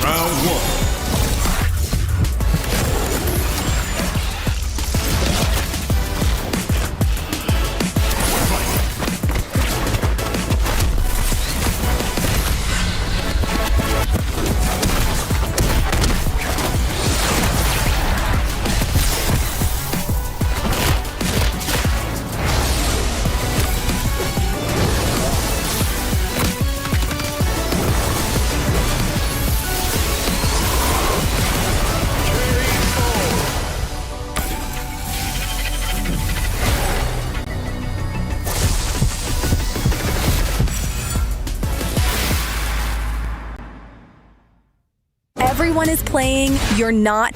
Round one. Everyone is playing, you're not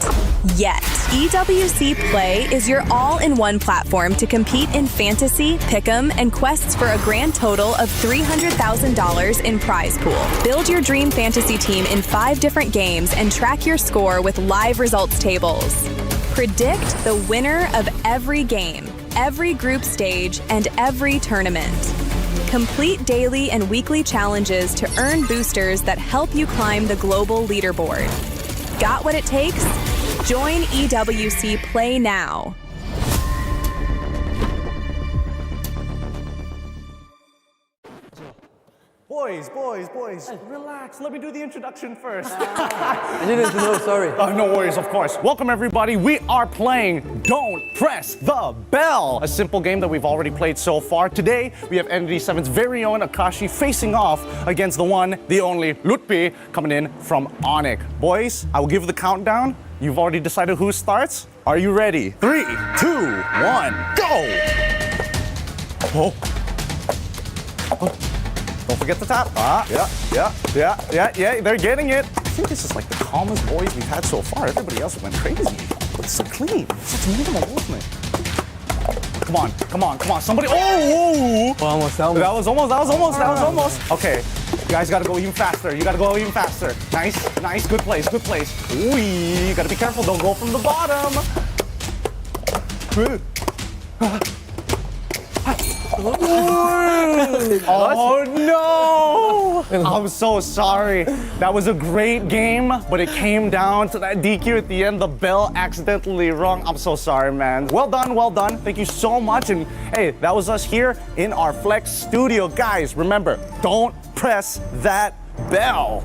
yet. EWC Play is your all-in-one platform to compete in fantasy, pick'em, and quests for a grand total of $300,000 in prize pool. Build your dream fantasy team in 5 different games and track your score with live results tables. Predict the winner of every game, every group stage, and every tournament. Complete daily and weekly challenges to earn boosters that help you climb the global leaderboard. Got what it takes? Join EWC Play now. Boys, relax. Let me do the introduction first. I didn't know, sorry. No worries, of course. Welcome, everybody. We are playing Don't Press the Bell, a simple game that we've already played so far. Today, we have ND7's very own Akashi facing off against the one, the only Lutpi coming in from Onyx. Boys, I will give the countdown. You've already decided who starts. Are you ready? 3, 2, 1, go! Oh. Don't forget the tap. Yeah, they're getting it. I think this is like the calmest boys we've had so far. Everybody else went crazy. But it's so clean. Such minimal movement. Come on. Somebody. Oh! Almost. That was almost. Okay. You guys gotta go even faster. Nice. Good place. Ooh, you gotta be careful. Don't go from the bottom. Oh no! I'm so sorry. That was a great game, but it came down to that DQ at the end. The bell accidentally rung. I'm so sorry, man. Well done. Thank you so much. And hey, that was us here in our Flex studio. Guys, remember, don't press that bell.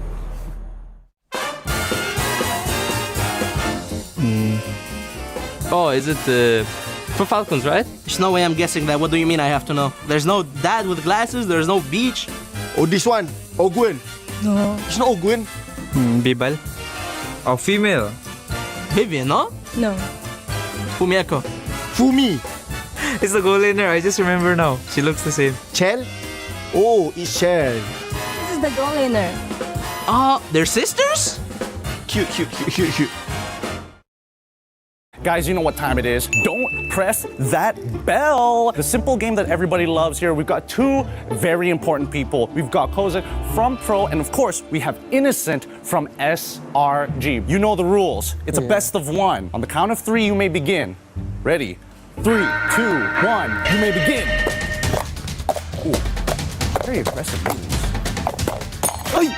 Oh, is it for Falcons, right? There's no way I'm guessing that. What do you mean I have to know? There's no dad with glasses, there's no beach. Oh, this one. Ogwin. No. It's not Ogwin. Bibal. Oh, female. Vivian, no? No. Fumieko. Fumi. It's the goal in her. I just remember now. She looks the same. Chel. Oh, it's Chel. This is the goal laner. They're sisters? Cute. Guys, you know what time it is. Don't press that bell. The simple game that everybody loves here. We've got 2 very important people. We've got Kozak from Pro, and of course, we have Innocent from SRG. You know the rules. It's a best of 1. On the count of 3, you may begin. Ready? 3, 2, 1. You may begin. Ooh, very aggressive moves. Ay!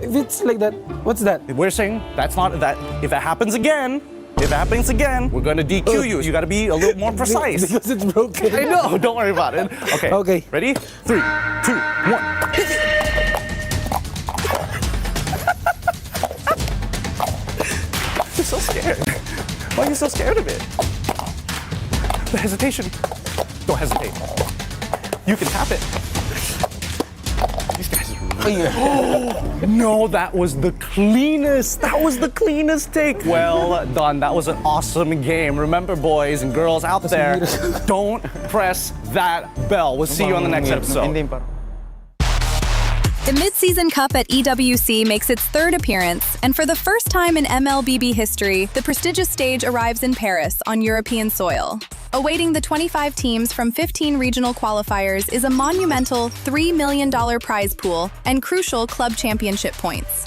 If it's like that, what's that? We're saying that's not that. If it happens again, we're gonna DQ you. You gotta be a little more precise. Because it's broken. I know, don't worry about it. Okay. Ready? 3, 2, 1. You're so scared. Why are you so scared of it? The hesitation. Don't hesitate. You can tap it. These guys are really... No, that was the cleanest. Take. Well done. That was an awesome game. Remember, boys and girls out there, don't press that bell. We'll see you on the next episode. The Mid-Season Cup at EWC makes its 3rd appearance, and for the first time in MLBB history, the prestigious stage arrives in Paris on European soil. Awaiting the 25 teams from 15 regional qualifiers is a monumental $3 million prize pool and crucial club championship points.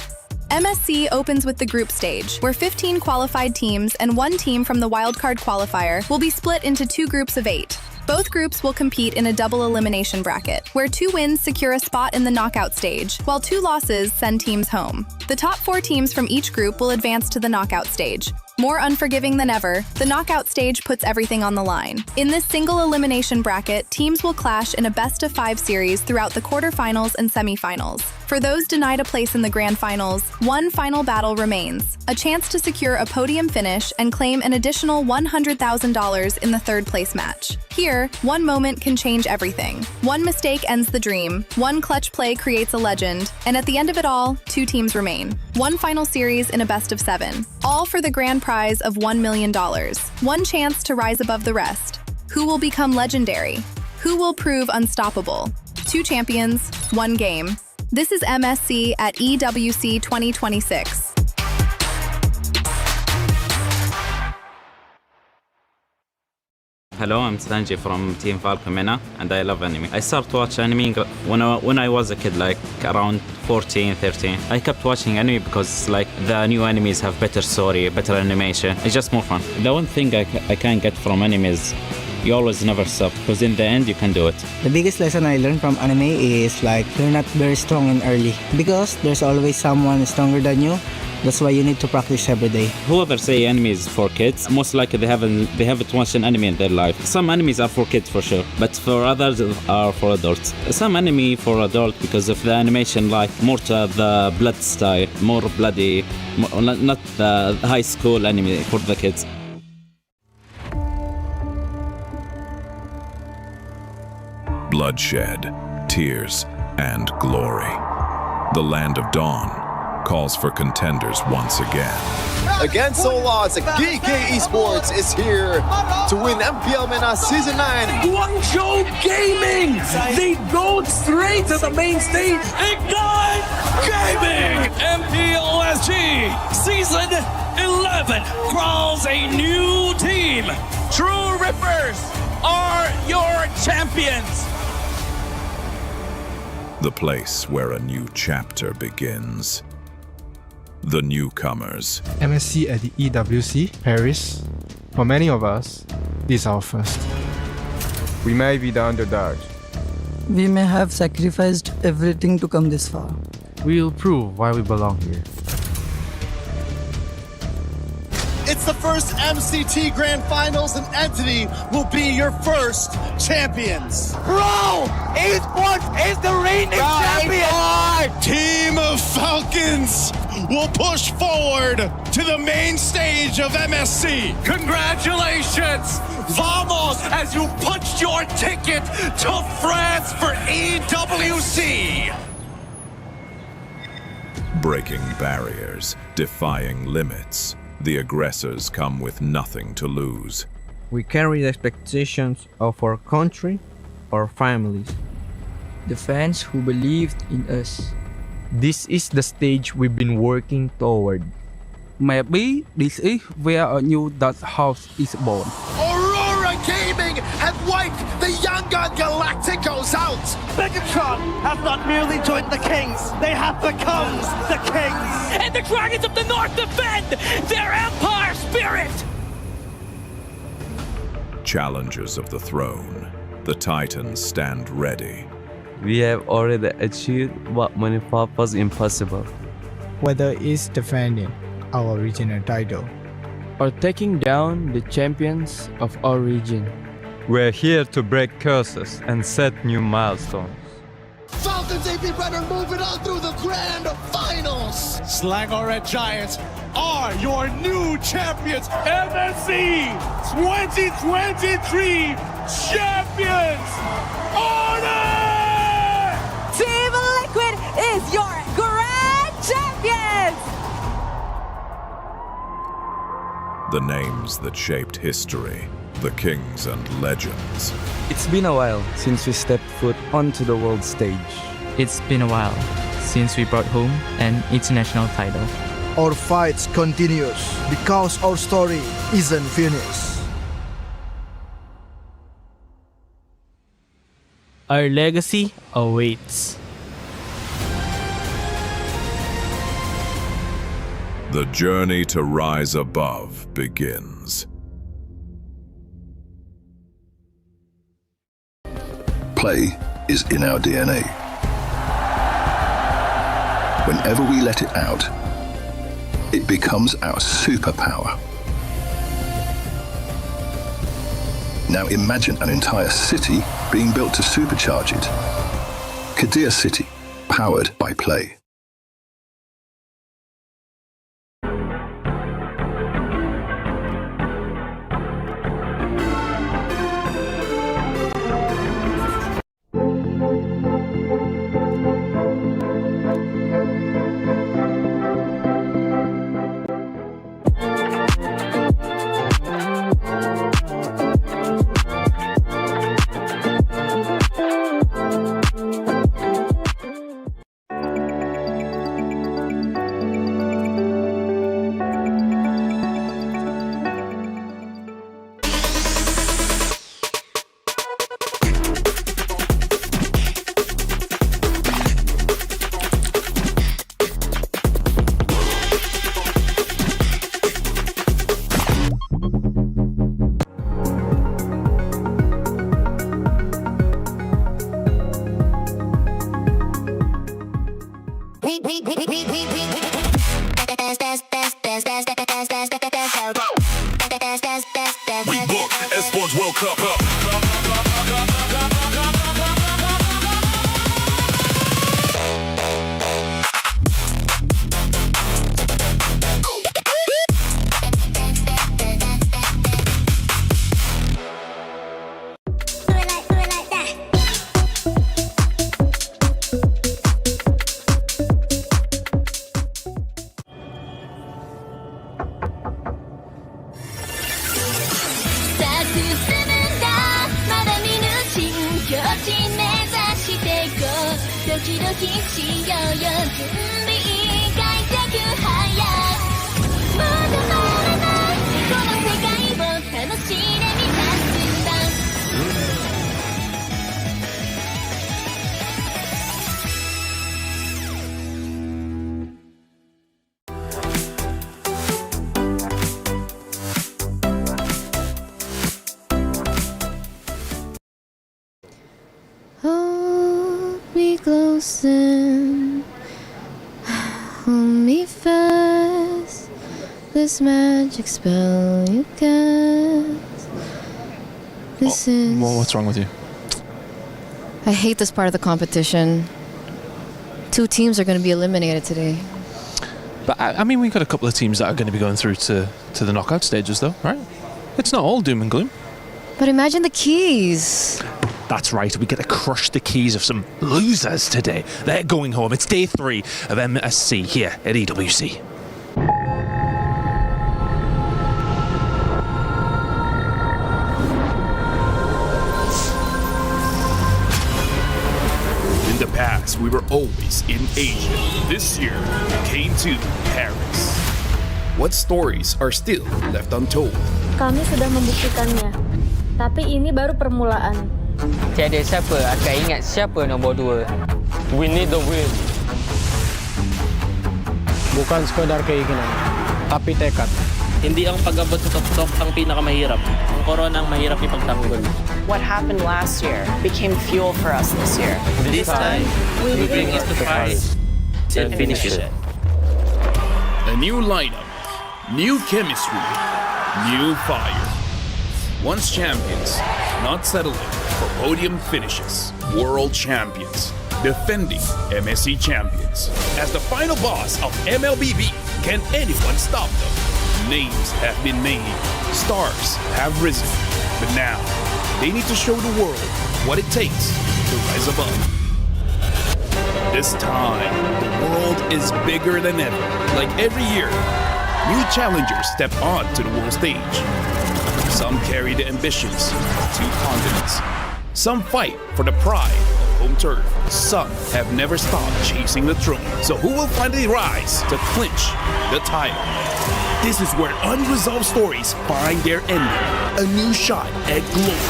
MSC opens with the group stage, where 15 qualified teams and 1 team from the wildcard qualifier will be split into 2 groups of 8. Both groups will compete in a double elimination bracket, where 2 wins secure a spot in the knockout stage, while 2 losses send teams home. The top 4 teams from each group will advance to the knockout stage. More unforgiving than ever, the knockout stage puts everything on the line. In this single elimination bracket, teams will clash in a best-of-5 series throughout the quarterfinals and semifinals. For those denied a place in the grand finals, one final battle remains, a chance to secure a podium finish and claim an additional $100,000 in the third-place match. Here, one moment can change everything. One mistake ends the dream, one clutch play creates a legend, and at the end of it all, 2 teams remain. One final series in a best-of-7, all for the grand prize of $1 million. One chance to rise above the rest. Who will become legendary? Who will prove unstoppable? 2 champions, 1 game. This is MSC at EWC 2026. Hello, I'm Stanji from Team Falcomena, and I love anime. I started to watch anime when I was a kid, like around 14, 13. I kept watching anime because like the new animes have better story, better animation. It's just more fun. The one thing I can get from anime is you always never stop, because in the end you can do it. The biggest lesson I learned from anime is like you're not very strong and early, because there's always someone stronger than you. That's why you need to practice every day. Whoever say anime is for kids, most likely they haven't watched an anime in their life. Some animes are for kids for sure, but for others are for adults. Some anime for adult because of the animation, like more to the blood style, more bloody, not the high school anime for the kids. Bloodshed, tears, and glory. The Land of Dawn calls for contenders once again. Against all odds, GK Esports is here to win MPL MENA Season 9. Guangzhou Gaming! They go straight to the main stage. Ignite Gaming! MPLSG Season 11 crowns a new team. True Rippers are your champions. The place where a new chapter begins. The newcomers. MSC at the EWC, Paris. For many of us, this is our first. We may be the underdogs. We may have sacrificed everything to come this far. We will prove why we belong here. It's the first MCT Grand Finals, and Entity will be your first champions. Bro! Esports is the reigning champion! Team of Falcons will push forward to the main stage of MSC. Congratulations! Vamos, as you punched your ticket to France for EWC! Breaking barriers, defying limits. The aggressors come with nothing to lose. We carry the expectations of our country, our families. The fans who believed in us. This is the stage we've been working toward. Maybe this is where a new Dutch house is born. Aurora Gaming have wiped the Young Gun Galacticos out. Megatron have not merely joined the Kings, they have become the Kings. And the Dragons of the North defend their Empire spirit. Challengers of the throne, the Titans stand ready. We have already achieved what many thought was impossible. Whether it's defending our regional title or taking down the champions of our region. We're here to break curses and set new milestones. Falcons AP Runner moving on through the grand finals. Slangor Red Giants are your new champions. MSC 2023 champions. Honor! Team Liquid is your grand champions! The names that shaped history, the kings and legends. It's been a while since we stepped foot onto the world stage. It's been a while since we brought home an international title. Our fight continues because our story isn't finished. Our legacy awaits. The journey to rise above begins. play is in our DNA. Whenever we let it out, it becomes our superpower. Now imagine an entire city being built to supercharge it. Kadir City, powered by play. Hold me close and hold me fast. This magic spell you cast. This is. Well, what's wrong with you? I hate this part of the competition. 2 teams are going to be eliminated today. But I mean, we've got a couple of teams that are going to be going through to the knockout stages, though, right? It's not all doom and gloom. But imagine the keys. That's right, we get to crush the keys of some losers today. They're going home. It's day 3 of MSC here at EWC. In the past, we were always in Asia. This year, we came to Paris. What stories are still left untold? Kami sudah membuktikannya, tapi ini baru permulaan. Tiada siapa akan ingat siapa nombor 2. We need the win. Bukan sekadar keinginan, tapi tekad. Hindi ang pag-abot sa tuktok ang pinakamahirap. Ang corona ang mahirap ipagtanggol. What happened last year became fuel for us this year. This time, we bring it to Paris and finish it. A new lineup, new chemistry, new fire. Once champions, not settling for podium finishes. World champions, defending MSC champions. As the final boss of MLBB, can anyone stop them? Names have been made, stars have risen, but now they need to show the world what it takes to rise above. This time, the world is bigger than ever. Like every year, new challengers step onto the world stage. Some carry the ambitions of 2 continents. Some fight for the pride of home turf. Some have never stopped chasing the throne. So who will finally rise to clinch the title? This is where unresolved stories find their ending. A new shot at glory.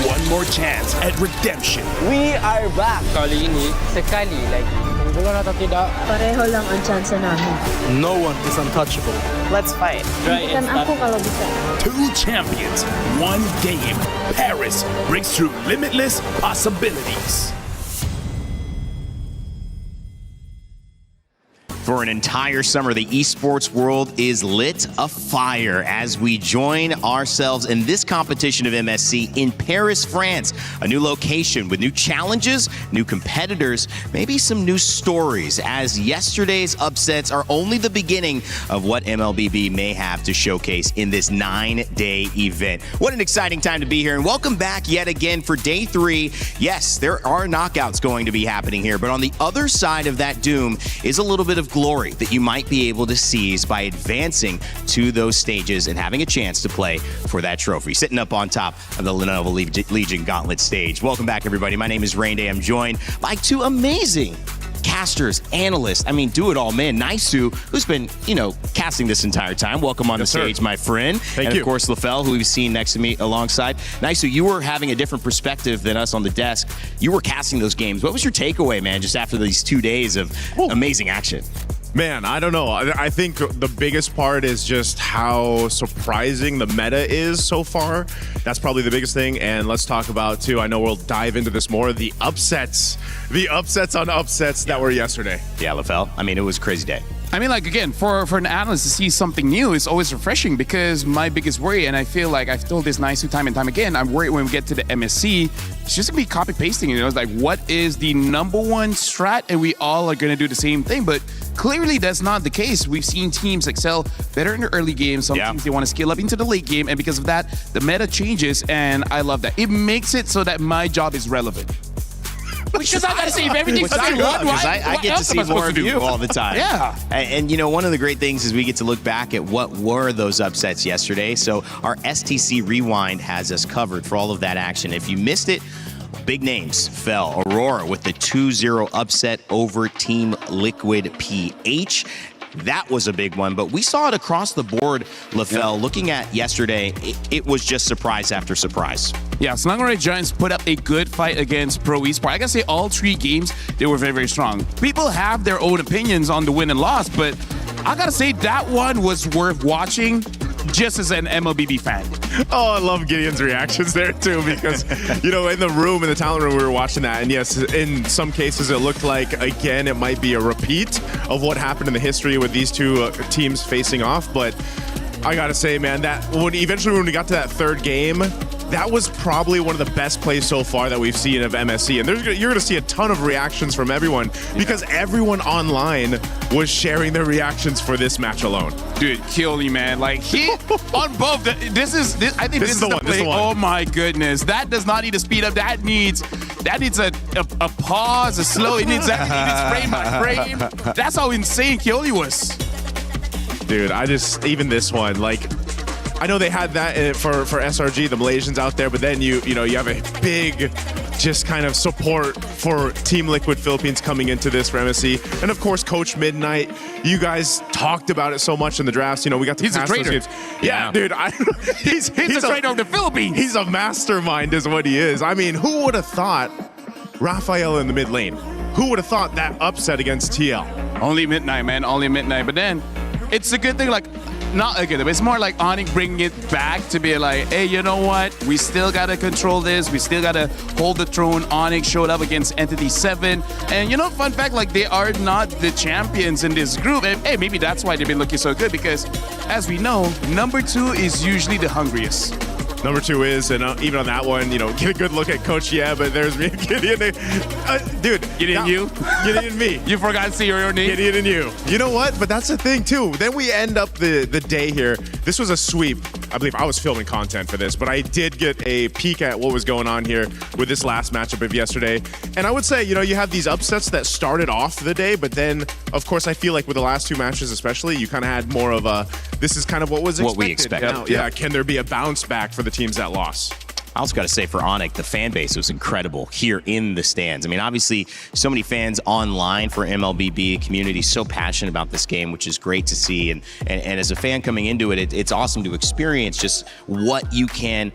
One more chance at redemption. We are back. Kali ini, sekali lagi, Bukan atau tidak? Pareho lang ang chance namin. No one is untouchable. Let's fight. Bigyan ako kalau bisa. 2 champions, 1 game. Paris breaks through limitless possibilities. For an entire summer, the esports world is lit afire as we join ourselves in this competition of MSC in Paris, France. A new location with new challenges, new competitors, maybe some new stories, as yesterday's upsets are only the beginning of what MLBB may have to showcase in this 9-day event. What an exciting time to be here, and welcome back yet again for day 3. Yes, there are knockouts going to be happening here, but on the other side of that doom is a little bit of glory that you might be able to seize by advancing to those stages and having a chance to play for that trophy. Sitting up on top of the Lenovo Legion Gauntlet stage. Welcome back, everybody. My name is Rain Day. I'm joined by 2 amazing casters, analysts, I mean, do it all, man. Naisu, who's been, casting this entire time. Welcome on the stage, my friend. Thank you. Of course, LaFell, who we've seen next to me alongside. Naisu, you were having a different perspective than us on the desk. You were casting those games. What was your takeaway, man, just after these 2 days of amazing action? Man, I don't know. I think the biggest part is just how surprising the meta is so far. That's probably the biggest thing. And let's talk about, too, I know we'll dive into this more, the upsets on upsets that were yesterday. Yeah, LaFell. I mean, it was a crazy day. I mean, like, again, for an analyst to see something new is always refreshing, because my biggest worry, and I feel like I've told this Naisu time and time again, I'm worried when we get to the MSC, it's just going to be copy-pasting. It's like, what is the number one strat? And we all are going to do the same thing. But clearly, that's not the case. We've seen teams excel better in the early game. Some teams, they want to scale up into the late game. And because of that, the meta changes, and I love that. It makes it so that my job is relevant. Because I gotta save everything. Because I get to see more of you all the time. Yeah. And one of the great things is we get to look back at what were those upsets yesterday. So our STC Rewind has us covered for all of that action. If you missed it, big names fell. Aurora with the 2-0 upset over Team Liquid PH. That was a big one, but we saw it across the board, LaFell. Looking at yesterday, it was just surprise after surprise. Yeah, Slangore Giants put up a good fight against Pro Esport. I gotta say, all 3 games, they were very, very strong. People have their own opinions on the win and loss, but I gotta say that one was worth watching just as an MLBB fan. Oh, I love Gideon's reactions there too, because, in the talent room, we were watching that. And yes, in some cases, it looked like, again, it might be a repeat of what happened in the history with these 2 teams facing off. But I got to say, man, that when we got to that 3rd game, that was probably one of the best plays so far that we've seen of MSC. And you're going to see a ton of reactions from everyone, because everyone online was sharing their reactions for this match alone. Dude, Keely, man. Like, he, on both, I think this is the play. This is the one. Oh, my goodness. That does not need a speed up. That needs a pause, a slow. It needs frame by frame. That's how insane Keely was. Dude, even this one, like, I know they had that for SRG, the Malaysians out there, but then you have a big just kind of support for Team Liquid Philippines coming into this for MSC. And of course, Coach Midnight, you guys talked about it so much in the drafts. We got to he's pass a traitor. those games. Yeah, dude. He's a traitor of the Philippines. He's a mastermind is what he is. I mean, who would have thought Raphael in the mid lane? Who would have thought that upset against TL? Only Midnight, man. Only Midnight. But then, it's a good thing, like, not again, it's more like Onyx bringing it back to be like, hey, you know what? We still got to control this. We still got to hold the throne. Onyx showed up against Entity 7. And, fun fact, like, they are not the champions in this group. And, hey, maybe that's why they've been looking so good, because, as we know, number 2 is usually the hungriest. Number 2 is, and even on that one, get a good look at Coach. Yeah, but there's me, Gideon. Dude. Gideon, you? Gideon, me. You forgot to say your own name? Gideon and you. You know what? But that's the thing, too. Then we end up the day here. This was a sweep. I believe I was filming content for this, but I did get a peek at what was going on here with this last matchup of yesterday. And I would say, you have these upsets that started off the day, but then, of course, I feel like with the last 2 matches especially, you kind of had more of a, this is kind of what was expected. What we expected. Now, yeah, can there be a bounce back for the teams that lost? I also got to say for Onyx, the fan base was incredible here in the stands. I mean, obviously, so many fans online for MLBB, community so passionate about this game, which is great to see. And as a fan coming into it, it's awesome to experience just what you can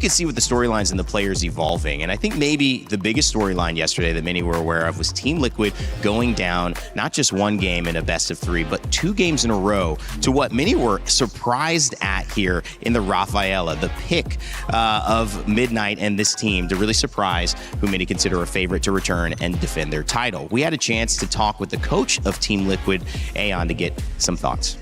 see with the storylines and the players evolving. And I think maybe the biggest storyline yesterday that many were aware of was Team Liquid going down not just one game in a best of 3, but 2 games in a row to what many were surprised at here in the Rafaela, the pick of Midnight and this team to really surprise who many consider a favorite to return and defend their title. We had a chance to talk with the coach of Team Liquid, Aeon, to get some thoughts.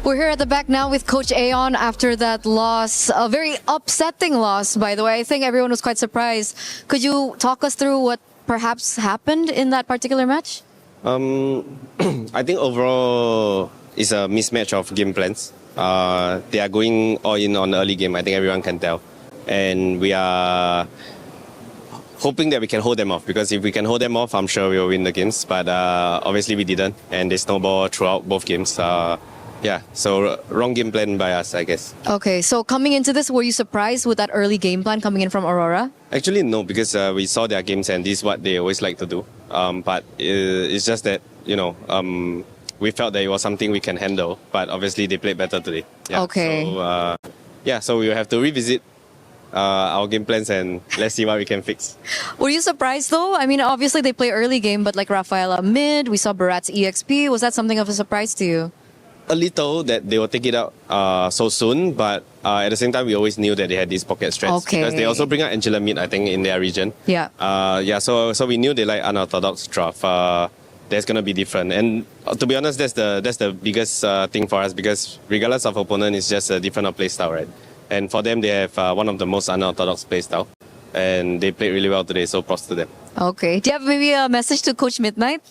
We're here at the back now with Coach Aeon after that loss, a very upsetting loss, by the way. I think everyone was quite surprised. Could you talk us through what perhaps happened in that particular match? I think overall it's a mismatch of game plans. They are going all in on the early game. I think everyone can tell. And we are hoping that we can hold them off, because if we can hold them off, I'm sure we'll win the games. But obviously we didn't, and they snowballed throughout both games. Yeah, so wrong game plan by us, I guess. Okay, so coming into this, were you surprised with that early game plan coming in from Aurora? Actually, no, because we saw their games and this is what they always like to do. But it's just that, we felt that it was something we can handle, but obviously they played better today. Yeah, okay. So, so we will have to revisit our game plans and let's see what we can fix. Were you surprised though? I mean, obviously they play early game, but like Rafaela mid, we saw Barat's EXP. Was that something of a surprise to you? A little that they will take it out so soon, but at the same time, we always knew that they had these pocket strats. Okay. Because they also bring out Angela mid, I think, in their region. Yeah. So we knew they like unorthodox draft. That's gonna be different, and to be honest, that's the biggest thing for us, because regardless of opponent, it's just a different play style, right? And for them, they have one of the most unorthodox play style, and they played really well today. So props to them. Okay. Do you have maybe a message to Coach Midnight?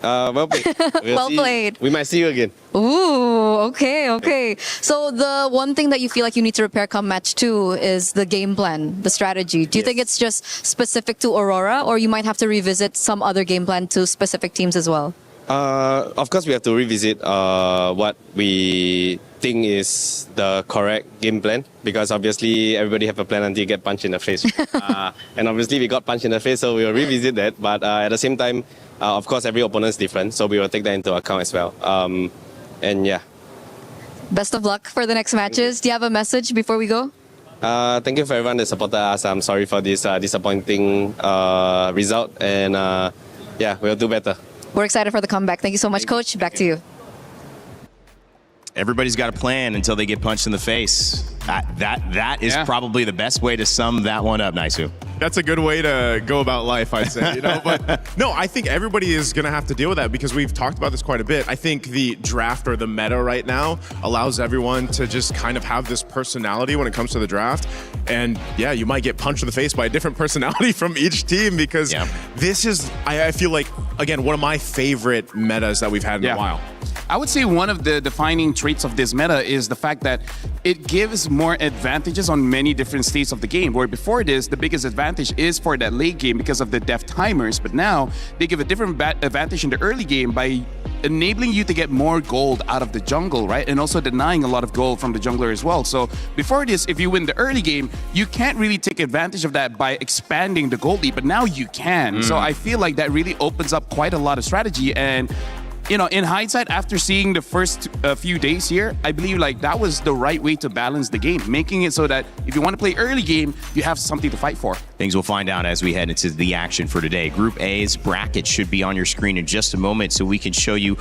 Well played. Well played. We might see you again. Ooh, okay. So the one thing that you feel like you need to repair come match 2 is the game plan, the strategy. Do you think it's just specific to Aurora, or you might have to revisit some other game plan to specific teams as well? Of course, we have to revisit what we think is the correct game plan, because obviously everybody have a plan until you get punched in the face. And obviously we got punched in the face, so we will revisit that. But at the same time, of course, every opponent is different, so we will take that into account as well. And yeah. Best of luck for the next matches. Do you have a message before we go? Thank you for everyone that supported us. I'm sorry for this disappointing result, and we'll do better. We're excited for the comeback. Thank you so much, Coach. Back to you. Everybody's got a plan until they get punched in the face. That is probably the best way to sum that one up, Naisu. That's a good way to go about life, I'd say. But no, I think everybody is going to have to deal with that, because we've talked about this quite a bit. I think the draft, or the meta right now, allows everyone to just kind of have this personality when it comes to the draft. And yeah, you might get punched in the face by a different personality from each team, because this is, I feel like, again, one of my favorite metas that we've had in a while. I would say one of the defining traits of this meta is the fact that it gives more advantages on many different states of the game, where before this, the biggest advantage is for that late game because of the def timers, but now they give a different advantage in the early game by enabling you to get more gold out of the jungle, right? And also denying a lot of gold from the jungler as well. So before this, if you win the early game, you can't really take advantage of that by expanding the gold lead, but now you can. So I feel like that really opens up quite a lot of strategy. And in hindsight, after seeing the first few days here, I believe like that was the right way to balance the game, making it so that if you want to play early game, you have something to fight for. Things we'll find out as we head into the action for today. Group A's bracket should be on your screen in just a moment, so we can show you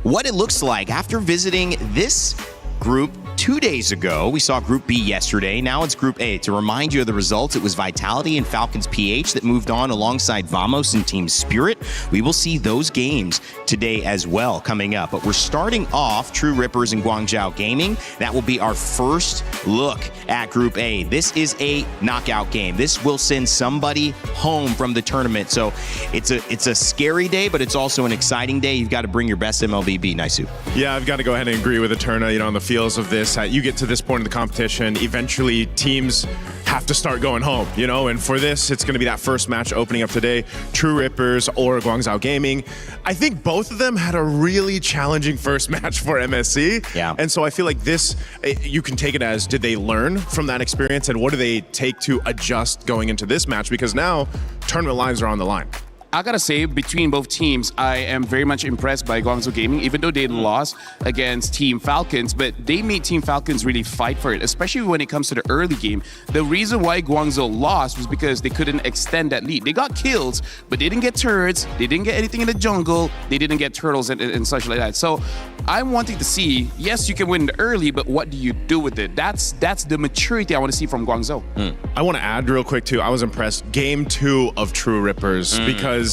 what it looks like after visiting this group 2 days ago. We saw Group B yesterday. Now it's Group A. To remind you of the results, it was Vitality and Falcons PH that moved on alongside Vamos and Team Spirit. We will see those games today as well coming up. But we're starting off True Rippers and Guangzhou Gaming. That will be our first look at Group A. This is a knockout game. This will send somebody home from the tournament. So it's a scary day, but it's also an exciting day. You've got to bring your best MLBB, Naisu. Yeah, I've got to go ahead and agree with Eterna, on the feels of this. this, that you get to this point in the competition, eventually teams have to start going home, you know, and for this, it's going to be that first match opening up today, True Rippers or Guangzhou Gaming. I think both of them had a really challenging first match for MSC. Yeah. And so I feel like this, you can take it as, did they learn from that experience and what do they take to adjust going into this match? Because now tournament lives are on the line. I gotta say, between both teams, I am very much impressed by Guangzhou Gaming, even though they lost against Team Falcons, but they made Team Falcons really fight for it, especially when it comes to the early game. The reason why Guangzhou lost was because they couldn't extend that lead. They got kills, but they didn't get turrets, they didn't get anything in the jungle, they didn't get turtles and such like that. So I'm wanting to see, yes, you can win early, but what do you do with it? That's the maturity I want to see from Guangzhou. I want to add real quick too, I was impressed. Game 2 of True Rippers, because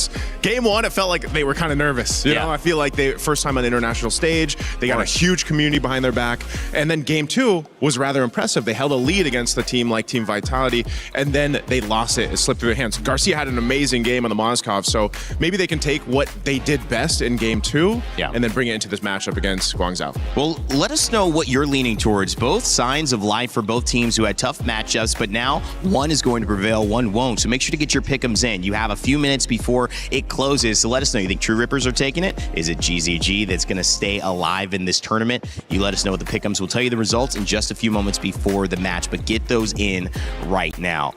game 1, it felt like they were kind of nervous. You know, I feel like they first time on the international stage, they got a huge community behind their back. And then game 2 was rather impressive. They held a lead against a team like Team Vitality, and then they lost it. It slipped through their hands. Garcia had an amazing game on the Mozkov, so maybe they can take what they did best in game 2 and then bring it into this matchup against Guangzhou. Well, let us know what you're leaning towards. Both signs of life for both teams who had tough matchups, but now one is going to prevail, one won't. So make sure to get your pick'ems in. You have a few minutes before it closes, so let us know. You think True Rippers are taking it? Is it GZG that's going to stay alive in this tournament? You let us know with the pick'ems. We'll tell you the results in just a few moments before the match, but get those in right now.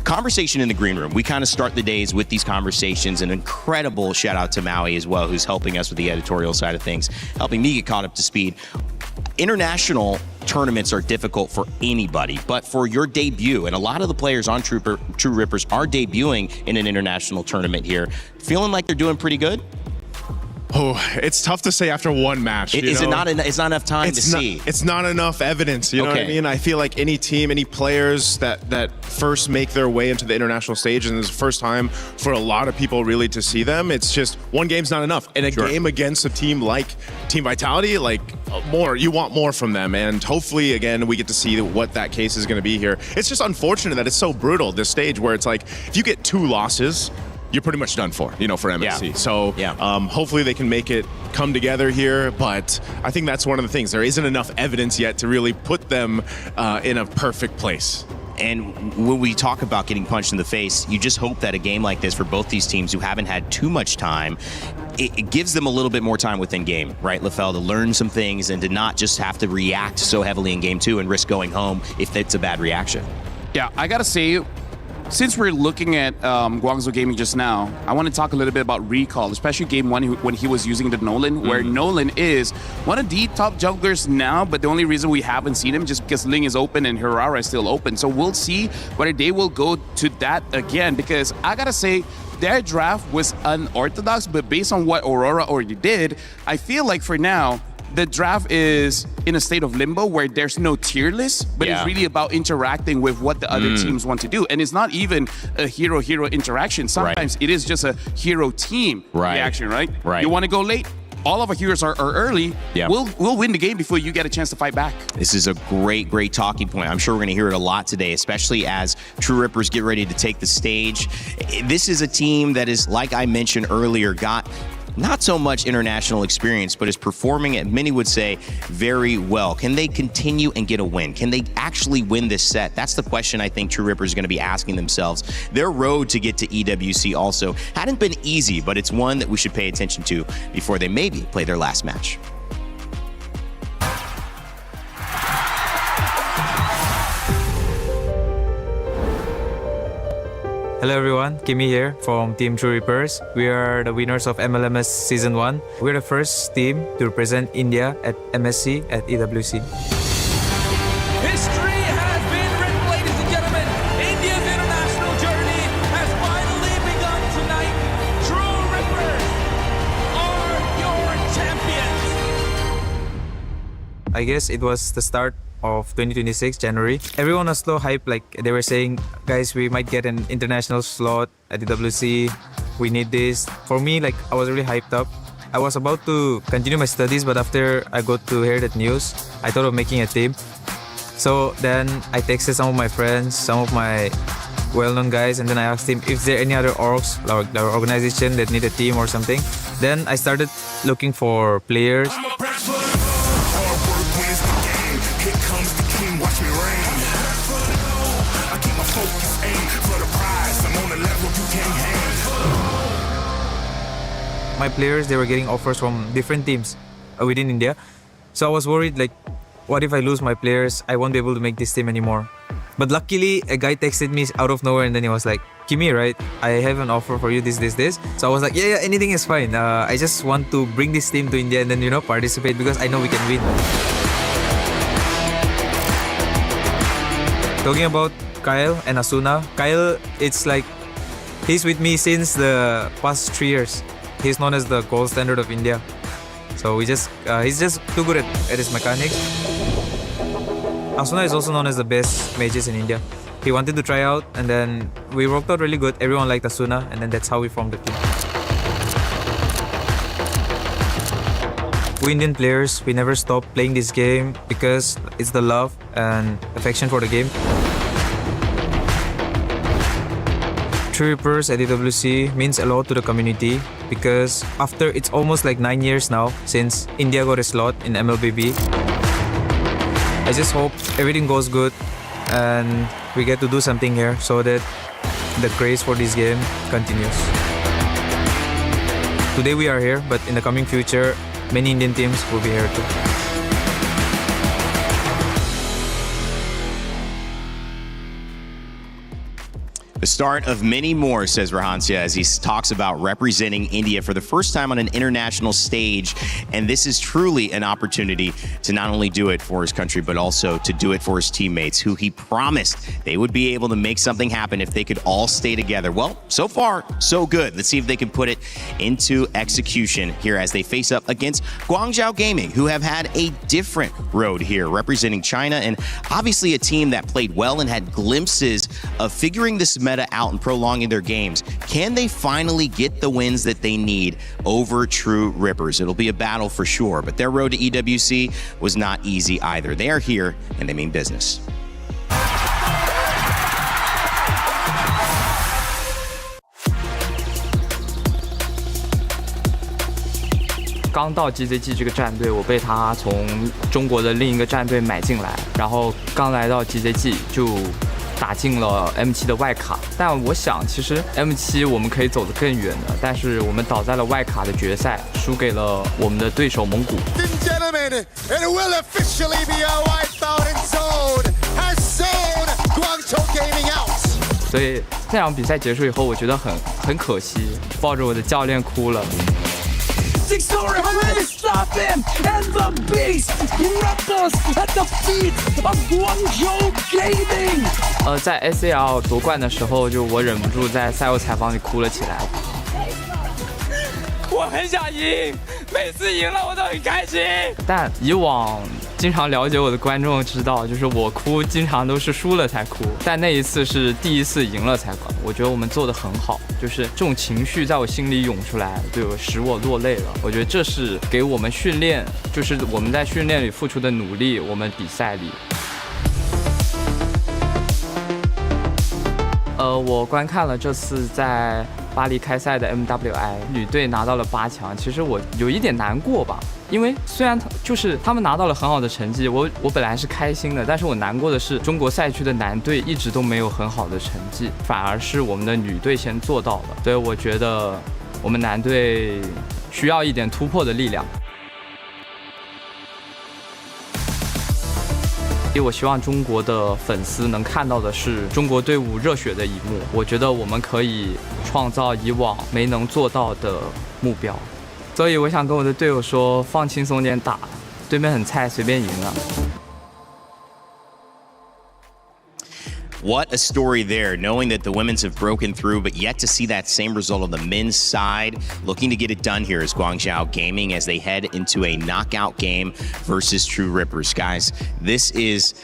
Conversation in the green room. We kind of start the days with these conversations. An incredible shout out to Maui as well, who's helping us with the editorial side of things, helping me get caught up to speed. International tournaments are difficult for anybody, but for your debut, and a lot of the players on True Rippers are debuting in an international tournament here, feeling like they're doing pretty good? Oh, it's tough to say after one match. It's not enough time to see. It's not enough evidence. You know what I mean? I feel like any team, any players that first make their way into the international stage, and it's the first time for a lot of people really to see them, it's just one game's not enough. And a game against a team like Team Vitality, like you want more from them. And hopefully, again, we get to see what that case is going to be here. It's just unfortunate that it's so brutal, this stage, where it's like, if you get 2 losses, you're pretty much done for, you know, for MSC. So hopefully they can make it come together here, but I think that's one of the things. There isn't enough evidence yet to really put them in a perfect place. And when we talk about getting punched in the face, you just hope that a game like this for both these teams who haven't had too much time, it gives them a little bit more time within game, right, LaFell, to learn some things and to not just have to react so heavily in game 2 and risk going home if it's a bad reaction. Yeah, I gotta say, since we're looking at Guangzhou Gaming just now, I want to talk a little bit about Recall, especially game 1 when he was using the Nolan, where Nolan is one of the top junglers now, but the only reason we haven't seen him just because Ling is open and Hirara is still open. So we'll see whether they will go to that again, because I gotta say, their draft was unorthodox, but based on what Aurora already did, I feel like for now, the draft is in a state of limbo where there's no tier list, but it's really about interacting with what the other teams want to do. And it's not even a hero-hero interaction. Sometimes it is just a hero-team reaction, right? You want to go late? All of our heroes are early. We'll win the game before you get a chance to fight back. This is a great talking point. I'm sure we're going to hear it a lot today, especially as True Rippers get ready to take the stage. This is a team that is, like I mentioned earlier, got not so much international experience, but is performing, at many would say, very well. Can they continue and get a win? Can they actually win this set? That's the question I think True Rippers are going to be asking themselves. Their road to get to EWC also hadn't been easy, but it's one that we should pay attention to before they maybe play their last match. Hello everyone, Kimmy here from Team True Rippers. We are the winners of MLMS Season 1. We're the first team to represent India at MSC at EWC. History has been written, ladies and gentlemen. India's international journey has finally begun tonight. True Rippers are your champions. I guess it was the start of 2026 January. Everyone was so hyped, like they were saying, guys, we might get an international slot at the EWC. We need this. For me, like I was really hyped up. I was about to continue my studies, but after I got to hear that news, I thought of making a team. So then I texted some of my friends, some of my well-known guys, and then I asked him if there any other orgs, like our organization, that need a team or something. Then I started looking for players. my players, they were getting offers from different teams within India. So I was worried, like, what if I lose my players? I won't be able to make this team anymore. But luckily, a guy texted me out of nowhere and then he was like, Kimi, right? I have an offer for you, this. So I was like, yeah, anything is fine. I just want to bring this team to India and then, participate because I know we can win. Talking about Kyle and Asuna, Kyle, it's like, he's with me since the past 3 years. He's known as the gold standard of India. So he's just too good at his mechanics. Asuna is also known as the best mages in India. He wanted to try out and then we worked out really good. Everyone liked Asuna and then that's how we formed the team. We Indian players, we never stop playing this game because it's the love and affection for the game. True Rippers at EWC means a lot to the community because after it's almost like 9 years now since India got a slot in MLBB. I just hope everything goes good and we get to do something here so that the craze for this game continues. Today we are here, but in the coming future, many Indian teams will be here too. The start of many more, says Rahancia, as he talks about representing India for the first time on an international stage. And this is truly an opportunity to not only do it for his country, but also to do it for his teammates, who he promised they would be able to make something happen if they could all stay together. Well, so far, so good. Let's see if they can put it into execution here as they face up against Guangzhou Gaming, who have had a different road here, representing China, and obviously a team that played well and had glimpses of figuring this meta out and prolonging their games. Can they finally get the wins that they need over True Rippers? It'll be a battle for sure, but their road to EWC was not easy either. They are here and they mean business. 刚到 GZG 这个战队，我被他从中国的另一个战队买进来，然后刚来到 GZG 就打进了 M7 的外卡。但我想，其实 M7 我们可以走得更远的，但是我们倒在了外卡的决赛，输给了我们的对手蒙古。所以那场比赛结束以后，我觉得很可惜，抱着我的教练哭了。在 SAL 夺冠的时候，就我忍不住在赛后采访里哭了起来。我很想赢，每次赢了我都很开心。但以往经常了解我的观众知道，就是我哭经常都是输了才哭，但那一次是第一次赢了才哭。我觉得我们做得很好，就是这种情绪在我心里涌出来，就使我落泪了。我觉得这是给我们训练，就是我们在训练里付出的努力，我们比赛里。我观看了这次在巴黎开赛的 MWI 女队拿到了8强，其实我有一点难过吧，因为虽然他们拿到了很好的成绩，我本来是开心的，但是我难过的是中国赛区的男队一直都没有很好的成绩，反而是我们的女队先做到了，所以我觉得我们男队需要一点突破的力量。我希望中国的粉丝能看到的是中国队伍热血的一幕。我觉得我们可以创造以往没能做到的目标，所以我想跟我的队友说，放轻松点打，对面很菜，随便赢了。What a story there, knowing that the women's have broken through, but yet to see that same result on the men's side. Looking to get it done here is Guangzhou Gaming as they head into a knockout game versus True Rippers. Guys, this is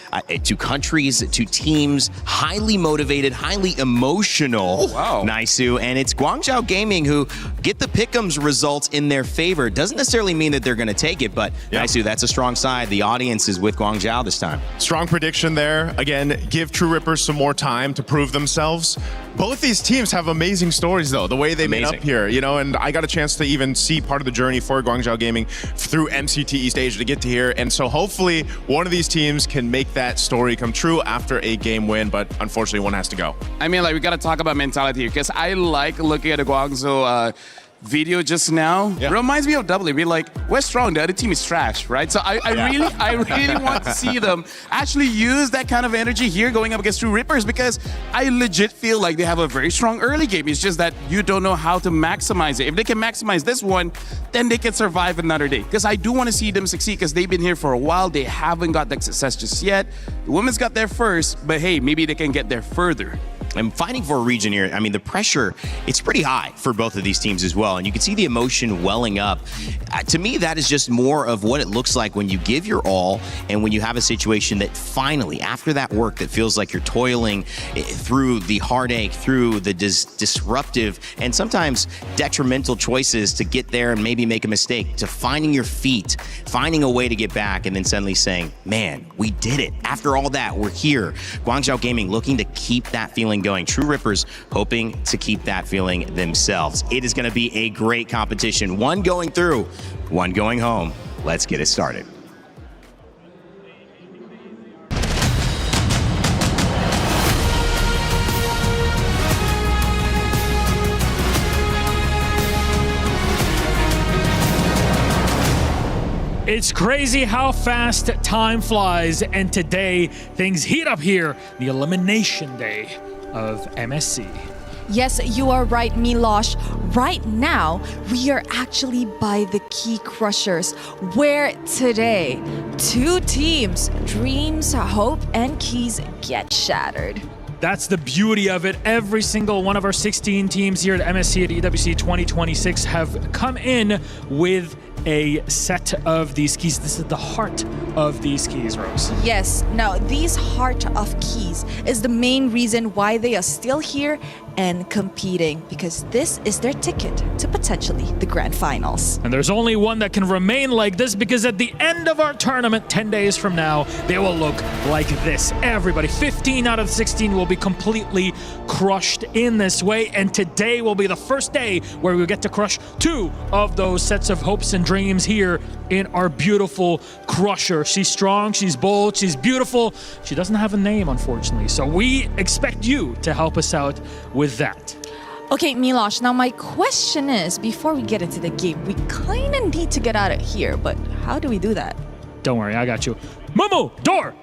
two countries, two teams, highly motivated, highly emotional. Oh, wow. Naisu, and it's Guangzhou Gaming who get the pick'ems results in their favor. Doesn't necessarily mean that they're going to take it, but yep. Naisu, that's a strong side. The audience is with Guangzhou this time. Strong prediction there. Again, give True Rippers some more time to prove themselves. Both these teams have amazing stories, though, the way they made up here, you know, and I got a chance to even see part of the journey for Guangzhou Gaming through MCT East Asia to get to here, and so hopefully one of these teams can make that story come true after a game win, but unfortunately one has to go. I mean, like, we got to talk about mentality here, because I like looking at the Guangzhou video just now reminds me of W. We're like, we're strong, the other team is trash, right? So I really want to see them actually use that kind of energy here going up against True Rippers, because I legit feel like they have a very strong early game. It's just that you don't know how to maximize it. If they can maximize this one, then they can survive another day. Because I do want to see them succeed, because they've been here for a while. They haven't got that success just yet. The women's got there first, but hey, maybe they can get there further. And fighting for a region here, I mean, the pressure, it's pretty high for both of these teams as well. And you can see the emotion welling up. To me, that is just more of what it looks like when you give your all and when you have a situation that finally, after that work that feels like you're toiling through the heartache, through the disruptive and sometimes detrimental choices to get there and maybe make a mistake, to finding your feet, finding a way to get back, and then suddenly saying, man, we did it. After all that, we're here. Guangzhou Gaming looking to keep that feeling going. True Rippers hoping to keep that feeling themselves. It is going to be a great competition. One going through, one going home. Let's get it started. It's crazy how fast time flies, and today things heat up here, the elimination day of MSC. Yes, you are right, Milosh. Right now, we are actually by the Key Crushers, where today, two teams, Dreams, Hope, and Keys, get shattered. That's the beauty of it. Every single one of our 16 teams here at MSC at EWC 2026 have come in with a set of these keys. This is the heart of these keys, Rose. Yes, now these heart of keys is the main reason why they are still here and competing, because this is their ticket to potentially the grand finals. And there's only one that can remain like this, because at the end of our tournament 10 days from now, they will look like this. Everybody, 15 out of 16 will be completely crushed in this way, and today will be the first day where we get to crush two of those sets of hopes and dreams here in our beautiful crusher. She's strong, she's bold, she's beautiful. She doesn't have a name, unfortunately, so we expect you to help us out with that. Okay, Milosh, now my question is, before we get into the game, we kind of need to get out of here, but how do we do that? Don't worry, I got you. Momo, door!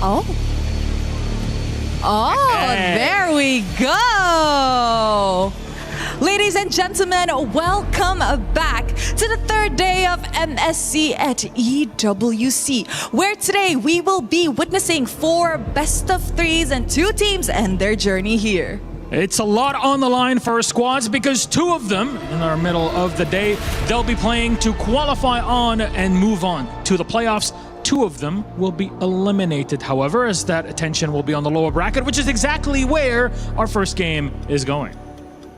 Oh. Oh, Hey. There we go! Ladies and gentlemen, welcome back to the third day of MSC at EWC, where today we will be witnessing 4 best of 3s and 2 teams and their journey here. It's a lot on the line for our squads, because two of them, in our middle of the day, they'll be playing to qualify on and move on to the playoffs. Two of them will be eliminated, however, as that attention will be on the lower bracket, which is exactly where our first game is going.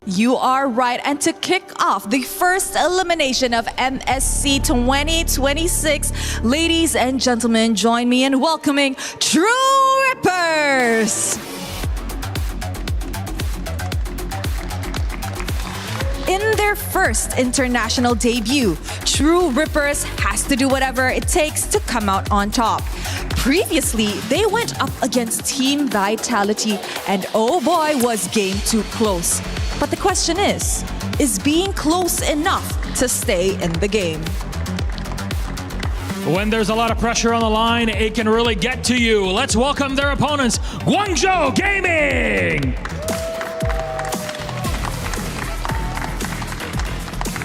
You are right, and to kick off the first elimination of MSC 2026, ladies and gentlemen, join me in welcoming True Rippers! In their first international debut, True Rippers has to do whatever it takes to come out on top. Previously, they went up against Team Vitality, and oh boy, was game too close. But the question is being close enough to stay in the game? When there's a lot of pressure on the line, it can really get to you. Let's welcome their opponents, Guangzhou Gaming!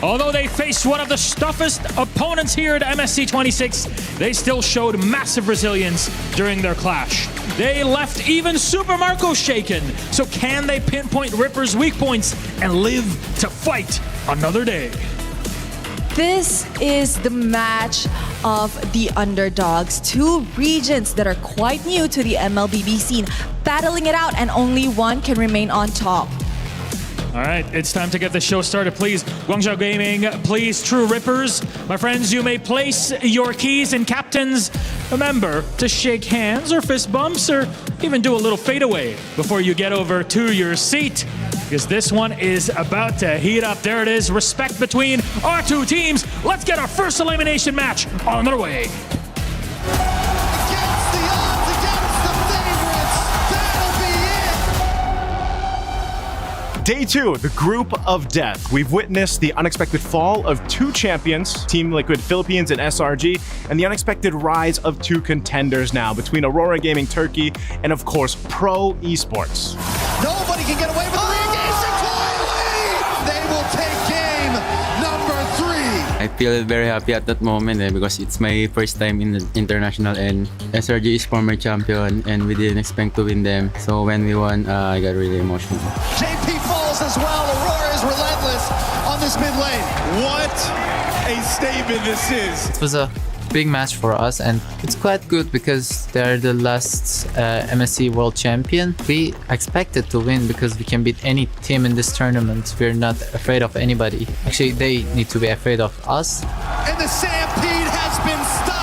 Although they faced one of the toughest opponents here at MSC 26, they still showed massive resilience during their clash. They left even Super Marco shaken. So can they pinpoint Ripper's weak points and live to fight another day? This is the match of the underdogs, two regions that are quite new to the MLBB scene, battling it out, and only one can remain on top. All right, it's time to get the show started. Please, Guangzhou Gaming, please, True Rippers. My friends, you may place your keys, and captains, remember to shake hands or fist bumps or even do a little fadeaway before you get over to your seat, because this one is about to heat up. There it is, respect between our two teams. Let's get our first elimination match on their way. Day 2, the group of death. We've witnessed the unexpected fall of 2 champions, Team Liquid Philippines and SRG, and the unexpected rise of 2 contenders now between Aurora Gaming Turkey and, of course, Pro Esports. Nobody can get away with the re-engagement. They will take game number 3. I feel very happy at that moment because it's my first time in the international, and SRG is former champion and we didn't expect to win them. So when we won, I got really emotional. JP falls as well. Aurora is relentless on this mid lane. What a statement this is. It was a big match for us, and it's quite good because they're the last MSC world champion. We expected to win because we can beat any team in this tournament. We're not afraid of anybody. Actually, they need to be afraid of us. And the stampede has been stopped.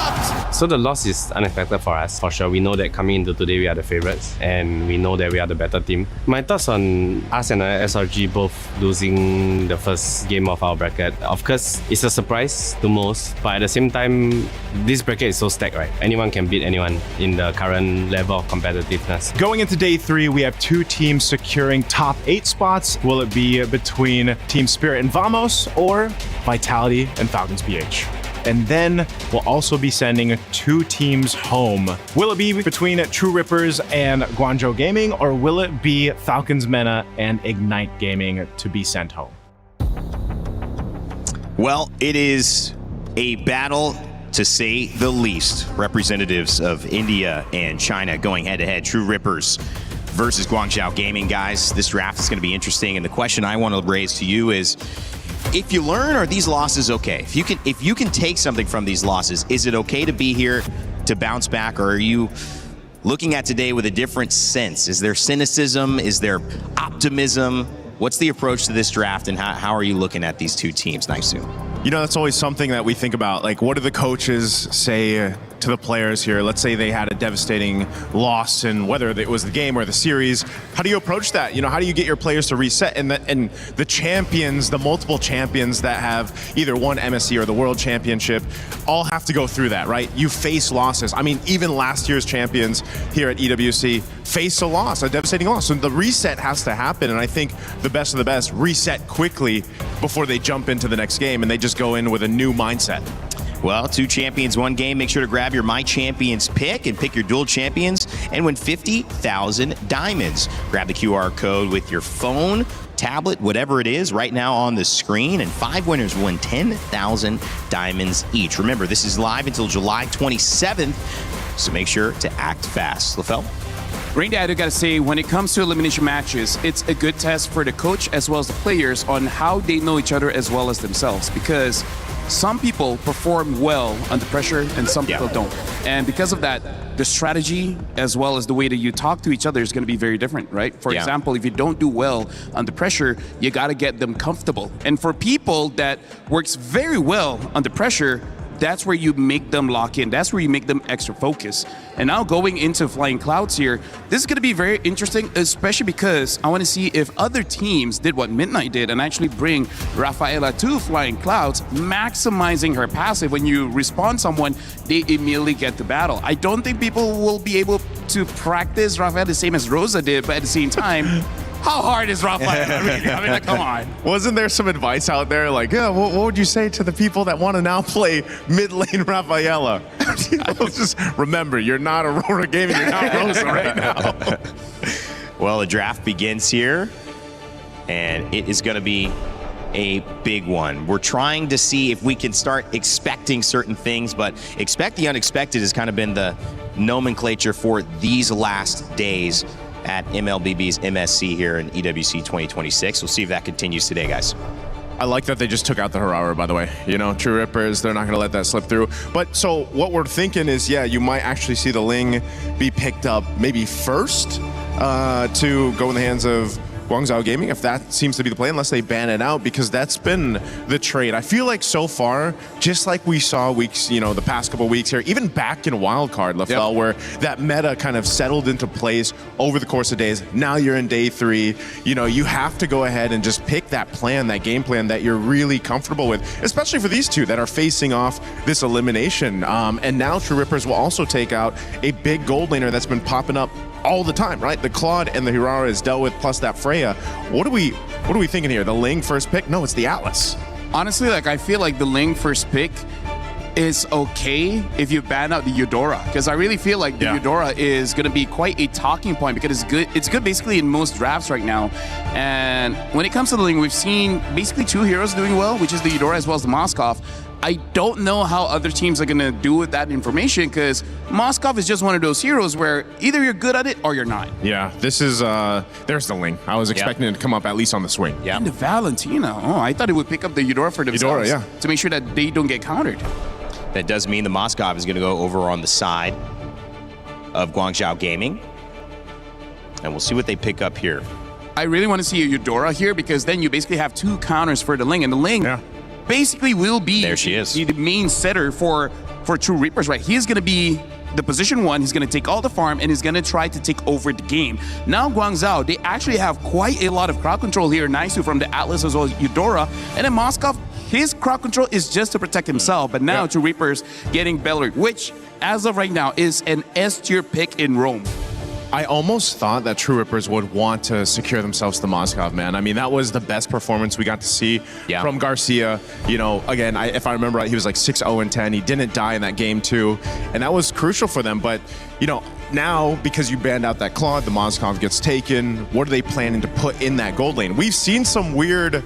So the loss is unexpected for us, for sure. We know that coming into today we are the favorites and we know that we are the better team. My thoughts on us and SRG both losing the first game of our bracket. Of course, it's a surprise to most, but at the same time, this bracket is so stacked, right? Anyone can beat anyone in the current level of competitiveness. Going into Day 3, we have 2 teams securing top 8 spots. Will it be between Team Spirit and Vamos or Vitality and Falcons BH? And then we'll also be sending 2 teams home. Will it be between True Rippers and Guangzhou Gaming, or will it be Falcons Mena and Ignite Gaming to be sent home? Well, it is a battle, to say the least. Representatives of India and China going head-to-head. True Rippers versus Guangzhou Gaming, guys. This draft is going to be interesting, and the question I want to raise to you is, if you learn, are these losses okay? If you can take something from these losses, is it okay to be here to bounce back, or are you looking at today with a different sense? Is there cynicism? Is there optimism? What's the approach to this draft, and how are you looking at these 2 teams? Naisu. You know, that's always something that we think about. Like, what do the coaches say to the players here? Let's say they had a devastating loss in whether it was the game or the series. How do you approach that? You know, how do you get your players to reset? And the champions, the multiple champions that have either won MSC or the World Championship, all have to go through that, right? You face losses. I mean, even last year's champions here at EWC faced a loss, a devastating loss. So the reset has to happen. And I think the best of the best reset quickly before they jump into the next game and they just go in with a new mindset. Well, 2 champions, 1 game. Make sure to grab your My Champions pick and pick your dual champions and win 50,000 diamonds. Grab the QR code with your phone, tablet, whatever it is, right now on the screen, and 5 winners win 10,000 diamonds each. Remember, this is live until July 27th, so make sure to act fast. LaFell? Randy, I gotta say, when it comes to elimination matches, it's a good test for the coach as well as the players on how they know each other as well as themselves, because some people perform well under pressure and some people don't. And because of that, the strategy as well as the way that you talk to each other is going to be very different, right? For example, if you don't do well under pressure, you got to get them comfortable. And for people that works very well under pressure, that's where you make them lock in. That's where you make them extra focus. And now going into Flying Clouds here, this is going to be very interesting, especially because I want to see if other teams did what Midnight did and actually bring Rafaela to Flying Clouds, maximizing her passive. When you respawn someone, they immediately get to battle. I don't think people will be able to practice Rafaela the same as Rosa did, but at the same time, how hard is Rafaela really? I mean, like, come on. Wasn't there some advice out there like, yeah, what would you say to the people that want to now play mid lane Rafaela? Just remember, you're not Aurora Gaming, you're not Rosa right now. Well, the draft begins here, and it is going to be a big one. We're trying to see if we can start expecting certain things, but expect the unexpected has kind of been the nomenclature for these last days at MLBB's MSC here in EWC 2026. We'll see if that continues today, guys. I like that they just took out the Harara, by the way. You know, True Rippers, they're not going to let that slip through. But so what we're thinking is, yeah, you might actually see the Ling be picked up maybe first to go in the hands of Guangzhou Gaming, if that seems to be the play, unless they ban it out, because that's been the trade. I feel like so far, just like we saw weeks, you know, the past couple weeks here, even back in Wildcard, LaFell, where that meta kind of settled into place over the course of days. Now you're in day 3. You know, you have to go ahead and just pick that plan, that game plan that you're really comfortable with, especially for these two that are facing off this elimination. And now True Rippers will also take out a big gold laner that's been popping up all the time, right? The Claude and the Hirara is dealt with, plus that Freya. What are we thinking here? The Ling first pick? No, it's the Atlas. Honestly, like I feel like the Ling first pick is okay if you ban out the Eudora, because I really feel like the Eudora is going to be quite a talking point because it's good basically in most drafts right now. And when it comes to the Ling, we've seen basically two heroes doing well, which is the Eudora as well as the Moskov. I don't know how other teams are going to do with that information, because Moskov is just one of those heroes where either you're good at it or you're not. Yeah, this is, there's the Ling. I was expecting it to come up at least on the swing. Yeah. And the Valentina. Oh, I thought it would pick up the Eudora for themselves. Eudora, to make sure that they don't get countered. That does mean the Moskov is going to go over on the side of Guangzhou Gaming. And we'll see what they pick up here. I really want to see a Eudora here, because then you basically have two counters for the Ling. And the Ling basically will be there she is. The main setter for True Reapers, right? He's going to be the position one. He's going to take all the farm and he's going to try to take over the game. Now Guangzhou, they actually have quite a lot of crowd control here. Nice from the Atlas as well as Eudora. And then Moskov, his crowd control is just to protect himself. But now True Reapers getting Belleric, which as of right now is an S tier pick in Rome. I almost thought that True Rippers would want to secure themselves to Moskov, man. I mean, that was the best performance we got to see from Garcia. You know, again, if I remember right, he was like 6-0-10. He didn't die in that game too, and that was crucial for them. But, you know, now, because you banned out that Claude, the Moskov gets taken. What are they planning to put in that gold lane? We've seen some weird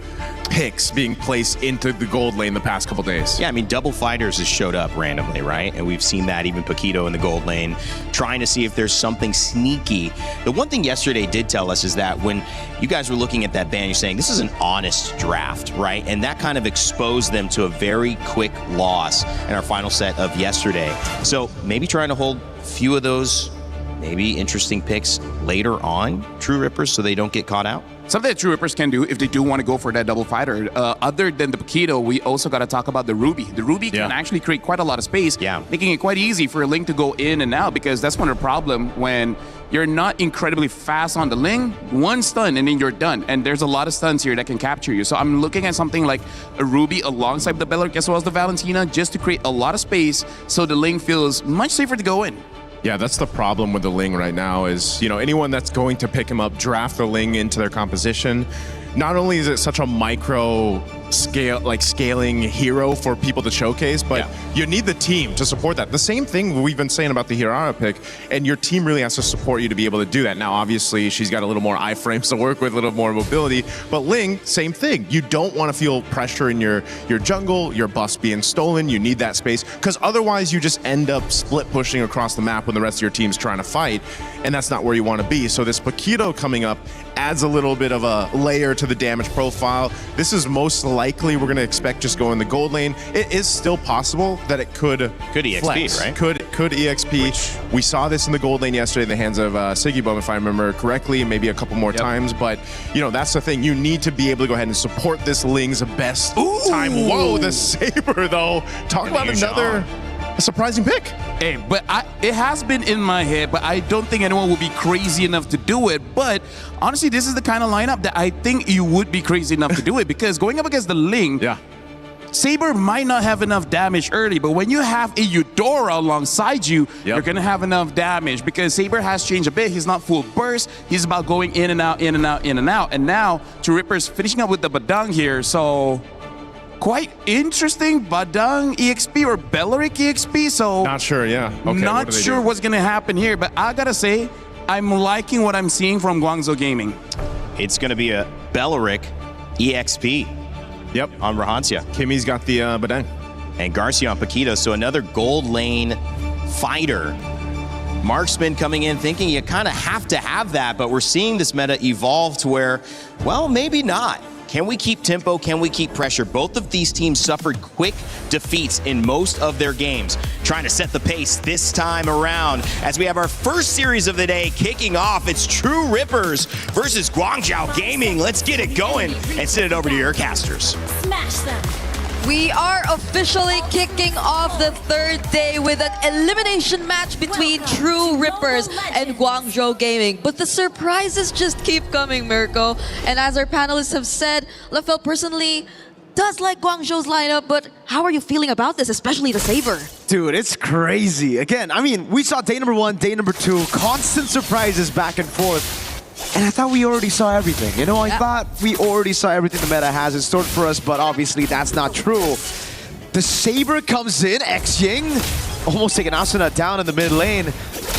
picks being placed into the gold lane the past couple days. Yeah, I mean, Double Fighters has showed up randomly, right? And we've seen that, even Paquito in the gold lane, trying to see if there's something sneaky. The one thing yesterday did tell us is that when you guys were looking at that ban, you're saying this is an honest draft, right? And that kind of exposed them to a very quick loss in our final set of yesterday. So maybe trying to hold a few of those maybe interesting picks later on, True Rippers, so they don't get caught out. Something that True Rippers can do if they do want to go for that double fighter. Other than the Paquito, we also got to talk about the Ruby. The Ruby can actually create quite a lot of space, making it quite easy for a Ling to go in and out, because that's one of the problem when you're not incredibly fast on the Ling. One stun and then you're done. And there's a lot of stuns here that can capture you. So I'm looking at something like a Ruby alongside the Belleric as well as the Valentina, just to create a lot of space so the Ling feels much safer to go in. Yeah, that's the problem with the Ling right now is, you know, anyone that's going to pick him up, draft the Ling into their composition. Not only is it such a micro scale, like scaling hero for people to showcase, but you need the team to support that. The same thing we've been saying about the Hirara pick, and your team really has to support you to be able to do that. Now, obviously, she's got a little more iframes to work with, a little more mobility, but Ling, same thing. You don't want to feel pressure in your jungle, your buffs being stolen. You need that space, because otherwise you just end up split pushing across the map when the rest of your team's trying to fight, and that's not where you want to be. So this Paquito coming up adds a little bit of a layer to the damage profile. This is most likely we're going to expect just go in the gold lane. It is still possible that it could EXP, flex. right? Could EXP. We saw this in the gold lane yesterday in the hands of Sigibum, if I remember correctly, maybe a couple more times. But, you know, that's the thing. You need to be able to go ahead and support this Ling's best time. Whoa, the Saber, though. Talk about another surprising pick. Hey, but it has been in my head, but I don't think anyone will be crazy enough to do it. But honestly, this is the kind of lineup that I think you would be crazy enough to do it, because going up against the Ling, Saber might not have enough damage early, but when you have a Eudora alongside you, you're going to have enough damage, because Saber has changed a bit. He's not full burst. He's about going in and out, in and out, in and out. And now, True Rippers finishing up with the Badang here, so quite interesting. Badang EXP or Belleric EXP, so not sure, Okay, not sure what's going to happen here, but I got to say, I'm liking what I'm seeing from Guangzhou Gaming. It's going to be a Belleric EXP. On Rahancia. Kimmy's got the Badang. And Garcia on Paquito. So another gold lane fighter. Marksman coming in thinking you kind of have to have that, but we're seeing this meta evolve to where, well, maybe not. Can we keep tempo? Can we keep pressure? Both of these teams suffered quick defeats in most of their games. Trying to set the pace this time around as we have our first series of the day kicking off. It's True Rippers versus Guangzhou Gaming. Let's get it going and send it over to your casters. Smash them. We are officially kicking off the third day with an elimination match between True Rippers and Guangzhou Gaming. But the surprises just keep coming, Mirko. And as our panelists have said, Lafel, personally, does like Guangzhou's lineup, but how are you feeling about this, especially the Saber? Dude, it's crazy. Again, I mean, we saw day number 1, day number 2, constant surprises back and forth. And I thought we already saw everything. You know, I thought we already saw everything the meta has in store for us, but obviously that's not true. The Saber comes in, X-Ying, almost taking Asuna down in the mid lane.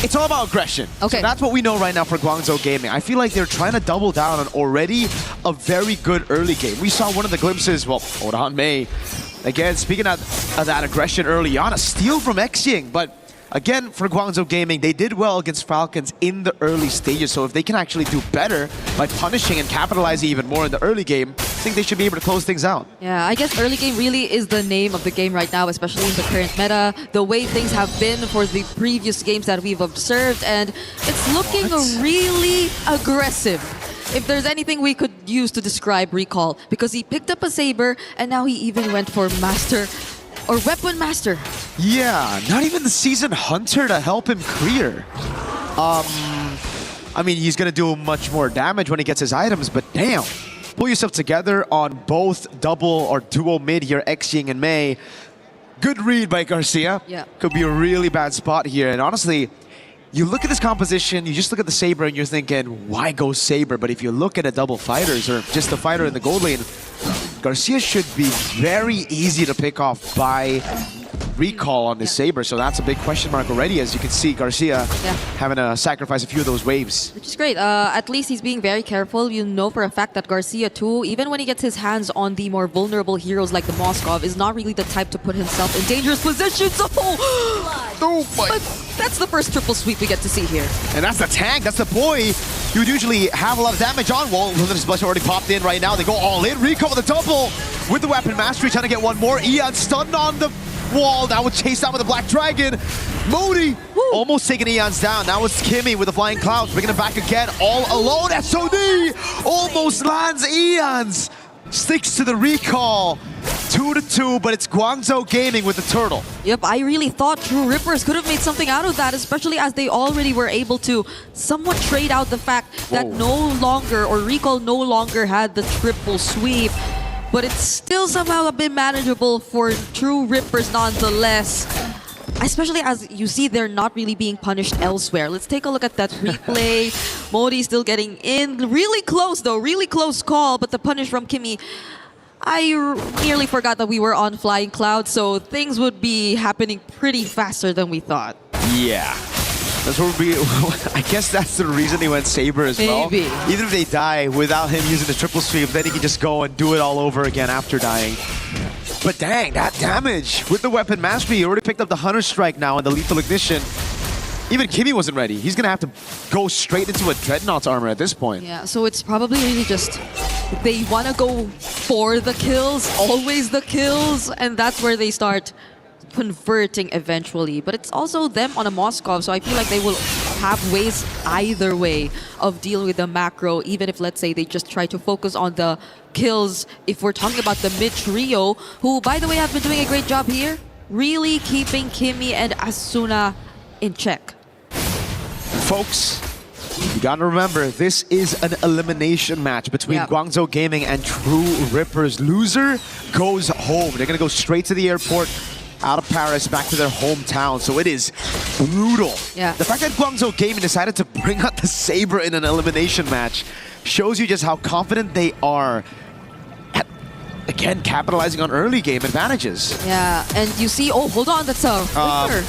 It's all about aggression. Okay. So that's what we know right now for Guangzhou Gaming. I feel like they're trying to double down on already a very good early game. We saw one of the glimpses, well, Orhan Mei. Again, speaking of that aggression early on, a steal from X-Ying, but again, for Guangzhou Gaming, they did well against Falcons in the early stages, so if they can actually do better by punishing and capitalizing even more in the early game, I think they should be able to close things out. Yeah, I guess early game really is the name of the game right now, especially in the current meta, the way things have been for the previous games that we've observed, and it's looking really aggressive. If there's anything we could use to describe Recall, because he picked up a Saber, and now he even went for Master or Weapon Master. Yeah, not even the Seasoned Hunter to help him clear. I mean, he's going to do much more damage when he gets his items, but damn. Pull yourself together on both double or dual mid here, X-Ying and Mei. Good read by Garcia. Yeah. Could be a really bad spot here. And honestly, you look at this composition, you just look at the Saber and you're thinking, why go Saber? But if you look at a double fighters or just the fighter in the gold lane, Garcia should be very easy to pick off by Recall on this Saber, so that's a big question mark already. As you can see, Garcia having to sacrifice a few of those waves. Which is great. At least he's being very careful. You know for a fact that Garcia too, even when he gets his hands on the more vulnerable heroes like the Moskov, is not really the type to put himself in dangerous positions. But that's the first triple sweep we get to see here. And that's the tank, that's the boy you would usually have a lot of damage on. Well, Luminous Blush already popped in right now. They go all in. Recall with a double with the Weapon Mastery, trying to get one more. Ian stunned on the wall. Now was chased out with the Black Dragon. Modi almost taking Eons down. Now it's Kimmy with the Flying Clouds, bringing him back again, all alone. SOD almost lands Eons. Sticks to the Recall. 2-2, but it's Guangzhou Gaming with the turtle. Yep, I really thought True Rippers could have made something out of that, especially as they already were able to somewhat trade out the fact that no longer, or Recall no longer had the triple sweep. But it's still somehow a bit manageable for True Rippers nonetheless. Especially as you see they're not really being punished elsewhere. Let's take a look at that replay. Modi still getting in. Really close though, really close call, but the punish from Kimmy. I nearly forgot that we were on Flying Cloud, so things would be happening pretty faster than we thought. Yeah. That's what we, I guess that's the reason he went Saber as well. Maybe. Even if they die without him using the triple sweep, then he can just go and do it all over again after dying. But dang, that damage with the Weapon Mastery. He already picked up the Hunter Strike now and the Lethal Ignition. Even Kimmy wasn't ready. He's going to have to go straight into a Dreadnought's armor at this point. Yeah, so it's probably really just they want to go for the kills, always the kills, and that's where they start converting eventually. But it's also them on a Moskov, so I feel like they will have ways either way of dealing with the macro, even if, let's say, they just try to focus on the kills. If we're talking about the mid trio, who, by the way, have been doing a great job here, really keeping Kimmy and Asuna in check. Folks, you gotta remember, this is an elimination match between Guangzhou Gaming and True Rippers. Loser goes home. They're gonna go straight to the airport, out of Paris, back to their hometown. So it is brutal. Yeah. The fact that Guangzhou Gaming decided to bring out the Saber in an elimination match shows you just how confident they are at, again, capitalizing on early game advantages. Yeah, and you see, oh, hold on, that's a flicker.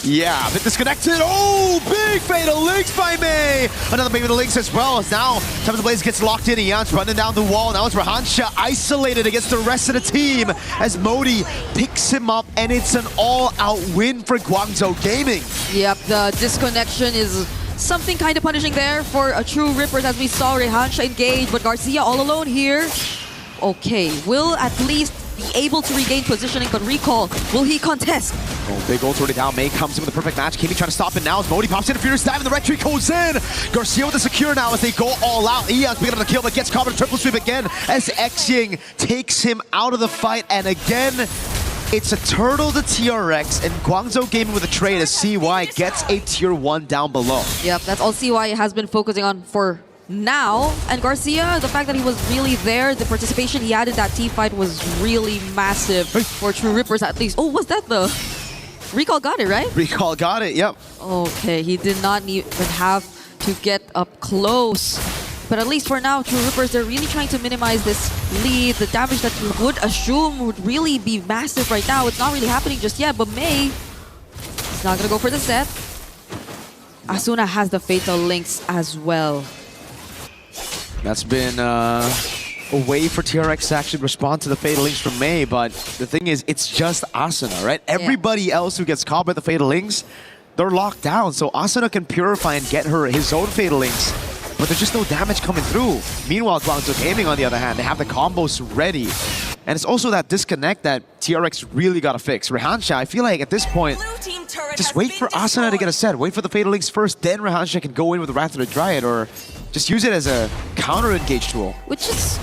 Yeah, a bit disconnected. Oh, big Fatal Links by Mei. Another Fatal Links as well. As now, Time of the Blaze gets locked in. Ian's running down the wall. Now it's Rahansha isolated against the rest of the team as Modi picks him up, and it's an all-out win for Guangzhou Gaming. Yep, the disconnection is something kind of punishing there for a True Rippers, as we saw Rehansha engage, but Garcia all alone here. Okay, will at least be able to regain positioning, but Recall, will he contest? Oh, big ult already down. Mei comes in with a perfect match. Kimmy trying to stop it now as Modi pops in a furious dive and the red tree goes in. Garcia with the secure now as they go all out. Eon's picking up the kill, but gets caught in a triple sweep again as X-Ying takes him out of the fight. And again, it's a turtle to TRX, and Guangzhou Gaming with a trade as CY gets a tier 1 down below. Yep, that's all CY has been focusing on for now. And Garcia, the fact that he was really there, the participation he had in that team fight was really massive for True Rippers at least. Oh, was that the... Recall got it, right? Recall got it, yep. Okay, he did not even have to get up close. But at least for now, True Rippers, they're really trying to minimize this lead. The damage that you would assume would really be massive right now. It's not really happening just yet, but May is not going to go for the set. Asuna has the Fatal Links as well. That's been a way for TRX to actually respond to the Fatal Links from May, but the thing is, it's just Asuna, right? Everybody else who gets caught by the Fatal Links, they're locked down, so Asuna can purify and get his own Fatal Links, but there's just no damage coming through. Meanwhile, Guangzhou Gaming, on the other hand, they have the combos ready. And it's also that disconnect that TRX really got to fix. Rehansha, I feel like at this point, just wait for Asuna to get a set. Wait for the Fatal Links first, then Rehansha can go in with the Wrath of the Dryad, or just use it as a counter-engage tool. Which is...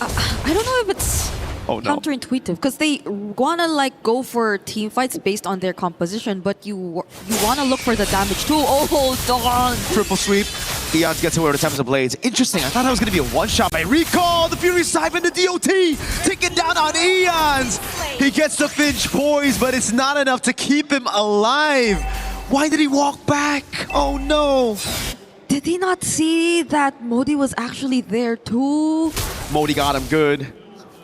I don't know if it's counterintuitive, because they want to like go for team fights based on their composition, but you want to look for the damage too. Oh, hold on. Triple sweep. Eons gets away with attempts of blades. Interesting. I thought that was going to be a one-shot by Recall. The Fury Siphon to DOT. Taking down on Eons. He gets the Finch poise, but it's not enough to keep him alive. Why did he walk back? Oh, no. Did he not see that Modi was actually there too? Modi got him good.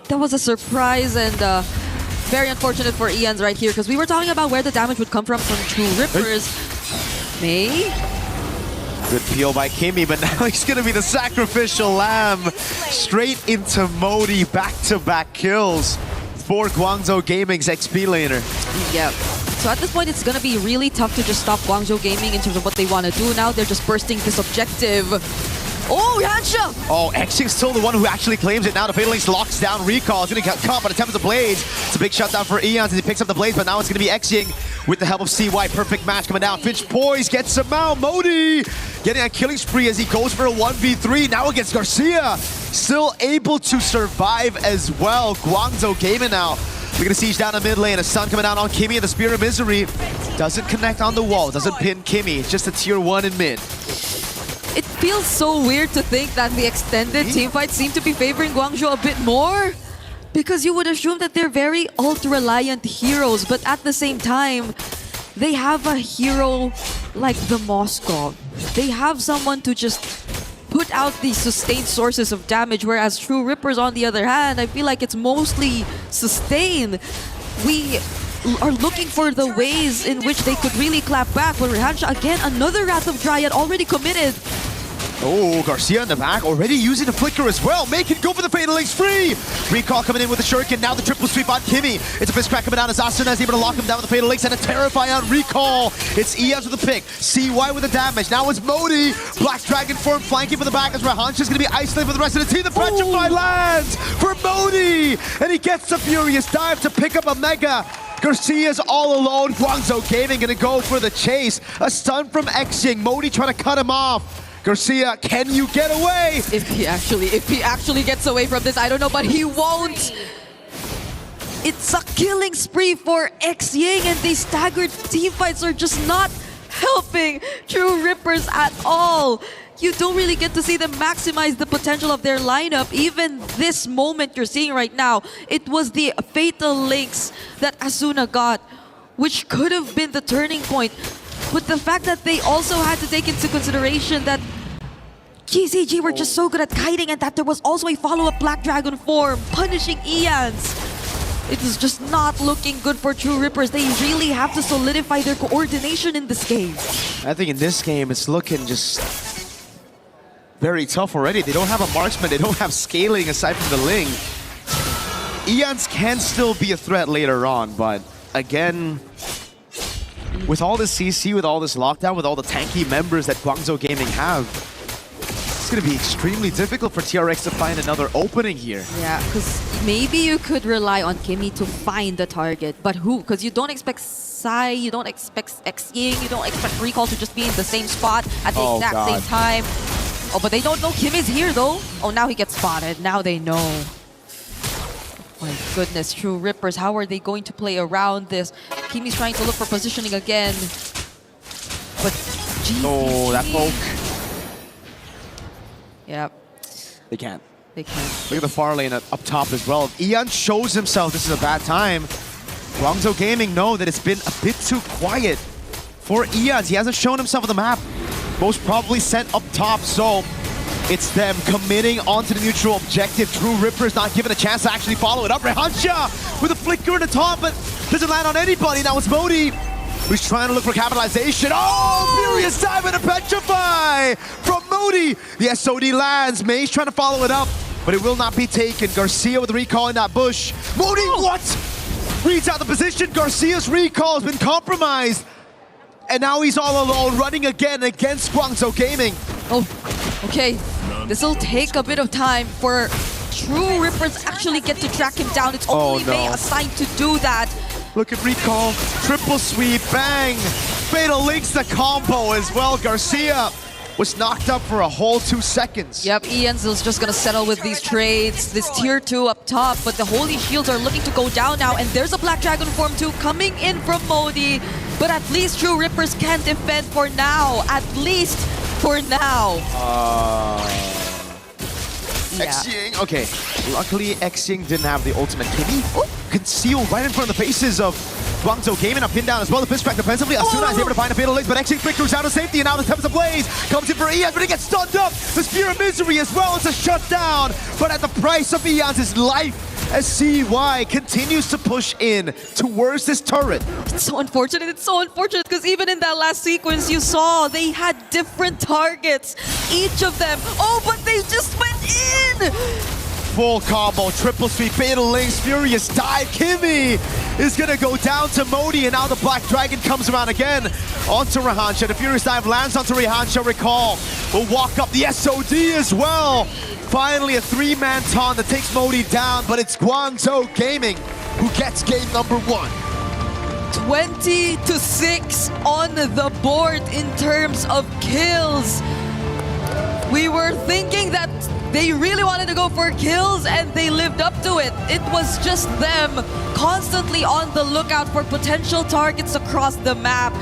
That was a surprise and very unfortunate for Eons right here, because we were talking about where the damage would come from True Rippers. May? Good peel by Kimmy, but now he's going to be the sacrificial lamb. Straight into Modi, back-to-back kills for Guangzhou Gaming's XP laner. Yep. So at this point, it's going to be really tough to just stop Guangzhou Gaming in terms of what they want to do now. They're just bursting this objective. Oh, Hansha! Oh, Xing's still the one who actually claims it now. The Fatal Links locks down Recall. He's going to get caught by the Tempest of Blades. It's a big shutdown for Eons as he picks up the Blades, but now it's going to be Xing with the help of CY. Perfect match coming down. Finch poise gets him out. Modi getting a killing spree as he goes for a 1v3. Now against Garcia. Still able to survive as well. Guangzhou Gaming now. We're going to siege down the mid lane. A stun coming out on Kimmy and the Spear of Misery. Doesn't connect on the wall. Doesn't pin Kimmy. It's just a tier 1 in mid. It feels so weird to think that the extended team fights seem to be favoring Guangzhou a bit more, because you would assume that they're very ult-reliant heroes, but at the same time, they have a hero like the Moskov. They have someone to just put out these sustained sources of damage, whereas True Rippers, on the other hand, I feel like it's mostly sustained. We are looking for the ways in which they could really clap back, but Rehansha, again, another Wrath of Dryad already committed. Oh, Garcia in the back, already using the Flicker as well. Make it go for the Fatal Links free. Recall coming in with the Shuriken, now the triple sweep on Kimmy. It's a fist crack coming down as Asuna is able to lock him down with the Fatal Links and a Terrify on Recall. It's Eons with the pick, CY with the damage. Now it's Modi. Black Dragon form flanking from the back as Rehansha's going to be isolated for the rest of the team. The Petrify lands for Modi, and he gets the Furious Dive to pick up a Mega. Garcia's all alone. Guangzhou Gaming going to go for the chase. A stun from Xing. Modi trying to cut him off. Garcia, can you get away? If he actually gets away from this, I don't know, but he won't. It's a killing spree for Xing, and these staggered teamfights are just not helping True Rippers at all. You don't really get to see them maximize the potential of their lineup. Even this moment you're seeing right now, it was the Fatal Links that Asuna got, which could have been the turning point. But the fact that they also had to take into consideration that GCG were just so good at kiting, and that there was also a follow-up Black Dragon form punishing Eons. It was just not looking good for True Rippers. They really have to solidify their coordination in this game. I think in this game, it's looking just very tough already. They don't have a marksman. They don't have scaling aside from the Ling. Eons can still be a threat later on, but again, with all this CC, with all this lockdown, with all the tanky members that Guangzhou Gaming have, it's going to be extremely difficult for TRX to find another opening here. Yeah, because maybe you could rely on Kimmy to find the target, but who? Because you don't expect Sai, you don't expect Xing, you don't expect Recall to just be in the same spot at the exact same time. Oh, but they don't know Kimmy's here though. Oh, now he gets spotted. Now they know. My goodness, True Rippers, how are they going to play around this? Kimmy's trying to look for positioning again. But GCG. Oh, that poke. Yep. They can't. They can't. Look at the far lane up top as well. Ian shows himself this is a bad time. Guangzhou Gaming know that it's been a bit too quiet for Ian. He hasn't shown himself on the map. Most probably sent up top, so it's them committing onto the neutral objective. True Ripper's not given a chance to actually follow it up. Rehansha with a flicker in the top, but doesn't land on anybody. Now it's Modi who's trying to look for capitalization. Oh, furious dive and a petrify from Modi. The SOD lands. May's trying to follow it up, but it will not be taken. Garcia with the recall in that bush. Modi, what? Reads out the position. Garcia's recall has been compromised. And now he's all alone, running again against Guangzhou Gaming. Oh, okay. This will take a bit of time for True Rippers actually get to track him down. It's only May assigned to do that. Look at recall, triple sweep, bang. Fatal links the combo as well. Garcia was knocked up for a whole 2 seconds. Yep, Ian's is just gonna settle with these trades. This tier 2 up top, but the Holy Shields are looking to go down now, and there's a Black Dragon form 2 coming in from Modi. But at least True Rippers can defend for now. At least for now. Xing, okay. Luckily, Xing didn't have the ultimate. Kimmy concealed right in front of the faces of Guangzhou Gaming. A pin down as well. The fist track defensively. Asuna is able to find a fatal link, but Xing flickers out of safety, and now the Temps of Blaze comes in for Ian, but he gets stunned up. The Spear of Misery as well. It's a shutdown, but at the price of Ian's life, as CY continues to push in towards this turret. It's so unfortunate. It's so unfortunate because even in that last sequence you saw, they had different targets, each of them. Oh, but they just went in! Full combo, triple sweep, fatal links, furious dive. Kimmy is gonna go down to Modi, and now the Black Dragon comes around again onto Rehansha. The furious dive lands onto Rehansha. Recall will walk up the SOD as well. Finally, a 3-man taunt that takes Modi down, but it's Guangzhou Gaming who gets game number 1. 20-6 on the board in terms of kills. We were thinking that they really wanted to go for kills, and they lived up to it. It was just them constantly on the lookout for potential targets across the map.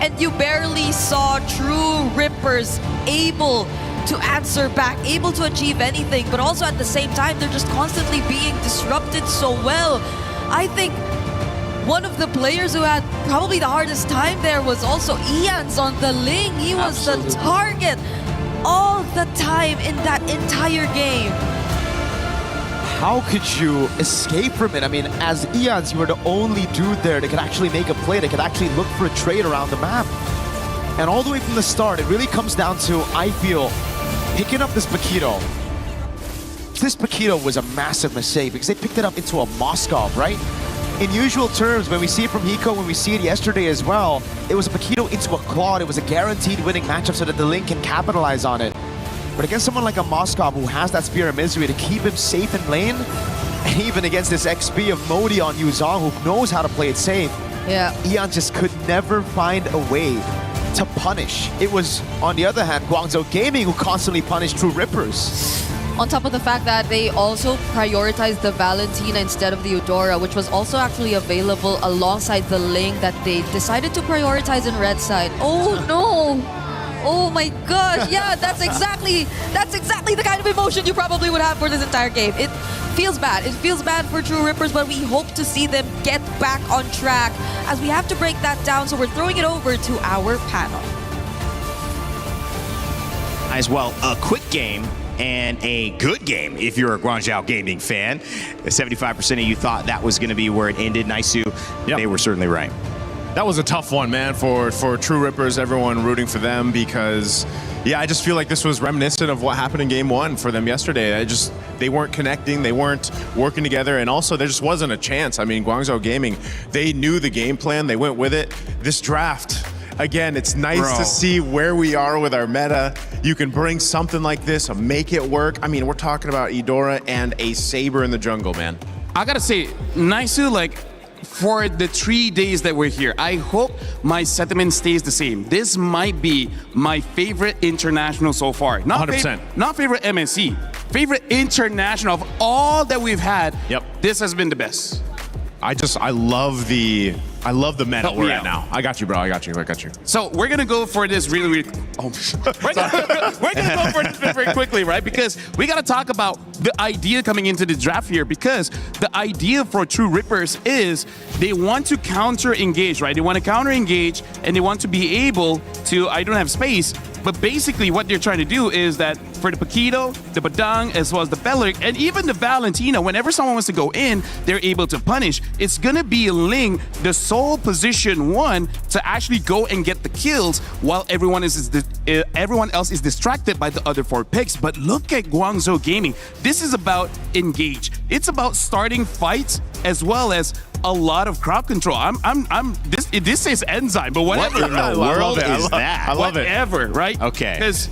And you barely saw True Rippers able to answer back, able to achieve anything, but also at the same time, they're just constantly being disrupted so well. I think one of the players who had probably the hardest time there was also Ian's on the Ling. He was the target all the time in that entire game. How could you escape from it? I mean, as Eons, you were the only dude there that could actually make a play, that could actually look for a trade around the map. And all the way from the start, it really comes down to, I feel, picking up this Paquito. This Paquito was a massive mistake because they picked it up into a Moskov, right? In usual terms, when we see it from Hiko, when we see it yesterday as well, it was a Paquito into a Claude. It was a guaranteed winning matchup so that the Link can capitalize on it. But against someone like a Moskov who has that Spear of Misery to keep him safe in lane, and even against this XP of Modi on Yuzong who knows how to play it safe, Eon just could never find a way to punish. It was, on the other hand, Guangzhou Gaming who constantly punished True Rippers. On top of the fact that they also prioritized the Valentina instead of the Eudora, which was also actually available alongside the Ling that they decided to prioritize in red side. Oh no! Oh my gosh, yeah, that's exactly the kind of emotion you probably would have for this entire game. It feels bad. It feels bad for True Rippers, but we hope to see them get back on track as we have to break that down, so we're throwing it over to our panel. As well, a quick game and a good game if you're a Guangzhou Gaming fan. 75% of you thought that was going to be where it ended. Naisu, they were certainly right. That was a tough one, man, for True Rippers, everyone rooting for them, because, yeah, I just feel like this was reminiscent of what happened in Game 1 for them yesterday. They weren't connecting, they weren't working together, and also there just wasn't a chance. I mean, Guangzhou Gaming, they knew the game plan, they went with it. This draft, again, it's nice to see where we are with our meta. You can bring something like this, make it work. I mean, we're talking about Eudora and a Saber in the jungle, man. I gotta say, Naisu, like, for the 3 days that we're here, I hope my sentiment stays the same. This might be my favorite international so far. Not 100%. Not favorite MSC. Favorite international of all that we've had. Yep. This has been the best. I love the meta Help we're me at out. now. I got you, bro. I got you. So we're gonna go for this really we're gonna go for this very quickly, right? Because we gotta talk about the idea coming into the draft here. Because the idea for True Rippers is they want to counter engage, right? They want to counter engage and they want to be able to. I don't have space, but basically what they're trying to do is that for the Paquito, the Badang, as well as the Bellic, and even the Valentina, whenever someone wants to go in, they're able to punish. It's gonna be Ling, the sole position one, to actually go and get the kills while everyone else is distracted by the other 4 picks. But look at Guangzhou Gaming. This is about engage. It's about starting fights as well as a lot of crowd control. This says enzyme, but whatever. What in the world is that? I love it. Whatever, right? Okay. Because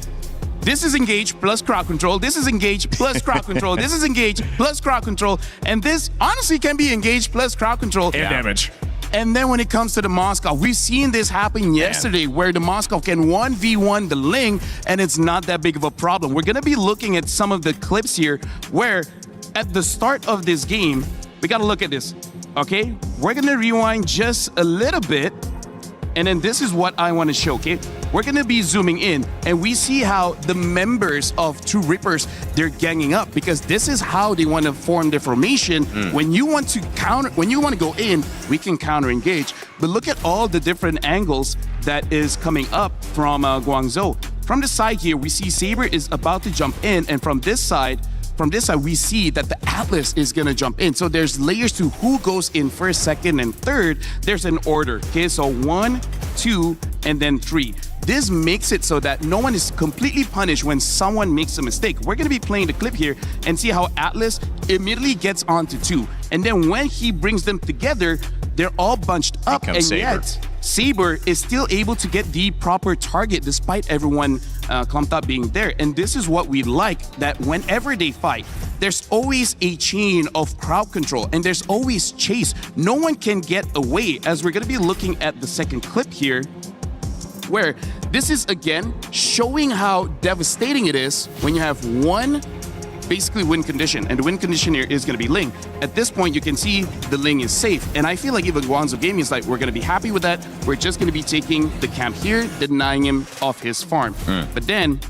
this is engage plus crowd control. This is engage plus crowd control. This is engage plus crowd control. And this honestly can be engage plus crowd control. And damage. And then when it comes to the Moscow, we've seen this happen yesterday where the Moscow can 1v1 the Ling and it's not that big of a problem. We're going to be looking at some of the clips here where at the start of this game, we got to look at this. Okay, we're going to rewind just a little bit. And then this is what I want to show, okay? We're going to be zooming in and we see how the members of True Rippers, they're ganging up because this is how they want to form their formation. When you want to go in, we can counter engage. But look at all the different angles that is coming up from Guangzhou. From the side here, we see Saber is about to jump in, and from this side, we see that the Atlas is gonna jump in. So there's layers to who goes in first, second, and third. There's an order, okay? So 1, 2, and then 3. This makes it so that no one is completely punished when someone makes a mistake. We're gonna be playing the clip here and see how Atlas immediately gets onto 2. And then when he brings them together, they're all bunched up, and yet Saber is still able to get the proper target despite everyone clumped up being there. And this is what we like, that whenever they fight, there's always a chain of crowd control and there's always chase. No one can get away, as we're gonna be looking at the second clip here, where this is again showing how devastating it is when you have one basically win condition, and the win condition here is going to be Ling. At this point, you can see the Ling is safe, and I feel like even Guangzhou Gaming is like, we're going to be happy with that. We're just going to be taking the camp here, denying him off his farm. But then,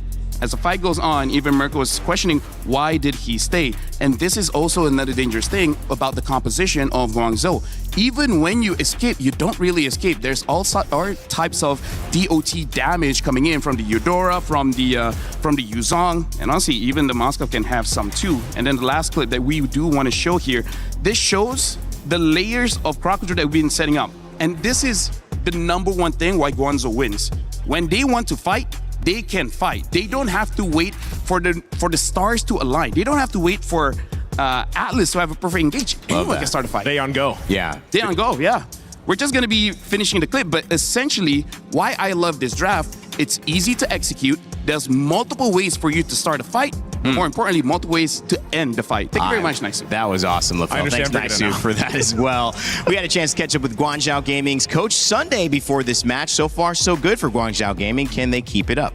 as the fight goes on, even Mirko was questioning why did he stay. And this is also another dangerous thing about the composition of Guangzhou. Even when you escape, you don't really escape. There's all types of DOT damage coming in from the Eudora, from the Yuzong, and honestly, even the Moscow can have some too. And then the last clip that we do want to show here, this shows the layers of crowd control that we've been setting up. And this is the number one thing why Guangzhou wins. When they want to fight, they can fight. They don't have to wait for the stars to align. They don't have to wait for Atlas to have a perfect engage. Anyone can start a fight. They on go. Yeah. They on go, yeah. We're just going to be finishing the clip, but essentially, why I love this draft, it's easy to execute. There's multiple ways for you to start a fight. More importantly, multiple ways to end the fight. Thank you very much, Naisu. That was awesome, LaFell. Thanks, Naisu, for that as well. We had a chance to catch up with Guangzhou Gaming's Coach Sunday before this match. So far, so good for Guangzhou Gaming. Can they keep it up?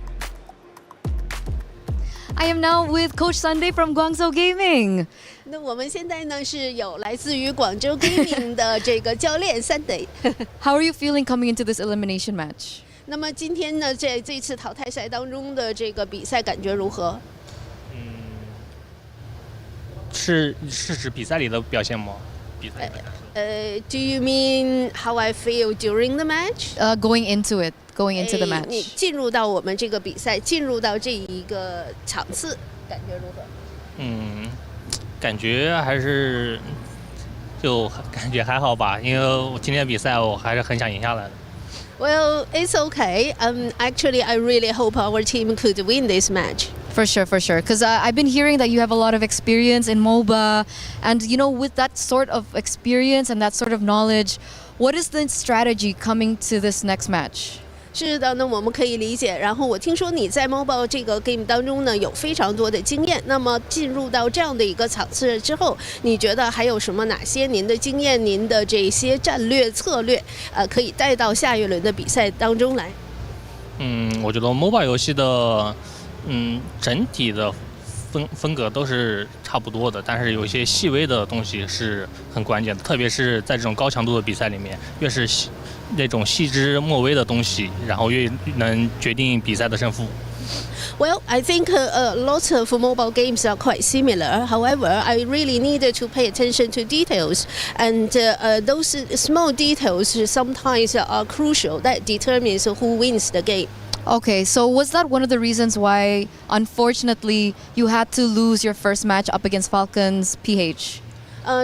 I am now with Coach Sunday from Guangzhou Gaming. 那我们现在呢是有来自于广州 Gaming 的这个教练 Sunday。 How are you feeling coming into this elimination match? 那么今天呢，在这次淘汰赛当中的这个比赛感觉如何？是指比赛里的表现吗？比赛。Do you mean how I feel during the match? Going into it, going into the match. 你进入到我们这个比赛，进入到这一个场次，感觉如何？感觉还是就感觉还好吧，因为我今天比赛我还是很想赢下来的。Well, it's okay. Actually, I really hope our team could win this match. For sure, for sure. Because I've been hearing that you have a lot of experience in MOBA. And, you know, with that sort of experience and that sort of knowledge, what is the strategy coming to this next match? 是的，那我们可以理解。然后我听说你在 MOBA 这个 game 当中呢有非常多的经验。那么进入到这样的一个场次之后，你觉得还有什么哪些您的经验、您的这些战略策略，可以带到下一轮的比赛当中来？我觉得 MOBA 游戏的整体的风格都是差不多的，但是有一些细微的东西是很关键的，特别是在这种高强度的比赛里面，越是那种细枝末微的东西，然后越能决定比赛的胜负。Well, I think lots of mobile games are quite similar. However, I really needed to pay attention to details, and those small details sometimes are crucial. That determines who wins the game. Okay, so was that one of the reasons why, unfortunately, you had to lose your first match up against Falcons PH?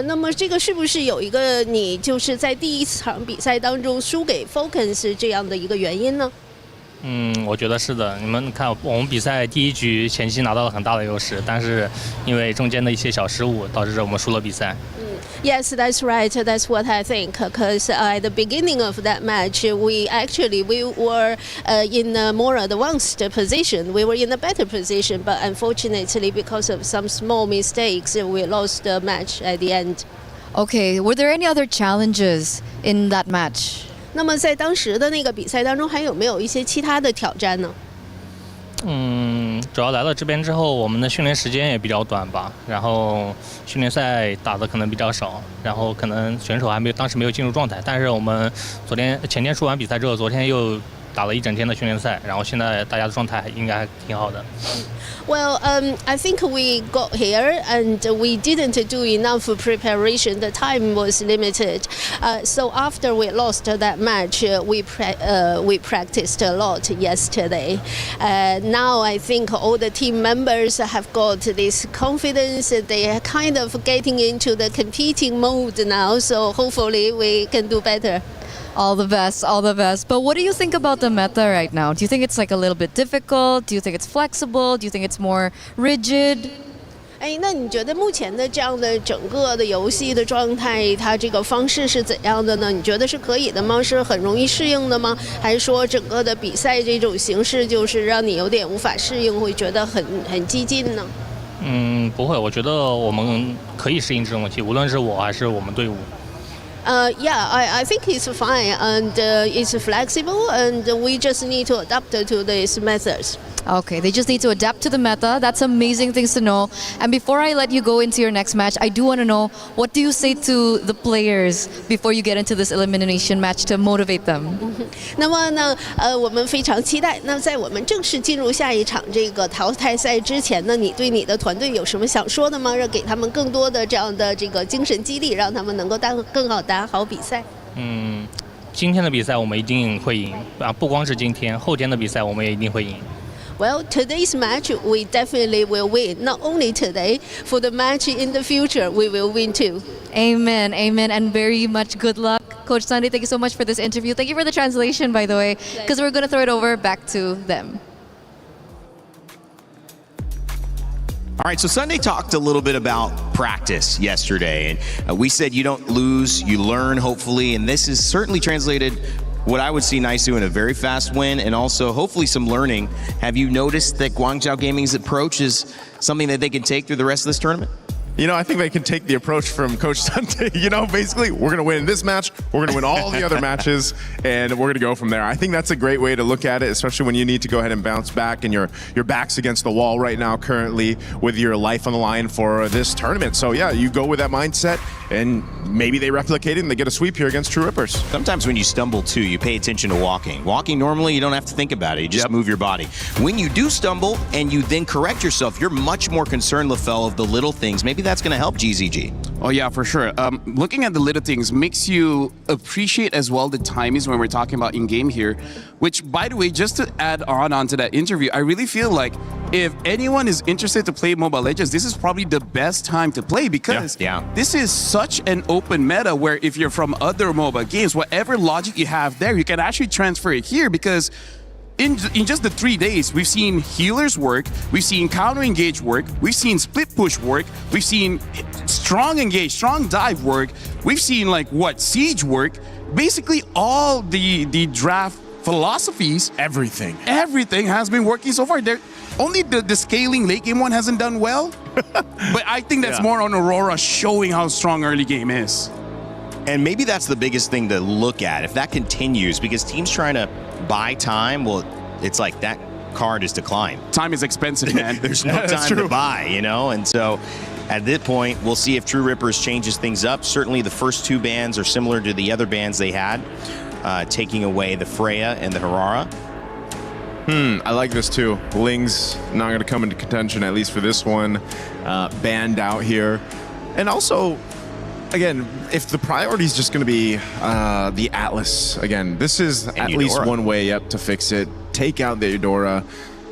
那么这个是不是有一个你就是在第一场比赛当中输给 Falcons 这样的一个原因呢？我觉得是的。你们看，我们比赛第一局前期拿到了很大的优势，但是因为中间的一些小失误，导致我们输了比赛。Yes, that's right. That's what I think. Because at the beginning of that match, we were in a more advanced position. We were in a better position, but unfortunately, because of some small mistakes, we lost the match at the end. Okay, were there any other challenges in that match? 那么在当时的那个比赛当中，还有没有一些其他的挑战呢？主要来到这边之后，我们的训练时间也比较短吧，然后训练赛打的可能比较少，然后可能选手当时没有进入状态。但是我们前天输完比赛之后，昨天又打了一整天的训练赛，然后现在大家的状态应该还挺好的。Well, I think we got here and we didn't do enough preparation. The time was limited. So after we lost that match, we practiced a lot yesterday. Now I think all the team members have got this confidence. They are kind of getting into the competing mode now. So hopefully we can do better. All the best, all the best. But what do you think about the meta right now? Do you think it's like a little bit difficult? Do you think it's flexible? Do you think it's more rigid? 那你觉得目前的这样的整个的游戏的状态，它这个方式是怎样的呢？你觉得是可以的吗？是很容易适应的吗？还是说整个的比赛这种形式就是让你有点无法适应，会觉得很激进呢？不会，我觉得我们可以适应这种问题，无论是我还是我们队伍。Yeah, I think it's fine and it's flexible and we just need to adapt to these methods. Okay, they just need to adapt to the meta. That's amazing things to know. And before I let you go into your next match, I do want to know, what do you say to the players before you get into this elimination match to motivate them? 那么呢，我们非常期待。那在我们正式进入下一场这个淘汰赛之前呢，你对你的团队有什么想说的吗？让给他们更多的这样的这个精神激励，让他们能够更好打好比赛。今天的比赛我们一定会赢啊！不光是今天，后天的比赛我们也一定会赢。Well, today's match we definitely will win. Not only today, for the match in the future, we will win too. Amen, amen, and very much good luck. Coach Sunday, thank you so much for this interview. Thank you for the translation, by the way, because we're going to throw it over back to them. All right, so Sunday talked a little bit about practice yesterday, and we said you don't lose, you learn, hopefully, and this is certainly translated what I would see Naisu in a very fast win and also hopefully some learning. Have you noticed that Guangzhou Gaming's approach is something that they can take through the rest of this tournament? You know, I think they can take the approach from Coach Sunday. You know, basically, we're going to win this match, we're going to win all the other matches, and we're going to go from there. I think that's a great way to look at it, especially when you need to go ahead and bounce back and your back's against the wall right now currently with your life on the line for this tournament. So, yeah, you go with that mindset, and maybe they replicate it and they get a sweep here against True Rippers. Sometimes when you stumble, too, you pay attention to walking. Walking, normally, you don't have to think about it. You just move your body. When you do stumble and you then correct yourself, you're much more concerned, LaFell, of the little things. Maybe that's going to help GZG. Oh, yeah, for sure. Looking at the little things makes you appreciate as well the timings when we're talking about in-game here, which, by the way, just to add on to that interview, I really feel like if anyone is interested to play Mobile Legends, this is probably the best time to play because this is such an open meta where if you're from other mobile games, whatever logic you have there, you can actually transfer it here because in just the 3 days, we've seen healers work, we've seen counter engage work, we've seen split push work, we've seen strong engage, strong dive work, we've seen siege work, basically all the draft philosophies, everything has been working so far. Only the scaling late game one hasn't done well, but I think that's more on Aurora showing how strong early game is. And maybe that's the biggest thing to look at if that continues, because teams trying to buy time, well, it's like that card is declined. Time is expensive, man. There's no time to buy, you know? And so at this point, we'll see if True Rippers changes things up. Certainly the first two bans are similar to the other bans they had, taking away the Freya and the Harara. I like this too. Ling's not going to come into contention, at least for this one. Banned out here. And also, again, if the priority is just going to be the Atlas, again, this is at least one way up to fix it. Take out the Eudora.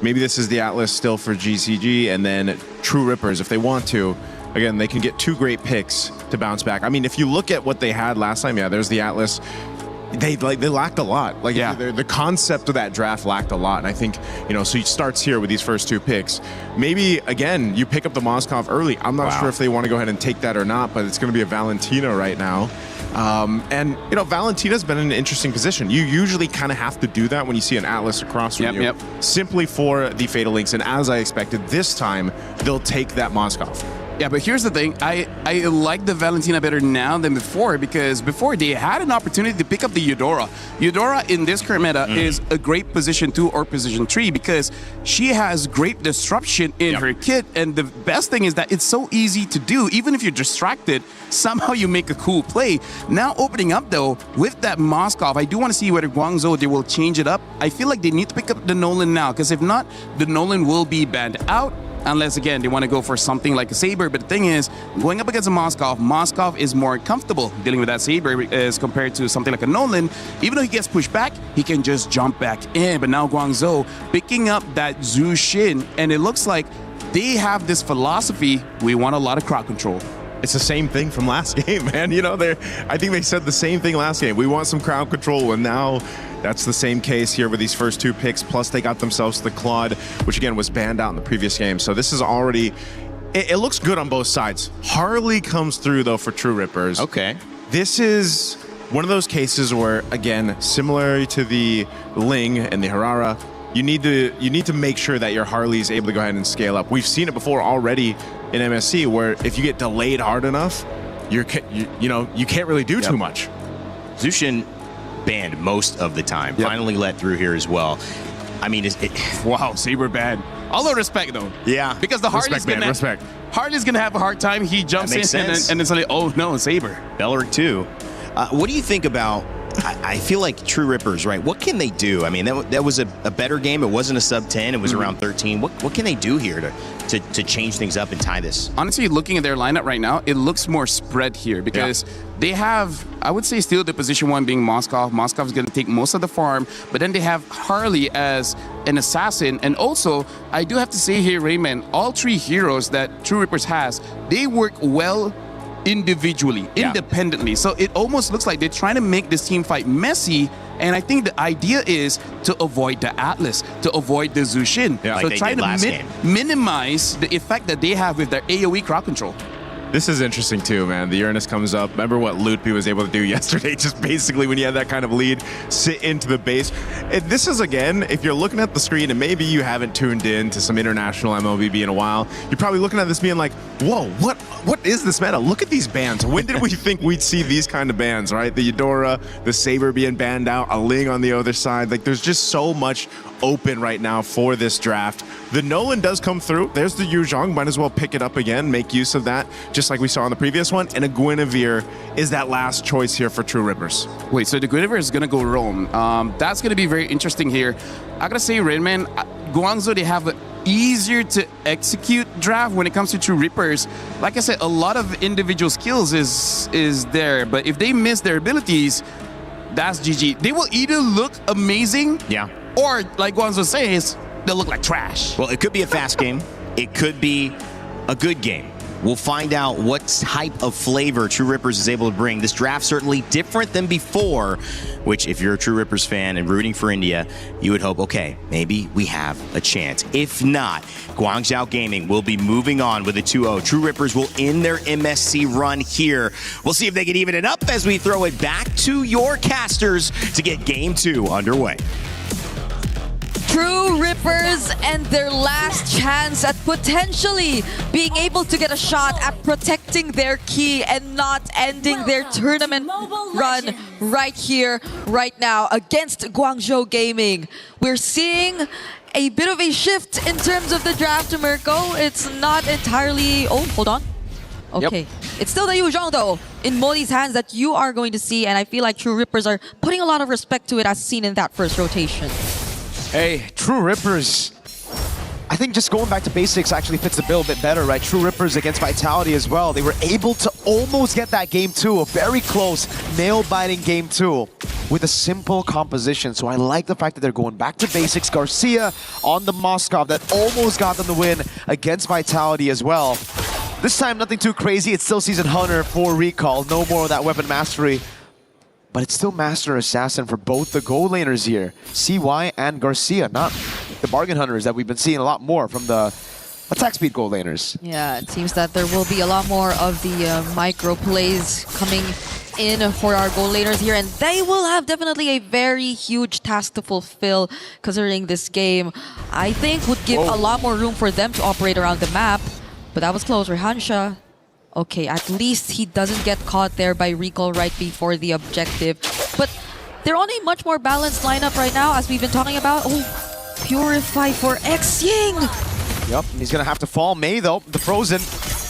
Maybe this is the Atlas still for GCG, and then True Rippers, if they want to. Again, they can get two great picks to bounce back. I mean, if you look at what they had last time, yeah, there's the Atlas. They lacked a lot. Like, yeah, the concept of that draft lacked a lot. And I think, you know, so he starts here with these first two picks. Maybe, again, you pick up the Moskov early. I'm not sure if they want to go ahead and take that or not, but it's going to be a Valentina right now. And, you know, Valentina's been in an interesting position. You usually kind of have to do that when you see an Atlas across from you, simply for the Fatal Links. And as I expected, this time, they'll take that Moskov. Yeah, but here's the thing. I like the Valentina better now than before, because before they had an opportunity to pick up the Eudora. Eudora in this current meta is a great position 2 or position 3 because she has great disruption in her kit, and the best thing is that it's so easy to do. Even if you're distracted, somehow you make a cool play. Now opening up though, with that Moskov, I do want to see whether Guangzhou, they will change it up. I feel like they need to pick up the Nolan now, because if not, the Nolan will be banned out. Unless, again, they want to go for something like a Saber. But the thing is, going up against a Moskov is more comfortable dealing with that Saber as compared to something like a Nolan. Even though he gets pushed back, he can just jump back in. But now Guangzhou picking up that Zhu Xin, and it looks like they have this philosophy, we want a lot of crowd control. It's the same thing from last game, man. You know, I think they said the same thing last game. We want some crowd control, and now that's the same case here with these first two picks. Plus, they got themselves the Claude, which again was banned out in the previous game. So this is already, it looks good on both sides. Harley comes through though for True Rippers. Okay. This is one of those cases where, again, similar to the Ling and the Harara, you need to make sure that your Harley is able to go ahead and scale up. We've seen it before already in MSC, where if you get delayed hard enough, you can't really do too much. Zhu Xin banned most of the time. Finally let through here as well. I mean, wow, Saber banned. Although respect though. Yeah. Because the Harley's gonna have a hard time. He jumps in and then suddenly, oh no, Saber. Belleric too. What do you think about? I feel like True Rippers, right? What can they do? I mean, that was a better game. It wasn't a sub 10. It was around 13. What can they do here to change things up and tie this? Honestly, looking at their lineup right now, it looks more spread here because they have, I would say, still the position 1 being Moskov. Moskov is going to take most of the farm, but then they have Harley as an assassin. And also, I do have to say here, Rayman, all 3 heroes that True Rippers has, they work well individually, independently. So it almost looks like they're trying to make this team fight messy, and I think the idea is to avoid the Atlas, to avoid the Zhu Xin. Yeah, so like try to minimize the effect that they have with their AoE crowd control. This is interesting too, man. The Uranus comes up. Remember what Lutpi was able to do yesterday? Just basically, when you have that kind of lead, sit into the base. This is, again, if you're looking at the screen and maybe you haven't tuned in to some international MLBB in a while, you're probably looking at this being like, whoa, what is this meta? Look at these bans. When did we think we'd see these kind of bans, right? The Eudora, the Saber being banned out, a Ling on the other side. Like, there's just so much open right now for this draft. The Nolan does come through. There's the Yu Zhong. Might as well pick it up again, make use of that, just like we saw in the previous one. And a Guinevere is that last choice here for True Rippers. Wait, so the Guinevere is going to go roam. That's going to be very interesting here. I got to say, Rainman, Guangzhou, they have an easier to execute draft when it comes to True Rippers. Like I said, a lot of individual skills is there, but if they miss their abilities, that's GG. They will either look amazing, or like Guangzhou says, they'll look like trash. Well, it could be a fast game. It could be a good game. We'll find out what type of flavor True Rippers is able to bring. This draft certainly different than before, which if you're a True Rippers fan and rooting for India, you would hope, okay, maybe we have a chance. If not, Guangzhou Gaming will be moving on with a 2-0. True Rippers will end their MSC run here. We'll see if they can even it up as we throw it back to your casters to get Game 2 underway. True Rippers and their last chance at potentially being able to get a shot at protecting their key and not ending their tournament run right here, right now against Guangzhou Gaming. We're seeing a bit of a shift in terms of the draft, Mirko. It's not entirely... Oh, hold on. Okay. It's still the Yu Zhong, though, in Modi's hands that you are going to see, and I feel like True Rippers are putting a lot of respect to it as seen in that first rotation. Hey, True Rippers. I think just going back to basics actually fits the bill a bit better, right? True Rippers against Vitality as well. They were able to almost get that game 2, a very close, nail-biting game 2 with a simple composition. So I like the fact that they're going back to basics. Garcia on the Moskov that almost got them the win against Vitality as well. This time, nothing too crazy. It's still Season Hunter for Recall. No more of that weapon mastery. But it's still Master Assassin for both the gold laners here. CY and Garcia, not the bargain hunters that we've been seeing a lot more from the attack speed gold laners. Yeah, it seems that there will be a lot more of the micro plays coming in for our gold laners here, and they will have definitely a very huge task to fulfill considering this game. I think would give a lot more room for them to operate around the map. But that was close. Rehansha, okay, at least he doesn't get caught there by Recall right before the objective. But they're on a much more balanced lineup right now, as we've been talking about. Oh, Purify for XYing. Yep, he's gonna have to fall. Mei, though, the Frozen.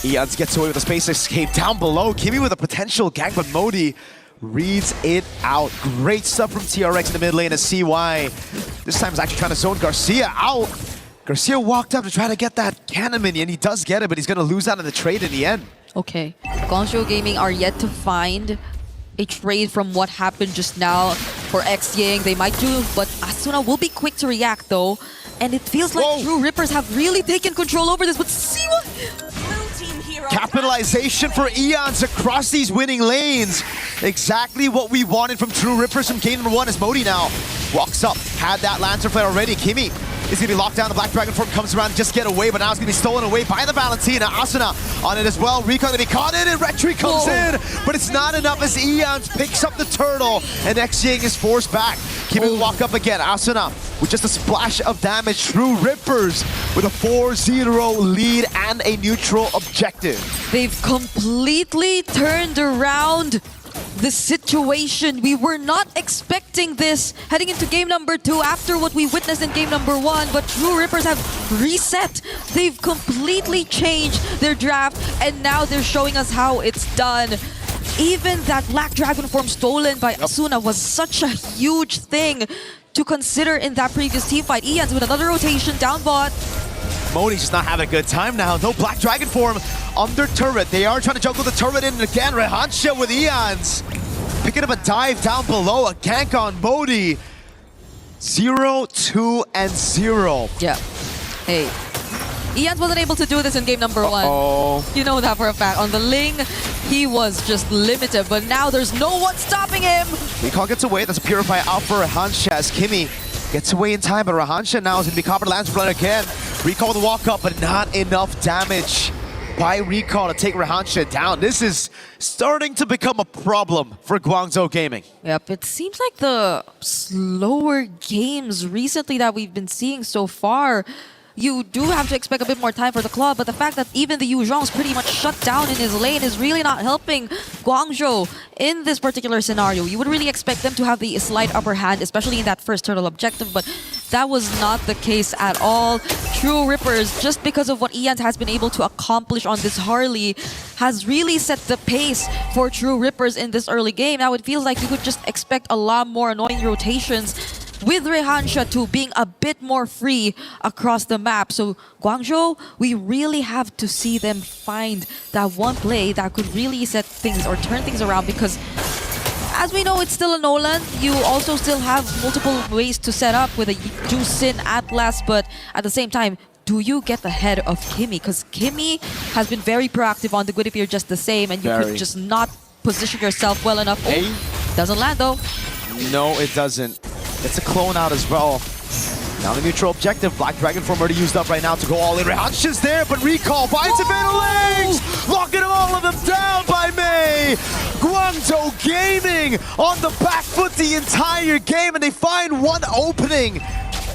Eons gets away with a space escape down below. Kimi with a potential gank, but Modi reads it out. Great stuff from TRX in the mid lane as CY. This time is actually trying to zone Garcia out. Garcia walked up to try to get that cannon minion. He does get it, but he's going to lose out on the trade in the end. Okay. Guangzhou Gaming are yet to find a trade from what happened just now for XYing. They might do, but Asuna will be quick to react, though. And it feels like True Rippers have really taken control over this, but see what... Capitalization for Eons across these winning lanes. Exactly what we wanted from True Rippers from game number 1 as Modi now walks up. Had that Lantern Flare already. Kimi is going to be locked down. The Black Dragon form comes around and just get away, but now it's going to be stolen away by the Valentina. Asuna on it as well. Rico going to be caught in, and Retry comes in, but it's not enough as Eons picks up the turtle, and XYing is forced back. Kimi will walk up again. Asuna with just a splash of damage. True Rippers with a 4-0 lead and a neutral objective. They've completely turned around the situation. We were not expecting this heading into game number 2 after what we witnessed in game number 1, but True Rippers have reset. They've completely changed their draft, and now they're showing us how it's done. Even that Black Dragon form stolen by Asuna was such a huge thing to consider in that previous team fight. Eons with another rotation down bot. Modi's just not having a good time now. No Black Dragon form under turret. They are trying to juggle the turret in again. Rehansha with Eons. Picking up a dive down below. A gank on Modi. 0, 2, and 0. Yeah. Hey. Eons wasn't able to do this in game number 1. You know that for a fact. On the Ling, he was just limited, but now there's no one stopping him. Recall gets away. That's a Purify out for Rehansha as Kimi gets away in time, but Rehansha now is going to be caught by Lance Blood again. Recall with the walk up, but not enough damage by Recall to take Rehansha down. This is starting to become a problem for Guangzhou Gaming. Yep, it seems like the slower games recently that we've been seeing so far, you do have to expect a bit more time for the club, but the fact that even the Yu Zhong's pretty much shut down in his lane is really not helping Guangzhou in this particular scenario. You would really expect them to have the slight upper hand, especially in that first turtle objective, but that was not the case at all. True Rippers, just because of what Eons has been able to accomplish on this Harley, has really set the pace for True Rippers in this early game. Now it feels like you could just expect a lot more annoying rotations with Rehansha too being a bit more free across the map. So Guangzhou, we really have to see them find that one play that could really set things or turn things around, because as we know, it's still a Nolan. You also still have multiple ways to set up with a Jusin Atlas, but at the same time, do you get the head of Kimi? Because Kimi has been very proactive on the good if you're just the same, and you could just not position yourself well enough. Oh, doesn't land though. No, it doesn't. It's a clone out as well. Now the neutral objective. Black Dragon form already used up right now to go all in. Rehansha's there, but Recall finds a bit of legs! Locking all of them down by Mei! Guangzhou Gaming on the back foot the entire game, and they find one opening.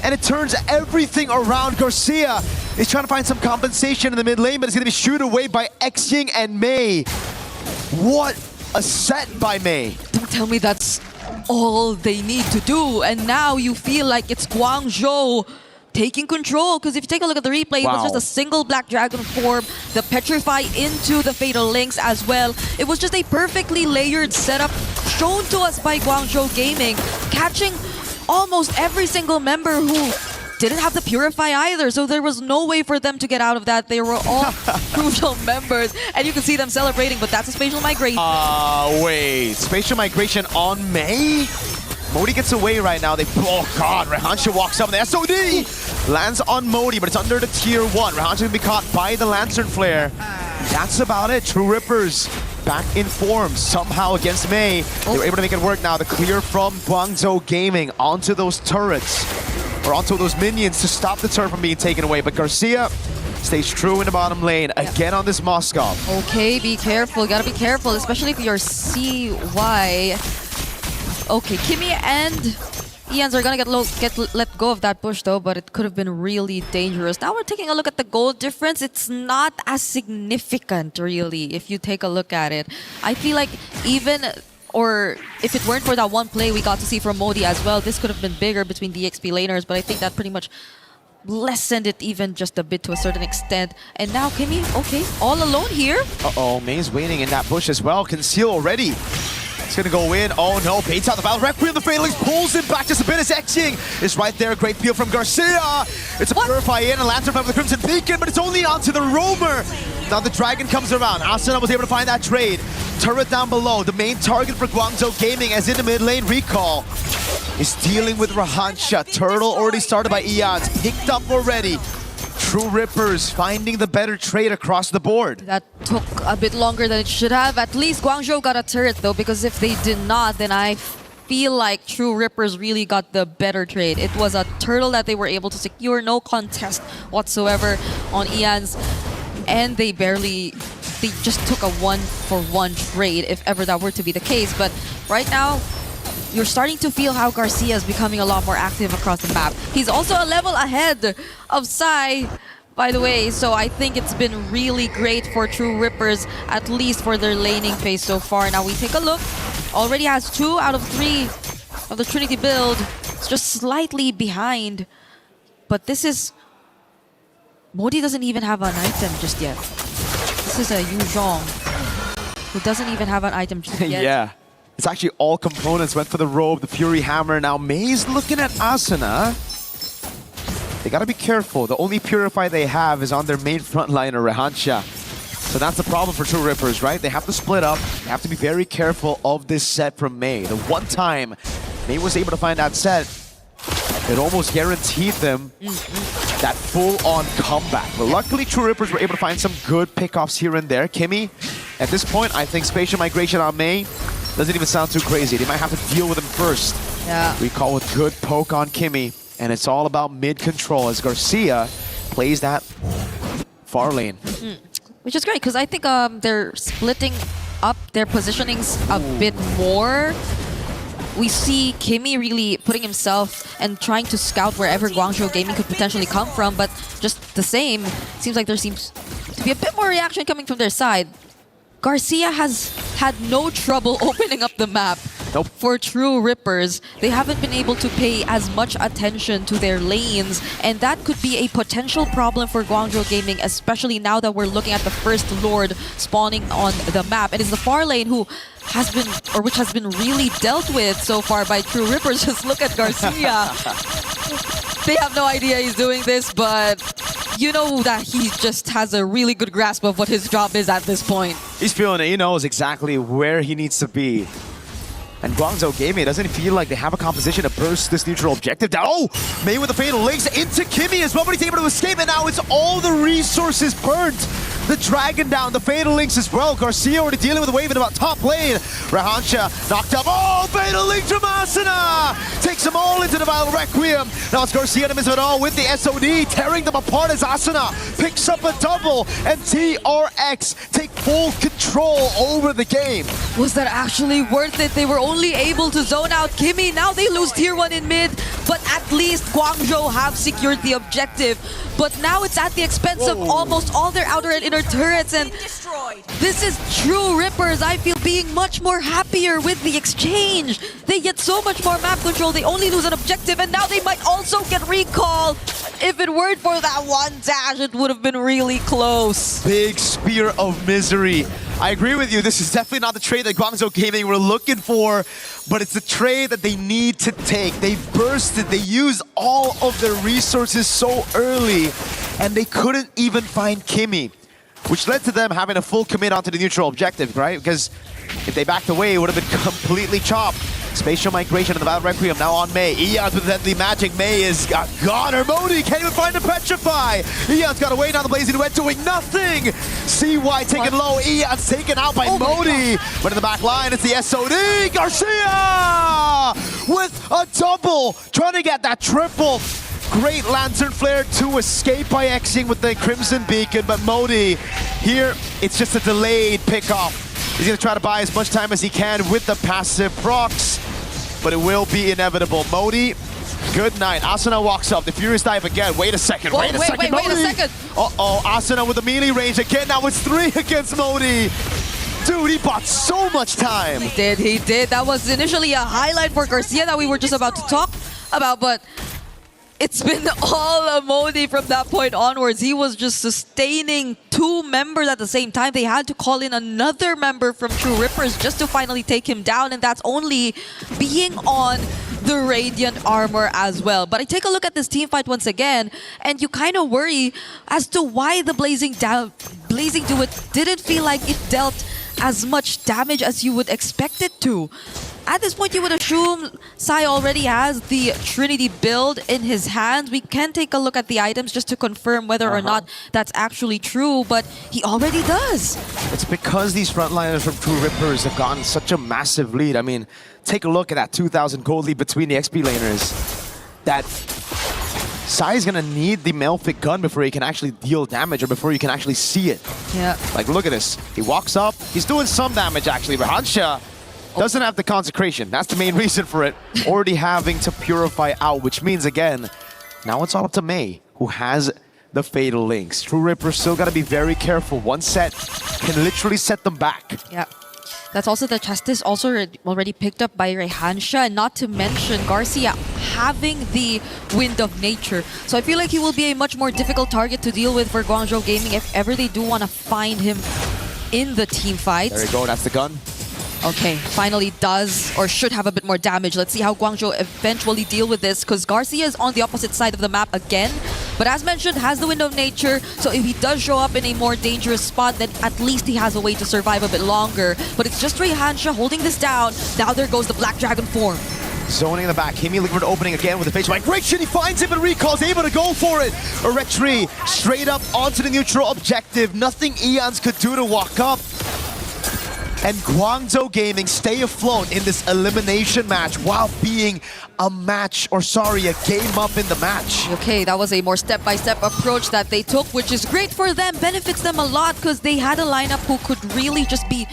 And it turns everything around. Garcia is trying to find some compensation in the mid lane, but it's going to be shooed away by XYing and Mei. What a set by Mei. Don't tell me that's all they need to do, and now you feel like it's Guangzhou taking control. Because if you take a look at the replay, it was just a single Black Dragon form, the Petrify into the Fatal Links as well. It was just a perfectly layered setup shown to us by Guangzhou Gaming, catching almost every single member who didn't have the Purify either, so there was no way for them to get out of that. They were all crucial members, and you can see them celebrating, but that's a spatial migration. Wait, spatial migration on May? Modi gets away right now. Oh god, Rehansha walks up and the SOD lands on Modi, but it's under the tier 1. Rehansha can be caught by the Lantern Flare. That's about it. True Rippers back in form somehow against May. They were able to make it work now. The clear from Guangzhou Gaming onto those turrets, or onto those minions to stop the turret from being taken away. But Garcia stays true in the bottom lane again on this Moskov. Okay, be careful. You gotta be careful, especially if you're CY. Okay, Kimmy and ENG are gonna let go of that push though, but it could have been really dangerous. Now we're taking a look at the gold difference. It's not as significant really if you take a look at it. I feel like even, or if it weren't for that one play we got to see from Modi as well, this could have been bigger between the XP laners, but I think that pretty much lessened it even just a bit to a certain extent. And now Kimmy, okay, all alone here. Uh-oh, May's waiting in that bush as well. Conceal already. It's gonna go in. Oh no, baits out the battle. Requiem, the Fatal Links pulls him back just a bit as Xing is right there. Great peel from Garcia. It's a Purify in, a Lantern Flare with the Crimson Beacon, but it's only onto the Roamer. Now the Dragon comes around. Asuna was able to find that trade. Turret down below. The main target for Guangzhou Gaming, as in the mid lane, Recall is dealing with Rehansha. Turtle already started by Eons. Picked up already. True Rippers finding the better trade across the board. That took a bit longer than it should have. At least Guangzhou got a turret though, because if they did not, then I feel like True Rippers really got the better trade. It was a turtle that they were able to secure, no contest whatsoever on Eons, and they just took a 1-for-1 trade if ever that were to be the case. But right now, you're starting to feel how Garcia is becoming a lot more active across the map. He's also a level ahead of Sai, by the way, so I think it's been really great for True Rippers, at least for their laning phase so far. Now we take a look. Already has 2 out of 3 of the Trinity build. It's just slightly behind. But this is... Modi doesn't even have an item just yet. This is a Yu Zhong, who doesn't even have an item just yet. Yeah. It's actually all components. Went for the robe, the Fury Hammer. Now May's looking at Asuna. They gotta be careful. The only Purify they have is on their main frontliner, Rehansha. So that's the problem for True Rippers, right? They have to split up. They have to be very careful of this set from May. The one time May was able to find that set, it almost guaranteed them that full-on comeback. But luckily, True Rippers were able to find some good pickoffs here and there. Kimmy, at this point, I think spatial migration on May doesn't even sound too crazy. They might have to deal with him first. Yeah. We call it good poke on Kimmy, and it's all about mid-control as Garcia plays that far lane. Which is great, because I think they're splitting up their positionings a bit more. We see Kimmy really putting himself and trying to scout wherever Guangzhou Gaming could potentially come from, but just the same, seems like there seems to be a bit more reaction coming from their side. Garcia has had no trouble opening up the map for True Rippers. They haven't been able to pay as much attention to their lanes, and that could be a potential problem for Guangzhou Gaming, especially now that we're looking at the first Lord spawning on the map. And it's the far lane which has been really dealt with so far by True Rippers. Just look at Garcia. They have no idea he's doing this, but you know that he just has a really good grasp of what his job is at this point. He's feeling it. He knows exactly where he needs to be. And Guangzhou Gaming, doesn't feel like they have a composition to burst this neutral objective down. Oh! May with the Fatal Links into Kimmy as well, but he's able to escape, and now it's all the resources burnt. The Dragon down, the Fatal Links as well. Garcia already dealing with a wave in about top lane. Rehansha knocked up. Oh! Fatal Links from Asuna! Takes them all into the Vile Requiem. Now it's Garcia to miss it all with the SOD, tearing them apart as Asuna picks up a double, and TRX take full control over the game. Was that actually worth it? They were only able to zone out Kimmy. Now they lose tier 1 in mid, but at at least Guangzhou have secured the objective. But now it's at the expense of almost all their outer and inner turrets, and this is true Rippers, I feel, being much more happier with the exchange. They get so much more map control, they only lose an objective, and now they might also get recall. If it weren't for that one dash, it would have been really close. Big spear of misery. I agree with you, this is definitely not the trade that Guangzhou Gaming were looking for, but it's the trade that they need to take. They bursted, they used all of their resources so early, and they couldn't even find Kimmy, which led to them having a full commit onto the neutral objective, right? Because if they backed away, it would have been completely chopped. Spatial migration of the Battle Requiem now on Mei. Eons with Deadly Magic. Mei is gone. Or Modi can't even find the Petrify. Eons got away, now the Blazing Duet doing nothing. CY taken low. Eons taken out by Modi. But in the back line, it's the SOD. Garcia with a double. Trying to get that triple. Great Lantern Flare to escape by Xing with the Crimson Beacon. But Modi, here, it's just a delayed pickoff. He's going to try to buy as much time as he can with the passive procs, but it will be inevitable. Modi, good night. Asuna walks up. The Furious Dive again. Wait a second. Wait a second. Uh-oh. Asuna with the melee range again. Now it's 3 against Modi. Dude, he bought so much time. He did. That was initially a highlight for Garcia that we were just about to talk about, but it's been all Modi from that point onwards. He was just sustaining 2 members at the same time. They had to call in another member from True Rippers just to finally take him down, and that's only being on the Radiant armor as well. But I take a look at this team fight once again, and you kind of worry as to why the Blazing Duet didn't feel like it dealt as much damage as you would expect it to. At this point, you would assume Sai already has the Trinity build in his hands. We can take a look at the items just to confirm whether or not that's actually true, but he already does. It's because these frontliners from True Rippers have gotten such a massive lead. I mean, take a look at that 2,000 gold lead between the XP laners. That Sai is gonna need the Malefic gun before he can actually deal damage, or before you can actually see it. Yeah. Like, look at this. He walks up, he's doing some damage actually, but Hansha doesn't have the consecration. That's the main reason for it. Already having to purify out, which means, again, now it's all up to Mei, who has the Fatal Links. True Ripper still got to be very careful. One set can literally set them back. Yeah. That's also the Justice also already picked up by Rehansha, and not to mention Garcia having the Wind of Nature. So I feel like he will be a much more difficult target to deal with for Guangzhou Gaming if ever they do want to find him in the team fight. There you go, that's the gun. Okay, finally does or should have a bit more damage. Let's see how Guangzhou eventually deal with this, because Garcia is on the opposite side of the map again. But as mentioned, has the Wind of Nature, so if he does show up in a more dangerous spot, then at least he has a way to survive a bit longer. But it's just Rehansha holding this down. Now there goes the Black Dragon form. Zoning in the back, Kimi looking for the opening again with the face migration. He finds it, but recalls, able to go for it. A retreat straight up onto the neutral objective. Nothing Eons could do to walk up. And Guangzhou Gaming stay afloat in this elimination match while being a game up in the match. Okay, that was a more step-by-step approach that they took, which is great for them, benefits them a lot, because they had a lineup who could really just be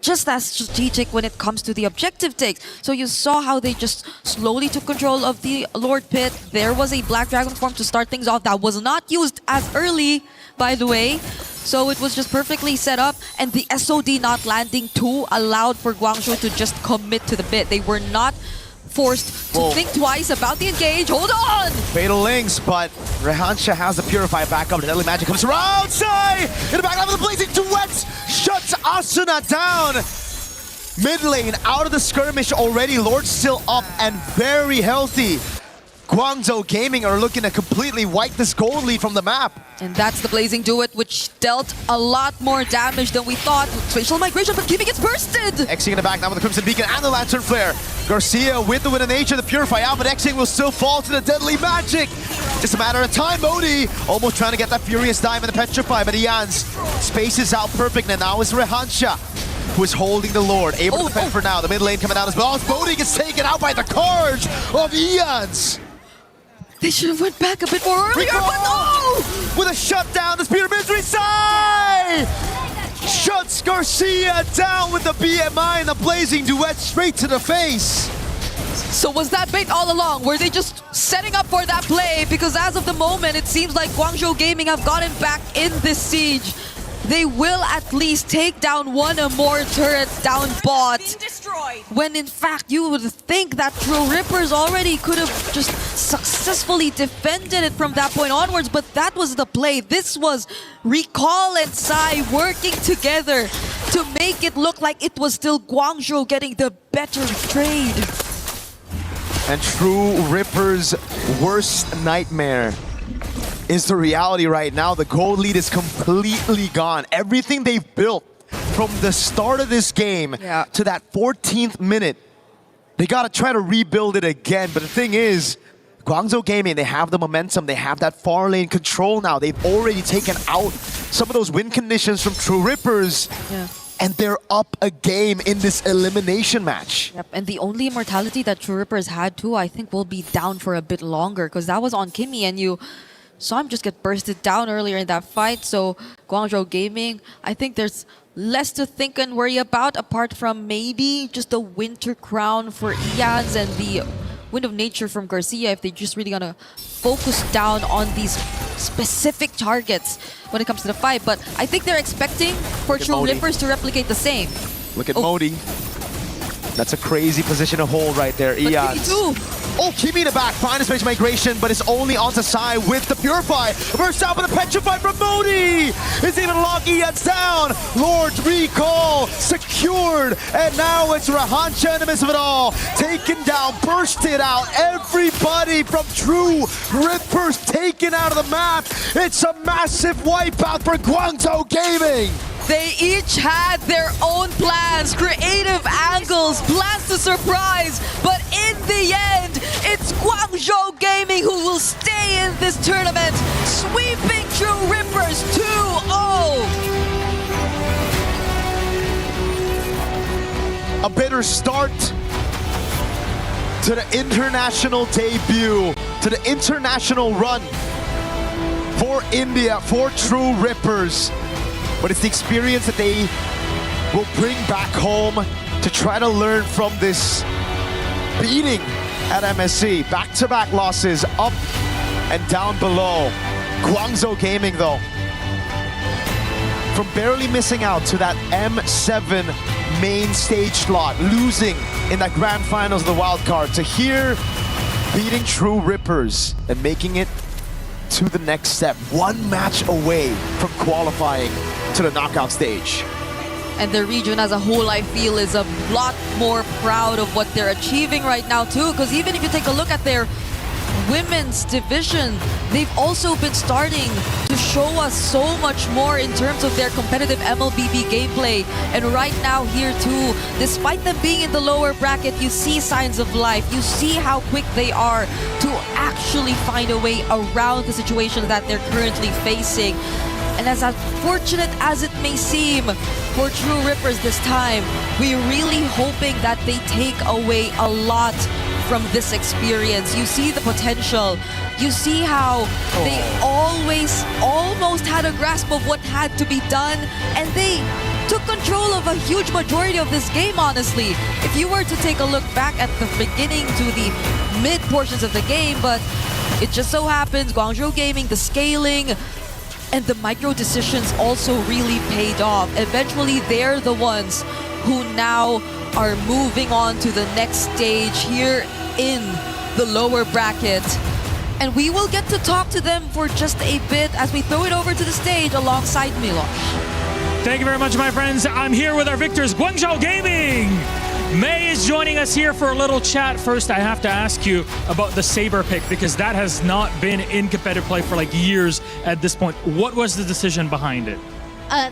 just as strategic when it comes to the objective takes. So you saw how they just slowly took control of the Lord Pit. There was a Black Dragon form to start things off that was not used as early, by the way. So it was just perfectly set up, and the SOD not landing too allowed for Guangzhou to just commit to the bit. They were not forced to think twice about the engage. Hold on! Fatal Links, but Rehansha has the Purify back up. The Deadly Magic comes around. Sai in the back line with the Blazing Duets shuts Asuna down. Mid lane out of the skirmish already. Lord still up and very healthy. Guangzhou Gaming are looking to completely wipe this gold lead from the map. And that's the Blazing Duet, which dealt a lot more damage than we thought. Spatial migration, but Kimi gets bursted! Xing in the back now with the Crimson Beacon and the Lantern Flare. Garcia with the Wind of Nature, the Purify out, but Xing will still fall to the Deadly Magic. Just a matter of time. Modi almost trying to get that Furious Dive and the Petrify, but Eons spaces out perfect, and now it's Rehansha who is holding the Lord, able to defend for now. The mid lane coming out as well. Modi gets taken out by the Carge of Eons. They should have went back a bit more earlier, but no! With a shutdown, the Spear of Misery Sai shuts Garcia down with the BMI and the Blazing Duet straight to the face. So was that bait all along? Were they just setting up for that play? Because as of the moment, it seems like Guangzhou Gaming have gotten back in this siege. They will at least take down one or more turrets down bot. When in fact, you would think that True Rippers already could have just successfully defended it from that point onwards, but that was the play. This was Recall and Sai working together to make it look like it was still Guangzhou getting the better trade. And True Ripper's worst nightmare is the reality right now. The gold lead is completely gone. Everything they've built from the start of this game to that 14th minute, they gotta try to rebuild it again. But the thing is, Guangzhou Gaming, they have the momentum, they have that far lane control now. They've already taken out some of those win conditions from True Rippers. And they're up a game in this elimination match. Yep, and the only immortality that True Rippers had too, I think will be down for a bit longer, because that was on Kimmy, and you saw him just get bursted down earlier in that fight. So Guangzhou Gaming, I think there's less to think and worry about apart from maybe just the Winter Crown for Ians and the Wind of Nature from Garcia, if they're just really gonna focus down on these specific targets when it comes to the fight. But I think they're expecting for True Rippers to replicate the same. Look at Modi. That's a crazy position to hold right there, Ians. Oh, Kimi in the back, finds space migration, but it's only onto Sai with the Purify. Burst out with a Petrify from Modi! It's even lock Ians down! Lord's Recall secured, and now it's Rahancha in the midst of it all. Taken down, bursted out, everybody from True Rippers taken out of the map. It's a massive wipeout for Guangzhou Gaming. They each had their own plans, creative angles, plans to surprise, but in the end, it's Guangzhou Gaming who will stay in this tournament, sweeping True Rippers 2-0. A bitter start to the international debut, to the international run for India, for True Rippers. But it's the experience that they will bring back home to try to learn from this beating at MSC. Back-to-back losses, up and down below. Guangzhou Gaming, though, from barely missing out to that M7 main stage slot, losing in that grand finals of the wildcard, to here beating True Rippers and making it to the next step, one match away from qualifying to the knockout stage. And the region as a whole, I feel, is a lot more proud of what they're achieving right now too, because even if you take a look at their women's division, they've also been starting to show us so much more in terms of their competitive MLBB gameplay. And right now here too, despite them being in the lower bracket, you see signs of life. You see how quick they are to actually find a way around the situation that they're currently facing. And as unfortunate as it may seem for True Rippers this time, we're really hoping that they take away a lot from this experience. You see the potential. You see how they always almost had a grasp of what had to be done, and they took control of a huge majority of this game, honestly. If you were to take a look back at the beginning to the mid portions of the game, but it just so happens Guangzhou Gaming, the scaling, and the micro decisions also really paid off. Eventually, they're the ones who now are moving on to the next stage here in the lower bracket. And we will get to talk to them for just a bit as we throw it over to the stage alongside Milosh. Thank you very much, my friends. I'm here with our victors, Guangzhou Gaming. May is joining us here for a little chat. First, I have to ask you about the Saber pick, because that has not been in competitive play for like years at this point. What was the decision behind it?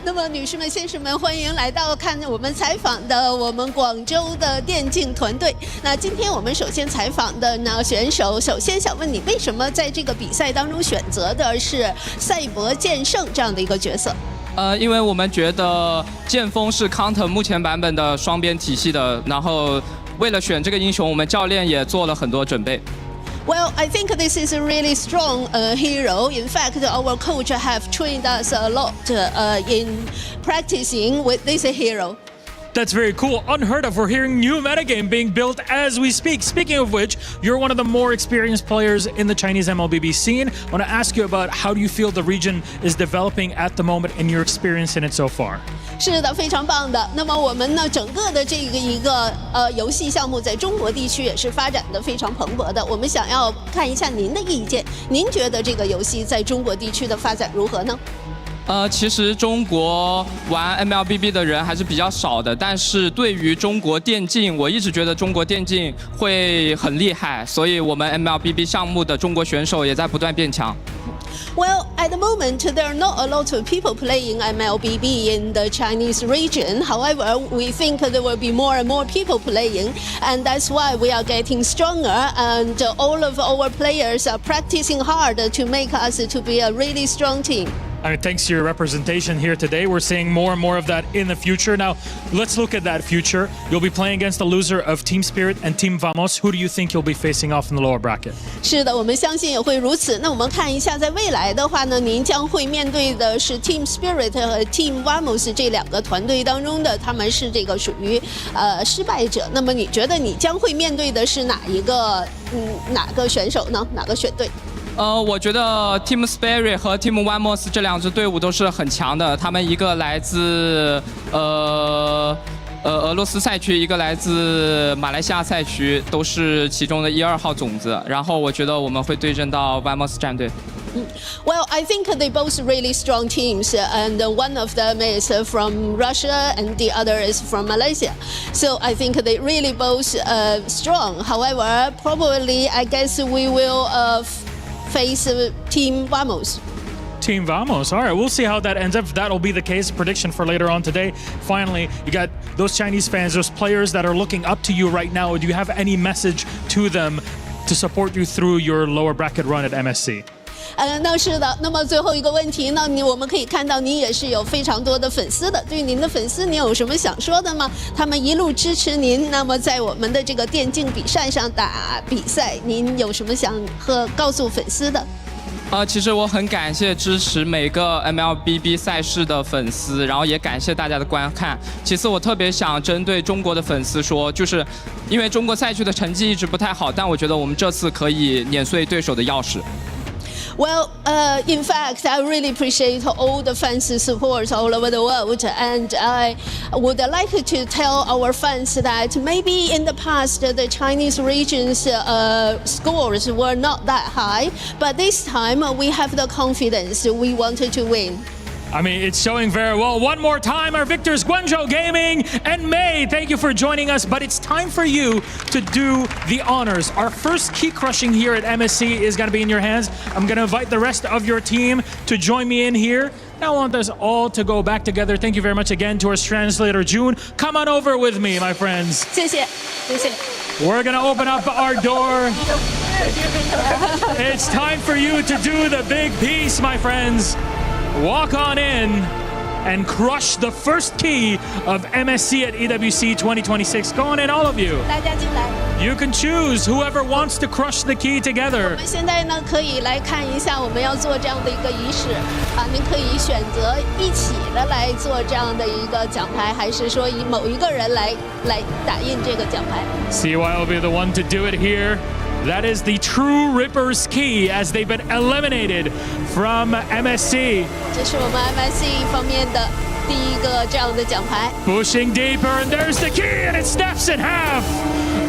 那么女士们、先生们，欢迎来到看我们采访的我们广州的电竞团队。那今天我们首先采访的呢选手，首先想问你，为什么在这个比赛当中选择的是赛博剑圣这样的一个角色？因为我们觉得剑锋是 counter 目前版本的双边体系的，然后为了选这个英雄，我们教练也做了很多准备。Well, I think this is a really strong hero. In fact, our coach have trained us a lot in practicing with this hero. That's very cool. Unheard of. We're hearing new metagame being built as we speak. Speaking of which, you're one of the more experienced players in the Chinese MLBB scene. I want to ask you about how do you feel the region is developing at the moment and your experience in it so far? 是的，非常棒的。那么我们呢，整个的这一个游戏项目在中国地区也是发展的非常蓬勃的。我们想要看一下您的意见，您觉得这个游戏在中国地区的发展如何呢？其实中国玩 MLBB 的人还是比较少的，但是对于中国电竞，我一直觉得中国电竞会很厉害，所以我们 MLBB 项目的中国选手也在不断变强。Well, at the moment, there are not a lot of people playing MLBB in the Chinese region. However, we think there will be more and more people playing, and that's why we are getting stronger. And all of our players are practicing hard to make us to be a really strong team. I mean, thanks to your representation here today, we're seeing more and more of that in the future. Now, let's look at that future. You'll be playing against the loser of Team Spirit and Team Vamos. Who do you think you'll be facing off in the lower bracket? 是的，我们相信也会如此。那我们看一下，在未来的话呢，您将会面对的是 Team Spirit 和 Team Vamos 这两个团队当中的，他们是这个属于失败者。那么你觉得你将会面对的是哪个选手呢？哪个选队？我觉得 Team Spirit 和 Team Vamos 这两支队伍都是很强的，他们一个来自俄罗斯赛区，一个来自马来西亚赛区，都是其中的1、2号种子。然后我觉得我们会对阵到 Vamos 战队。Well, I think they both really strong teams, and one of them is from Russia and the other is from Malaysia. So I think they really both strong. However, probably I guess we will face Team Vamos. Team Vamos. All right, we'll see how that ends up. That'll be the case. Prediction for later on today. Finally, you got those Chinese fans, those players that are looking up to you right now. Do you have any message to them to support you through your lower bracket run at MSC? 那是的。那么最后一个问题呢？我们可以看到您也是有非常多的粉丝的。对于您的粉丝，您有什么想说的吗？他们一路支持您，那么在我们的这个电竞比赛上打比赛，您有什么想告诉粉丝的？其实我很感谢支持每个 MLBB 赛事的粉丝，然后也感谢大家的观看。其次，我特别想针对中国的粉丝说，就是因为中国赛区的成绩一直不太好，但我觉得我们这次可以碾碎对手的钥匙。Well, in fact, I really appreciate all the fans' support all over the world, and I would like to tell our fans that maybe in the past the Chinese region's scores were not that high, but this time we have the confidence we wanted to win. I mean, it's showing very well. One more time, our victors, Guangzhou Gaming and May. Thank you for joining us, but it's time for you to do the honors. Our first key crushing here at MSC is going to be in your hands. I'm going to invite the rest of your team to join me in here. Now I want us all to go back together. Thank you very much again to our translator, June. Come on over with me, my friends. 谢谢，谢谢。 We're going to open up our door. It's time for you to do the big piece, my friends. Walk on in and crush the first key of MSC at EWC 2026. Go on in, all of you. 大家进来。 You can choose whoever wants to crush the key together. 我们现在呢，可以来看一下我们要做这样的一个仪式啊，您可以选择一起的来做这样的一个奖牌，还是说以某一个人来打印这个奖牌。 CY will be the one to do it here. That is the True Rippers key as they've been eliminated from MSC. 这是我们 MSC 方面的第一个这样的奖牌。 Pushing deeper, and there's the key, and it snaps in half.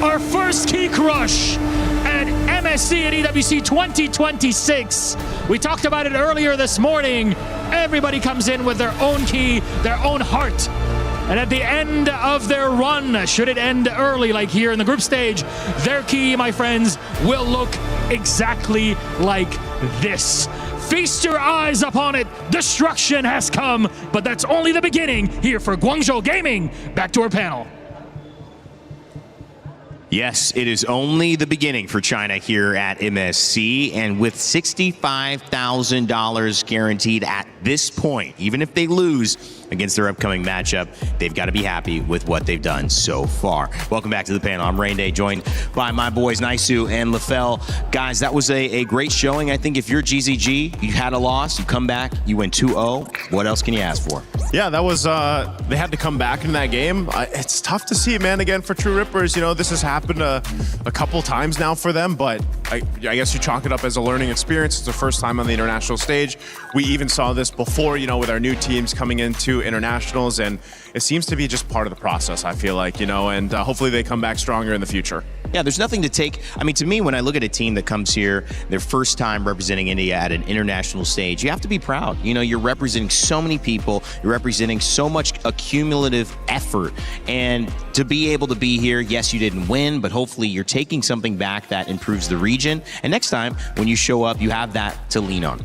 Our first key crush at MSC at EWC 2026. We talked about it earlier this morning. Everybody comes in with their own key, their own heart. And at the end of their run, should it end early like here in the group stage, their key, my friends, will look exactly like this. Feast your eyes upon it. Destruction has come, but that's only the beginning here for Guangzhou Gaming. Back to our panel. Yes, it is only the beginning for China here at MSC, and with $65,000 guaranteed at this point, even if they lose, against their upcoming matchup. They've got to be happy with what they've done so far. Welcome back to the panel. I'm Rain Day, joined by my boys Naisu and LaFell. Guys, that was a great showing. I think if you're GZG, you had a loss, you come back, you win 2-0. What else can you ask for? Yeah, that was, they had to come back in that game. It's tough to see, man, again, for True Rippers. You know, this has happened a couple times now for them, but I guess you chalk it up as a learning experience. It's the first time on the international stage. We even saw this before, you know, with our new teams coming into internationals, and it seems to be just part of the process, I feel like, you know, and hopefully they come back stronger in the future. Yeah, there's nothing to take. I mean, to me, when I look at a team that comes here, their first time representing India at an international stage, you have to be proud. You know, you're representing so many people, you're representing so much accumulative effort. And to be able to be here, yes, you didn't win, but hopefully you're taking something back that improves the region. And next time, when you show up, you have that to lean on.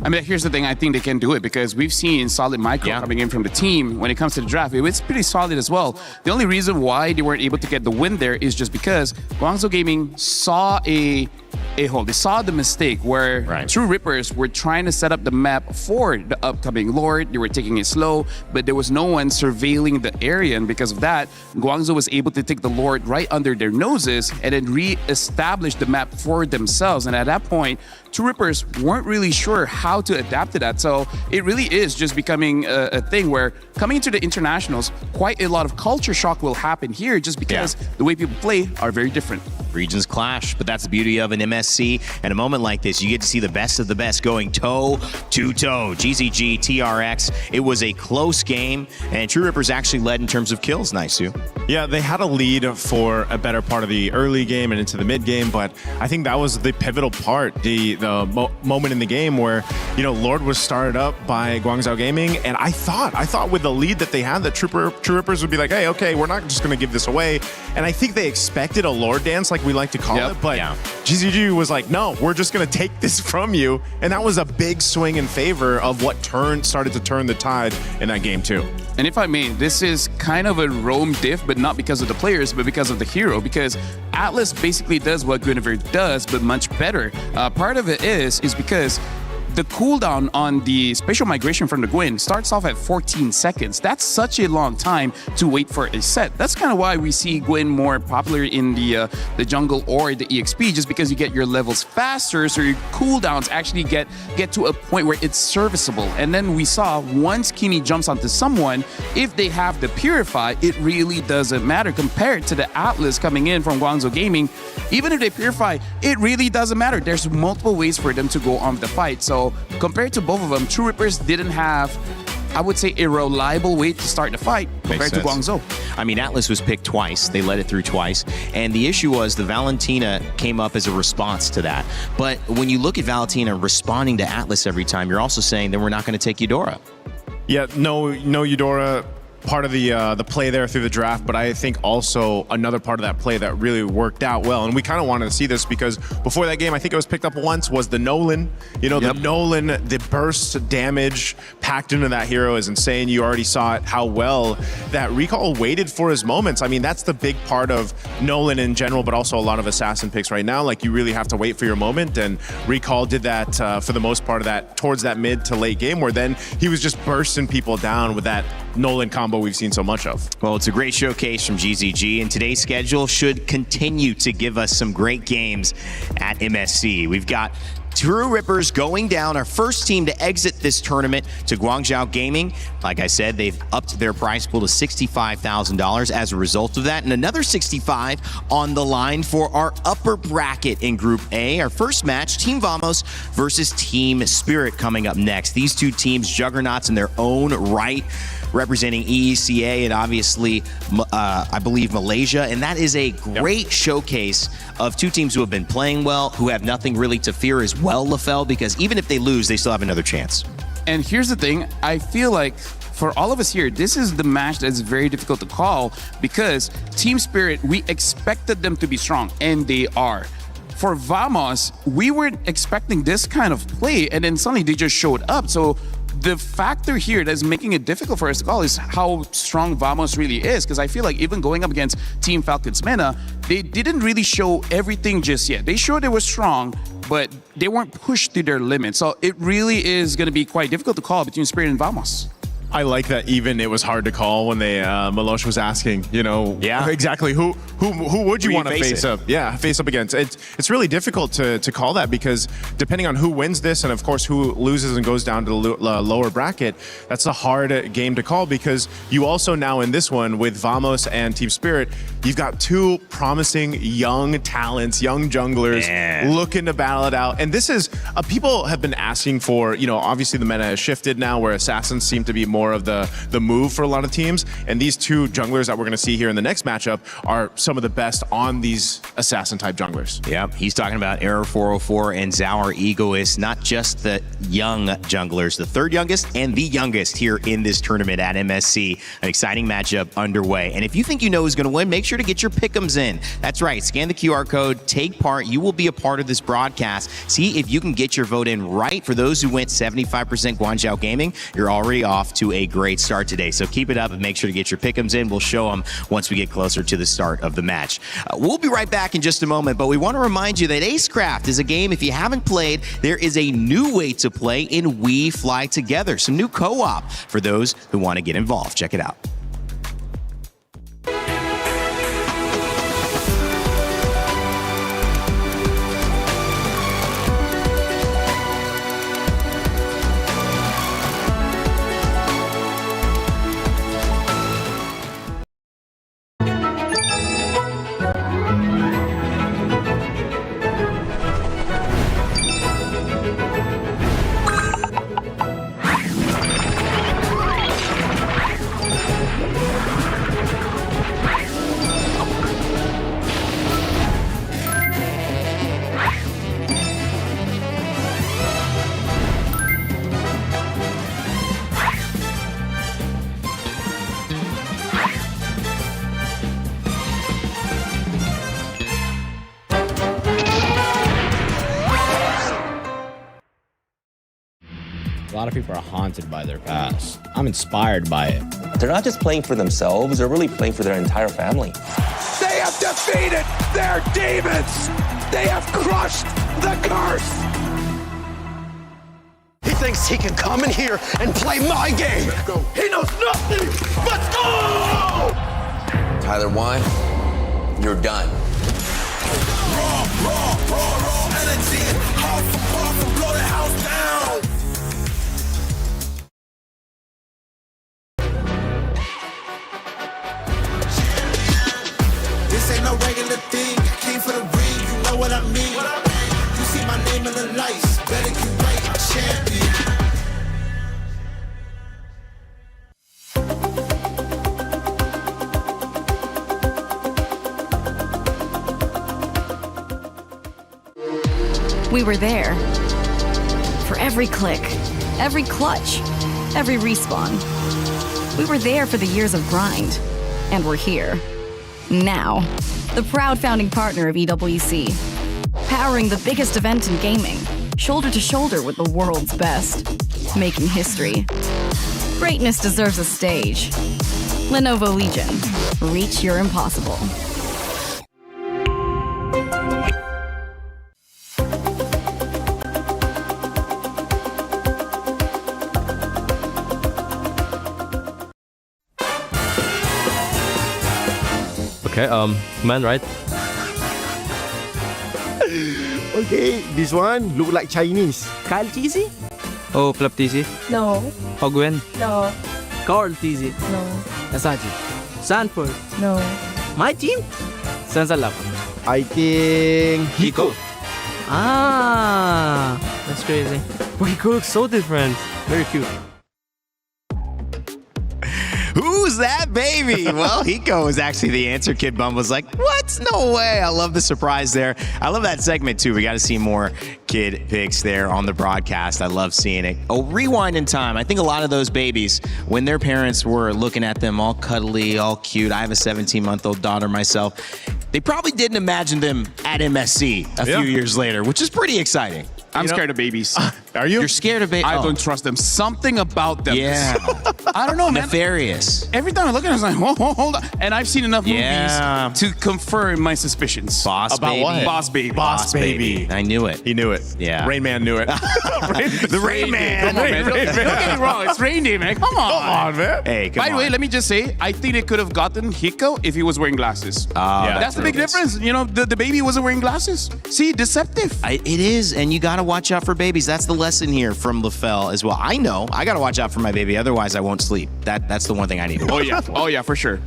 I mean, here's the thing. I think they can do it because we've seen solid micro coming in from the team. When it comes to the draft, it's pretty solid as well. The only reason why they weren't able to get the win there is just because Guangzhou Gaming saw a hole. They saw the mistake where True Rippers were trying to set up the map for the upcoming Lord. They were taking it slow, but there was no one surveilling the area. And because of that, Guangzhou was able to take the Lord right under their noses and then re-establish the map for themselves. And at that point, True Rippers weren't really sure how to adapt to that. So it really is just becoming a thing where coming into the internationals, quite a lot of culture shock will happen here just because the way people play are very different. Regions clash, but that's the beauty of an MSC. And a moment like this, you get to see the best of the best going toe-to-toe. GZG, TRX, it was a close game, and True Rippers actually led in terms of kills, Naisu. Yeah, they had a lead for a better part of the early game and into the mid game, but I think that was the pivotal part, the moment in the game where, you know, Lord was started up by Guangzhou Gaming, and I thought with the lead that they had, that True Rippers would be like, hey, okay, we're not just going to give this away. And I think they expected a Lord dance, like we like to call it, but GZG was like, no, we're just going to take this from you. And that was a big swing in favor of what started to turn the tide in that game too. And if I may, this is kind of a Rome diff, but not because of the players, but because of the hero. Because Atlas basically does what Guinevere does, but much better. Part of it is because the cooldown on the spatial migration from the Gwyn starts off at 14 seconds. That's such a long time to wait for a set. That's kind of why we see Gwyn more popular in the jungle or the EXP, just because you get your levels faster, so your cooldowns actually get to a point where it's serviceable. And then we saw once Kimi jumps onto someone, if they have the Purify, it really doesn't matter compared to the Atlas coming in from Guangzhou Gaming. Even if they Purify, it really doesn't matter. There's multiple ways for them to go on the fight. So compared to both of them, True Rippers didn't have, I would say, a reliable way to start the fight compared to Guangzhou. I mean, Atlas was picked twice. They led it through twice. And the issue was the Valentina came up as a response to that. But when you look at Valentina responding to Atlas every time, you're also saying, then we're not going to take Eudora. Yeah, no Eudora. Part of the play there through the draft, but I think also another part of that play that really worked out well, and we kind of wanted to see this because before that game, I think it was picked up once, was the Nolan. You know, the Nolan, the burst damage packed into that hero is insane. You already saw it, how well that Recall waited for his moments. I mean, that's the big part of Nolan in general, but also a lot of assassin picks right now. Like, you really have to wait for your moment, and Recall did that for the most part of that, towards that mid to late game, where then he was just bursting people down with that Nolan combo we've seen so much of. Well, it's a great showcase from GZG, and today's schedule should continue to give us some great games at MSC. We've got True Rippers going down, our first team to exit this tournament, to Guangzhou Gaming. Like I said, they've upped their prize pool to $65,000 as a result of that, and another $65,000 on the line for our upper bracket in Group A. Our first match, Team Vamos versus Team Spirit, coming up next. These two teams, juggernauts in their own right, representing EECA and obviously, I believe, Malaysia. And that is a great showcase of two teams who have been playing well, who have nothing really to fear as well, LaFell, because even if they lose, they still have another chance. And here's the thing. I feel like for all of us here, this is the match that's very difficult to call because Team Spirit, we expected them to be strong, and they are. For Vamos, we weren't expecting this kind of play, and then suddenly they just showed up. So the factor here that's making it difficult for us to call is how strong Vamos really is, because I feel like even going up against Team Falcons Mena, they didn't really show everything just yet. They showed they were strong, but they weren't pushed to their limit. So it really is going to be quite difficult to call between Spirit and Vamos. I like that even it was hard to call when they Milosh was asking, exactly who would you want to face up? Yeah, face up against. It's really difficult to call that because depending on who wins this and of course who loses and goes down to the lower bracket, that's a hard game to call because you also now in this one with Vamos and Team Spirit, you've got two promising young talents, young junglers looking to battle it out. And this is, people have been asking for, obviously the meta has shifted now where assassins seem to be more of the move for a lot of teams. And these two junglers that we're going to see here in the next matchup are some of the best on these assassin-type junglers. Yep, he's talking about Error 404 and Zauer Egoist, not just the young junglers, the third youngest and the youngest here in this tournament at MSC. An exciting matchup underway. And if you think you know who's going to win, make sure to get your pick'ems in. That's right, scan the QR code, take part. You will be a part of this broadcast. See if you can get your vote in right. For those who went 75% Guangzhou Gaming, you're already off to a great start today. So keep it up and make sure to get your pick'ems in. We'll show them once we get closer to the start of the match. We'll be right back in just a moment, but we want to remind you that Acecraft is a game, if you haven't played, there is a new way to play in We Fly Together. Some new co-op for those who want to get involved. Check it out. A lot of people are haunted by their past. I'm inspired by it. They're not just playing for themselves, they're really playing for their entire family. They have defeated their demons! They have crushed the curse! He thinks he can come in here and play my game! Let's go. He knows nothing! Let's go! Tyler 1, you're done. Raw energy, half for half and blow the house down! This ain't no regular thing. I came for the ring, you know what I mean. You see my name in the lights, better get right, champion. We were there. For every click, every clutch, every respawn. We were there for the years of grind. And we're here. Now. The proud founding partner of EWC. Powering the biggest event in gaming. Shoulder to shoulder with the world's best. Making history. Greatness deserves a stage. Lenovo Legion. Reach your impossible. Okay, man, right? Okay, this one look like Chinese. Kyle TZ? Oh, Club TZ? No. Hogwen? No. Carl TZ? No. Asaji? Sanford? No. My team? Sansalap? I think Hiko. Ah, that's crazy. But Hiko looks so different. Very cute. Who's that baby? Well, Hiko was actually the answer. Kid Bum was like, what? No way. I love the surprise there. I love that segment too. We got to see more kid picks there on the broadcast. I love seeing it. Oh, rewind in time. I think a lot of those babies, when their parents were looking at them all cuddly, all cute. I have a 17-month-old daughter myself. They probably didn't imagine them at MSC a few years later, which is pretty exciting. I'm scared of babies. Are you? You're scared of babies? I don't trust them. Something about them. Yeah. I don't know, man. Nefarious. Every time I look at it, I was like, hold on. And I've seen enough Yeah. movies to confirm my suspicions. Boss About baby. what? Boss Baby. Boss Baby. I knew it. He knew it. Yeah. Rain Man knew it. The Rain Man. Come on, man. Don't get me wrong. It's Rain Day, man. Come on. Come on, man. Hey, come By the on. way, let me just say, I think they could have gotten Hiko if he was wearing glasses. Yeah, That's the big difference. You know, the baby wasn't wearing glasses. See, deceptive. It is, and you got to watch out for babies. That's the lesson here from LaFell as well. I know I got to watch out for my baby, otherwise I won't sleep. That's the one thing I need to watch out for. Oh yeah, for sure.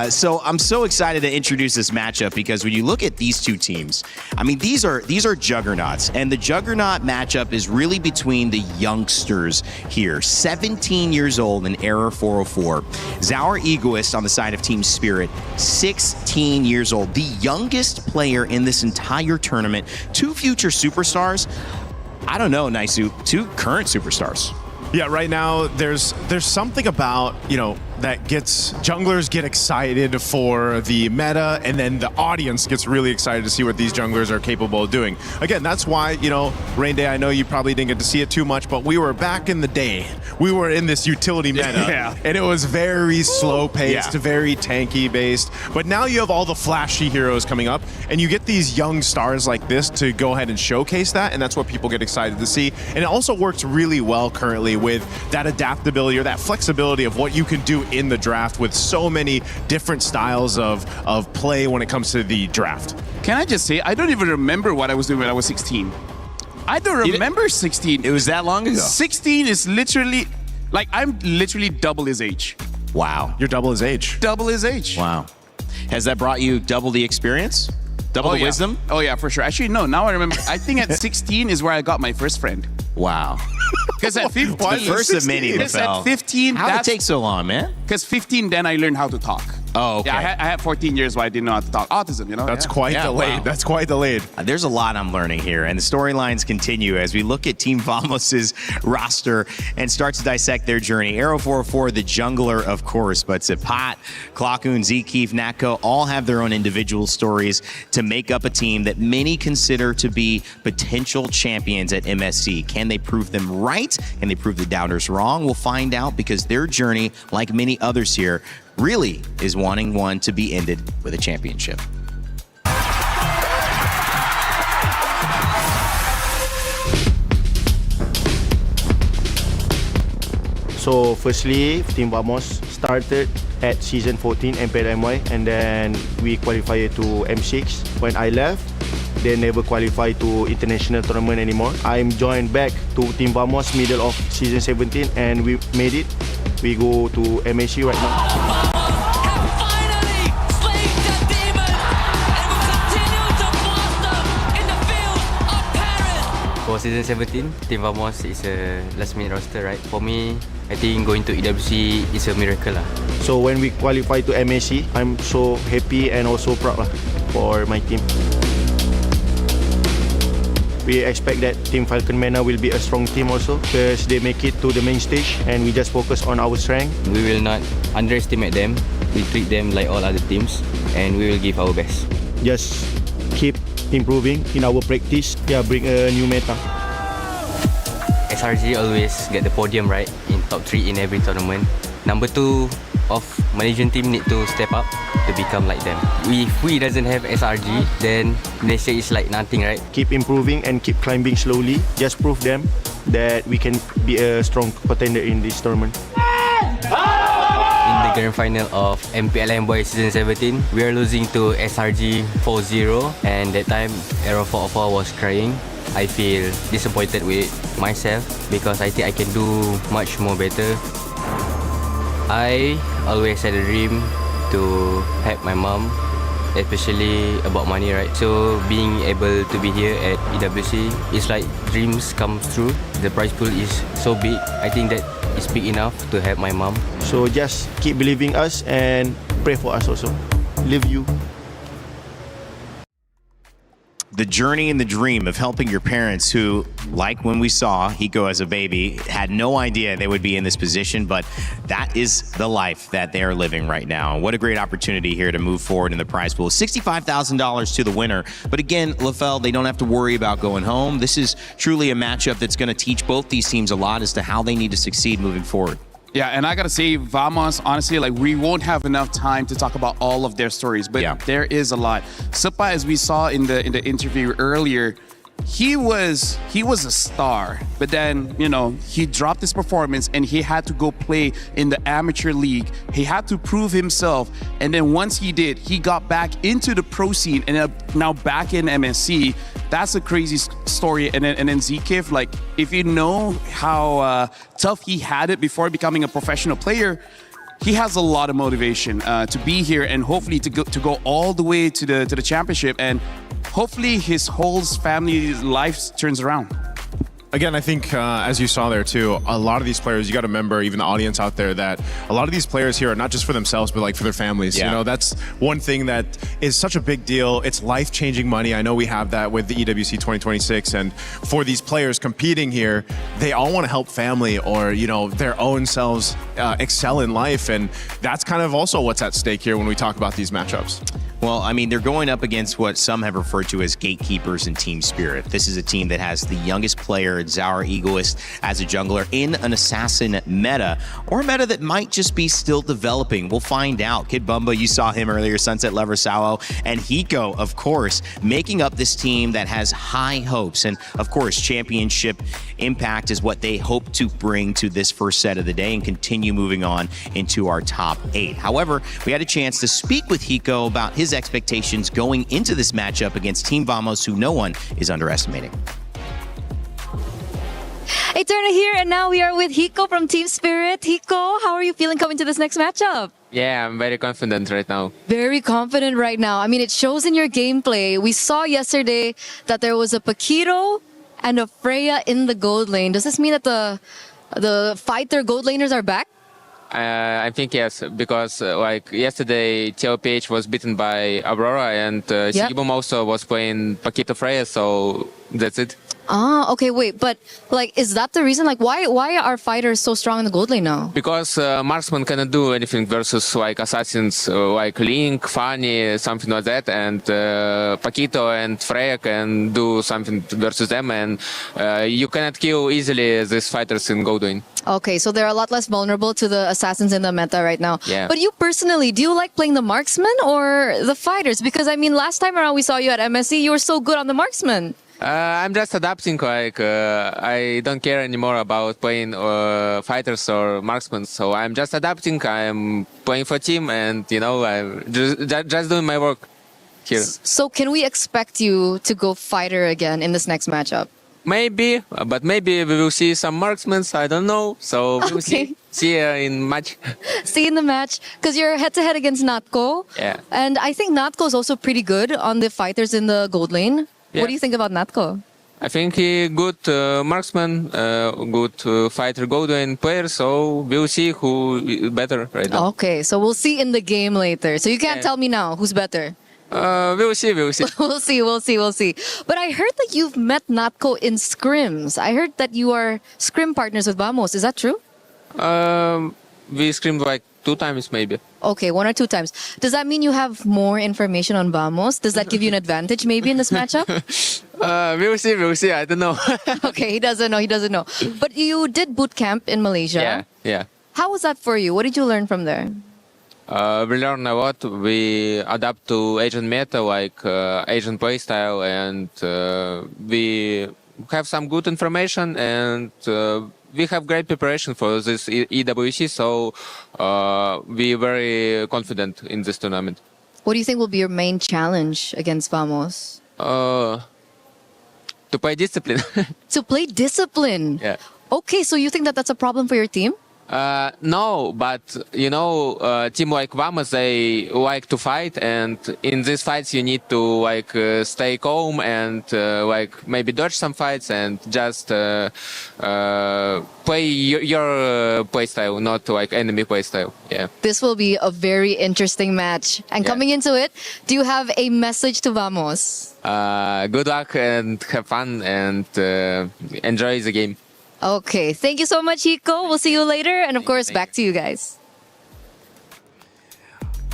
So I'm so excited to introduce this matchup because when you look at these two teams, I mean these are juggernauts, and the juggernaut matchup is really between the youngsters here. 17 years old in Error 404. Zaur Egoist on the side of Team Spirit, 16 years old, the youngest player in this entire tournament. Two future superstars. I don't know, Naisu, two current superstars. Yeah, right now there's something about, that gets junglers get excited for the meta, and then the audience gets really excited to see what these junglers are capable of doing. Again, that's why, Rain Day, I know you probably didn't get to see it too much, but we were back in the day. We were in this utility meta, and it was very slow paced, very tanky based. But now you have all the flashy heroes coming up, and you get these young stars like this to go ahead and showcase that, and that's what people get excited to see. And it also works really well currently with that adaptability or that flexibility of what you can do in the draft with so many different styles of play when it comes to the draft. Can I just say, I don't even remember what I was doing when I was 16. I don't remember 16. It was that long ago. 16 is literally, I'm literally double his age. Wow. You're double his age. Double his age. Wow. Has that brought you double the experience? Double the wisdom? Oh yeah, for sure. Actually, no, now I remember. I think at 16 is where I got my first friend. Wow. Because at 15, the first of many, because at 15, how did it take so long, man? Because 15, then I learned how to talk. Oh, okay. Yeah, I had 14 years where I didn't know how to talk. Autism, That's quite delayed. Wow. That's quite delayed. There's a lot I'm learning here, and the storylines continue as we look at Team Vamos's roster and start to dissect their journey. Arrow 404, the jungler, of course, but Zipat, Klakun, Zkeef, Natko all have their own individual stories to make up a team that many consider to be potential champions at MSC. Can they prove them right? Can they prove the doubters wrong? We'll find out, because their journey, like many others here, really is wanting one to be ended with a championship. So firstly, Team Vamos started at season 14 Empire MY, and then we qualified to M6. When I left, they never qualified to international tournament anymore. I'm joined back to Team Vamos middle of season 17, and we made it. We go to MSC right now. For season 17, Team Vamos is a last minute roster, right? For me, I think going to EWC is a miracle lah. So when we qualify to MSC, I'm so happy and also proud lah for my team. We expect that Team Falcon Mana will be a strong team also, because they make it to the main stage and we just focus on our strength. We will not underestimate them. We treat them like all other teams, and we will give our best. Just keep improving in our practice. Yeah, bring a new meta. SRG always get the podium, right? In top 3 in every tournament. Number 2 of Malaysian team need to step up to become like them. If we doesn't have SRG, then Malaysia is like nothing, right? Keep improving and keep climbing slowly. Just prove them that we can be a strong contender in this tournament. In the grand final of MPLM Boys Season 17, we are losing to SRG 4-0, and that time Arrow 404 was crying. I feel disappointed with myself because I think I can do much more better. I always had a dream to help my mom, especially about money, right? So being able to be here at EWC is like dreams come true. The prize pool is so big. I think that is big enough to help my mom. So just keep believing us and pray for us also. Love you. The journey and the dream of helping your parents who, like when we saw Hiko as a baby, had no idea they would be in this position, but that is the life that they are living right now. What a great opportunity here to move forward in the prize pool. $65,000 to the winner. But again, LaFell, they don't have to worry about going home. This is truly a matchup that's going to teach both these teams a lot as to how they need to succeed moving forward. Yeah, and I gotta say, Vamos, honestly, like we won't have enough time to talk about all of their stories, but there is a lot. Supa, as we saw in the interview earlier, he was a star, but then, you know, he dropped his performance and he had to go play in the amateur league. He had to prove himself, and then once he did, he got back into the pro scene and now back in MSC. That's a crazy story. And then Zkif, like, if you know how tough he had it before becoming a professional player, he has a lot of motivation to be here and hopefully to go all the way to the championship, and hopefully his whole family's life turns around. Again, I think as you saw there too, a lot of these players, you got to remember, even the audience out there, that a lot of these players here are not just for themselves, but like for their families. You know, that's one thing that is such a big deal. It's life-changing money. I know we have that with the EWC 2026, and for these players competing here, they all want to help family or, you know, their own selves excel in life, and that's kind of also what's at stake here when we talk about these matchups. Well, I mean, they're going up against what some have referred to as gatekeepers in Team Spirit. This is a team that has the youngest player, Zaur Egoist, as a jungler in an assassin meta, or a meta that might just be still developing. We'll find out. Kid Bumba, you saw him earlier, Sunset Lover Sao, and Hiko, of course, making up this team that has high hopes. And, of course, championship impact is what they hope to bring to this first set of the day and continue moving on into our top 8. However, we had a chance to speak with Hiko about his expectations going into this matchup against Team Vamos, who no one is underestimating. Eterna here, and now we are with Hiko from Team Spirit. Hiko, how are you feeling coming to this next matchup? Yeah, I'm very confident right now. Very confident right now. I mean, it shows in your gameplay. We saw yesterday that there was a Paquito and a Freya in the gold lane. Does this mean that the fighter gold laners are back? I think yes, because like yesterday, TLPH was beaten by Aurora, and Sigibum also was playing Paquito Freya, so that's it. Ah, okay, wait, but like, is that the reason? Like, why are fighters so strong in the gold lane now? Because marksman cannot do anything versus like assassins like Link, Fanny, something like that, and Paquito and Freya can do something versus them, and you cannot kill easily these fighters in gold lane. Okay, so they're a lot less vulnerable to the assassins in the meta right now. Yeah. But you personally, do you like playing the marksman or the fighters? Because I mean, last time around we saw you at MSC, you were so good on the marksman. I'm just adapting, like, I don't care anymore about playing fighters or marksmen, so I'm just adapting, I'm playing for team, and, you know, I'm just doing my work here. So can we expect you to go fighter again in this next matchup? Maybe, but maybe we will see some marksmen, I don't know, so we'll see in match. See in the match, because you're head-to-head against Natko, Yeah. and I think Natko is also pretty good on the fighters in the gold lane. Yeah. What do you think about Natko? I think he good marksman, good fighter gold lane player, so we'll see who is better right now. Okay, so we'll see in the game later. So you can't tell me now who's better. We'll see. we'll see. But I heard that you've met Natko in scrims. I heard that you are scrim partners with Vamos. Is that true? We scrimmed like 2 times maybe. Okay, 1 or 2 times. Does that mean you have more information on Vamos? Does that give you an advantage maybe in this matchup? We'll see. I don't know. Okay, he doesn't know. But you did boot camp in Malaysia. Yeah. How was that for you? What did you learn from there? We learn a lot. We adapt to Asian meta, like Asian playstyle, and we have some good information, and we have great preparation for this EWC, so we're very confident in this tournament. What do you think will be your main challenge against Vamos? To play discipline. To play discipline? Yeah. Okay, so you think that that's a problem for your team? No, but you know, team like Vamos, they like to fight, and in these fights you need to like stay calm and like maybe dodge some fights and just play your playstyle, not like enemy playstyle. Yeah. This will be a very interesting match. And coming into it, do you have a message to Vamos? Good luck and have fun and enjoy the game. Okay, thank you so much, Hiko. We'll see you later. And of course, back to you guys.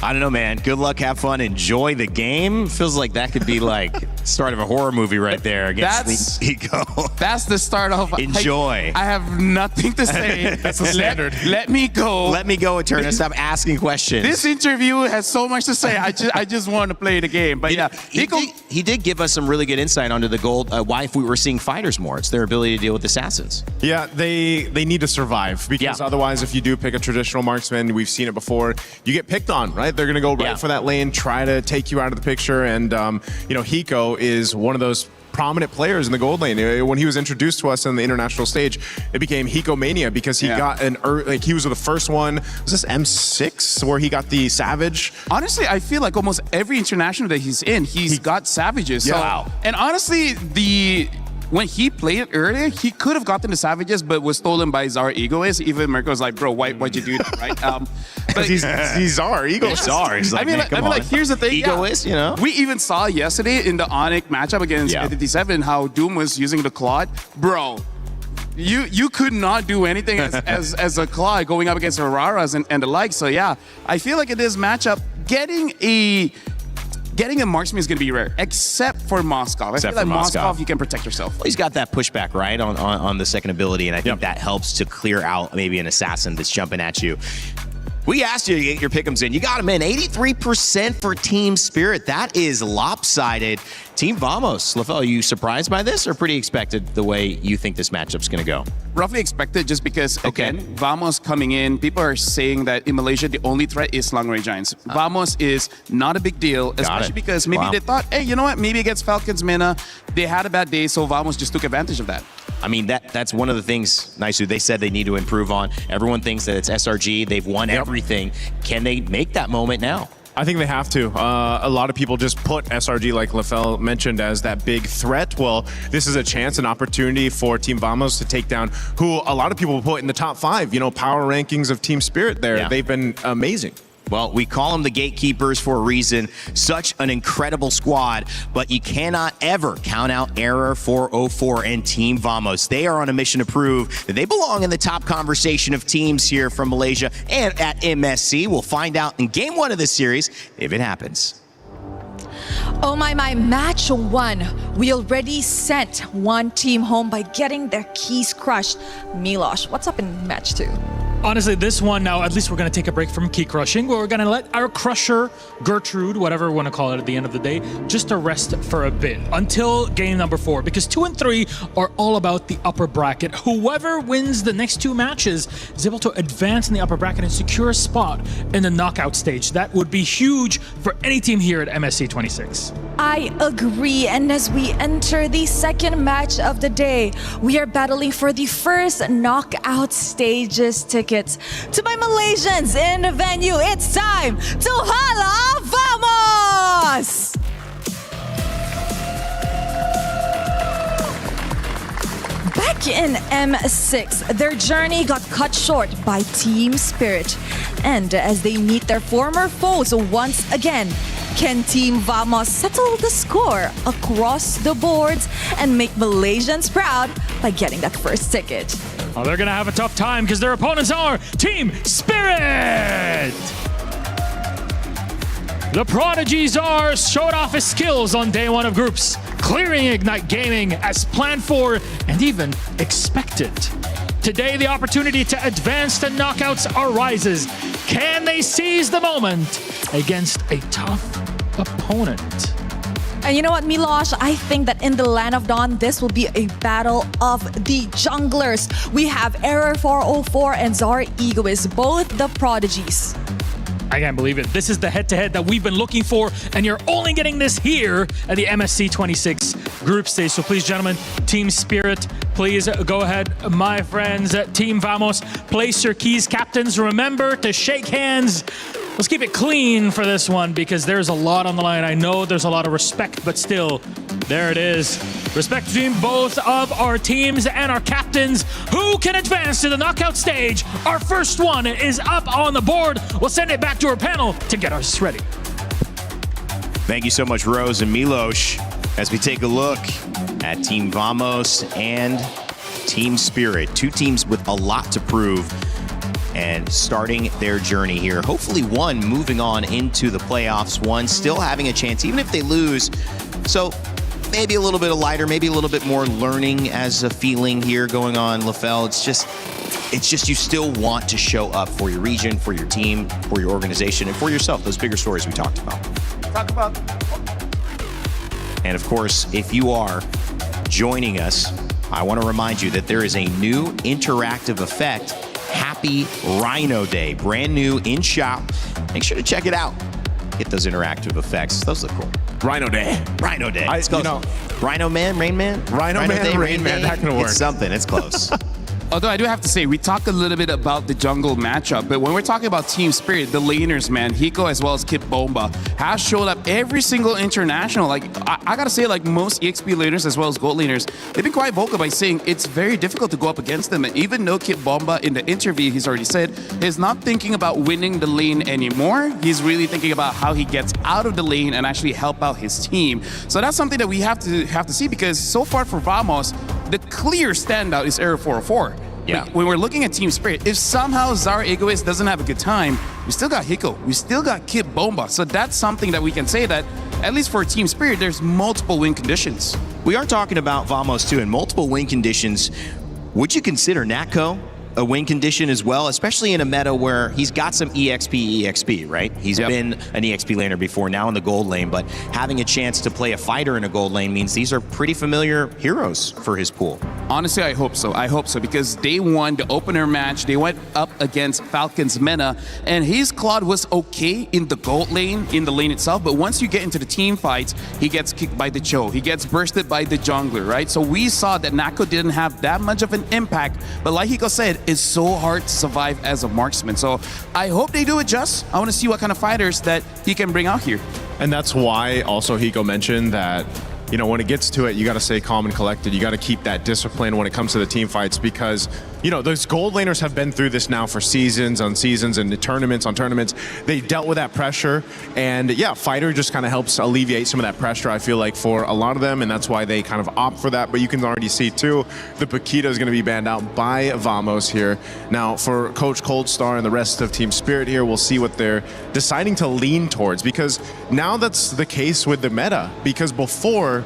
I don't know, man. Good luck, have fun, enjoy the game. Feels like that could be like start of a horror movie right there against the Eco. That's the start of enjoy. I have nothing to say. That's the standard. Let me go. Let me go, Eterna. Stop asking questions. This interview has so much to say. I just want to play the game. But he did give us some really good insight onto the gold. Why, if we were seeing fighters more, it's their ability to deal with assassins. Yeah, they need to survive because otherwise, if you do pick a traditional marksman, we've seen it before, you get picked on, right? They're going to go right for that lane, try to take you out of the picture. And, Hiko is one of those prominent players in the gold lane. When he was introduced to us on the international stage, it became Hiko Mania because he got he was the first one. Was this M6 where he got the Savage? Honestly, I feel like almost every international that he's in, he's got Savages. So, wow. And honestly, when he played it earlier, he could have gotten the Savages, but was stolen by Czar Egoist. Even Mirko was like, bro, why'd you do that, right? Because he's Czar, Egoist. Czar. He's like, here's the thing. Egoist, We even saw yesterday in the Onyx matchup against 57 how Doom was using the Claude. Bro, you could not do anything as a Claude going up against Auroras and the like. So yeah, I feel like in this matchup, getting a marksman is going to be rare, except for Moskov. I feel like Moskov, you can protect yourself. Well, he's got that pushback, right, on the second ability, and I think that helps to clear out maybe an assassin that's jumping at you. We asked you to get your pick'ems in. You got them in. 83% for Team Spirit. That is lopsided. Team Vamos, LaFell, are you surprised by this or pretty expected the way you think this matchup's going to go? Roughly expected just because, again, Vamos coming in, people are saying that in Malaysia, the only threat is Long Range Giants. Vamos is not a big deal, especially because maybe they thought, hey, you know what? Maybe against Falcons Mena, they had a bad day, so Vamos just took advantage of that. I mean, that's one of the things, Naisu, they said they need to improve on. Everyone thinks that it's SRG. They've won everything. Can they make that moment now? I think they have to. A lot of people just put SRG, like LaFell mentioned, as that big threat. Well, this is a chance, an opportunity for Team Vamos to take down who a lot of people put in the top 5, power rankings of Team Spirit there. Yeah. They've been amazing. Well, we call them the gatekeepers for a reason. Such an incredible squad, but you cannot ever count out Error 404 and Team Vamos. They are on a mission to prove that they belong in the top conversation of teams here from Malaysia and at MSC. We'll find out in game 1 of this series if it happens. Oh my, match 1. We already sent one team home by getting their keys crushed. Milosh, what's up in match 2? Honestly, this one now, at least we're going to take a break from key crushing. We're going to let our crusher, Gertrude, whatever we want to call it at the end of the day, just to rest for a bit until game number 4, because 2 and 3 are all about the upper bracket. Whoever wins the next 2 matches is able to advance in the upper bracket and secure a spot in the knockout stage. That would be huge for any team here at MSC 26. I agree, and as we enter the second match of the day, we are battling for the first knockout stages tickets. To my Malaysians in the venue, it's time to Hala Vamos! Back in M6, their journey got cut short by Team Spirit. And as they meet their former foes once again, can Team Vamos settle the score across the boards and make Malaysians proud by getting that first ticket? Oh, they're going to have a tough time because their opponents are Team Spirit! The Prodigy Czar showed off his skills on day 1 of groups, clearing Ignite Gaming as planned for and even expected. Today, the opportunity to advance to knockouts arises. Can they seize the moment against a tough opponent? And you know what, Milosh? I think that in the Land of Dawn, this will be a battle of the junglers. We have Error 404 and Czar Egoist, both the prodigies. I can't believe it. This is the head-to-head that we've been looking for, and you're only getting this here at the MSC 26 group stage. So please, gentlemen, Team Spirit, please go ahead. My friends, Team Vamos, place your keys. Captains, remember to shake hands. Let's keep it clean for this one because there's a lot on the line. I know there's a lot of respect, but still, there it is. Respect between both of our teams and our captains. Who can advance to the knockout stage? Our first one is up on the board. We'll send it back to our panel to get us ready. Thank you so much, Rose and Milosh, as we take a look at Team Vamos and Team Spirit. 2 teams with a lot to prove. and starting their journey here. Hopefully one moving on into the playoffs, one still having a chance, even if they lose. So maybe a little bit of lighter, maybe a little bit more learning as a feeling here going on, LaFell. It's just you still want to show up for your region, for your team, for your organization, and for yourself. Those bigger stories we talked about. And of course, if you are joining us, I want to remind you that there is a new interactive effect, Happy Rhino Day, brand new in shop. Make sure to check it out. Get those interactive effects. Those look cool. Rhino Day. Rhino Day. It's close. Rhino Man, Rain Man? Rhino Man, Day, Rain Man. That can work. It's something. It's close. Although I do have to say, we talked a little bit about the jungle matchup, but when we're talking about team spirit, the laners, man, Hiko as well as Kit Bomba has showed up every single international. Like, I gotta say, like most EXP laners as well as gold laners, they've been quite vocal by saying it's very difficult to go up against them. And even though Kit Bomba in the interview, he's already said, he's not thinking about winning the lane anymore. He's really thinking about how he gets out of the lane and actually help out his team. So that's something that we have to see, because so far for Vamos, the clear standout is Era 404. Yeah. When we're looking at team spirit, if somehow Zara Egoist doesn't have a good time, we still got Hiko, we still got Kit Bomba. So that's something that we can say that, at least for team spirit, there's multiple win conditions. We are talking about Vamos too, and multiple win conditions. Would you consider Natco a win condition as well, especially in a meta where he's got some EXP, right? He's been an EXP laner before, now in the gold lane, but having a chance to play a fighter in a gold lane means these are pretty familiar heroes for his pool. Honestly, I hope so. I hope so, because they won the opener match. They went up against Falcon's Mena, and his Claude was okay in the gold lane, in the lane itself, but once you get into the team fights, he gets kicked by the Cho. He gets bursted by the jungler, right? So we saw that Natco didn't have that much of an impact, but like Hiko said, it's so hard to survive as a marksman. So I hope they do adjust. I want to see what kind of fighters that he can bring out here. And that's why also Hiko mentioned that, you know, when it gets to it, you got to stay calm and collected. You got to keep that discipline when it comes to the team fights, because, you know, those gold laners have been through this now for seasons on seasons and tournaments on tournaments. They dealt with that pressure, and yeah, fighter just kind of helps alleviate some of that pressure, I feel like, for a lot of them, and that's why they kind of opt for that. But you can already see too, the Paquito is going to be banned out by Vamos here. Now for Coach Coldstar and the rest of Team Spirit here, we'll see what they're deciding to lean towards, because now that's the case with the meta, because before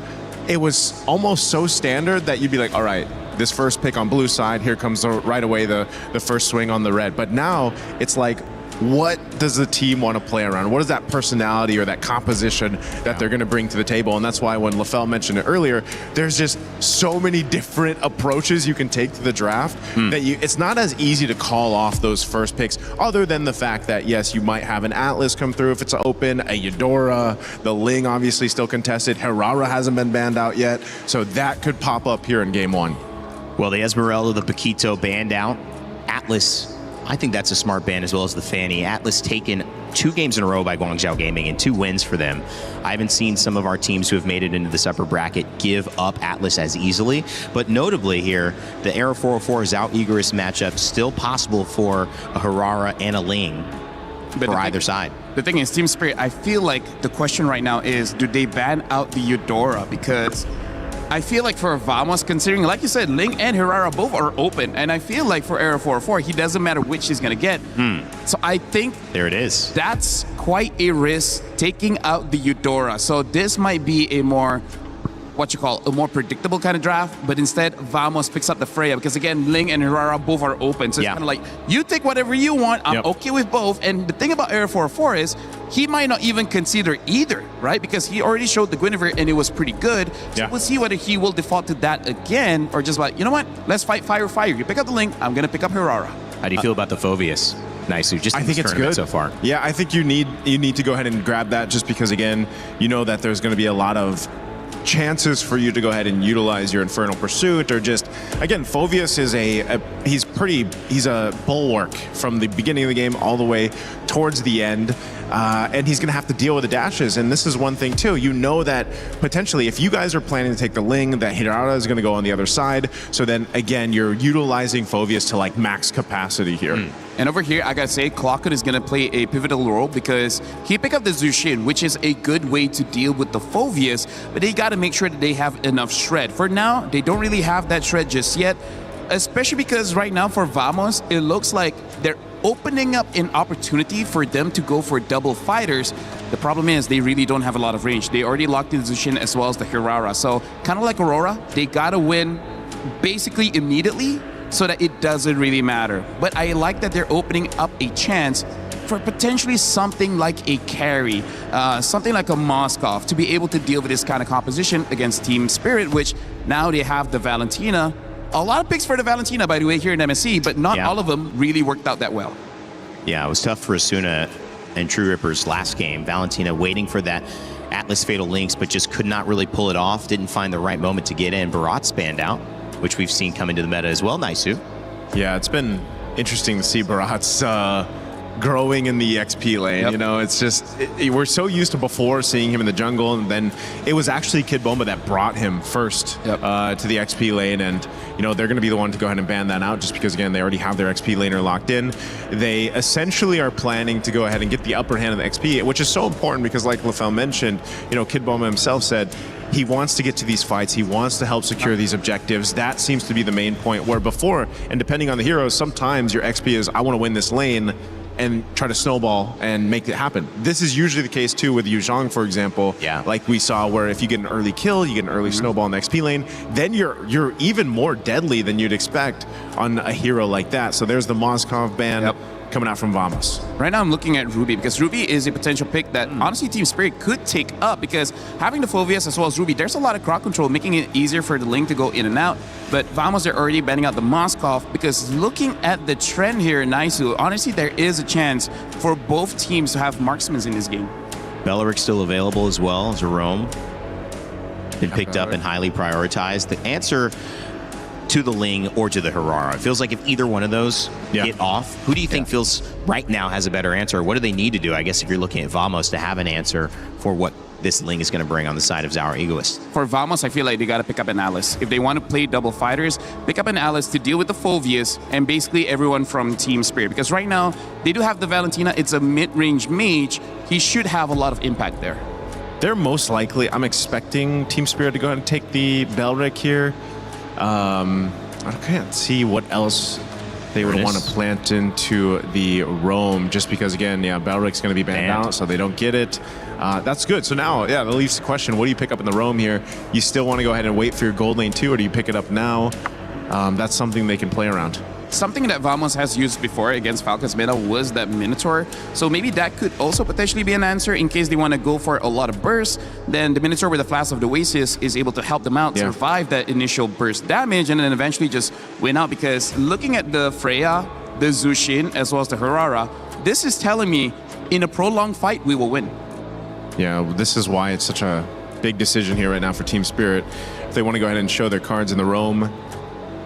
it was almost so standard that you'd be like, all right, this first pick on blue side, here comes right away the first swing on the red. But now it's like, what does the team want to play around? What is that personality or that composition that they're going to bring to the table? And that's why when LaFell mentioned it earlier, there's just so many different approaches you can take to the draft that it's not as easy to call off those first picks, other than the fact that, yes, you might have an Atlas come through if it's open, a Eudora, the Ling obviously still contested, Herrera hasn't been banned out yet, so that could pop up here in game one. Well, the Esmeralda, the Paquito banned out. Atlas, I think that's a smart ban, as well as the Fanny. Atlas taken 2 games in a row by Guangzhou Gaming and 2 wins for them. I haven't seen some of our teams who have made it into this upper bracket give up Atlas as easily, but notably here, the Era 404 Zhao Igorist matchup still possible for a Herrera and a Ling for either side. The thing is, Team Spirit, I feel like the question right now is, do they ban out the Eudora? Because I feel like for Vamos, considering, like you said, Ling and Herrera both are open, and I feel like for Era 404, he doesn't matter which he's going to get. So I think there it is. That's quite a risk, taking out the Eudora. So this might be a more, a more predictable kind of draft, but instead Vamos picks up the Freya, because again, Ling and Herrera both are open. So it's kind of like, you take whatever you want, I'm okay with both. And the thing about Era 404 is, he might not even consider either, right? Because he already showed the Guinevere and it was pretty good. So we'll see whether he will default to that again, or just like, you know what, let's fight fire. You pick up the Ling, I'm gonna pick up Herrera. How do you feel about the Phoveus? Nice, just I think it's good so far. Yeah, I think you need to go ahead and grab that, just because, again, you know that there's going to be a lot of chances for you to go ahead and utilize your Infernal Pursuit, or just, again, Phoveus is he's a bulwark from the beginning of the game all the way towards the end, and he's going to have to deal with the dashes. And this is one thing too, you know that potentially if you guys are planning to take the Ling, that Hirara is going to go on the other side, so then again you're utilizing Phoveus to like max capacity here. And over here, I gotta say, Clockwood is gonna play a pivotal role, because he picked up the Zushin, which is a good way to deal with the Phoveus, but they gotta make sure that they have enough shred. For now, they don't really have that shred just yet, especially because right now for Vamos, it looks like they're opening up an opportunity for them to go for double fighters. The problem is they really don't have a lot of range. They already locked in Zushin as well as the Hirara. So kind of like Aurora, they gotta win basically immediately so that it doesn't really matter. But I like that they're opening up a chance for potentially something like a carry, something like a Moskov to be able to deal with this kind of composition against Team Spirit, which now they have the Valentina. A lot of picks for the Valentina, by the way, here in MSC, but not all of them really worked out that well. Yeah, it was tough for Asuna and True Ripper's last game. Valentina waiting for that Atlas Fatal Links, but just could not really pull it off. Didn't find the right moment to get in. Barat standout, which we've seen come into the meta as well. Naisu. Yeah, it's been interesting to see Barat's growing in the XP lane. You know, it's just, we're so used to before seeing him in the jungle, and then it was actually Kid Bomba that brought him first to the XP lane, and you know, they're going to be the one to go ahead and ban that out just because, again, they already have their XP laner locked in. They essentially are planning to go ahead and get the upper hand of the XP, which is so important because, like Lefel mentioned, you know, Kid Bomba himself said he wants to get to these fights. He wants to help secure these objectives. That seems to be the main point, where before, and depending on the heroes, sometimes your XP is, I want to win this lane, and try to snowball and make it happen. This is usually the case too with Yu Zhang, for example. Yeah. Like we saw, where if you get an early kill, you get an early snowball in the XP lane, then you're even more deadly than you'd expect on a hero like that. So there's the Moskov ban coming out from Vamos. Right now I'm looking at Ruby because Ruby is a potential pick that honestly Team Spirit could take up, because having the Phoveus as well as Ruby, there's a lot of crowd control, making it easier for the link to go in and out. But Vamos are already banning out the Moskov, because looking at the trend here in Naisu, honestly there is a chance for both teams to have marksmen in this game. Beleric still available as well. Jerome been picked up and highly prioritized. The answer to the Ling or to the Hirara. It feels like if either one of those get off, who do you think feels right now has a better answer? What do they need to do, I guess, if you're looking at Vamos, to have an answer for what this Ling is going to bring on the side of Zhao Egoist? For Vamos, I feel like they got to pick up an Alice. If they want to play double fighters, pick up an Alice to deal with the Phoveus and basically everyone from Team Spirit. Because right now, they do have the Valentina. It's a mid-range mage. He should have a lot of impact there. They're most likely, I'm expecting Team Spirit to go ahead and take the Beleric here. I can't see what else they would want to plant into the Roam, just because, again, Belric's going to be banned out, so they don't get it. That's good. So now, that leaves the question, what do you pick up in the Roam here? You still want to go ahead and wait for your gold lane too, or do you pick it up now? That's something they can play around. Something that Vamos has used before against Falcons meta was that Minotaur. So maybe that could also potentially be an answer in case they want to go for a lot of bursts. Then the Minotaur with the Flask of the Oasis is able to help them out, survive that initial burst damage, and then eventually just win out. Because looking at the Freya, the Zushin, as well as the Hirara, this is telling me in a prolonged fight, we will win. Yeah, this is why it's such a big decision here right now for Team Spirit. If they want to go ahead and show their cards in the Roam.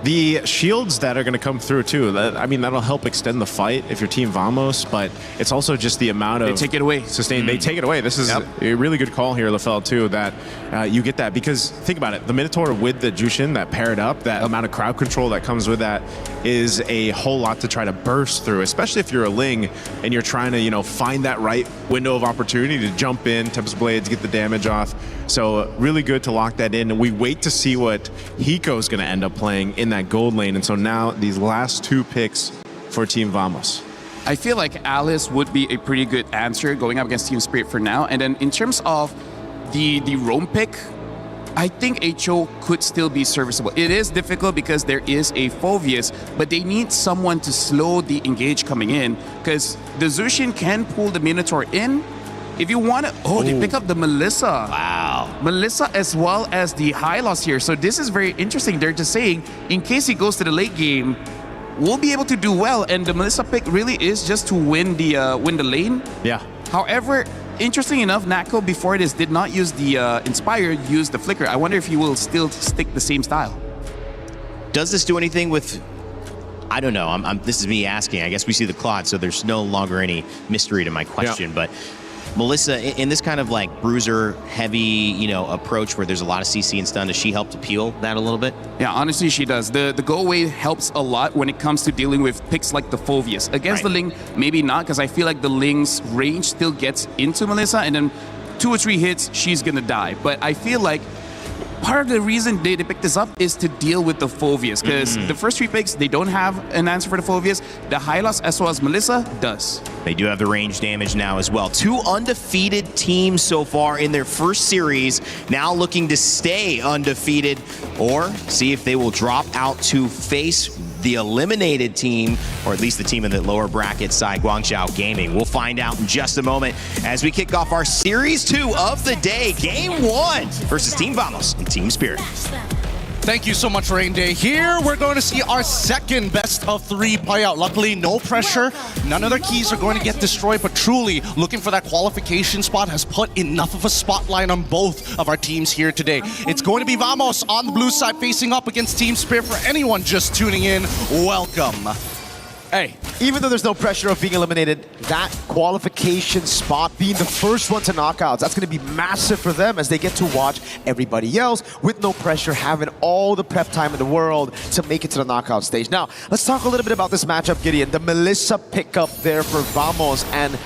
The shields that are going to come through too, that'll help extend the fight if you're Team Vamos, but it's also just the amount of... They take it away. They take it away. This is a really good call here, Lefel, too, that you get that. Because think about it, the Minotaur with the Jushin that paired up, that amount of crowd control that comes with that is a whole lot to try to burst through, especially if you're a Ling and you're trying to, find that right window of opportunity to jump in, Tempest Blades, get the damage off. So really good to lock that in. And we wait to see what Hiko's going to end up playing in that gold lane. And so now these last two picks for Team Vamos. I feel like Alice would be a pretty good answer going up against Team Spirit for now. And then in terms of the Roam pick, I think HO could still be serviceable. It is difficult because there is a Phoveus, but they need someone to slow the engage coming in, because the Zushin can pull the Minotaur in. If you want to... they pick up the Melissa. Wow. Melissa as well as the Hylos here. So this is very interesting. They're just saying, in case he goes to the late game, we'll be able to do well. And the Melissa pick really is just to win the lane. Yeah. However, interesting enough, Nako before this did not use the Inspire, used the Flicker. I wonder if he will still stick the same style. Does this do anything with... I don't know. This is me asking. I guess we see the Claude, so there's no longer any mystery to my question. But Melissa, in this kind of like bruiser heavy, approach where there's a lot of CC and stun, does she help to peel that a little bit? Yeah, honestly, she does. The go away helps a lot when it comes to dealing with picks like the Phoveus. Against the Ling, maybe not, because I feel like the Ling's range still gets into Melissa, and then 2 or 3 hits, she's gonna die. But I feel like part of the reason they picked this up is to deal with the Phovias, because the first 3 picks, they don't have an answer for the Phovias. The Hylos as well as Melissa does. They do have the range damage now as well. 2 undefeated teams so far in their first series, now looking to stay undefeated or see if they will drop out to face the eliminated team, or at least the team in the lower bracket side, Guangzhou Gaming. We'll find out in just a moment as we kick off our Series 2 of the day, Game 1 versus Team Vamos and Team Spirit. Thank you so much, Rain Day. Here, we're going to see our second best of 3 play out. Luckily, no pressure. None of their keys are going to get destroyed, but truly looking for that qualification spot has put enough of a spotlight on both of our teams here today. It's going to be Vamos on the blue side facing up against Team Spirit. For anyone just tuning in, welcome. Hey, even though there's no pressure of being eliminated, that qualification spot being the first one to knockouts, that's going to be massive for them as they get to watch everybody else with no pressure, having all the prep time in the world to make it to the knockout stage. Now, let's talk a little bit about this matchup, Gideon. The Melissa pickup there for Vamos, and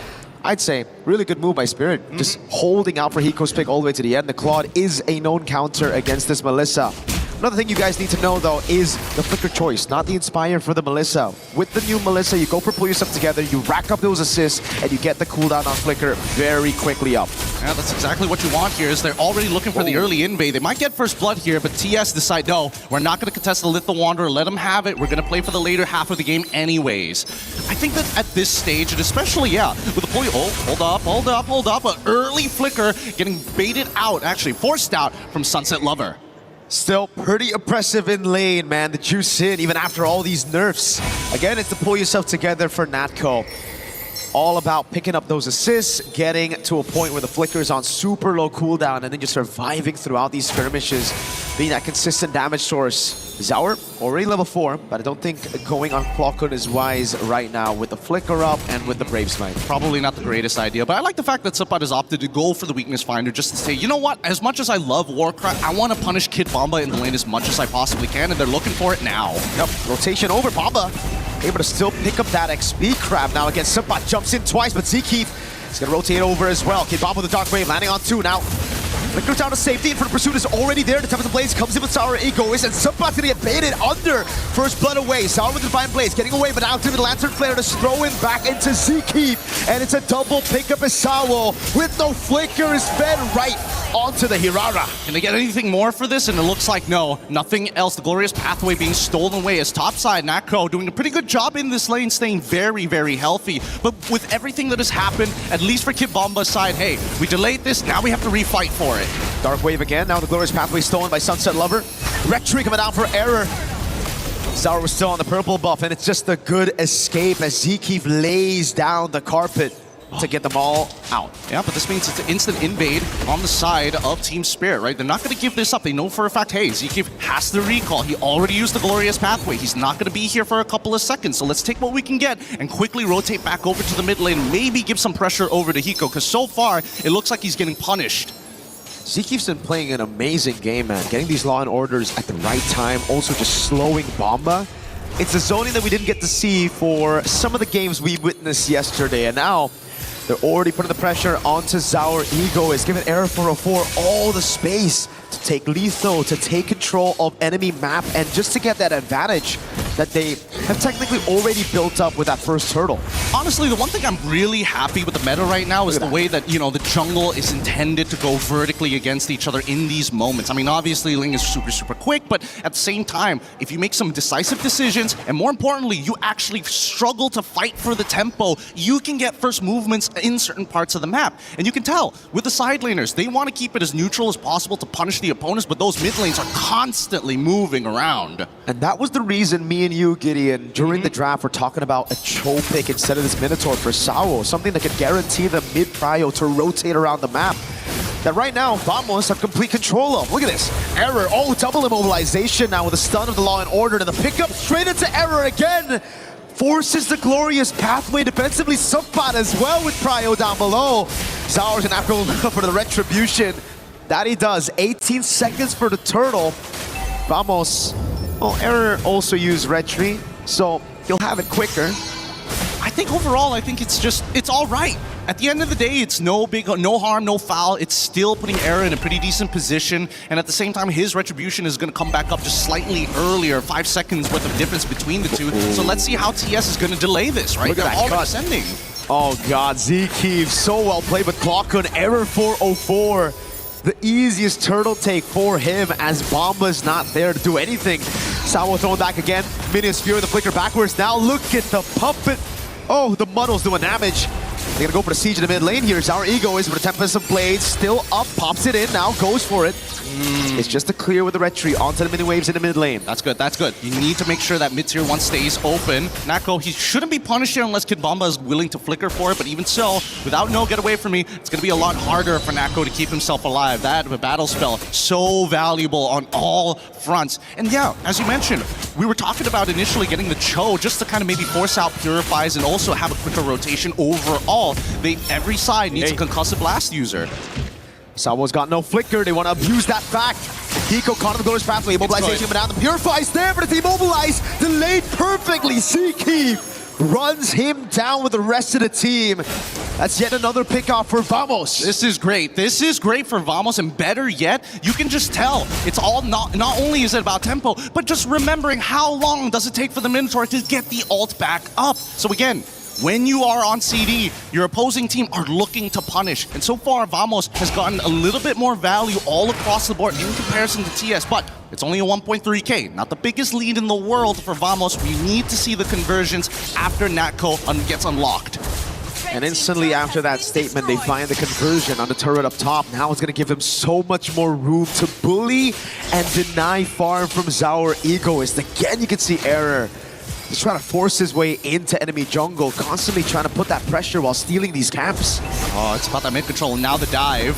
I'd say really good move by Spirit. Just holding out for Hiko's pick all the way to the end. The Claude is a known counter against this Melissa. Another thing you guys need to know, though, is the Flicker choice, not the Inspire for the Melissa. With the new Melissa, you go for pull yourself together, you rack up those assists, and you get the cooldown on Flicker very quickly up. Yeah, that's exactly what you want here, is they're already looking for the early invade. They might get first blood here, but TS decide, no, we're not going to contest the Lethal Wanderer, let them have it, we're going to play for the later half of the game anyways. I think that at this stage, and especially, yeah, with the pull, hold up, an early Flicker getting baited out, actually forced out from Sunset Lover. Still pretty oppressive in lane, man. The juice in, even after all these nerfs. Again, it's to pull yourself together for Natco. All about picking up those assists, getting to a point where the Flicker is on super low cooldown, and then just surviving throughout these skirmishes, being that consistent damage source. Zaur, already level 4, but I don't think going on Clockon is wise right now with the Flicker up and with the Brave Smite. Probably not the greatest idea, but I like the fact that Supat has opted to go for the Weakness Finder just to say, you know what, as much as I love Warcraft, I want to punish Kid Bomba in the lane as much as I possibly can, and they're looking for it now. Yep, rotation over, Bomba able to still pick up that XP crab now against Supat, jumps in twice, but Zekeith is going to rotate over as well. Kid Bomba with the Dark Wave landing on 2 now. Flicker down to safety, and for the pursuit is already there. The Tempest of Blaze comes in with Sour Egoist, and Subpot's gonna get baited under. First blood away. Sour with the Divine Blaze getting away, but out to the Lantern Flare to throw him back into Zekeith. And it's a double pickup as Sawo with no Flicker is fed right onto the Hirara. Can they get anything more for this? And it looks like no, nothing else. The Glorious Pathway being stolen away as topside. Natco doing a pretty good job in this lane, staying very, very healthy. But with everything that has happened, at least for Kid Bomba's side, hey, we delayed this, now we have to refight for it. Dark Wave again, now the Glorious Pathway stolen by Sunset Lover. Retry coming down for Error. Zaur was still on the purple buff, and it's just a good escape as Zekeith lays down the carpet to get them all out. Yeah, but this means it's an instant invade on the side of Team Spirit, right? They're not going to give this up. They know for a fact, hey, Zekeith has to recall. He already used the Glorious Pathway. He's not going to be here for a couple of seconds. So let's take what we can get and quickly rotate back over to the mid lane. Maybe give some pressure over to Hiko, because so far, it looks like he's getting punished. Zekeith's been playing an amazing game, man. Getting these Law and Orders at the right time, also just slowing Bomba. It's a zoning that we didn't get to see for some of the games we witnessed yesterday, and now they're already putting the pressure onto Zaur. Ego is giving Error 404 all the space to take lethal, to take control of enemy map, and just to get that advantage that they have technically already built up with that first turtle. Honestly, the one thing I'm really happy with the meta right now is the way that, you know, the jungle is intended to go vertically against each other in these moments. I mean, obviously, Ling is super, super quick, but at the same time, if you make some decisive decisions, and more importantly, you actually struggle to fight for the tempo, you can get first movements in certain parts of the map. And you can tell, with the side laners, they want to keep it as neutral as possible to punish the opponents, but those mid lanes are constantly moving around. And that was the reason me and you, Gideon, during the draft, were talking about a Cho pick instead of this Minotaur for Sawo, something that could guarantee the mid-prio to rotate around the map. That right now, Vamos have complete control of. Look at this. Error, double immobilization now with the stun of the Law and Order, and the pickup straight into Error again. Forces the Glorious Pathway defensively. Subpot as well with Prio down below. Zaur's gonna have to look for the Retribution. That he does. 18 seconds for the turtle. Vamos. Well, Error also used Retry, so he'll have it quicker. I think overall, it's all right. at the end of the day, it's no harm, no foul. It's still putting Era in a pretty decent position, and at the same time, his retribution is going to come back up just slightly earlier, 5 seconds worth of difference between the two. So let's see how TS is going to delay this, right? Look at They're that already cut. sending. Oh God, Zkeev, so well played, but clock on error 404. The easiest turtle take for him as Bomba's not there to do anything. Sawo throwing back again. Minions Fury, the flicker backwards. Now look at the puppet. Oh, the Muddle's doing damage. They're gonna go for the siege in the mid lane here. Our ego is for the Tempest of Blades. Still up, pops it in, now goes for it. It's just to clear with the retreat onto the mini waves in the mid lane. That's good, that's good. You need to make sure that mid-tier 1 stays open. Nako, he shouldn't be punished here unless Kid Bomba is willing to flicker for it, but even so, without no get away from me, it's gonna be a lot harder for Nako to keep himself alive. That battle spell, so valuable on all fronts. And yeah, as you mentioned, we were talking about initially getting the Cho just to kind of maybe force out Purifies and also have a quicker rotation overall. Every side needs a concussive blast user. Sawo's got no flicker. They want to abuse that fact. Hiko caught in the Glorious Pathway. Immobilization coming down. The Purify's there, but it's immobilized. Delayed perfectly. Zkeev runs him down with the rest of the team. That's yet another pickoff for Vamos. This is great. This is great for Vamos, and better yet, you can just tell it's all not only is it about tempo, but just remembering how long does it take for the Minotaur to get the ult back up. So again, when you are on CD, your opposing team are looking to punish. And so far, Vamos has gotten a little bit more value all across the board in comparison to TS, but it's only a 1.3k. Not the biggest lead in the world for Vamos. We need to see the conversions after Natco gets unlocked. And instantly after that statement, they find the conversion on the turret up top. Now it's going to give him so much more room to bully and deny farm from Zaur Egoist. Again, you can see Error. He's trying to force his way into enemy jungle, constantly trying to put that pressure while stealing these camps. Oh, it's about that mid control. Now the dive.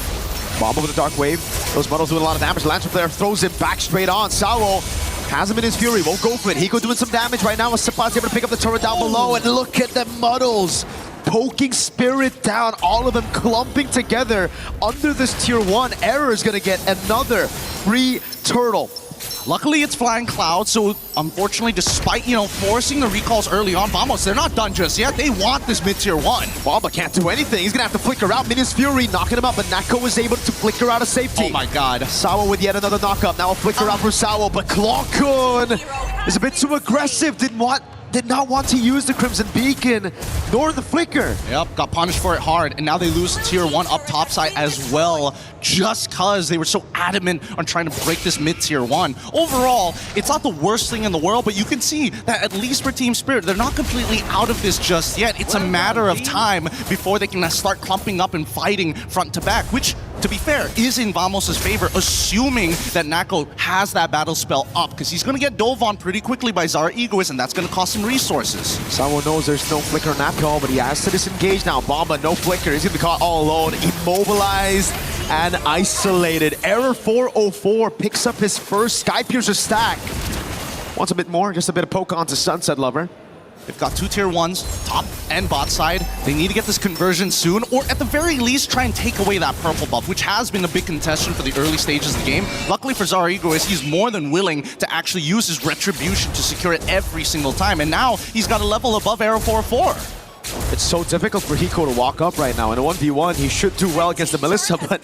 Bomba with the Dark Wave. Those Muddles doing a lot of damage. Lantern Flare throws him back straight on. Sawo has him in his fury. Won't go for it. Hiko doing some damage right now. Sapa's able to pick up the turret down below. And look at the Muddles poking Spirit down. All of them clumping together under this tier 1. Error is going to get another free turtle. Luckily, it's Flying Cloud, so unfortunately, despite, forcing the recalls early on, Vamos, they're not done just yet. They want this mid-tier 1. Bomba can't do anything. He's gonna have to flicker out. Minions Fury knocking him up, but Nako was able to flicker out of safety. Oh my god. Sawo with yet another knockup. Now a flicker out for Sawo, but Clockun is a bit too aggressive. Did not want to use the Crimson Beacon, nor the flicker. Yep, got punished for it hard, and now they lose tier 1 up top side as well, just because they were so adamant on trying to break this mid-tier 1. Overall, it's not the worst thing in the world, but you can see that at least for Team Spirit, they're not completely out of this just yet. It's a matter of time before they can start clumping up and fighting front to back, which, to be fair, is in Vamos' favor, assuming that Nako has that battle spell up, because he's going to get dove on pretty quickly by Zara Egoist, and that's going to cost him resources. Sawo knows there's no flicker on Nako, but he has to disengage now. Bomba, no flicker. He's going to be caught all alone, immobilized and isolated. Error 404 picks up his first Skypiercer stack. Wants a bit more, just a bit of poke onto Sunset Lover. They've got 2 tier 1s, top and bot side. They need to get this conversion soon, or at the very least try and take away that purple buff, which has been a big contestation for the early stages of the game. Luckily for Zara Egoist, he's more than willing to actually use his retribution to secure it every single time, and now he's got a level above Arrow 4-4. It's so difficult for Hiko to walk up right now. In a 1v1, he should do well against the Melissa, but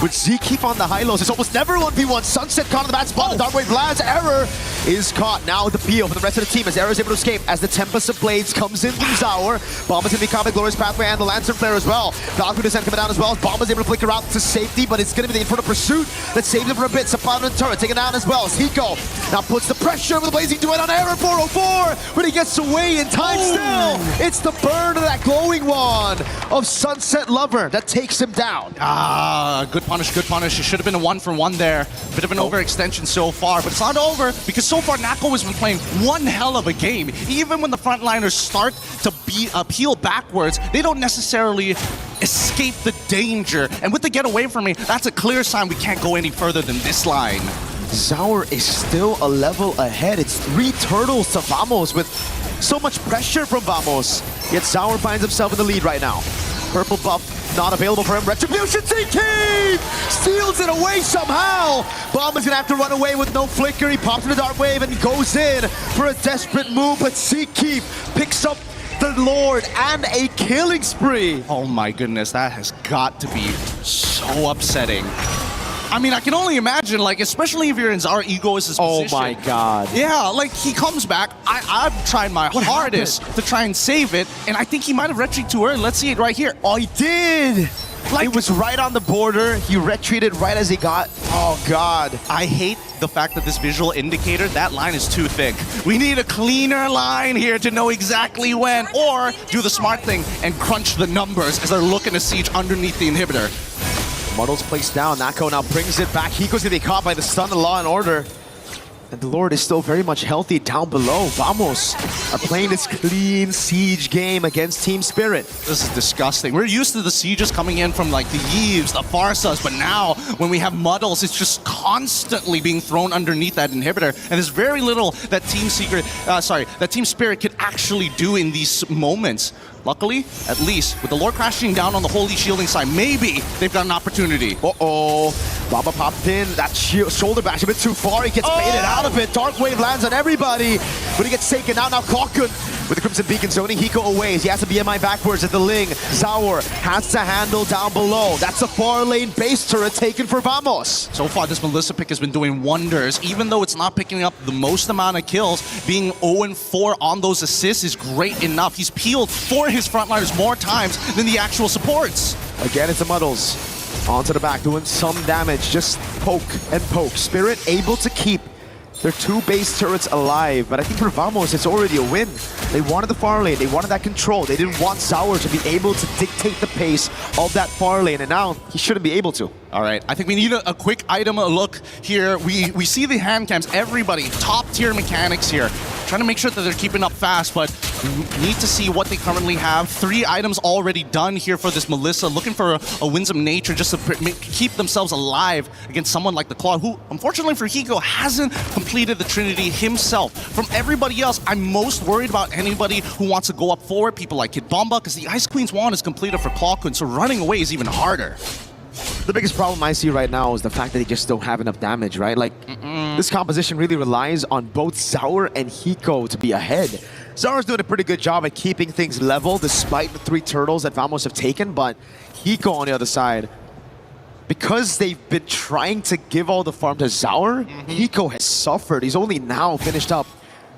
with Zkeev on the high lows, it's almost never 1v1. Sunset caught in the bad spot. The Dark Wave lands. Error is caught now with the peel for the rest of the team as Error is able to escape as the Tempest of Blades comes in from Zaur. Bomba's going to be caught by Glorious Pathway and the Lantern Flare as well. Valkyrie Descent coming down as well. Bomba's able to flicker out to safety, but it's going to be the Inferno Pursuit that saves him for a bit. Sapana and Turret taken down as well as Hiko now puts the pressure with the Blazing Duet on Error 404, but he gets away in time still. It's the burn of that glowing wand of Sunset Lover that takes him down. Good punish, good punish. It should have been a 1-for-1 there. Bit of an overextension so far, but it's not over because so far Nako has been playing one hell of a game. Even when the frontliners start to peel backwards, they don't necessarily escape the danger. And with the get away from me, that's a clear sign we can't go any further than this line. Zaur is still a level ahead. It's 3 turtles to Vamos with so much pressure from Vamos. Yet Zaur finds himself in the lead right now. Purple buff not available for him. Retribution, Zkeev steals it away somehow. Bomba's gonna have to run away with no flicker. He pops in the Dark Wave and he goes in for a desperate move, but Zkeev picks up the Lord and a killing spree. Oh my goodness, that has got to be so upsetting. I mean, I can only imagine, like, especially if you're in Zara Egoist' position. Oh my god. Yeah, like, he comes back. I've tried my hardest to try and save it, and I think he might have retreated too early. Let's see it right here. Oh, he did! Like, it was right on the border. He retreated right as he got... Oh, God. I hate the fact that this visual indicator, that line is too thick. We need a cleaner line here to know exactly when, or do the smart thing and crunch the numbers as they're looking to siege underneath the inhibitor. Muddle's placed down. Nako now brings it back. Hiko's gonna be caught by the stun of Law and Order. And the Lord is still very much healthy down below. Vamos are playing this clean siege game against Team Spirit. This is disgusting. We're used to the sieges coming in from like the Yves, the Farsas, but now when we have Muddles, it's just constantly being thrown underneath that inhibitor. And there's very little that Team Spirit could actually do in these moments. Luckily, at least, with the Lord crashing down on the Holy Shielding side, maybe they've got an opportunity. Uh-oh. Baba popped in. That shoulder bash a bit too far. He gets baited out of it. Dark Wave lands on everybody. But he gets taken out. Now Clockun with the Crimson Beacon zoning Hiko away. He has a BMI backwards at the Ling. Zaur has to handle down below. That's a far lane base turret taken for Vamos. So far, this Melissa pick has been doing wonders. Even though it's not picking up the most amount of kills, being 0-4 on those assists is great enough. He's peeled for his frontliners more times than the actual supports. Again, it's the Muddles. Onto the back, doing some damage. Just poke and poke. Spirit able to keep their two base turrets alive, but I think for Vamos, it's already a win. They wanted the far lane, they wanted that control. They didn't want Zaur to be able to dictate the pace of that far lane, and now he shouldn't be able to. All right, I think we need a quick item look here. We see the hand cams, everybody, top tier mechanics here. Trying to make sure that they're keeping up fast, but we need to see what they currently have. 3 items already done here for this Melissa, looking for a winsome nature just to keep themselves alive against someone like the Claw, who, unfortunately for Hiko, hasn't completed the Trinity himself. From everybody else, I'm most worried about anybody who wants to go up forward, people like Kid Bomba, because the Ice Queen's wand is completed for Clockun, so running away is even harder. The biggest problem I see right now is the fact that they just don't have enough damage, right? Like, this composition really relies on both Zaur and Hiko to be ahead. Zaur's doing a pretty good job at keeping things level despite the 3 turtles that Vamos have taken, but Hiko on the other side, because they've been trying to give all the farm to Zaur, Hiko has suffered. He's only now finished up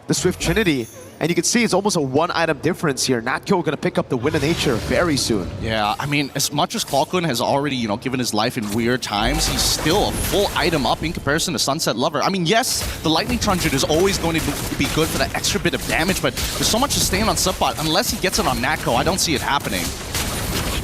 the Swift Trinity. And you can see it's almost a 1-item difference here. Natko gonna pick up the Win of Nature very soon. Yeah, I mean, as much as Clockun has already, given his life in weird times, he's still a full item up in comparison to Sunset Lover. I mean, yes, the Lightning Truncheon is always going to be good for that extra bit of damage, but there's so much to stand on Subbot. Unless he gets it on Natko, I don't see it happening.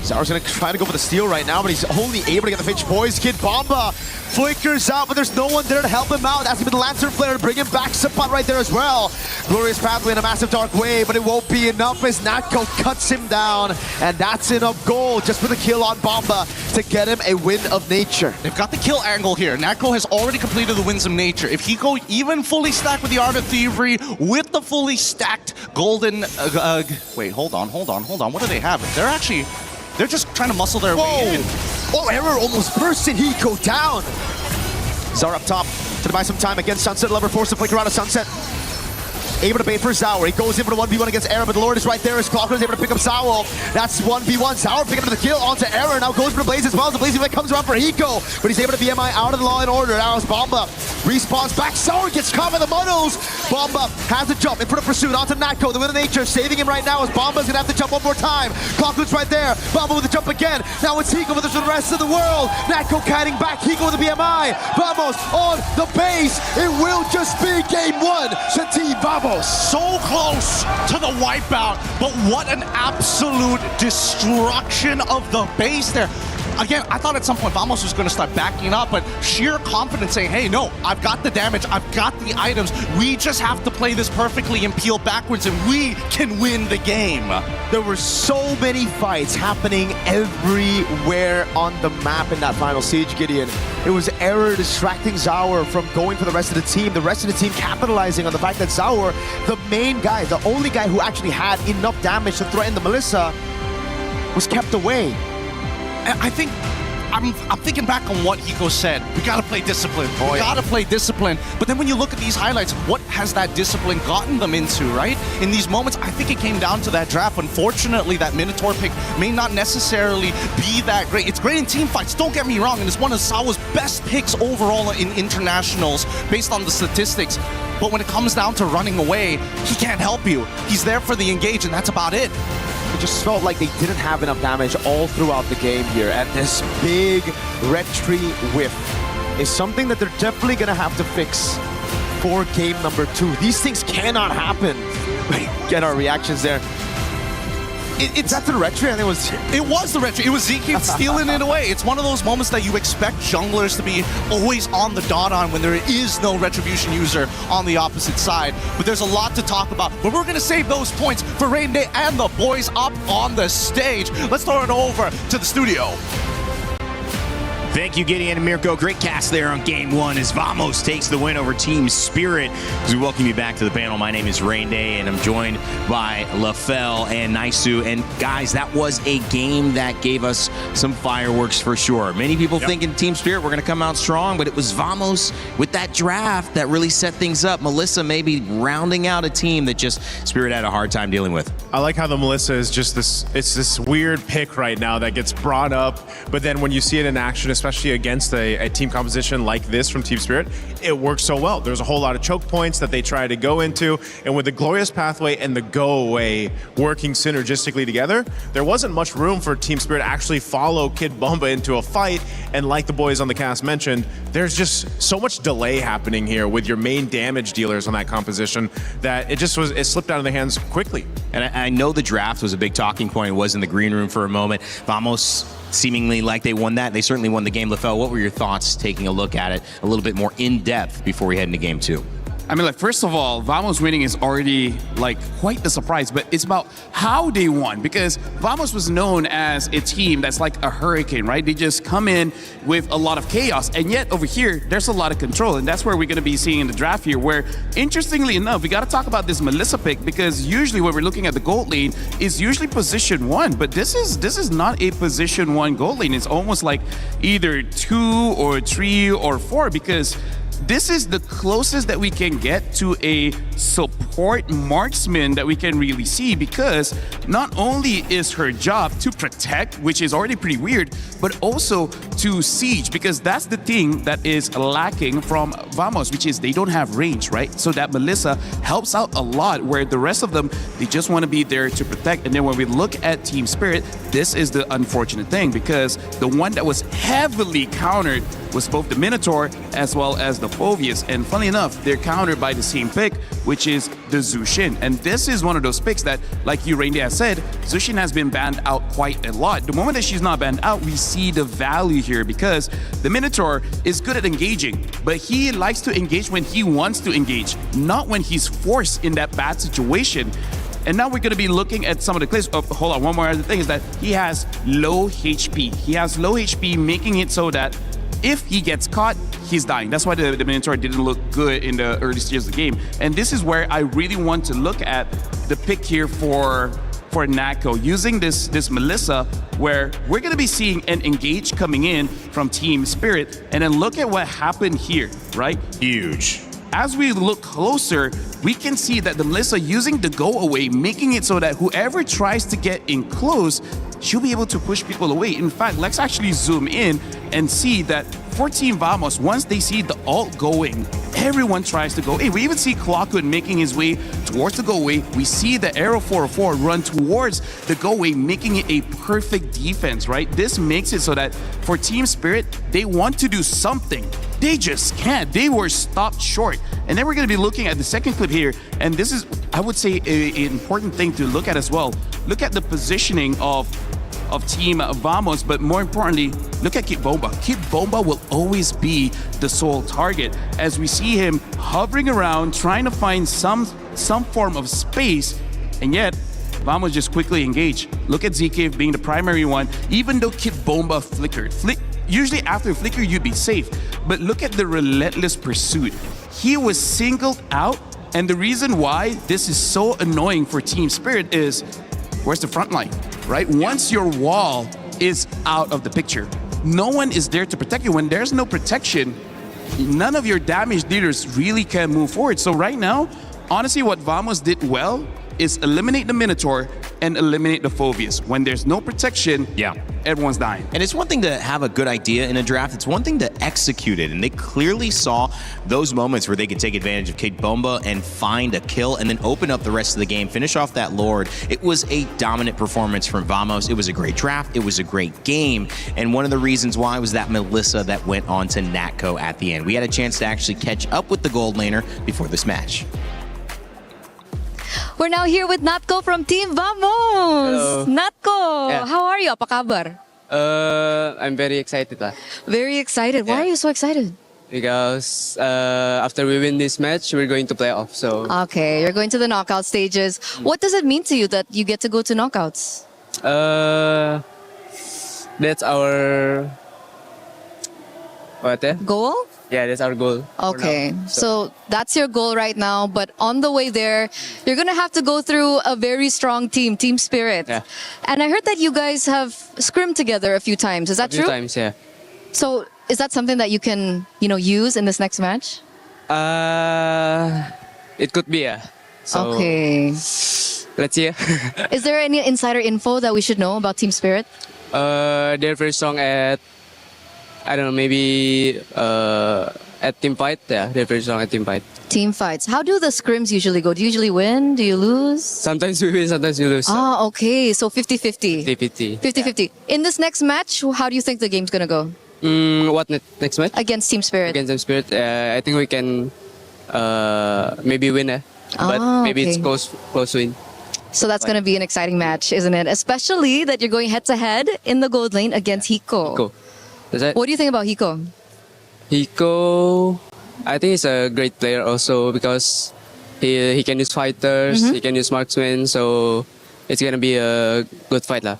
Zaur's gonna try to go for the steal right now, but he's only able to get the Finch Boys. Kid Bomba flickers out, but there's no one there to help him out. That's been the Lancer Flare to bring him back. Subbot right there as well. Glorious Pathway and a massive Dark Wave, but it won't be enough as Natko cuts him down. And that's enough gold just for the kill on Bomba to get him a Win of Nature. They've got the kill angle here. Natko has already completed the Winds of Nature. If Hiko even fully stacked with the Art of Thievery, with the fully stacked golden... wait, hold on. What do they have? They're just trying to muscle their way in. Oh, error almost bursting Hiko down. Zaur up top to buy some time against Sunset Lover, forced to flicker out of Sunset. Able to bait for Zaur. He goes in for the 1v1 against Error, but the Lord is right there as Clockun is able to pick up Zaur. That's 1v1. Zaur picking up the kill onto Error. Now goes for the Blaze as well. The Blaze Effect comes around for Hiko, but he's able to BMI out of the Law and Order. Now it's Bomba. Respawns back. Zaur gets caught by the Muddles. Bomba has to jump in front of pursuit onto Natko. The Win of Nature saving him right now as Bomba's gonna have to jump one more time. Clockun's right there. Bomba with the jump again. Now it's Hiko with the rest of the world. Natko kiting back. Hiko with the BMI. Vamos on the base. It will just be game 1 to Team Vamos. So close to the wipeout, but what an absolute destruction of the base there. Again, I thought at some point Vamos was going to start backing up, but sheer confidence saying, hey, no, I've got the damage, I've got the items, we just have to play this perfectly and peel backwards and we can win the game. There were so many fights happening everywhere on the map in that final siege, Gideon. It was Error distracting Zaur from going for the rest of the team the team capitalizing on the fact that Zaur, the main guy, the only guy who actually had enough damage to threaten the Melissa, was kept away. I think I'm thinking back on what Hiko said. We got to play discipline. We got to play discipline. But then when you look at these highlights, what has that discipline gotten them into, right? In these moments, I think it came down to that draft. Unfortunately, that Minotaur pick may not necessarily be that great. It's great in team fights, don't get me wrong, and it's one of Sawa's best picks overall in internationals based on the statistics. But when it comes down to running away, he can't help you. He's there for the engage, and that's about it. It just felt like they didn't have enough damage all throughout the game here, and this big red tree whiff is something that they're definitely going to have to fix for game number 2. These things cannot happen. Get our reactions there. Is that the red tree? I think it was the red tree. It was ZK stealing it away. It's one of those moments that you expect junglers to be always on the dot on when there is no retribution user on the opposite side. But there's a lot to talk about. But we're going to save those points for Rain Day and the boys up on the stage. Let's throw it over to the studio. Thank you, Gideon and Mirko. Great cast there on Game 1 as Vamos takes the win over Team Spirit. As we welcome you back to the panel, my name is Rain Day, and I'm joined by LaFell and Naisu. And guys, that was a game that gave us some fireworks for sure. Many people thinking Team Spirit were going to come out strong, but it was Vamos with that draft that really set things up. Melissa maybe rounding out a team that just Spirit had a hard time dealing with. I like how the Melissa is just this weird pick right now that gets brought up, but then when you see it in action, especially against a team composition like this from Team Spirit, it works so well. There's a whole lot of choke points that they try to go into, and with the Glorious Pathway and the Go Away working synergistically together, there wasn't much room for Team Spirit to actually follow Kid Bomba into a fight, and like the boys on the cast mentioned, there's just so much delay happening here with your main damage dealers on that composition that it slipped out of their hands quickly. And I know the draft was a big talking point. It was in the green room for a moment. Vamos seemingly like they won that. They certainly won the game. LaFell, what were your thoughts taking a look at it a little bit more in depth before we head into game 2? I mean, like, first of all, Vamos winning is already, like, quite the surprise, but it's about how they won, because Vamos was known as a team that's like a hurricane, right? They just come in with a lot of chaos, and yet over here, there's a lot of control, and that's where we're going to be seeing in the draft here, where, interestingly enough, we got to talk about this Melissa pick, because usually when we're looking at the gold lane, is usually position 1, but this is not a position 1 gold lane. It's almost like either 2 or 3 or 4, because this is the closest that we can get to a support marksman that we can really see, because not only is her job to protect, which is already pretty weird, but also to siege, because that's the thing that is lacking from Vamos, which is they don't have range, right? So that Melissa helps out a lot, where the rest of them, they just want to be there to protect. And then when we look at Team Spirit, this is the unfortunate thing, because the one that was heavily countered was both the Minotaur as well as the Phoveus. And funny enough, they're countered by the same pick, which is the Zushin. And this is one of those picks that, like you, Raindy, has said, Zushin has been banned out quite a lot. The moment that she's not banned out, we see the value here, because the Minotaur is good at engaging, but he likes to engage when he wants to engage, not when he's forced in that bad situation. And now we're going to be looking at some of the clips. Oh, hold on, one more other thing is that he has low HP. He has low HP, making it so that if he gets caught, he's dying. That's why the Minotaur didn't look good in the early stages of the game. And this is where I really want to look at the pick here for Nako, using this Melissa, where we're going to be seeing an engage coming in from Team Spirit. And then look at what happened here, right? Huge. As we look closer, we can see that the Melissa using the go away, making it so that whoever tries to get in close, she'll be able to push people away. In fact, let's actually zoom in and see that for Team Vamos, once they see the ult going, everyone tries to go away. We even see Clockwood making his way towards the go away. We see the Arrow 404 run towards the go away, making it a perfect defense, right? This makes it so that for Team Spirit, they want to do something. They just can't. They were stopped short. And then we're going to be looking at the second clip here. And this is, I would say, an important thing to look at as well. Look at the positioning of Team Vamos, but more importantly, look at Kid Bomba. Kid Bomba will always be the sole target, as we see him hovering around, trying to find some form of space, and yet Vamos just quickly engage. Look at ZK being the primary one, even though Kid Bomba flickered. Usually after flicker, you'd be safe, but look at the relentless pursuit. He was singled out, and the reason why this is so annoying for Team Spirit is, where's the front line, right? Once your wall is out of the picture, no one is there to protect you. When there's no protection, none of your damage dealers really can move forward. So right now, honestly, what Vamos did well is eliminate the Minotaur and eliminate the Phobius. When there's no protection, everyone's dying. And it's one thing to have a good idea in a draft. It's one thing to execute it. And they clearly saw those moments where they could take advantage of Kate Bomba and find a kill and then open up the rest of the game, finish off that Lord. It was a dominant performance from Vamos. It was a great draft. It was a great game. And one of the reasons why was that Melissa that went on to Natco at the end. We had a chance to actually catch up with the gold laner before this match. We're now here with Natco from Team Vamos. Hello. Natco, Yeah. how are you? Apa kabar? I'm very excited lah. Very excited. Why are you so excited? Because after we win this match, we're going to playoff. So Okay, you're going to the knockout stages. What does it mean to you that you get to go to knockouts? that's our goal. Yeah, that's our goal. for Okay, now. so that's your goal right now. But on the way there, you're gonna have to go through a very strong team, Team Spirit. Yeah. And I heard that you guys have scrimmed together a few times. Is that a few true? times, yeah. So is that something that you can, use in this next match? It could be, yeah. So Okay. let's see. Is there any insider info that we should know about Team Spirit? They're very strong at, I don't know, maybe at team fight. Yeah, they're very strong at team fight. Team fights. How do the scrims usually go? Do you usually win? Do you lose? Sometimes we win, sometimes we lose. Ah, okay. So 50-50. 50-50. 50-50. In this next match, how do you think the game's gonna go? What next match? Against Team Spirit. Against Team Spirit. I think we can maybe win, but maybe it's okay. close win. So that's going to be an exciting match, isn't it? Especially that you're going head-to-head in the gold lane against Hiko. Cool. Is that? What do you think about Hiko? Hiko, I think he's a great player also because he can use fighters, he can use marksmen, so it's gonna be a good fight lah.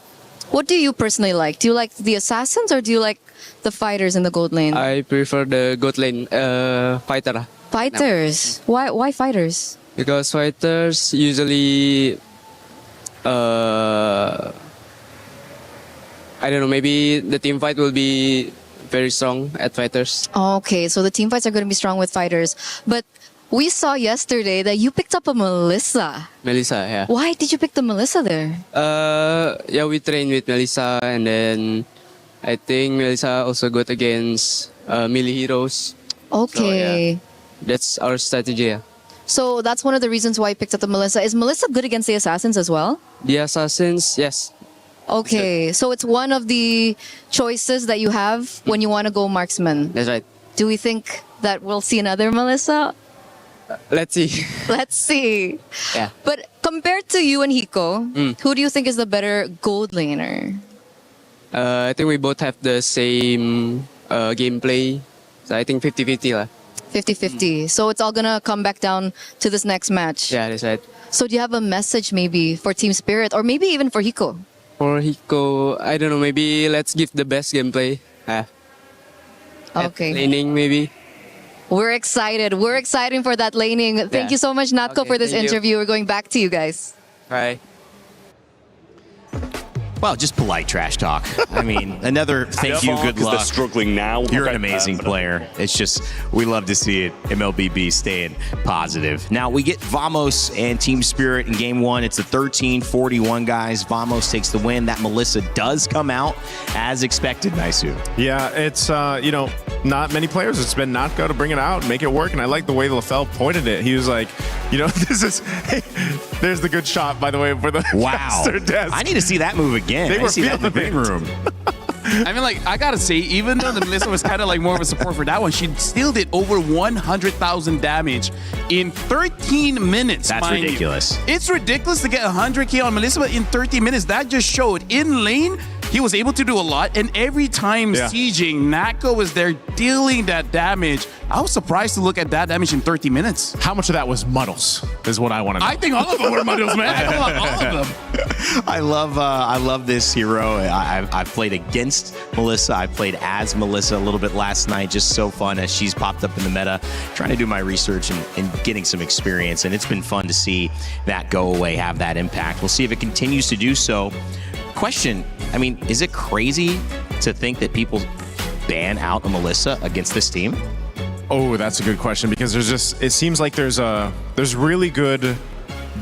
What do you personally like? Do you like the assassins or do you like the fighters in the gold lane? I prefer the gold lane fighter lah. Fighters. Why fighters? Because fighters usually I don't know, maybe the team fight will be very strong at fighters. Okay, so the team fights are going to be strong with fighters. But we saw yesterday that you picked up a Melissa. Melissa, yeah. Why did you pick the Melissa there? Yeah, we train with Melissa, and then I think Melissa also good against melee heroes. Okay. So, yeah, that's our strategy. Yeah. So that's one of the reasons why you picked up the Melissa. Is Melissa good against the assassins as well? The assassins, yes. Okay, so it's one of the choices that you have when you want to go marksman. That's right. Do we think that we'll see another Melissa? Let's see. Let's see. Yeah. But compared to you and Hiko, who do you think is the better gold laner? I think we both have the same gameplay. So I think 50-50 lah. 50-50. So it's all going to come back down to this next match. Yeah, that's right. So do you have a message maybe for Team Spirit or maybe even for Hiko? For Hiko, I don't know, maybe let's give the best gameplay. Okay. Laning maybe. We're excited. We're excited for that laning. Thank you so much, Natko, Okay, for this thank you. interview. We're going back to you guys. Bye. Well, just polite trash talk. I mean, another thank you, good luck. They're struggling now. You're an amazing player. It's just, we love to see it. MLBB staying positive. Now, we get Vamos and Team Spirit in game one. It's the 13-41, guys. Vamos takes the win. That Melissa does come out as expected, Naisu. Yeah, it's, not many players. It's been Natco to bring it out and make it work. And I like the way LaFell pointed it. He was like, this is, hey, there's the good shot, by the way, for the master desk. I need to see that move again. They I were see that in the feeling green it. room. I mean, I gotta say, even though the Melissa was kind of like more of a support for that one, she still did over 100,000 damage in 13 minutes. That's mind you. ridiculous. It's ridiculous to get 100K on Melissa, but in 13 minutes, that just showed in lane, he was able to do a lot. And every time sieging, Natco was there dealing that damage. I was surprised to look at that damage in 30 minutes. How much of that was muddles is what I want to know. I think all of them were muddles, man. I love all of them. I love this hero. I played against Melissa. I played as Melissa a little bit last night. Just so fun as she's popped up in the meta. Trying to do my research and getting some experience. And it's been fun to see that go away, have that impact. We'll see if it continues to do so. Question, I mean, is it crazy to think that people ban out a Melissa against this team? Oh, that's a good question because it seems like there's really good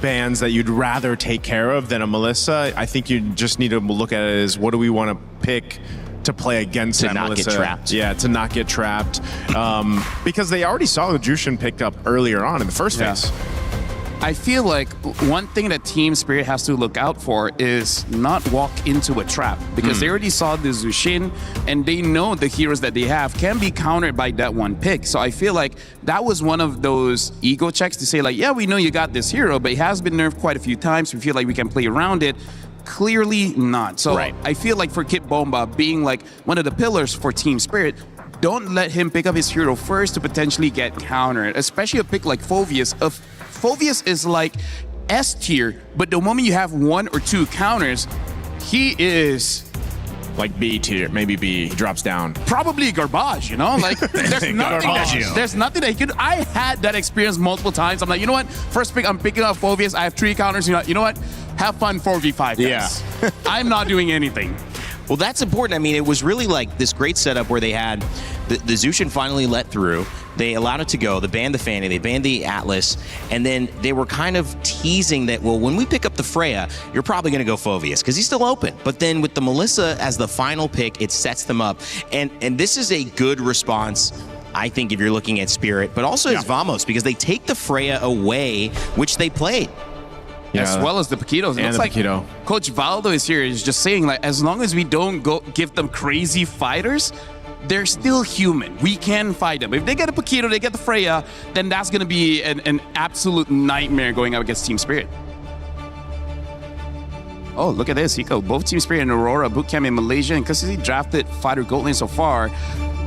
bans that you'd rather take care of than a Melissa. I think you just need to look at it as what do we want to pick to play against to that not Melissa. get trapped. Yeah, to not get trapped. Because they already saw the Jushin picked up earlier on in the first phase. I feel like one thing that Team Spirit has to look out for is not walk into a trap because they already saw the Zushin and they know the heroes that they have can be countered by that one pick. So I feel like that was one of those ego checks to say like, yeah, we know you got this hero, but it has been nerfed quite a few times. We feel like we can play around it. Clearly not. So I feel like for Kid Bomba being like one of the pillars for Team Spirit, don't let him pick up his hero first to potentially get countered, especially a pick like Phoveus. Phoveus is like S tier, but the moment you have 1 or 2 counters, he is like B tier, maybe B. He drops down. Probably garbage, you know? Like there's nothing that he could. I had that experience multiple times. I'm like, you know what? First pick, I'm picking up Phoveus. I have 3 counters. You know what? Have fun 4v5, guys. Yeah. I'm not doing anything. Well, that's important. I mean, it was really like this great setup where they had the Zushin finally let through. They allowed it to go. They banned the Fanny. They banned the Atlas. And then they were kind of teasing that, well, when we pick up the Freya, you're probably going to go Phoveus because he's still open. But then with the Melissa as the final pick, it sets them up. And this is a good response, I think, if you're looking at Spirit, but also as Vamos because they take the Freya away, which they played. As well as the Paquitos. It looks like Coach Valdo is here. Is just saying, like, as long as we don't go give them crazy fighters, they're still human. We can fight them. If they get a Paquito, they get the Freya, then that's going to be an absolute nightmare going up against Team Spirit. Oh, look at this, Hiko. Both Team Spirit and Aurora bootcamp in Malaysia, and because he drafted fighter gold lane so far,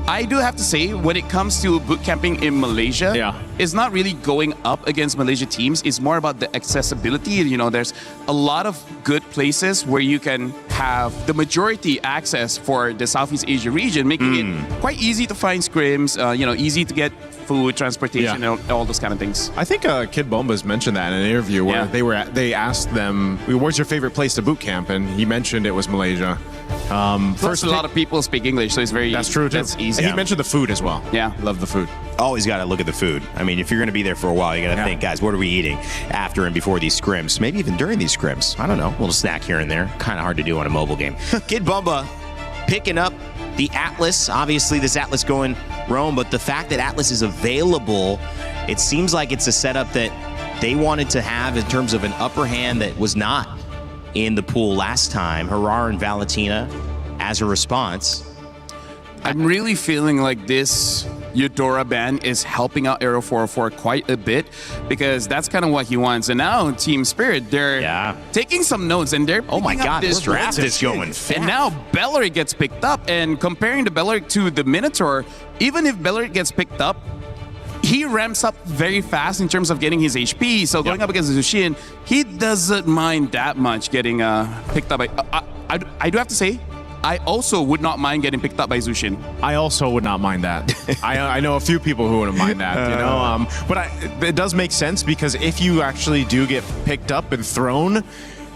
I do have to say, when it comes to bootcamping in Malaysia, it's not really going up against Malaysia teams. It's more about the accessibility. You know, there's a lot of good places where you can have the majority access for the Southeast Asia region, making it quite easy to find scrims, you know, easy to get food, transportation, and all those kind of things. I think Kid Bomba's mentioned that in an interview where they asked them, where's your favorite place to boot camp? And he mentioned it was Malaysia. First, a lot of people speak English, so it's very That's true, too. That's easy. And he mentioned the food as well. Yeah. Love the food. Always got to look at the food. I mean, if you're going to be there for a while, you got to think, guys, what are we eating after and before these scrims? Maybe even during these scrims. I don't know. A little snack here and there. Kind of hard to do on a mobile game. Kid Bomba picking up the Atlas. Obviously, this Atlas going roam, but the fact that Atlas is available, it seems like it's a setup that they wanted to have in terms of an upper hand that was not in the pool last time. Harar and Valentina as a response. I'm really feeling like this Eudora ban is helping out Aero 404 quite a bit because that's kind of what he wants. And now Team Spirit, they're taking some notes and they're oh my god, this draft is going fast. And now Belleric gets picked up, and comparing the Belleric to the Minotaur, even if Belleric gets picked up, he ramps up very fast in terms of getting his HP. So going up against Zushin, he doesn't mind that much getting picked up. I do have to say, I also would not mind getting picked up by Zushin. I also would not mind that. I know a few people who wouldn't mind that, you know. But it does make sense because if you actually do get picked up and thrown,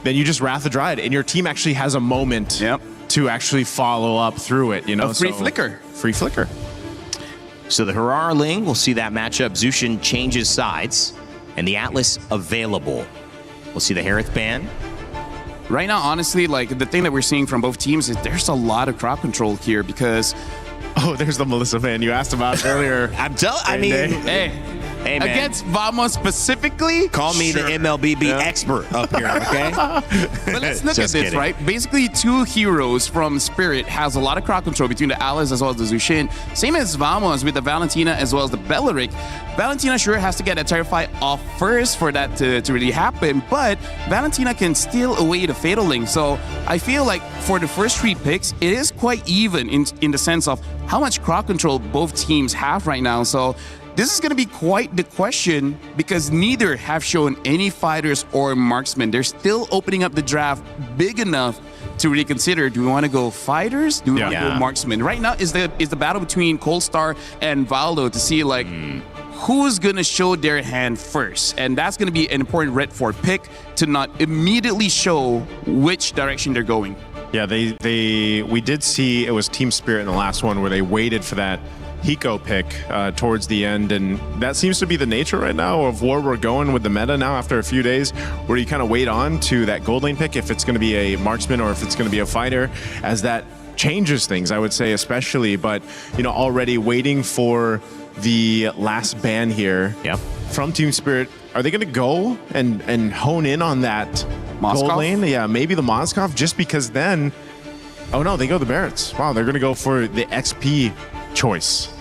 then you just Wrath the Dryad, and your team actually has a moment to actually follow up through it, you know. A free flicker. Free flicker. So the Harar Ling, we'll see that matchup. Zushin changes sides, and the Atlas available. We'll see the Harith ban. Right now, honestly, like the thing that we're seeing from both teams is there's a lot of crowd control here because there's the Melissa fan you asked about earlier. Hey, man. Against Vamos specifically, call me the MLBB expert up here, okay? But let's look at this, right? Basically, 2 heroes from Spirit has a lot of crowd control between the Alice as well as the Zushin. Same as Vamos with the Valentina as well as the Belleric. Valentina sure has to get a Terrify off first for that to really happen, but Valentina can steal away the Fatal Link. So I feel like for the first 3 picks, it is quite even in the sense of how much crowd control both teams have right now. So this is going to be quite the question because neither have shown any fighters or marksmen. They're still opening up the draft big enough to really consider, do we want to go fighters? Do we want to go marksmen? Right now is the battle between Coalstar and Valdo to see like who's going to show their hand first. And that's going to be an important Red 4 pick to not immediately show which direction they're going. Yeah, we did see it was Team Spirit in the last one where they waited for that Hiko pick towards the end, and that seems to be the nature right now of where we're going with the meta now after a few days, where you kind of wait on to that gold lane pick if it's going to be a marksman or if it's going to be a fighter, as that changes things, I would say, especially. But, you know, already waiting for the last ban here from Team Spirit. Are they going to go and hone in on that gold lane? Yeah, maybe the Moskov, just because then... Oh no, they go the Barretts. Wow, they're going to go for the XP choice.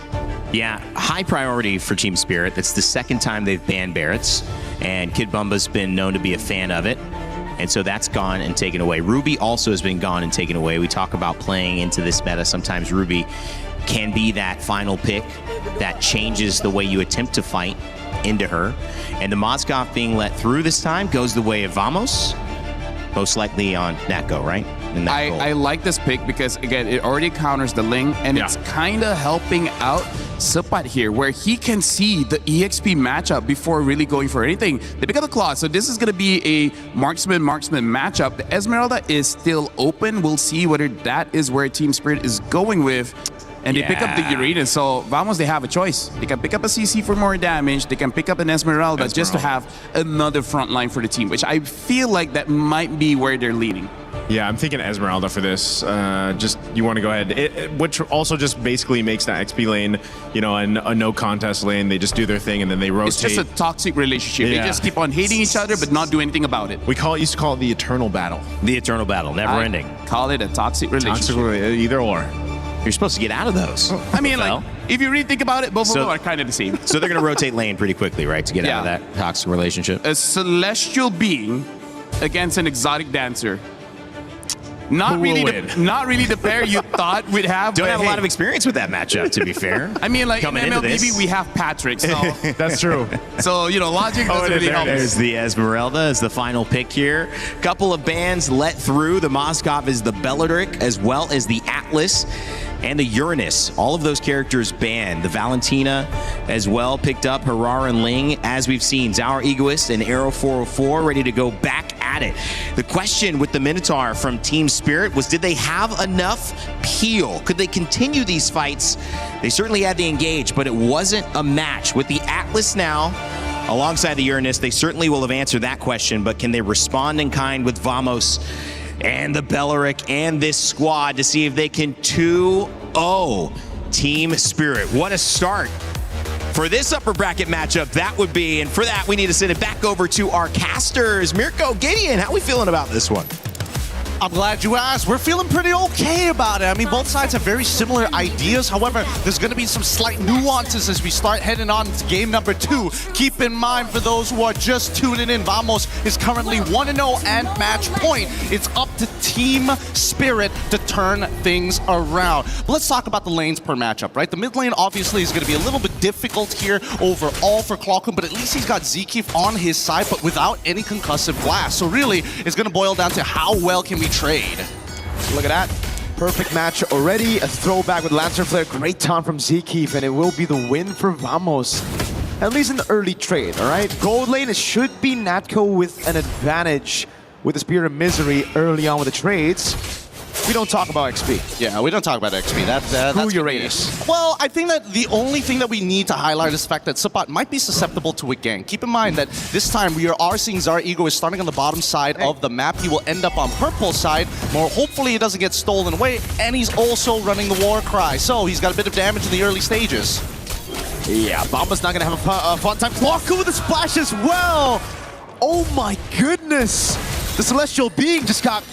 Yeah, high priority for Team Spirit. That's the second time they've banned Barretts, and Kid Bumba's been known to be a fan of it. And so that's gone and taken away. Ruby also has been gone and taken away. We talk about playing into this meta. Sometimes Ruby can be that final pick that changes the way you attempt to fight into her. And the Moskov being let through this time goes the way of Vamos, most likely on Natko, right? I like this pick because, again, it already counters the Ling, and it's kind of helping out Supat here, where he can see the EXP matchup before really going for anything. They pick up the Claw, so this is going to be a marksman matchup. The Esmeralda is still open. We'll see whether that is where Team Spirit is going with. And they pick up the Uranus, so Vamos, they have a choice. They can pick up a CC for more damage. They can pick up an Esmeralda just to have another front line for the team, which I feel like that might be where they're leaning. Yeah, I'm thinking Esmeralda for this. Just, you want to go ahead. Which also just basically makes that XP lane, you know, a no contest lane. They just do their thing and then they rotate. It's just a toxic relationship. They just keep on hating each other but not do anything about it. We used to call it the eternal battle. The eternal battle, never ending. Call it a toxic relationship. Either or. You're supposed to get out of those. I mean, like, if you really think about it, both of them are kind of the same. So they're going to rotate lane pretty quickly, right, to get out of that toxic relationship? A celestial being against an exotic dancer. Not really the pair you thought we'd have. Don't have a lot of experience with that matchup, to be fair. I mean, like, coming in into MLBB, this. we have Patrick, so... That's true. So, you know, logic doesn't really help. There's the Esmeralda as the final pick here. Couple of bans let through. The Moskov is the Bellatrix, as well as the Atlas and the Uranus. All of those characters banned. The Valentina as well picked up. Harar and Ling, as we've seen. Zauer Egoist and Arrow 404 ready to go back at it. The question with the Minotaur from Team Spirit was, did they have enough peel? Could they continue these fights? They certainly had the engage, but it wasn't a match. With the Atlas now alongside the Uranus, they certainly will have answered that question, but can they respond in kind with Vamos and the Bellatrix and this squad to see if they can 2-0 Team Spirit? What a start for this upper bracket matchup that would be. And for that, we need to send it back over to our casters. Mirko, Gideon, how are we feeling about this one? I'm glad you asked. We're feeling pretty okay about it. I mean, both sides have very similar ideas. However, there's going to be some slight nuances as we start heading on to game number 2. Keep in mind, for those who are just tuning in, Vamos is currently 1-0 and match point. It's up to Team Spirit to turn things around. But let's talk about the lanes per matchup, right? The mid lane obviously is going to be a little bit difficult here overall for Clockman, but at least he's got Zekif on his side, but without any concussive blast. So really, it's going to boil down to how well can we trade. Look at that. Perfect match already. A throwback with Lancer Flare. Great taunt from Zekif, and it will be the win for Vamos. At least in the early trade, all right? Gold lane, it should be Natko with an advantage with the Spear of Misery early on with the trades. We don't talk about XP. Yeah, we don't talk about XP. That's Uranus. Well, I think that the only thing that we need to highlight is the fact that Supat might be susceptible to a gank. Keep in mind that this time we are seeing Zauer Ego is starting on the bottom side of the map. He will end up on purple side. More hopefully it doesn't get stolen away. And he's also running the War Cry. So he's got a bit of damage in the early stages. Yeah, Bomba's not going to have a fun time. Clockman with a splash as well. Oh my goodness. The Celestial Being just got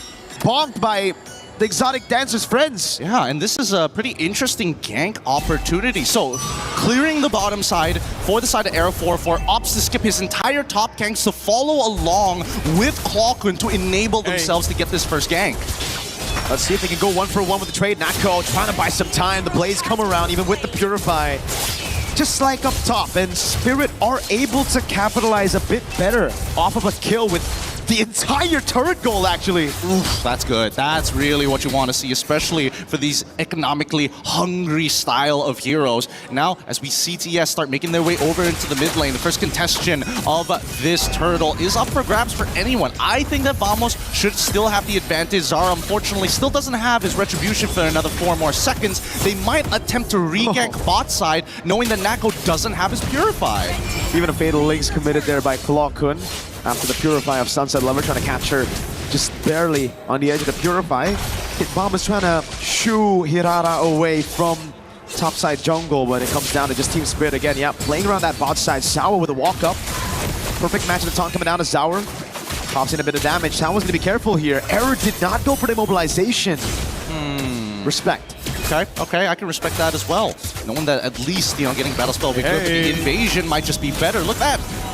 bonked by the exotic dancer's friends. Yeah, and this is a pretty interesting gank opportunity. So, clearing the bottom side for the side of Arrow 404, opts to skip his entire top ganks to follow along with Clockman to enable themselves to get this first gank. Let's see if they can go 1-for-1 with the trade. Natko trying to buy some time. The Blades come around, even with the Purify. Just like up top, and Spirit are able to capitalize a bit better off of a kill with The entire turret goal, actually. Oof, that's good. That's really what you want to see, especially for these economically hungry style of heroes. Now, as we see TS start making their way over into the mid lane, the first contestation of this turtle is up for grabs for anyone. I think that Vamos should still have the advantage. Zara, unfortunately, still doesn't have his retribution for another 4 more seconds. They might attempt to re-gank bot side, knowing that Nako doesn't have his Purify. Even a Fatal Link's committed there by Claw-kun. After the Purify of Sunset Lover, trying to catch her just barely on the edge of the Purify. Kid Bomb is trying to shoo Hirara away from topside jungle, but it comes down to just Team Spirit again. Yeah, playing around that bot side. Sour with a walk-up. Perfect match of the taunt coming down to Sour. Pops in a bit of damage. Sour's going to be careful here. Error did not go for the immobilization. Respect. Okay, I can respect that as well. Knowing that at least, getting Battle Spell because the invasion might just be better. Look at that.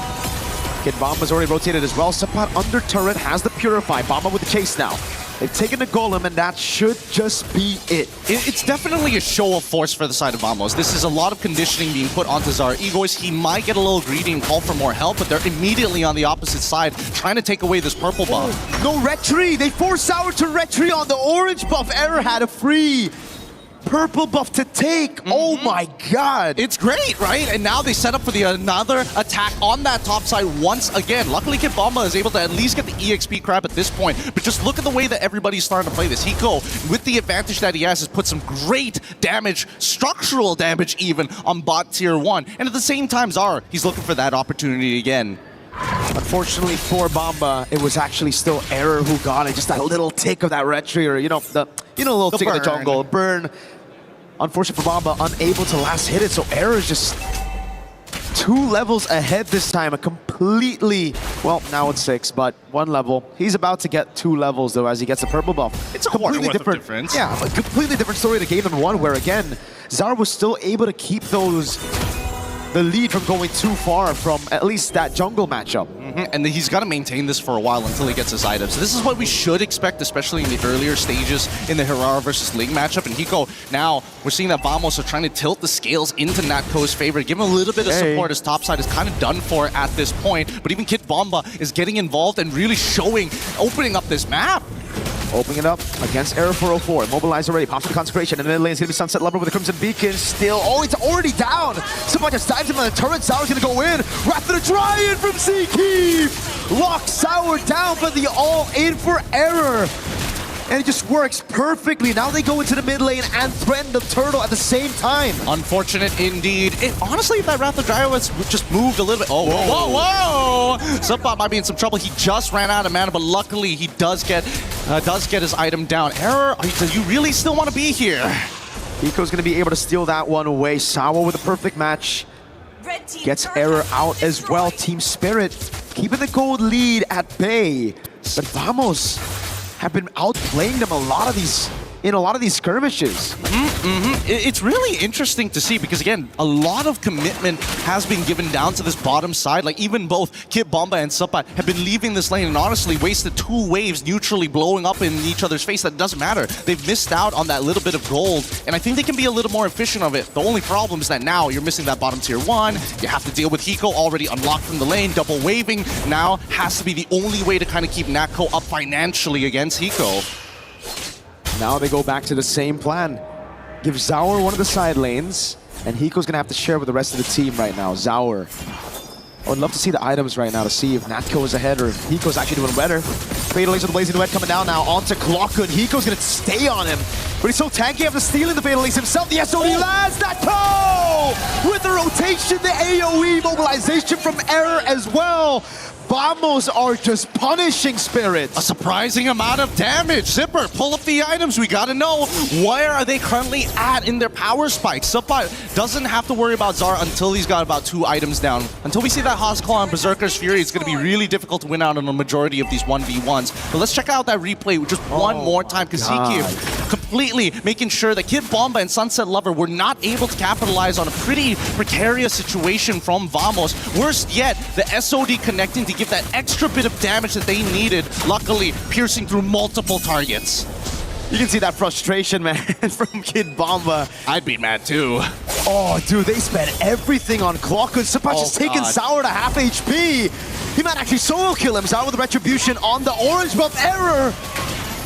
Kid Bomba's already rotated as well. Sapat under turret has the Purify. Bomba with the chase now. They've taken the Golem, and that should just be it. It's definitely a show of force for the side of Vamos. This is a lot of conditioning being put onto Zara Egoist. He might get a little greedy and call for more help, but they're immediately on the opposite side trying to take away this purple buff. No retry! They force Sour to retry on the orange buff. Error had a free purple buff to take. Oh my god. It's great, right? And now they set up for another attack on that top side once again. Luckily, Kid Bomba is able to at least get the EXP crab at this point. But just look at the way that everybody's starting to play this. Hiko, with the advantage that he has put some great damage, structural damage even, on bot tier 1. And at the same time, Zara, he's looking for that opportunity again. Unfortunately for Bomba, it was actually still Error who got it. Just that little tick of that retry, or the little tick of the jungle. Burn. Unfortunately for Bomba, unable to last hit it, so Error is just 2 levels ahead this time. A completely, well, now it's 6, but 1 level. He's about to get 2 levels though as he gets the purple buff. It's a completely different difference. Yeah, a completely different story to game number 1, where again, Zara was still able to keep the lead from going too far from at least that jungle matchup. And he's got to maintain this for a while until he gets his items. So this is what we should expect, especially in the earlier stages in the Hirara versus Ling matchup. And Hiko, now we're seeing that Vamos are trying to tilt the scales into Natko's favor, give him a little bit of support. His top side is kind of done for at this point. But even Kid Bomba is getting involved and really opening up this map. Opening it up against Error 404. Mobilized already. Pops the Consecration. And then lane's going to be Sunset Lover with the Crimson Beacon. Still, it's already down. Someone just dives him on the turret. Sour's going to go in. Wrath of the Dryad from Seakeep. Locks Sour down, but the all-in for Error. And it just works perfectly. Now they go into the mid lane and threaten the turtle at the same time. Unfortunate indeed. Honestly, if that Wrath of Dryad was just moved a little bit. Oh, whoa. Subbot might be in some trouble. He just ran out of mana, but luckily he does get his item down. Error, do you really still want to be here? Hiko's going to be able to steal that one away. Sawa with a perfect match. Gets Error out as well. Team Spirit keeping the gold lead at bay. But Vamos have been outplaying them in a lot of these skirmishes. It's really interesting to see because, again, a lot of commitment has been given down to this bottom side. Like, even both Kid Bomba and Sapat have been leaving this lane and honestly wasted 2 waves neutrally blowing up in each other's face. That doesn't matter. They've missed out on that little bit of gold, and I think they can be a little more efficient of it. The only problem is that now you're missing that bottom tier 1. You have to deal with Hiko already unlocked from the lane. Double waving now has to be the only way to kind of keep Natko up financially against Hiko. Now they go back to the same plan. Give Zaur one of the side lanes, and Hiko's gonna have to share with the rest of the team right now. Zaur. I would love to see the items right now to see if Natko is ahead or if Hiko's actually doing better. Fatal Ace with the Blazing Duet coming down now onto Claw-kun. Hiko's gonna stay on him, but he's so tanky after stealing the Fatal Ace himself. The SOD lands Natko! With the rotation, the AoE mobilization from Error as well. Vamos are just punishing Spirits. A surprising amount of damage. Zipper, pull up the items. We gotta know, where are they currently at in their power spikes? Sapat doesn't have to worry about Zara until he's got about 2 items down. Until we see that Hosclaw and Berserker's Fury, it's gonna be really difficult to win out on the majority of these 1v1s. But let's check out that replay just one more time, because Seakeep completely making sure that Kid Bomba and Sunset Lover were not able to capitalize on a pretty precarious situation from Vamos. Worst yet, the SOD connecting to give that extra bit of damage that they needed, luckily piercing through multiple targets. You can see that frustration, man, from Kid Bomba. I'd be mad too. Oh, dude, they spent everything on Claw-kun. Sapat just taking Sour to half HP. He might actually solo kill him. Out with retribution on the orange buff. Error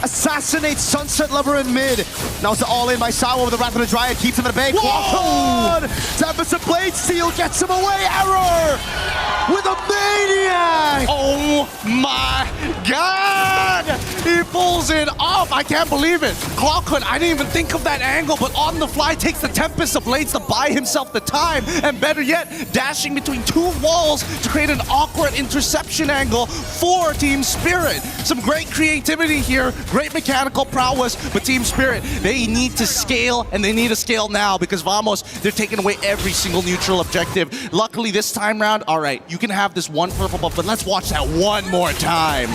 assassinates Sunset Lover in mid. Now it's all in by Sawa with the Wrath of the Dryad, keeps him at bay. Clockwood! Tempest Blade Steel gets him away. Error with a maniac! Oh my god! He pulls it off. I can't believe it. Clockwood, I didn't even think of that angle, but on the fly takes the Tempest of Blades to buy himself the time. And better yet, dashing between two walls to create an awkward interception angle for Team Spirit. Some great creativity here. Great mechanical prowess, but Team Spirit, they need to scale, and they need to scale now because Vamos, they're taking away every single neutral objective. Luckily, this time round, all right, you can have this one purple buff, but let's watch that one more time.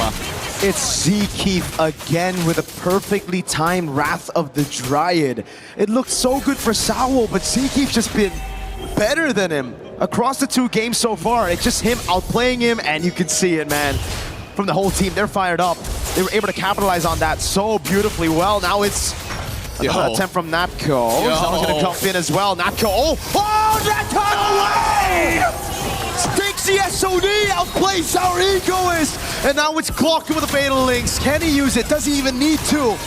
It's Zkeef again with a perfectly timed Wrath of the Dryad. It looked so good for Sawo, but Zkeef's just been better than him across the 2 games so far. It's just him outplaying him, and you can see it, man. From the whole team, they're fired up. They were able to capitalize on that so beautifully well. Now it's another attempt from Natko. Someone's gonna jump in as well. Natko, Natko away! Takes the SOD, outplays our Egoist! And now it's Clockwood with a Fatal Links. Can he use it? Does he even need to?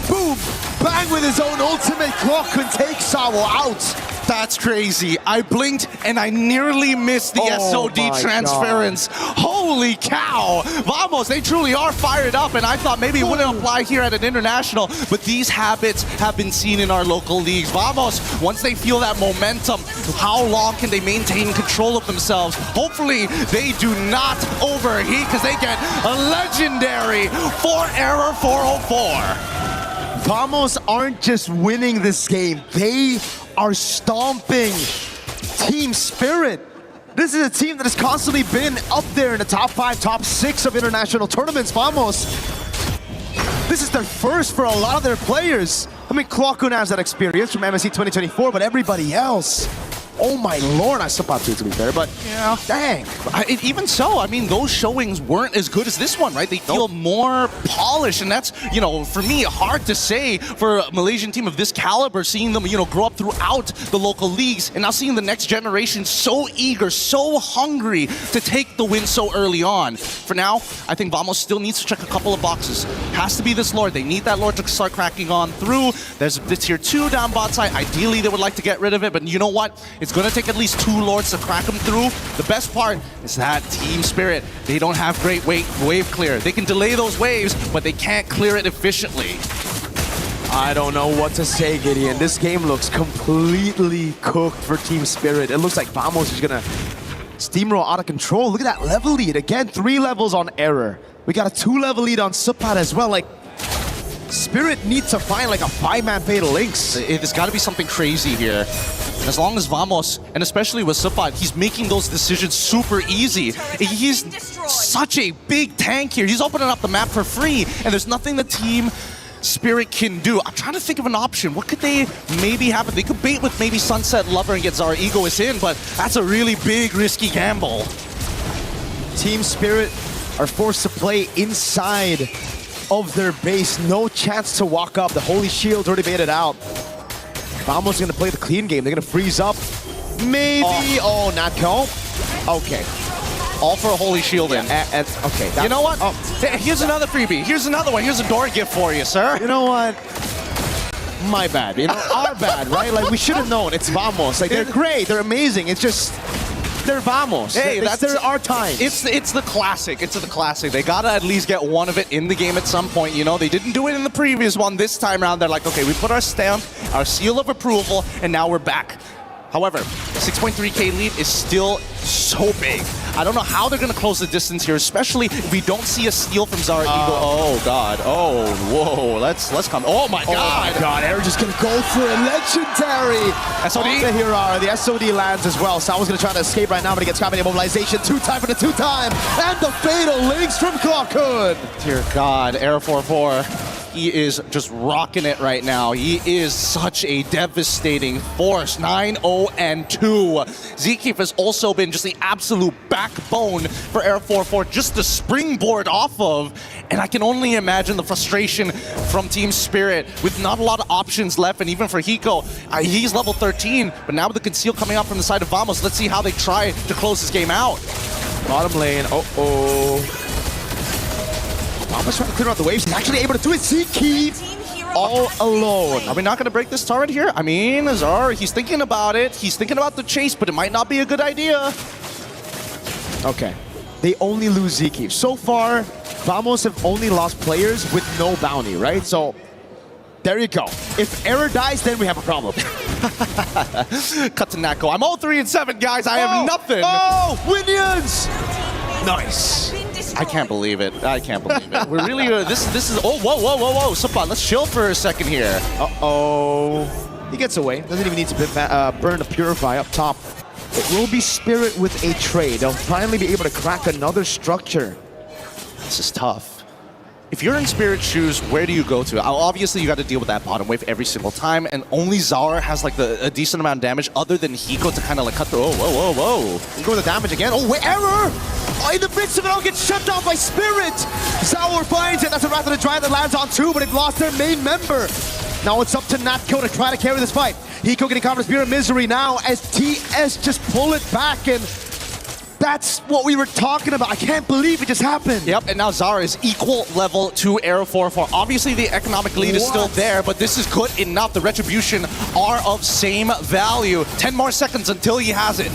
Boom! Bang with his own ultimate. Clockwood takes Sawo out. That's crazy. I blinked and I nearly missed the SOD transference. Holy cow. Vamos, they truly are fired up, and I thought maybe it wouldn't apply here at an international, but these habits have been seen in our local leagues. Vamos, once they feel that momentum, how long can they maintain control of themselves? Hopefully, they do not overheat because they get a legendary 4-error 404. Vamos aren't just winning this game, they are stomping Team Spirit. This is a team that has constantly been up there in the top 5, top 6 of international tournaments. Vamos, this is their first for a lot of their players. I mean, Clockwood has that experience from MSC 2024, but everybody else, oh my lord, I suppose to be fair, but yeah, dang. Even so, I mean, those showings weren't as good as this one, right? They feel more polished, and that's, you know, for me, hard to say for a Malaysian team of this caliber, seeing them, you know, grow up throughout the local leagues, and now seeing the next generation so eager, so hungry to take the win so early on. For now, I think Vamos still needs to check a couple of boxes. Has to be this Lord. They need that Lord to start cracking on through. There's the tier 2 down bot side. Ideally, they would like to get rid of it, but you know what? It's going to take at least 2 Lords to crack them through. The best part is that Team Spirit, they don't have great wave clear. They can delay those waves, but they can't clear it efficiently. I don't know what to say, Gideon. This game looks completely cooked for Team Spirit. It looks like Vamos is gonna steamroll out of control. Look at that level lead. Again, 3 levels on Error. We got a 2-level lead on Supat as well. Like, Spirit needs to find like a 5-man Fatal Links. There's got to be something crazy here. As long as Vamos, and especially with Supat, he's making those decisions super easy. He's such a big tank here. He's opening up the map for free, and there's nothing the Team Spirit can do. I'm trying to think of an option. What could they maybe have? They could bait with maybe Sunset Lover and get Zara Egoist in, but that's a really big, risky gamble. Team Spirit are forced to play inside of their base. No chance to walk up. The Holy Shield's already baited out. Vamos gonna play the clean game. They're gonna freeze up. Maybe. Oh, Natko. Okay. All for a Holy Shield in. Okay. You know what? Hey, here's another freebie. Here's another one. Here's a door gift for you, sir. You know what? My bad. You know, our bad, right? Like, we should have known. It's Vamos. Like, they're great. They're amazing. It's just, they're Vamos. Hey, that's our time. It's the classic. It's the classic. They gotta at least get one of it in the game at some point. You know, they didn't do it in the previous one. This time around, they're like, okay, we put our stamp, our seal of approval, and now we're back. However, 6.3K lead is still so big. I don't know how they're going to close the distance here, especially if we don't see a steal from Zara Eagle. Oh, God. Oh, whoa. Let's come. Oh, my God. Oh, my God. They're just going to go for a legendary. SOD. The Hirara. The SOD lands as well. Sawa's going to try to escape right now, but he gets grabbing immobilization. 2-time for the 2-time. And the Fatal Links from Clockwood. Dear God. Air 4-4. He is just rocking it right now. He is such a devastating force. 9-0-2. Zkeef has also been just the absolute backbone for Air 4-4, just the springboard off of. And I can only imagine the frustration from Team Spirit with not a lot of options left. And even for Hiko, he's level 13, but now with the conceal coming out from the side of Vamos, let's see how they try to close this game out. Bottom lane. Uh-oh. Vamos trying to clear out the waves. He's actually able to do it. Zeke all alone. Are we not going to break this turret here? I mean, Azar, he's thinking about it. He's thinking about the chase, but it might not be a good idea. Okay. They only lose Zeke. So far, Vamos have only lost players with no bounty, right? So, there you go. If Error dies, then we have a problem. Cut to Nako. I'm 0-3-7, guys. I have nothing. Oh, Winions! Nice. I can't believe it. I can't believe it. We're really, this is, oh, whoa. Supan, let's chill for a second here. Uh-oh. He gets away. Doesn't even need to burn the Purify up top. It will be Spirit with a trade. They'll finally be able to crack another structure. This is tough. If you're in Spirit's shoes, where do you go to? Obviously, you got to deal with that bottom wave every single time, and only Zaur has like a decent amount of damage other than Hiko to kind of like cut through. Whoa. He's going to damage again. Oh, wait, Error! Oh, in the midst of it all, gets shut down by Spirit. Zaur finds it. That's a Wrath of the Giant that lands on two, but they've lost their main member. Now it's up to Natco to try to carry this fight. Hiko getting caught in Spirit Misery now as TS just pull it back, and that's what we were talking about. I can't believe it just happened. Yep, and now Zaur is equal level to Arrow 4-4. Obviously, the economic lead is still there, but this is good enough. The Retribution are of same value. 10 more seconds until he has it.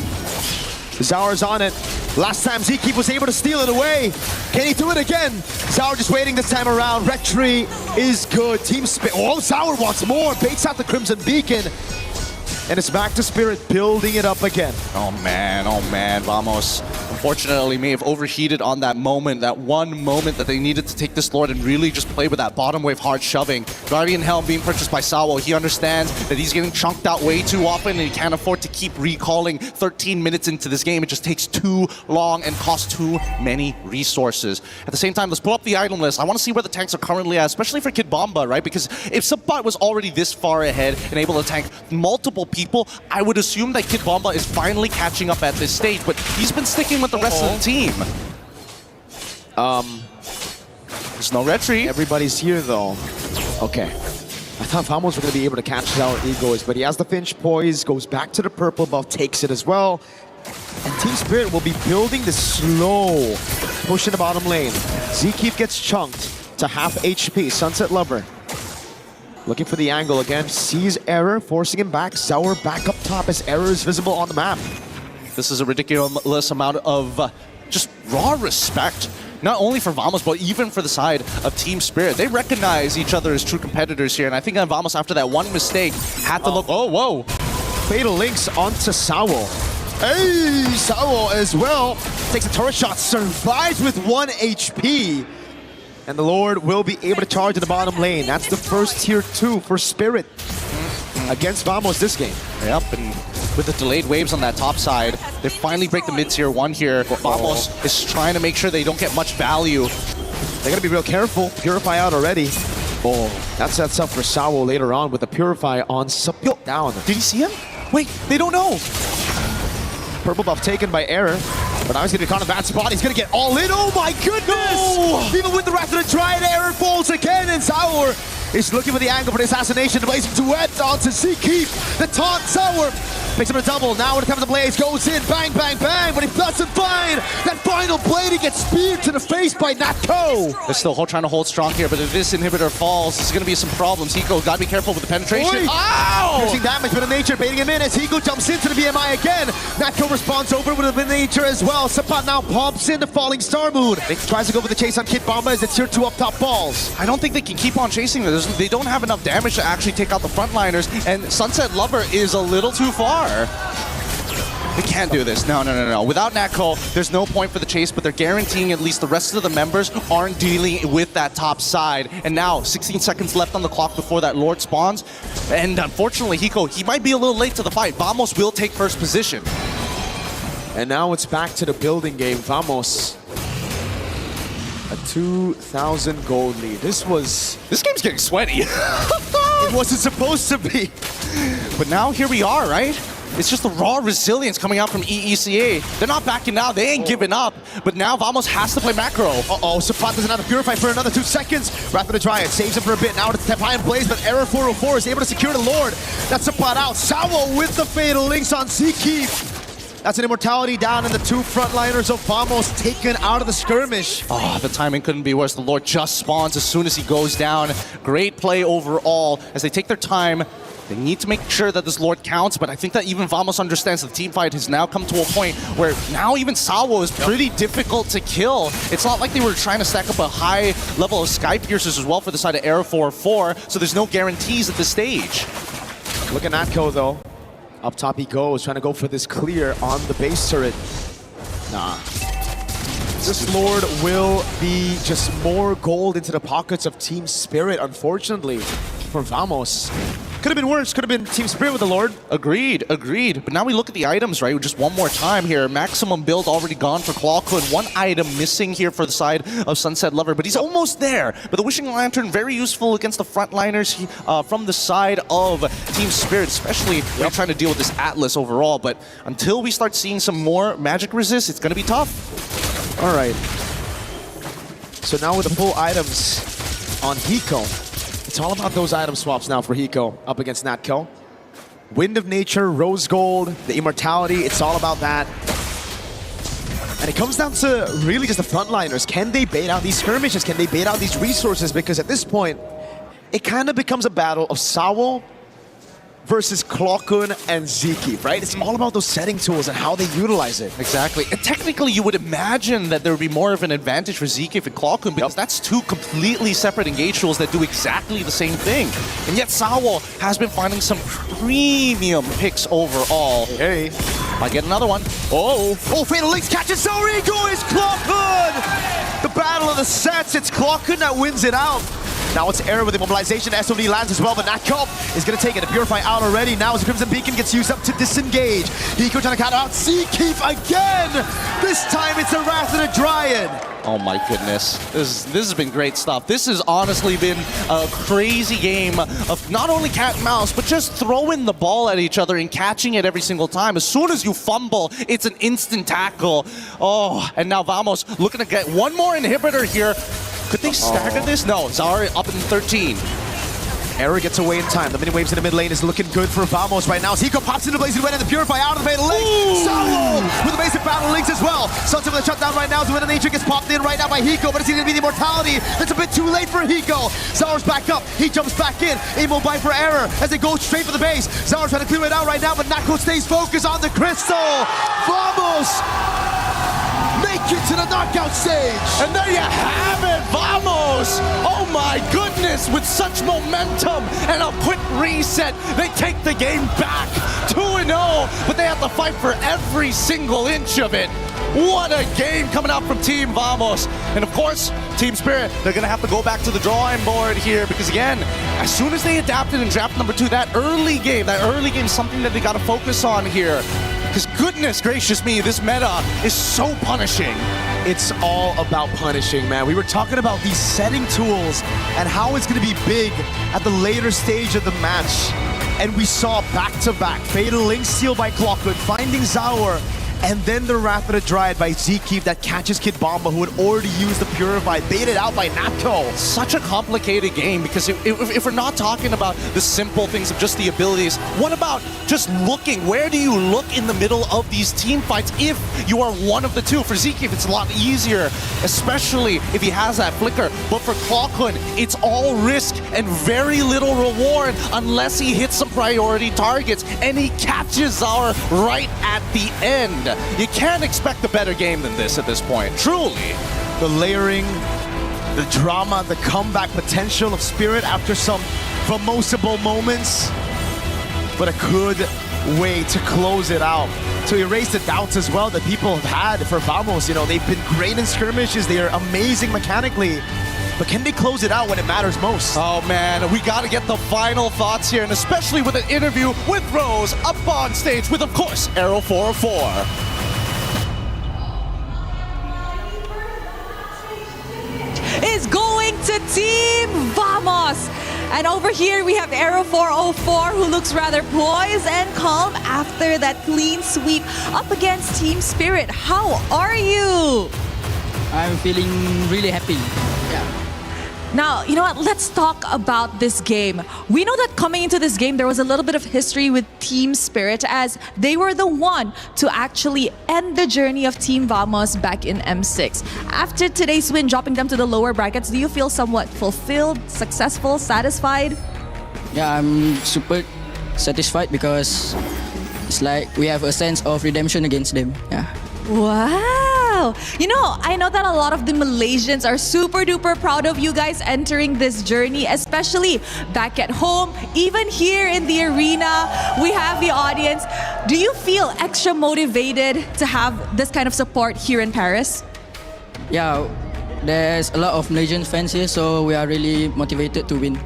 Zaur's on it. Last time Zeke was able to steal it away. Can he do it again? Zaur just waiting this time around. Retri is good. Team Spirit. Oh, Zaur wants more. Baits out the Crimson Beacon. And it's back to Spirit, building it up again. Oh man, Vamos. Unfortunately, may have overheated on that moment, that one moment that they needed to take this Lord and really just play with that bottom wave hard shoving. Guardian Helm being purchased by Sawo. He understands that he's getting chunked out way too often and he can't afford to keep recalling 13 minutes into this game. It just takes too long and costs too many resources. At the same time, let's pull up the item list. I want to see where the tanks are currently at, especially for Kid Bomba, right? Because if Subbot was already this far ahead and able to tank multiple people, I would assume that Kid Bomba is finally catching up at this stage, but he's been sticking with the rest of the team. There's no retreat. Everybody's here though. Okay. I thought Vamos were going to be able to catch our egos, but he has the Finch poise, goes back to the purple buff, takes it as well. And Team Spirit will be building the slow push in the bottom lane. Zeke gets chunked to half HP. Sunset Lover looking for the angle again, sees Error, forcing him back. Zaur back up top as Error is visible on the map. This is a ridiculous amount of just raw respect, not only for Vamos, but even for the side of Team Spirit. They recognize each other as true competitors here, and I think Vamos, after that one mistake, had to look, oh, whoa. Fatal links onto Sawo. Hey, Sawo as well. Takes a turret shot, survives with 1 HP. And the Lord will be able to charge in the bottom lane. That's the first tier 2 for Spirit against Vamos this game. Yep, and with the delayed waves on that top side, they finally break the mid-tier 1 here. Vamos is trying to make sure they don't get much value. They gotta be real careful. Purify out already. Oh, that sets up for Sawo later on with the Purify on down. Did he see him? Wait, they don't know. Purple buff taken by Error. But now he's going to be caught in a bad spot. He's going to get all in. Oh my goodness! No! Even with the Wrath of the Giant, Error falls again, and Zaur is looking for the angle for the assassination. Blazing duet onto Zeke. The taunt, Zaur picks up a double. Now when it comes to Blaze, goes in, bang, bang, bang, but he doesn't find that final blade. He gets speared to the face by Natko. They're still trying to hold strong here, but if this inhibitor falls, there's going to be some problems. Hiko, got to be careful with the penetration. Ow! Piercing damage, but in nature, baiting him in as Hiko jumps into the BMI again. Natko responds over with a nature as well. Sapat now pops in the Falling Star Moon. Tries to go for the chase on Kid Bomba as it's tier 2 up top falls. I don't think they can keep on chasing this. They don't have enough damage to actually take out the frontliners, and Sunset Lover is a little too far. They can't do this. No. Without Natko, there's no point for the chase, but they're guaranteeing at least the rest of the members aren't dealing with that top side. And now, 16 seconds left on the clock before that Lord spawns. And unfortunately, Hiko, he might be a little late to the fight. Vamos will take first position. And now it's back to the building game. Vamos. A 2,000 gold lead. This game's getting sweaty. It wasn't supposed to be. But now here we are, right? It's just the raw resilience coming out from EECA. They're not backing down. They ain't giving up. But now Vamos has to play macro. Uh-oh, Sapat doesn't have to purify for another 2 seconds. Wrath of the Giant saves him for a bit. Now it's high in blaze, but Error 404 is able to secure the Lord. That's Sapat out. Sawo with the fatal links on Zeke. That's an immortality down, and the two frontliners of Vamos taken out of the skirmish. Oh, the timing couldn't be worse. The Lord just spawns as soon as he goes down. Great play overall as they take their time. They need to make sure that this Lord counts, but I think that even Vamos understands the team fight has now come to a point where now even Sawo is pretty difficult to kill. It's not like they were trying to stack up a high level of Sky Piercers as well for the side of Arrow 4-4, so there's no guarantees at this stage. Look at Natko though. Up top he goes, trying to go for this clear on the base turret. Nah. This Lord will be just more gold into the pockets of Team Spirit, unfortunately, for Vamos. Could have been worse, could have been Team Spirit with the Lord. Agreed. But now we look at the items, right? Just one more time here. Maximum build already gone for Clawcun. One item missing here for the side of Sunset Lover, but he's almost there. But the Wishing Lantern, very useful against the frontliners from the side of Team Spirit, especially when you're trying to deal with this Atlas overall. But until we start seeing some more magic resist, it's going to be tough. All right. So now with the full items on Hiko, it's all about those item swaps now for Hiko up against Natko. Wind of Nature, Rose Gold, the Immortality, it's all about that. And it comes down to really just the frontliners. Can they bait out these skirmishes? Can they bait out these resources? Because at this point, it kind of becomes a battle of Sawo versus Clawcun and Ziki, right? It's all about those setting tools and how they utilize it. Exactly. And technically, you would imagine that there would be more of an advantage for Zeke and Clawcun because that's two completely separate engage tools that do exactly the same thing. And yet, Sawo has been finding some premium picks overall. Hey. Might get another one. Oh, Fatal Links catches Zorigo, it's Clawcun! The battle of the sets, it's Clawcun that wins it out. Now it's Error with immobilization. SOD lands as well, but Natko is going to take it. The Purify out already. Now as the Crimson Beacon gets used up to disengage. Hiko trying to counter out Seakeep again. This time it's a Wrath of the Dryad. Oh my goodness. This has been great stuff. This has honestly been a crazy game of not only cat and mouse, but just throwing the ball at each other and catching it every single time. As soon as you fumble, it's an instant tackle. Oh, and now Vamos looking to get one more inhibitor here. Could they stagger this? No, Zara up in 13. Error gets away in time. The mini waves in the mid lane is looking good for Vamos right now. As Hiko pops into Blazing Wind and the Purify out of the Fatal Link. Sawo with the basic battle links as well. Sunset with a shutdown right now. The Wind of Nature gets popped in right now by Hiko, but it's going to be the Immortality. It's a bit too late for Hiko. Zawar's back up. He jumps back in. Immobile for Error as they go straight for the base. Zawar trying to clear it out right now, but Natko stays focused on the crystal. Vamos make it to the knockout stage. And there you have it, Vamos! Oh my goodness, with such momentum and a quick reset, they take the game back 2-0, but they have to fight for every single inch of it. What a game coming out from Team Vamos. And of course, Team Spirit, they're going to have to go back to the drawing board here because again, as soon as they adapted in draft number 2, that early game is something that they got to focus on here. Because goodness gracious me, this meta is so punishing. It's all about punishing, man. We were talking about these setting tools and how it's going to be big at the later stage of the match. And we saw back-to-back Fatal Link steal by Clawcun, finding Zawar, and then the Wrath of the Dryad by Zeke that catches Kid Bomba, who had already used the Purify, baited out by Natko. Such a complicated game, because if we're not talking about the simple things of just the abilities, what about just looking? Where do you look in the middle of these team fights if you are one of the two? For Zeke, it's a lot easier, especially if he has that flicker. But for Clawcun, it's all risk and very little reward unless he hits some priority targets, and he catches Zawar right at the end. You can't expect a better game than this at this point, truly. The layering, the drama, the comeback potential of Spirit after some famosable moments, but a good way to close it out, to erase the doubts as well that people have had for Vamos. You know, they've been great in skirmishes, they are amazing mechanically, but can they close it out when it matters most? Oh man, we gotta get the final thoughts here, and especially with an interview with Rose up on stage with, of course, Arrow 404. Is going to Team Vamos. And over here we have Arrow 404, who looks rather poised and calm after that clean sweep up against Team Spirit. How are you? I'm feeling really happy. Yeah. Now, you know what? Let's talk about this game. We know that coming into this game, there was a little bit of history with Team Spirit as they were the one to actually end the journey of Team Vamos back in M6. After today's win, dropping them to the lower brackets, do you feel somewhat fulfilled, successful, satisfied? Yeah, I'm super satisfied because it's like we have a sense of redemption against them. Yeah. Wow. You know, I know that a lot of the Malaysians are super duper proud of you guys entering this journey, especially back at home, even here in the arena. We have the audience. Do you feel extra motivated to have this kind of support here in Paris? Yeah, there's a lot of Malaysian fans here, so we are really motivated to win.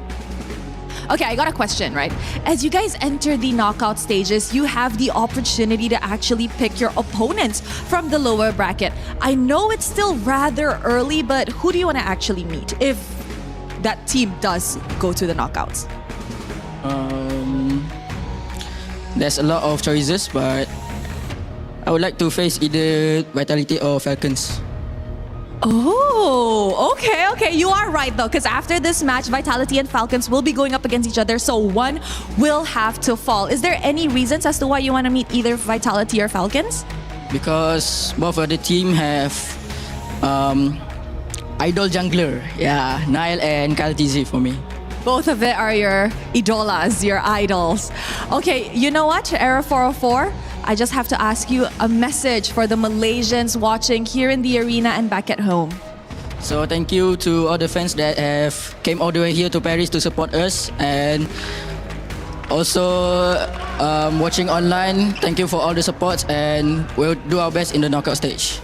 Okay, I got a question, right? As you guys enter the knockout stages, you have the opportunity to actually pick your opponents from the lower bracket. I know it's still rather early, but who do you want to actually meet if that team does go to the knockouts? There's a lot of choices, but I would like to face either Vitality or Falcons. Oh, okay. You are right though, because after this match, Vitality and Falcons will be going up against each other, so one will have to fall. Is there any reasons as to why you want to meet either Vitality or Falcons? Because both of the team have idol jungler. Yeah, Nile and Kyle TZ for me. Both of it are your idolas, your idols. Okay, you know what, Era 404? I just have to ask you a message for the Malaysians watching here in the arena and back at home. So thank you to all the fans that have came all the way here to Paris to support us, and also watching online. Thank you for all the support, and we'll do our best in the knockout stage.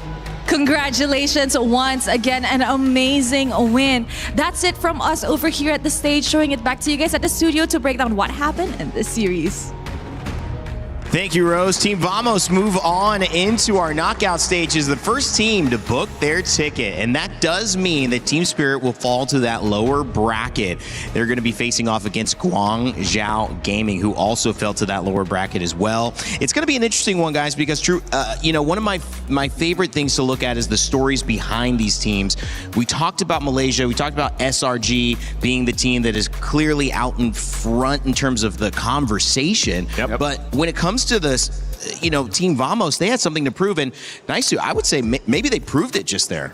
Congratulations once again, an amazing win. That's it from us over here at the stage, showing it back to you guys at the studio to break down what happened in this series. Thank you, Rose. Team Vamos move on into our knockout stages, the first team to book their ticket. And that does mean that Team Spirit will fall to that lower bracket. They're going to be facing off against Guangzhou Gaming, who also fell to that lower bracket as well. It's going to be an interesting one, guys, because one of my favorite things to look at is the stories behind these teams. We talked about Malaysia. We talked about SRG being the team that is clearly out in front in terms of the conversation. Yep. But when it comes to this, Team Vamos, they had something to prove, and Naisu, I would say maybe they proved it just there.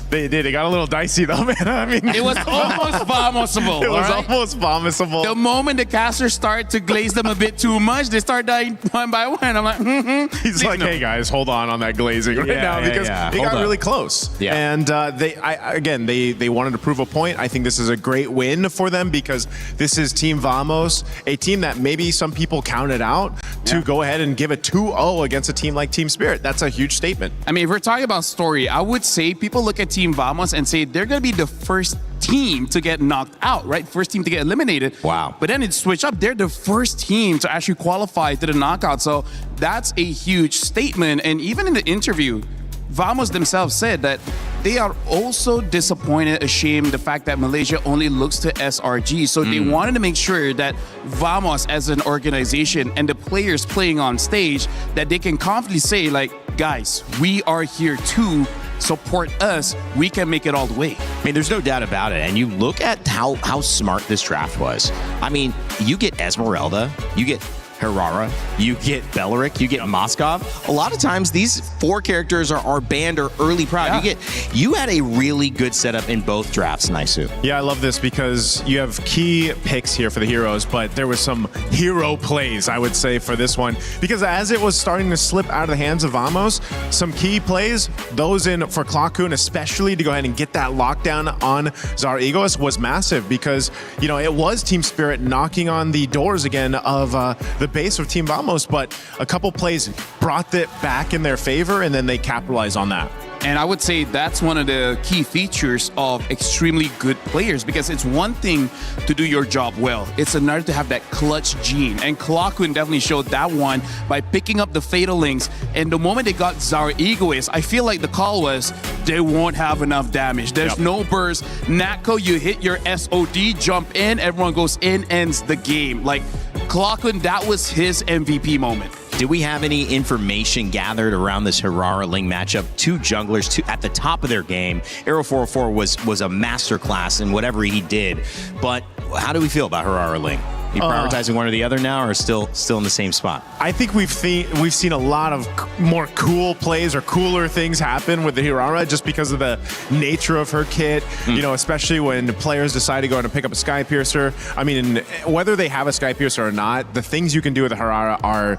They did. It got a little dicey though, man. I mean, it was almost Vamosable. It was almost Vamosable. The moment the casters start to glaze them a bit too much, they start dying one by one. I'm like, He's like, hey guys, hold on that glazing right now because it got really close. Yeah. And they wanted to prove a point. I think this is a great win for them because this is Team Vamos, a team that maybe some people counted out to go ahead and give a 2-0 against a team like Team Spirit. That's a huge statement. I mean, if we're talking about story, I would say people look at Team Vamos and say they're going to be the first team to get knocked out, right? First team to get eliminated. Wow. But then it switched up. They're the first team to actually qualify to the knockout. So that's a huge statement. And even in the interview, Vamos themselves said that they are also disappointed, ashamed, the fact that Malaysia only looks to SRG. So they wanted to make sure that Vamos as an organization and the players playing on stage, that they can confidently say, like, guys, we are here too. Support us, we can make it all the way. I mean, there's no doubt about it. And you look at how smart this draft was. I mean, you get Esmeralda, you get Herrera, you get Belleric, you get Moskov. A lot of times these four characters are banned or early prime. Yeah. You had a really good setup in both drafts, Naisu. Yeah, I love this because you have key picks here for the heroes, but there was some hero plays, I would say, for this one. Because as it was starting to slip out of the hands of Vamos, some key plays, those in for Clockhoon especially, to go ahead and get that lockdown on Zar Egoist was massive because, it was Team Spirit knocking on the doors again of the base of Team Vamos, but a couple plays brought it back in their favor, and then they capitalized on that. And I would say that's one of the key features of extremely good players, because it's one thing to do your job well. It's another to have that clutch gene. And Clockhoon definitely showed that one by picking up the Fatal Links. And the moment they got Zara Egoist, I feel like the call was, they won't have enough damage. There's no burst. Natko, you hit your SOD, jump in, everyone goes in, ends the game. Like, Clockhoon, that was his MVP moment. Did we have any information gathered around this Hirara Ling matchup? Two junglers, at the top of their game. Arrow 404 was a masterclass in whatever he did. But how do we feel about Hirara Ling? You prioritizing one or the other now, or still in the same spot? I think we've seen a lot of more cool plays or cooler things happen with the Hirara just because of the nature of her kit. You know, especially when players decide to go and pick up a Sky Piercer. I mean, whether they have a Sky Piercer or not, the things you can do with the Hirara are.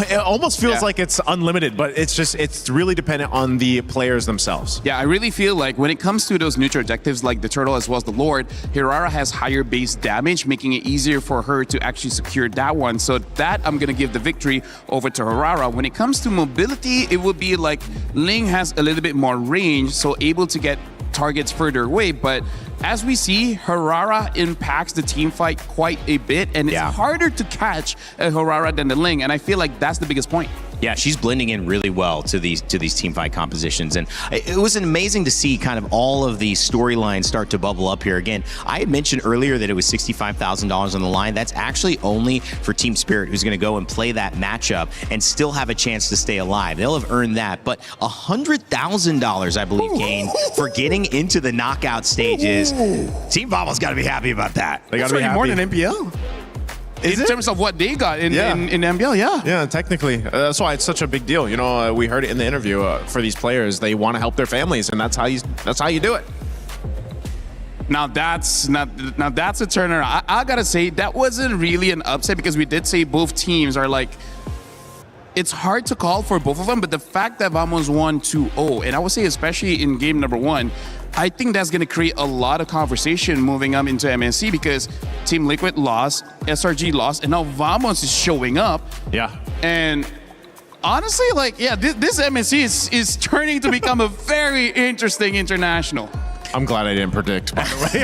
It almost feels like it's unlimited, but it's really dependent on the players themselves. Yeah, I really feel like when it comes to those neutral objectives like the Turtle as well as the Lord, Hirara has higher base damage, making it easier for her to actually secure that one. So that I'm going to give the victory over to Hirara. When it comes to mobility, it would be like Ling has a little bit more range, so able to get targets further away, but as we see, Hirara impacts the team fight quite a bit, and it's harder to catch a Hirara than the Ling, and I feel like that's the biggest point. Yeah, she's blending in really well to these team fight compositions, and it was amazing to see kind of all of these storylines start to bubble up here. Again, I had mentioned earlier that it was $65,000 on the line. That's actually only for Team Spirit, who's going to go and play that matchup and still have a chance to stay alive. They'll have earned that, but $100,000, I believe, gained for getting into the knockout stages. Team Vamo's got to be happy about that. They got to be happy. More than MPL. In terms of what they got in MPL, Yeah, technically. That's why it's such a big deal. You know, we heard it in the interview for these players. They want to help their families, and that's how you do it. Now that's a turner. I gotta say that wasn't really an upset because we did say both teams are like. It's hard to call for both of them, but the fact that Vamos won 2-0, and I would say especially in game number 1, I think that's going to create a lot of conversation moving up into MSC because Team Liquid lost, SRG lost, and now Vamos is showing up. Yeah. And honestly, this MSC is turning to become a very interesting international. I'm glad I didn't predict, by the way.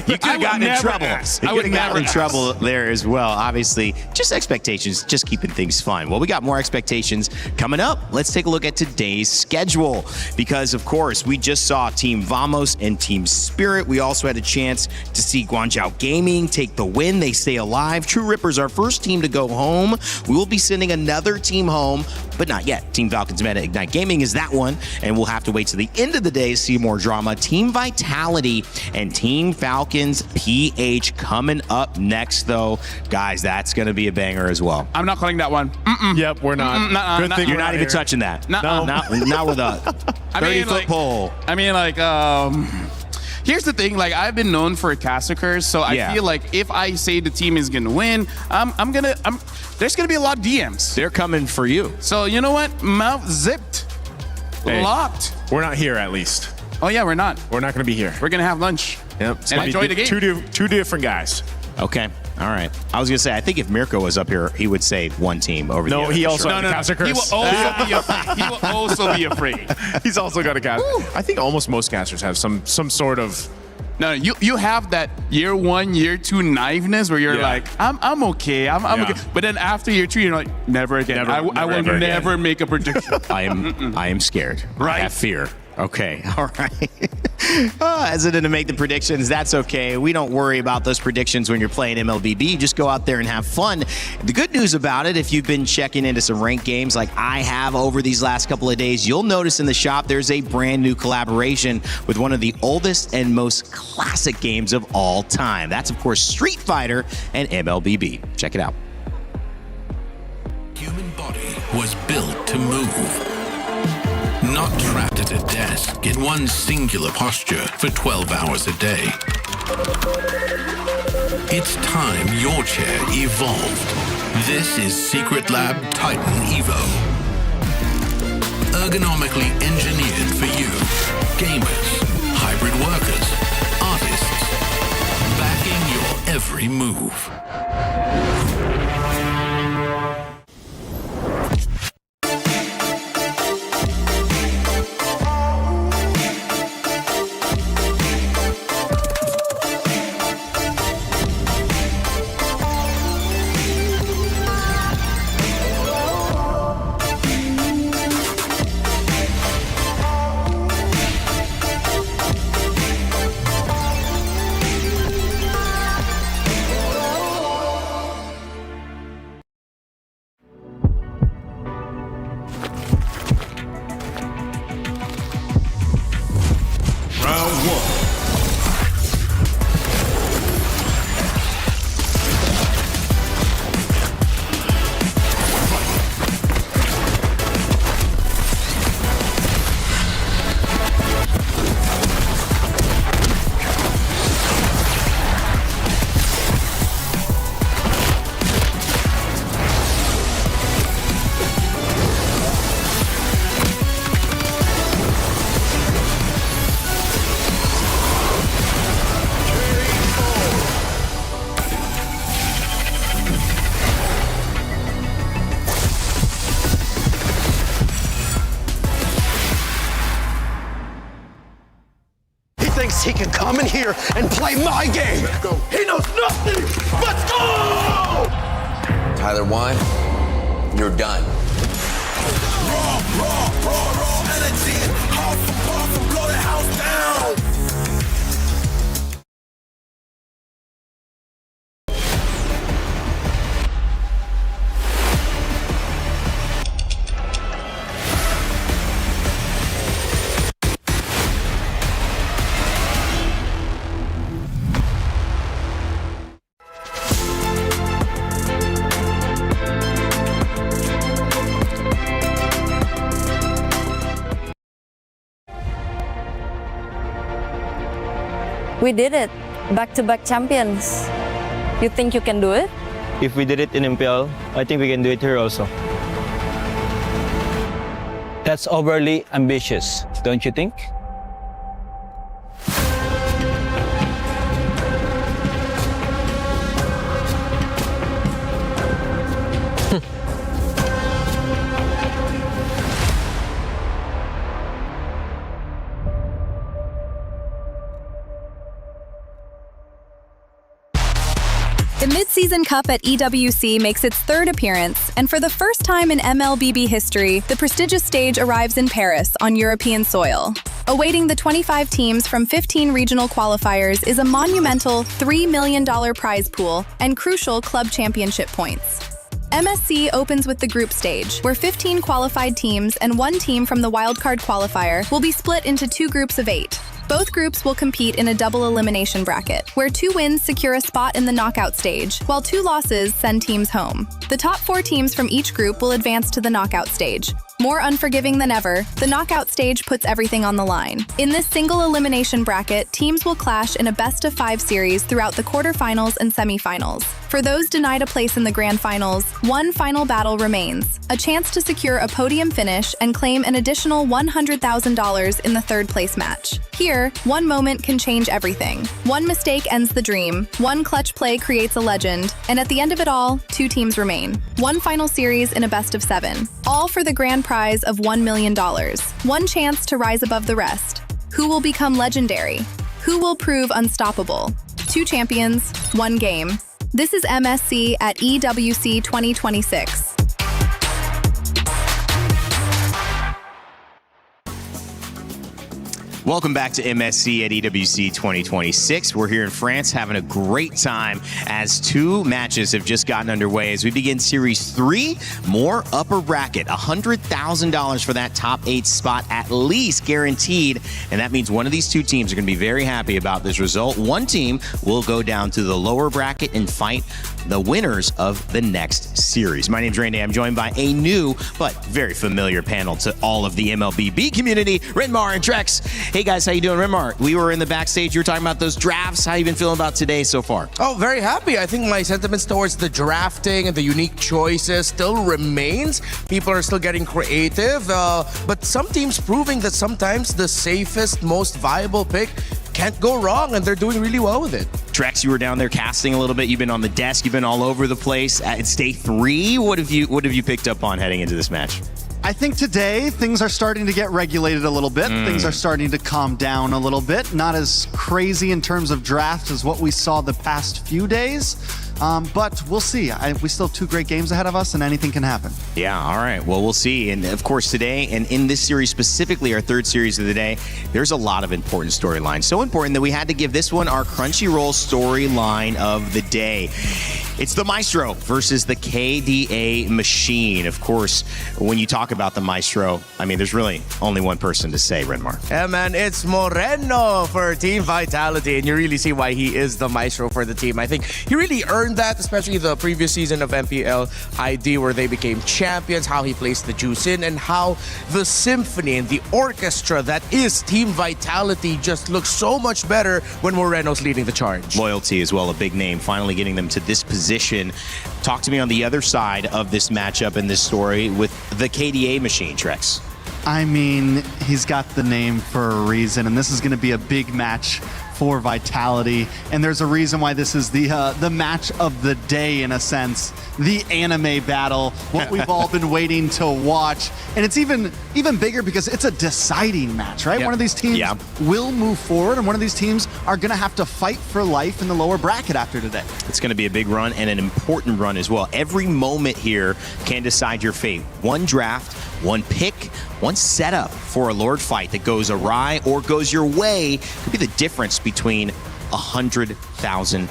You could have gotten in trouble. You could have gotten in trouble there as well. Obviously, just expectations, just keeping things fun. Well, we got more expectations coming up. Let's take a look at today's schedule because, of course, we just saw Team Vamos and Team Spirit. We also had a chance to see Guangzhou Gaming take the win. They stay alive. True Ripper's our first team to go home. We will be sending another team home, but not yet. Team Falcons Meta Ignite Gaming is that one, and we'll have to wait to the end of the day to see more drama. Team Vitality and Team Falcons PH coming up next, though. Guys, that's going to be a banger as well. I'm not calling that one. Yep, we're not. Good thing you're not even touching that. No. Not with a 30-foot pole. I mean, here's the thing. Like, I've been known for a caster curse, so I feel like if I say the team is going to win, there's going to be a lot of DMs. They're coming for you. So, you know what? Mouth zipped. Hey, locked. We're not here, at least. Oh, yeah, we're not. We're not going to be here. We're going to have lunch. Yep. And enjoy the game. Two different guys. Okay. All right. I was going to say, I think if Mirko was up here, he would say one team over the other. No, he also has a caster curse. He will also be afraid. He's also got a cast. I think almost most casters have some sort of. No, you have that year 1, year 2 naiveness where you're like, I'm okay, I'm okay. But then after year 2, you're like, never again. I will never make a prediction. I am scared. Right. I have fear. Okay. All right. Hesitant to make the predictions. That's okay. We don't worry about those predictions when you're playing MLBB. You just go out there and have fun. The good news about it, if you've been checking into some ranked games like I have over these last couple of days, you'll notice in the shop there's a brand new collaboration with one of the oldest and most classic games of all time. That's, of course, Street Fighter and MLBB. Check it out. Human body was built to move. Not trapped at a desk in one singular posture for 12 hours a day. It's time your chair evolved. This is Secret Lab Titan Evo. Ergonomically engineered for you, gamers, hybrid workers, artists, backing your every move. thinks he can come in here and play my game. Let's go. He knows nothing. Let's go! Tyler 1, you're done. Raw energy. Half for half and blow the house down. We did it. Back-to-back champions. You think you can do it? If we did it in MPL, I think we can do it here also. That's overly ambitious, don't you think? The Mid-Season Cup at EWC makes its third appearance, and for the first time in MLBB history, the prestigious stage arrives in Paris on European soil. Awaiting the 25 teams from 15 regional qualifiers is a monumental $3 million prize pool and crucial club championship points. MSC opens with the group stage, where 15 qualified teams and one team from the wildcard qualifier will be split into 2 groups of 8. Both groups will compete in a double elimination bracket, where 2 wins secure a spot in the knockout stage, while 2 losses send teams home. The top 4 teams from each group will advance to the knockout stage. More unforgiving than ever, the knockout stage puts everything on the line. In this single elimination bracket, teams will clash in a best-of-5 series throughout the quarterfinals and semifinals. For those denied a place in the grand finals, one final battle remains, a chance to secure a podium finish and claim an additional $100,000 in the third-place match. Here, one moment can change everything. One mistake ends the dream, one clutch play creates a legend, and at the end of it all, 2 teams remain. One final series in a best-of-7, all for the grand prize of $1 million. One chance to rise above the rest. Who will become legendary? Who will prove unstoppable? 2 champions, 1 game. This is MSC at EWC 2026. Welcome back to MSC at EWC 2026. We're here in France having a great time as 2 matches have just gotten underway. As we begin Series 3, more upper bracket, $100,000 for that top 8 spot at least guaranteed. And that means one of these 2 teams are going to be very happy about this result. One team will go down to the lower bracket and fight the winners of the next series. My name's Randy. I'm joined by a new but very familiar panel to all of the MLBB community, Renmar and Trex. Hey guys, how you doing? Renmar, we were in the backstage. You were talking about those drafts. How you been feeling about today so far? Oh, very happy. I think my sentiments towards the drafting and the unique choices still remains. People are still getting creative, but some teams proving that sometimes the safest, most viable pick can't go wrong, and they're doing really well with it. Trex, you were down there casting a little bit. You've been on the desk. You've been all over the place. It's day 3. What have you picked up on heading into this match? I think today things are starting to get regulated a little bit. Things are starting to calm down a little bit. Not as crazy in terms of draft as what we saw the past few days. But we'll see. We still have 2 great games ahead of us, and anything can happen. Yeah, all right. Well, we'll see. And of course, today, and in this series specifically, our 3rd series of the day, there's a lot of important storylines. So important that we had to give this one our Crunchyroll storyline of the day. It's the Maestro versus the KDA Machine. Of course, when you talk about the Maestro, I mean, there's really only one person to say, Renmar. Yeah, man, it's Moreno for Team Vitality, and you really see why he is the Maestro for the team. I think he really earned that, especially the previous season of MPL ID, where they became champions, how he placed the juice in, and how the symphony and the orchestra that is Team Vitality just looks so much better when Moreno's leading the charge. Loyalty as well, a big name, finally getting them to this position. Talk to me on the other side of this matchup and this story with the KDA Machine, Trex. I mean, he's got the name for a reason, and this is going to be a big match for Vitality, and there's a reason why this is the match of the day in a sense, the anime battle, what we've all been waiting to watch, and it's even bigger because it's a deciding match, right? Yeah. One of these teams will move forward, and one of these teams are going to have to fight for life in the lower bracket after today. It's going to be a big run and an important run as well. Every moment here can decide your fate. One draft, one pick, one setup for a Lord fight that goes awry or goes your way could be the difference between $100,000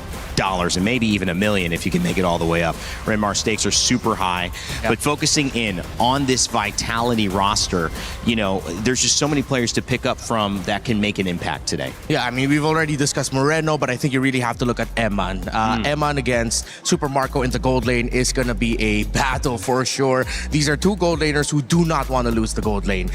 and maybe even $1 million if you can make it all the way up. Renmar, stakes are super high, but focusing in on this Vitality roster, you know, there's just so many players to pick up from that can make an impact today. Yeah, I mean, we've already discussed Moreno, but I think you really have to look at Eman. Eman against Super Marco in the gold lane is going to be a battle for sure. These are two gold laners who do not want to lose the gold lane.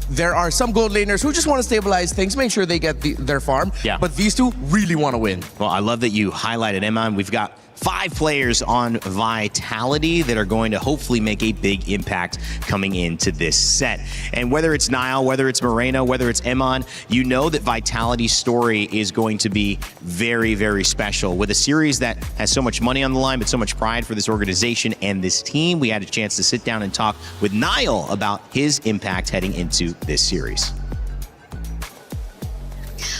There are some gold laners who just want to stabilize things, make sure they get their farm, but these two really want to win. Well, I love that you highlighted Eman. We've got 5 players on Vitality that are going to hopefully make a big impact coming into this set. And whether it's Niall, whether it's Moreno, whether it's Eman, you know that Vitality's story is going to be very, very special. With a series that has so much money on the line, but so much pride for this organization and this team, we had a chance to sit down and talk with Niall about his impact heading into this series.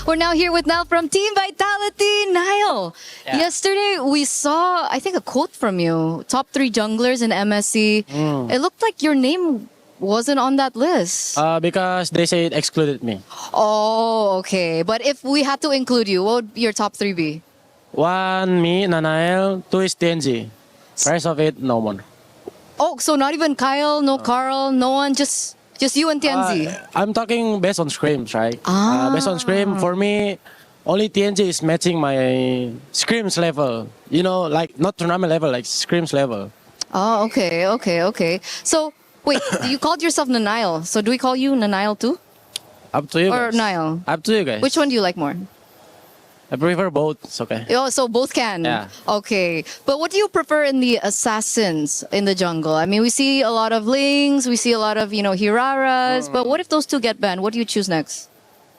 We're now here with Niall from Team Vitality. Niall, yesterday we saw, I think, a quote from you. Top 3 junglers in MSC. It looked like your name wasn't on that list. Because they say it excluded me. Oh, okay. But if we had to include you, what would your top 3 be? 1, me, Nanael. 2 is TNG. Rest of it, no one. Oh, so not even Kyle, no Carl, no one, just you and TNG? I'm talking based on scrims, right? Based on scrim, for me, only TNG is matching my scrims level. You know, like not tournament level, like scrims level. Oh, okay. So, wait, you called yourself Nanail. So do we call you Nanail too? Up to you Or guys. Niall? Up to you guys. Which one do you like more? I prefer both. It's okay. Oh, so both can? Yeah. Okay. But what do you prefer in the assassins in the jungle? I mean, we see a lot of Lings, we see a lot of, Hiraras, but what if those two get banned? What do you choose next?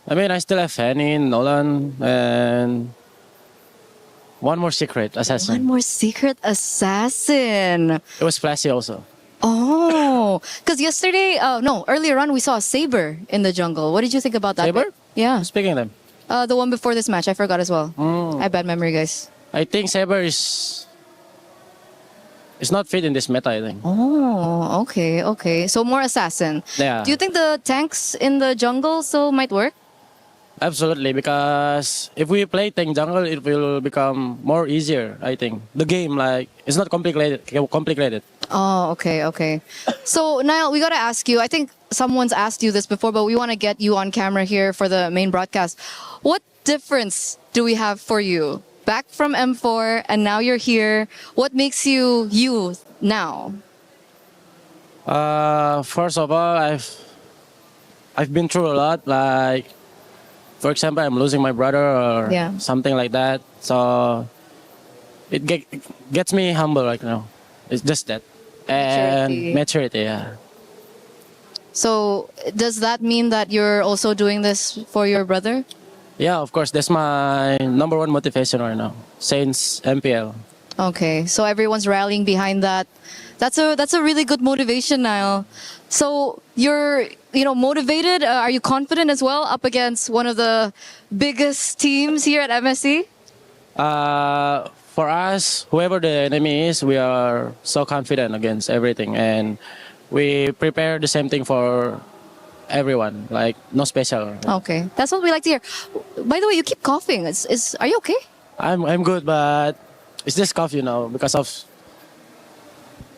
I mean, I still have Fanny, Nolan, and one more secret assassin. One more secret assassin. It was Flashy also. Oh, because earlier on we saw a Saber in the jungle. What did you think about that? Saber? Yeah. Speaking of them. The one before this match, I forgot as well. I have bad memory, guys. I think Saber is not fit in this meta, I think. Oh, okay. So more assassin. Yeah. Do you think the tanks in the jungle still might work? Absolutely, because if we play tank jungle, it will become more easier, I think. The game, like, it's not complicated. Oh, okay. So, Niall, we got to ask you, I think someone's asked you this before, but we want to get you on camera here for the main broadcast. What difference do we have for you? Back from M4 and now you're here. What makes you you now? First of all, I've been through a lot. Like, for example, I'm losing my brother or something like that. So it gets me humble right now. It's just that. And maturity, yeah. So does that mean that you're also doing this for your brother? Yeah, of course. That's my number one motivation right now since MPL. Okay, so everyone's rallying behind that. That's a really good motivation, Niall. So you're motivated. Are you confident as well up against one of the biggest teams here at MSC? For us, whoever the enemy is, we are so confident against everything, and we prepare the same thing for everyone. Like no special. Okay, that's what we like to hear. By the way, you keep coughing. Are you okay? I'm good, but it's just cough, because of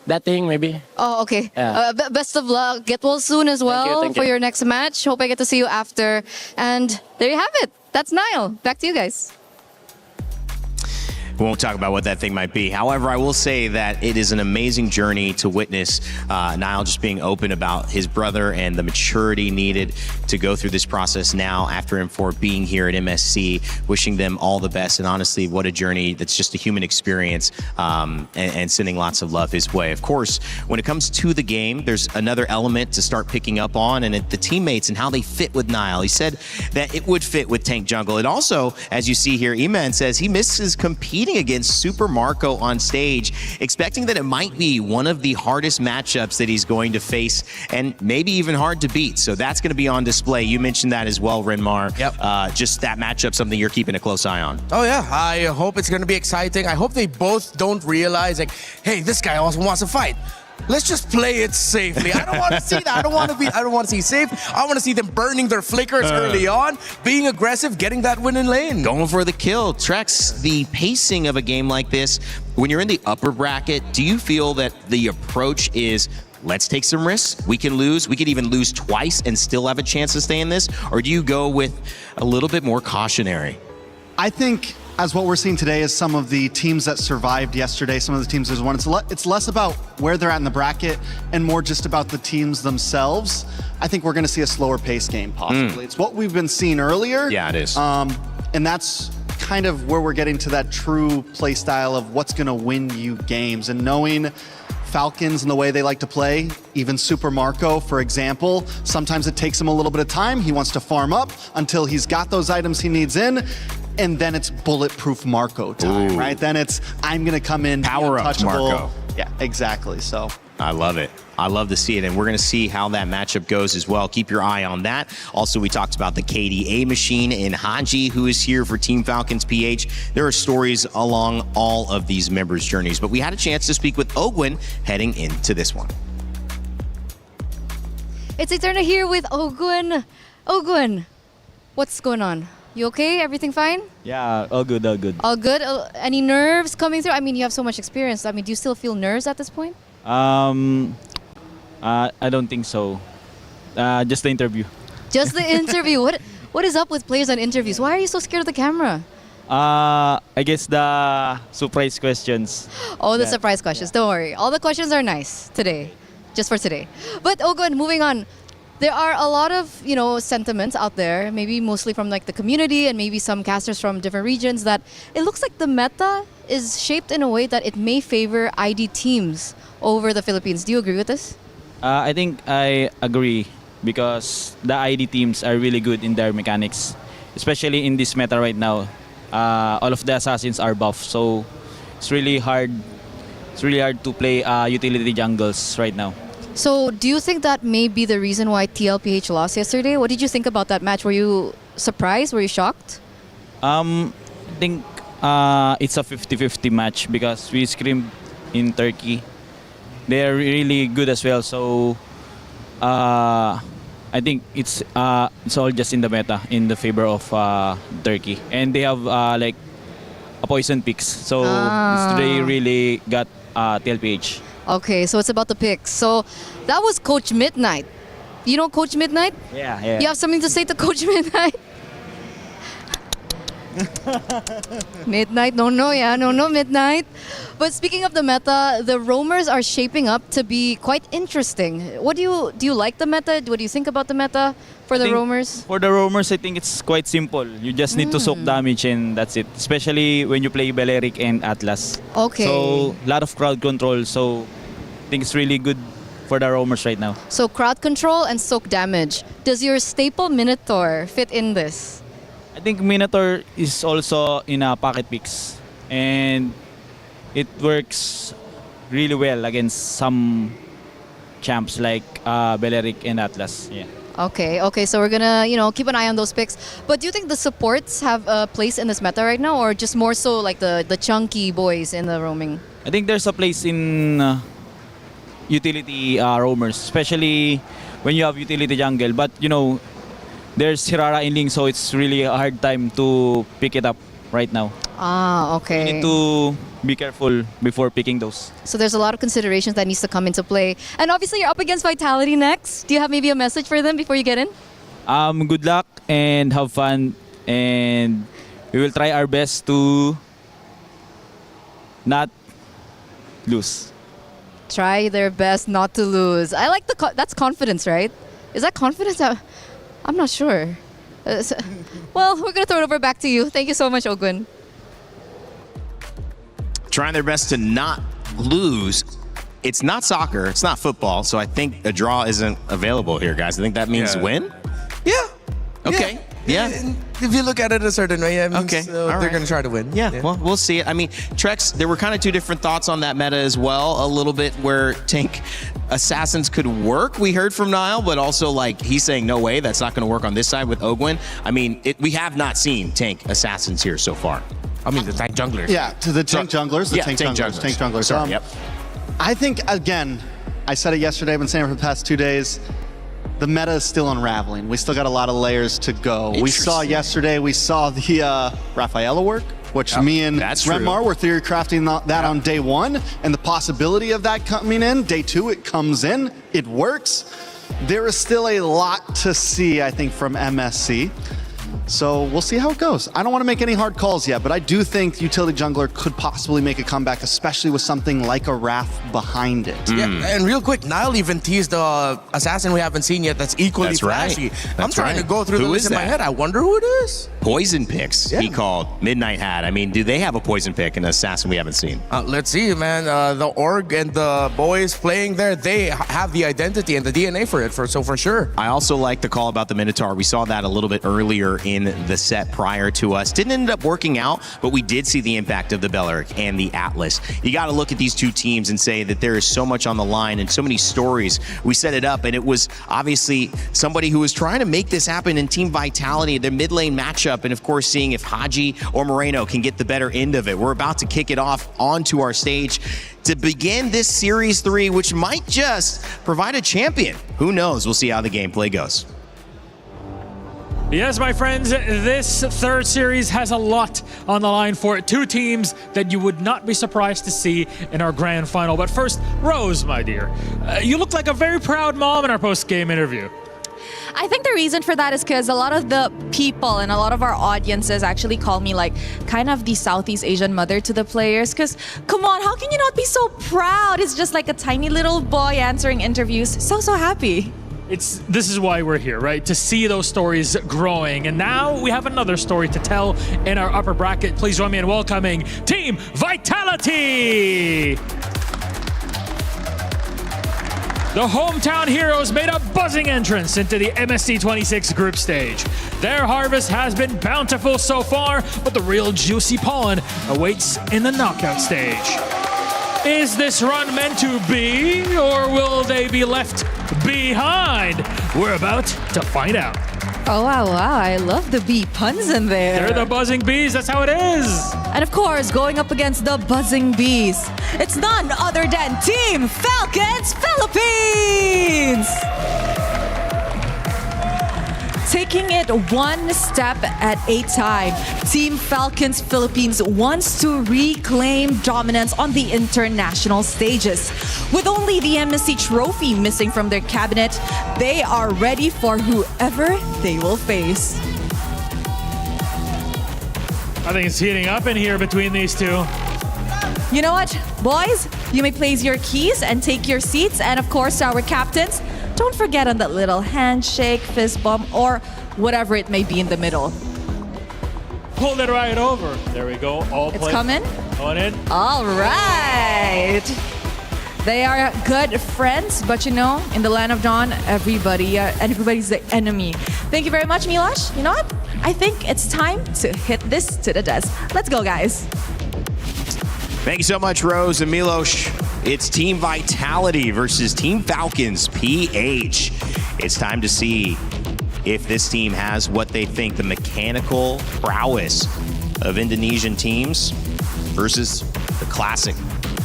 that thing, maybe. Oh, okay. Yeah. Best of luck. Get well soon as well Thank for you. your next match. Hope I get to see you after. And there you have it. That's Niall. Back to you guys. We won't talk about what that thing might be. However, I will say that it is an amazing journey to witness Niall just being open about his brother and the maturity needed to go through this process now after M4 being here at MSC, wishing them all the best. And honestly, what a journey that's just a human experience, and sending lots of love his way. Of course, when it comes to the game, there's another element to start picking up on, and the teammates and how they fit with Niall. He said that it would fit with Tank Jungle. And also, as you see here, Eman says he misses competing against Super Marco on stage, expecting that it might be one of the hardest matchups that he's going to face, and maybe even hard to beat. So that's going to be on display. You mentioned that as well, Renmar. Yep. Just that matchup, something you're keeping a close eye on. Oh yeah, I hope it's going to be exciting. I hope they both don't realize, like, hey, this guy also wants to fight. Let's just play it safely. I don't want to see that. I don't want to see safe. I want to see them burning their flickers early on, being aggressive, getting that win in lane. Going for the kill. Trex, the pacing of a game like this, when you're in the upper bracket, do you feel that the approach is, let's take some risks, we can lose, we could even lose twice and still have a chance to stay in this? Or do you go with a little bit more cautionary? I think, as what we're seeing today is some of the teams that survived yesterday, some of the teams that won. It's less about where they're at in the bracket and more just about the teams themselves. I think we're going to see a slower pace game, possibly. It's what we've been seeing earlier. Yeah, it is. And that's kind of where we're getting to that true play style of what's going to win you games. And knowing Falcons and the way they like to play, even Super Marco, for example, sometimes it takes him a little bit of time. He wants to farm up until he's got those items he needs in. And then it's bulletproof Marco time, right? Then it's, I'm going to come in, power up Marco. Yeah, exactly. So I love it. I love to see it, and we're going to see how that matchup goes as well. Keep your eye on that. Also, we talked about the KDA machine in Hanji, who is here for Team Falcons PH. There are stories along all of these members' journeys, but we had a chance to speak with Ogwin heading into this one. It's Eterna here with Ogwin. Ogwin, what's going on? You okay? Everything fine? Yeah, all good, all good. All good? Any nerves coming through? I mean, you have so much experience. I mean, do you still feel nerves at this point? I don't think so. Just the interview. Just the interview. What is up with players on interviews? Why are you so scared of the camera? I guess the surprise questions. Oh, the surprise questions. Don't worry. All the questions are nice today. Just for today. But Ogwin, moving on. There are a lot of, sentiments out there, maybe mostly from like the community and maybe some casters from different regions, that it looks like the meta is shaped in a way that it may favor ID teams over the Philippines. Do you agree with this? I think I agree because the ID teams are really good in their mechanics, especially in this meta right now. All of the assassins are buff, so it's really hard. It's really hard to play utility jungles right now. So do you think that may be the reason why TLPH lost yesterday? What did you think about that match? Were you surprised? Were you shocked? I think it's a 50-50 match because we screamed in Turkey. They're really good as well. So I think it's all just in the meta in the favor of Turkey, and they have like a poison picks. So they really got TLPH. Okay, so it's about the picks. So that was Coach Midnight. You know Coach Midnight? Yeah. You have something to say to Coach Midnight? Midnight, no, Midnight. But speaking of the meta, the roamers are shaping up to be quite interesting. What do you like the meta? What do you think about the meta for the roamers? For the roamers, I think it's quite simple. You just need to soak damage and that's it. Especially when you play Beleric and Atlas. Okay. So a lot of crowd control. So I think it's really good for the roamers right now. So crowd control and soak damage. Does your staple Minotaur fit in this? I think Minotaur is also in a pocket picks, and it works really well against some champs like Beleric and Atlas. Yeah. Okay. So we're gonna, keep an eye on those picks. But do you think the supports have a place in this meta right now, or just more so like the chunky boys in the roaming? I think there's a place in utility roamers, especially when you have utility jungle. But there's Hirara in Ling, so it's really a hard time to pick it up right now. Okay. You need to be careful before picking those. So there's a lot of considerations that needs to come into play. And obviously you're up against Vitality next. Do you have maybe a message for them before you get in? Good luck and have fun, and we will try our best to not lose. Try their best not to lose. I like that's confidence, right? Is that confidence? I'm not sure. Well, we're gonna throw it over back to you. Thank you so much, Ogwin. Trying their best to not lose. It's not soccer, it's not football, so I think a draw isn't available here, guys. I think that means win? Yeah. Okay. Yeah. If you look at it a certain way, it means, Okay. they're going to try to win. Yeah, well, we'll see it. I mean, Trex, there were kind of two different thoughts on that meta as well. A little bit where tank assassins could work, we heard from Niall, but also like he's saying, no way, that's not going to work on this side with Ogwin. I mean, we have not seen tank assassins here so far. I mean, the tank junglers. Yeah, to the tank junglers. The tank junglers. Tank junglers. Sorry, yep. I think, again, I said it yesterday, I've been saying it for the past 2 days, the meta is still unraveling. We still got a lot of layers to go. We saw yesterday, we saw the Rafaela work, which me and Renmar were theory crafting that on day one, and the possibility of that coming in. Day two, it comes in, it works. There is still a lot to see, I think, from MSC. So we'll see how it goes. I don't want to make any hard calls yet, but I do think Utility Jungler could possibly make a comeback, especially with something like a Wrath behind it. Yeah, and real quick, Niall even teased the assassin we haven't seen yet that's equally flashy. I'm trying to go through the list in my head. I wonder who it is. Poison picks, he called. Midnight Hat. I mean, do they have a poison pick, an assassin we haven't seen? Let's see, man. The org and the boys playing there, they have the identity and the DNA for it, so for sure. I also like the call about the Minotaur. We saw that a little bit earlier in the set prior to us. Didn't end up working out, but we did see the impact of the Belleric and the Atlas. You got to look at these two teams and say that there is so much on the line and so many stories. We set it up, and it was obviously somebody who was trying to make this happen in Team Vitality, their mid lane matchup, and of course seeing if Haji or Moreno can get the better end of it. We're about to kick it off onto our stage to begin this Series 3, which might just provide a champion. Who knows? We'll see how the gameplay goes. Yes, my friends, this third series has a lot on the line for it. Two teams that you would not be surprised to see in our grand final. But first, Rose, my dear, you look like a very proud mom in our post-game interview. I think the reason for that is because a lot of the people and a lot of our audiences actually call me like kind of the Southeast Asian mother to the players. Because come on, how can you not be so proud? It's just like a tiny little boy answering interviews. So happy. This is why we're here, right? To see those stories growing. And now we have another story to tell in our upper bracket. Please join me in welcoming Team Vitality. The hometown heroes made a buzzing entrance into the MSC 26 group stage. Their harvest has been bountiful so far, but the real juicy pollen awaits in the knockout stage. Is this run meant to be, or will they be left behind? We're about to find out. Oh, wow, I love the bee puns in there. They're the buzzing bees, that's how it is. And of course, going up against the buzzing bees, it's none other than Team Falcons Philippines! Taking it one step at a time, Team Falcons Philippines wants to reclaim dominance on the international stages. With only the MSC trophy missing from their cabinet, they are ready for whoever they will face. I think it's heating up in here between these two. You know what, boys? You may place your keys and take your seats. And of course, our captains, don't forget on that little handshake, fist bump, or whatever it may be in the middle. Pull it right over. There we go. All It's coming. On in. All right. They are good friends, but you know, in the land of Dawn, everybody's the enemy. Thank you very much, Milosh. You know what? I think it's time to hit this to the desk. Let's go, guys. Thank you so much, Rose and Milosh. It's Team Vitality versus Team Falcons PH. It's time to see if this team has what they think the mechanical prowess of Indonesian teams versus the classic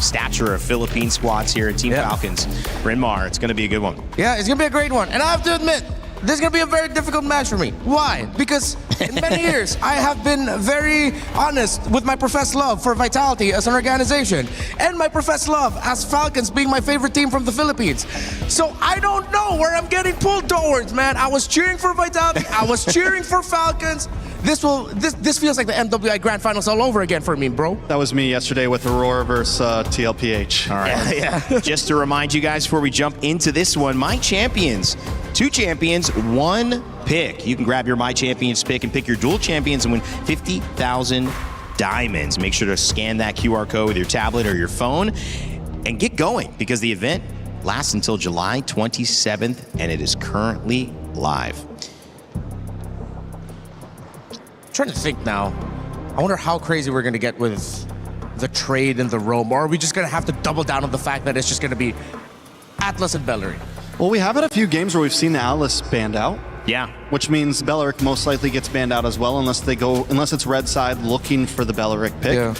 stature of Philippine squads here at Team Falcons. Bryn Mawr, it's going to be a good one. Yeah, it's going to be a great one. And I have to admit, this is going to be a very difficult match for me. Why? Because in many years, I have been very honest with my professed love for Vitality as an organization and my professed love as Falcons being my favorite team from the Philippines. So I don't know where I'm getting pulled towards, man. I was cheering for Vitality. I was cheering for Falcons. this feels like the MWI Grand Finals all over again for me, bro. That was me yesterday with Aurora versus TLPH. All right. Yeah. Just to remind you guys before we jump into this one, My Champions. 2 champions, 1 pick. You can grab your My Champions pick and pick your dual champions and win 50,000 diamonds. Make sure to scan that QR code with your tablet or your phone and get going because the event lasts until July 27th and it is currently live. I'm trying to think now. I wonder how crazy we're going to get with the trade in the Rome, or are we just going to have to double down on the fact that it's just going to be Atlas and Belleric? Well, we have had a few games where we've seen the Atlas banned out. Yeah. Which means Belleric most likely gets banned out as well unless it's red side looking for the Belleric pick. Yeah.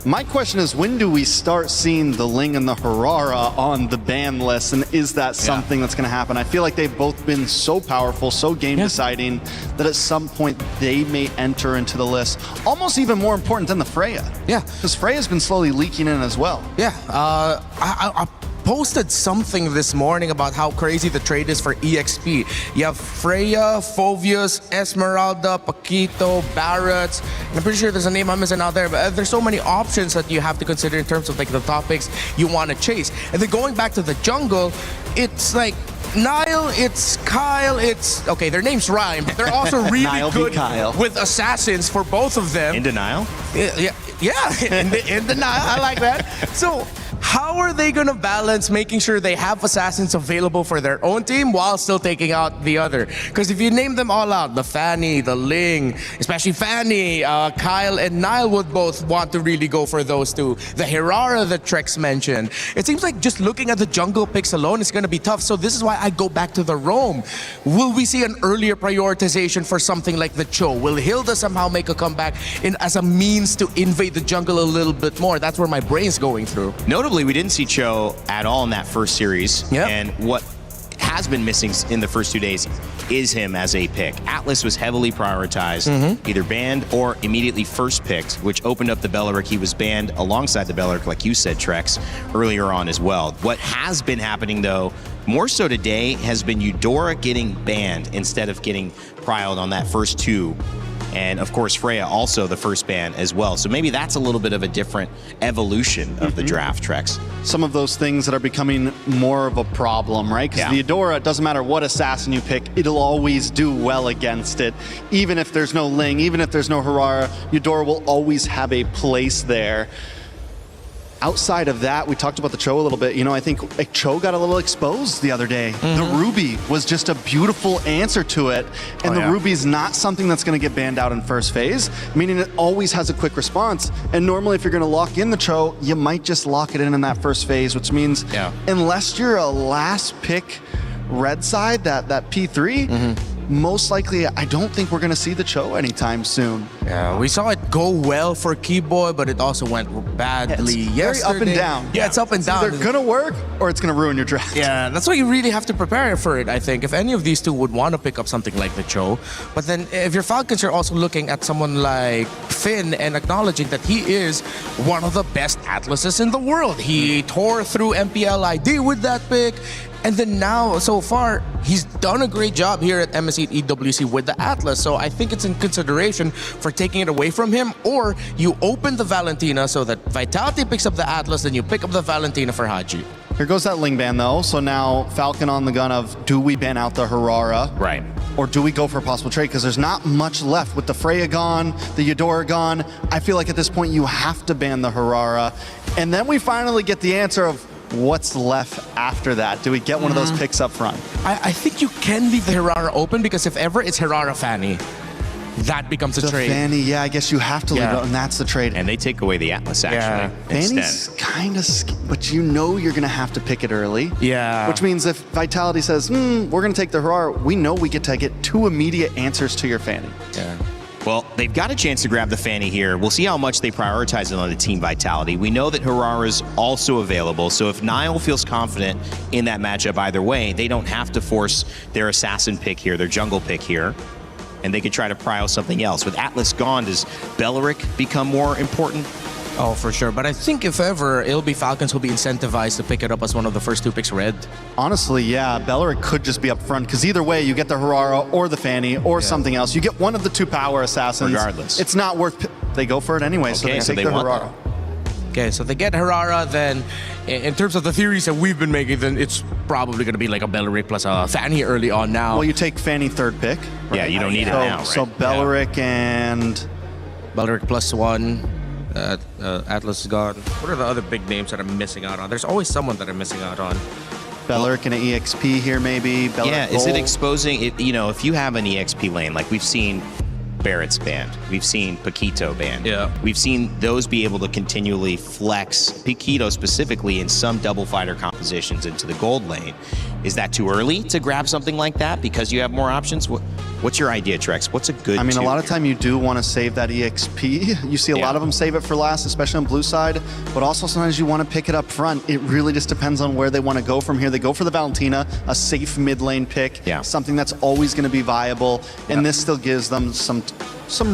My question is, when do we start seeing the Ling and the Harara on the ban list, and is that something that's going to happen? I feel like they've both been so powerful, so game-deciding, that at some point they may enter into the list. Almost even more important than the Freya. Yeah. Because Freya's been slowly leaking in as well. Yeah. I posted something this morning about how crazy the trade is for EXP. You have Freya, Phovius, Esmeralda, Paquito, Barretts. I'm pretty sure there's a name I'm missing out there, but there's so many options that you have to consider in terms of like the topics you want to chase. And then going back to the jungle, it's like Nile, it's Kyle, it's... Okay, their names rhyme, but they're also really good with assassins for both of them. In denial? Yeah, in denial. I like that. So how are they going to balance making sure they have assassins available for their own team while still taking out the other? Because if you name them all out, the Fanny, the Ling, especially Fanny, Kyle and Nile would both want to really go for those two. The Hirara that Trex mentioned. It seems like just looking at the jungle picks alone is going to be tough. So this is why I go back to the Rome. Will we see an earlier prioritization for something like the Cho? Will Hilda somehow make a comeback as a means to invade the jungle a little bit more? That's where my brain's going through. Notably, we didn't see Cho at all in that first series. Yep. And what has been missing in the first 2 days is him as a pick. Atlas was heavily prioritized, either banned or immediately first picked, which opened up the Belleric. He was banned alongside the Belleric, like you said, Trex, earlier on as well. What has been happening, though, more so today, has been Eudora getting banned instead of getting prialed on that first 2. And of course, Freya also the first ban as well. So maybe that's a little bit of a different evolution of the draft, Trex. Some of those things that are becoming more of a problem, right? Because the Eudora, it doesn't matter what assassin you pick, it'll always do well against it. Even if there's no Ling, even if there's no Harara, Eudora will always have a place there. Outside of that, we talked about the Cho a little bit. You know, I think Cho got a little exposed the other day. The Ruby was just a beautiful answer to it. And the Ruby's not something that's going to get banned out in first phase, meaning it always has a quick response. And normally if you're going to lock in the Cho, you might just lock it in that first phase, which means unless you're a last pick red side, that P3, most likely, I don't think we're going to see the Cho anytime soon. Yeah, we saw it go well for Keyboy, but it also went badly yesterday. Very up and down. Yeah, it's up and down. It's either going to work or it's going to ruin your draft. Yeah, that's why you really have to prepare for it, I think. If any of these two would want to pick up something like the Cho. But then if your Falcons are also looking at someone like Finn and acknowledging that he is one of the best Atlases in the world. He tore through MPL ID with that pick. And then now, so far, he's done a great job here at MSC EWC with the Atlas. So I think it's in consideration for taking it away from him, or you open the Valentina so that Vitality picks up the Atlas, then you pick up the Valentina for Haji. Here goes that Ling ban, though. So now Falcon on the gun of, do we ban out the Harara? Right. Or do we go for a possible trade? Because there's not much left. With the Freya gone, the Eudora gone, I feel like at this point you have to ban the Harara. And then we finally get the answer of, what's left after that? Do we get one of those picks up front? I think you can leave the Hirara open, because if ever it's Hirara Fanny, that becomes a trade. Fanny, yeah, I guess you have to leave it, and that's the trade. And they take away the Atlas, actually. Fanny's kind of, but you know you're going to have to pick it early. Yeah. Which means if Vitality says, we're going to take the Harara, we know we get to get 2 immediate answers to your Fanny. Yeah. Well, they've got a chance to grab the Fanny here. We'll see how much they prioritize it on the Team Vitality. We know that Harara's also available, so if Nile feels confident in that matchup either way, they don't have to force their assassin pick here, their jungle pick here, and they could try to prio something else. With Atlas gone, does Belleric become more important? Oh, for sure. But I think if ever, it'll be Falcons who'll be incentivized to pick it up as one of the first 2 picks red. Honestly, yeah, Belleric could just be up front because either way, you get the Harara or the Fanny or something else. You get one of the 2 power assassins. Regardless. It's not worth... They go for it anyway, so they take the Harara. Okay, so they get Harara, then in terms of the theories that we've been making, then it's probably going to be like a Belleric plus a Fanny early on now. Well, you take Fanny 3rd pick. Right? Yeah, you don't need it now, right? So Belleric and... Belleric +1. Atlas is gone. What are the other big names that I'm missing out on? There's always someone that I'm missing out on. Belleric and an EXP here, maybe. Belleric yeah, is it exposing it? You know, if you have an EXP lane, like we've seen Barrett's banned, we've seen Paquito banned. Yeah. We've seen those be able to continually flex, Paquito specifically, in some double fighter compositions into the gold lane. Is that too early to grab something like that because you have more options? What's your idea, Trex? What's a good I mean, a lot of here? time you do want to save that EXP. You see a lot of them save it for last, especially on blue side, but also sometimes you want to pick it up front. It really just depends on where they want to go from here. They go for the Valentina, a safe mid lane pick, something that's always going to be viable, and this still gives them some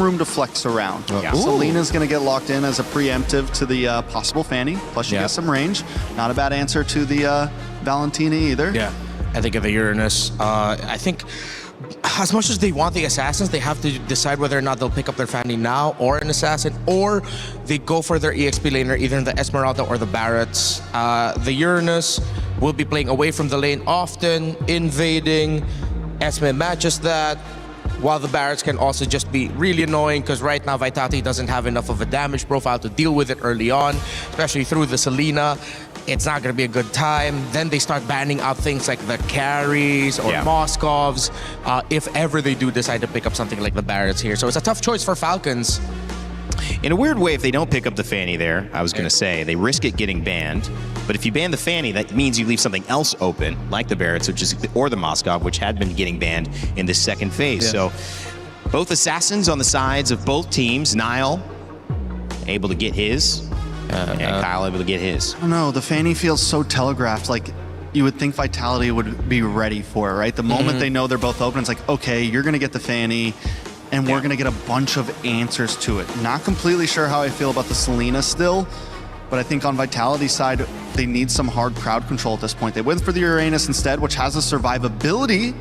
room to flex around. Selena's going to get locked in as a preemptive to the possible Fanny, plus you get some range. Not a bad answer to the Valentina either. Yeah, I think of the Uranus. I think as much as they want the assassins, they have to decide whether or not they'll pick up their Fanny now or an assassin, or they go for their EXP laner, either in the Esmeralda or the Barretts. The Uranus will be playing away from the lane often, invading. Esme matches that, while the Barretts can also just be really annoying because right now Vitality doesn't have enough of a damage profile to deal with it early on, especially through the Selena. It's not going to be a good time. Then they start banning out things like the carries or Moskovs, if ever they do decide to pick up something like the Barretts here. So it's a tough choice for Falcons. In a weird way, if they don't pick up the Fanny there, I was going to say, they risk it getting banned. But if you ban the Fanny, that means you leave something else open, like the Barretts, or the Moskov, which had been getting banned in this second phase. So both assassins on the sides of both teams. Niall able to get his, and Kyle able to get his. I don't know, the Fanny feels so telegraphed. Like, you would think Vitality would be ready for it, right? The moment they know they're both open, it's like, okay, you're going to get the Fanny, and we're going to get a bunch of answers to it. Not completely sure how I feel about the Selena still, but I think on Vitality's side, they need some hard crowd control at this point. They went for the Uranus instead, which has a survivability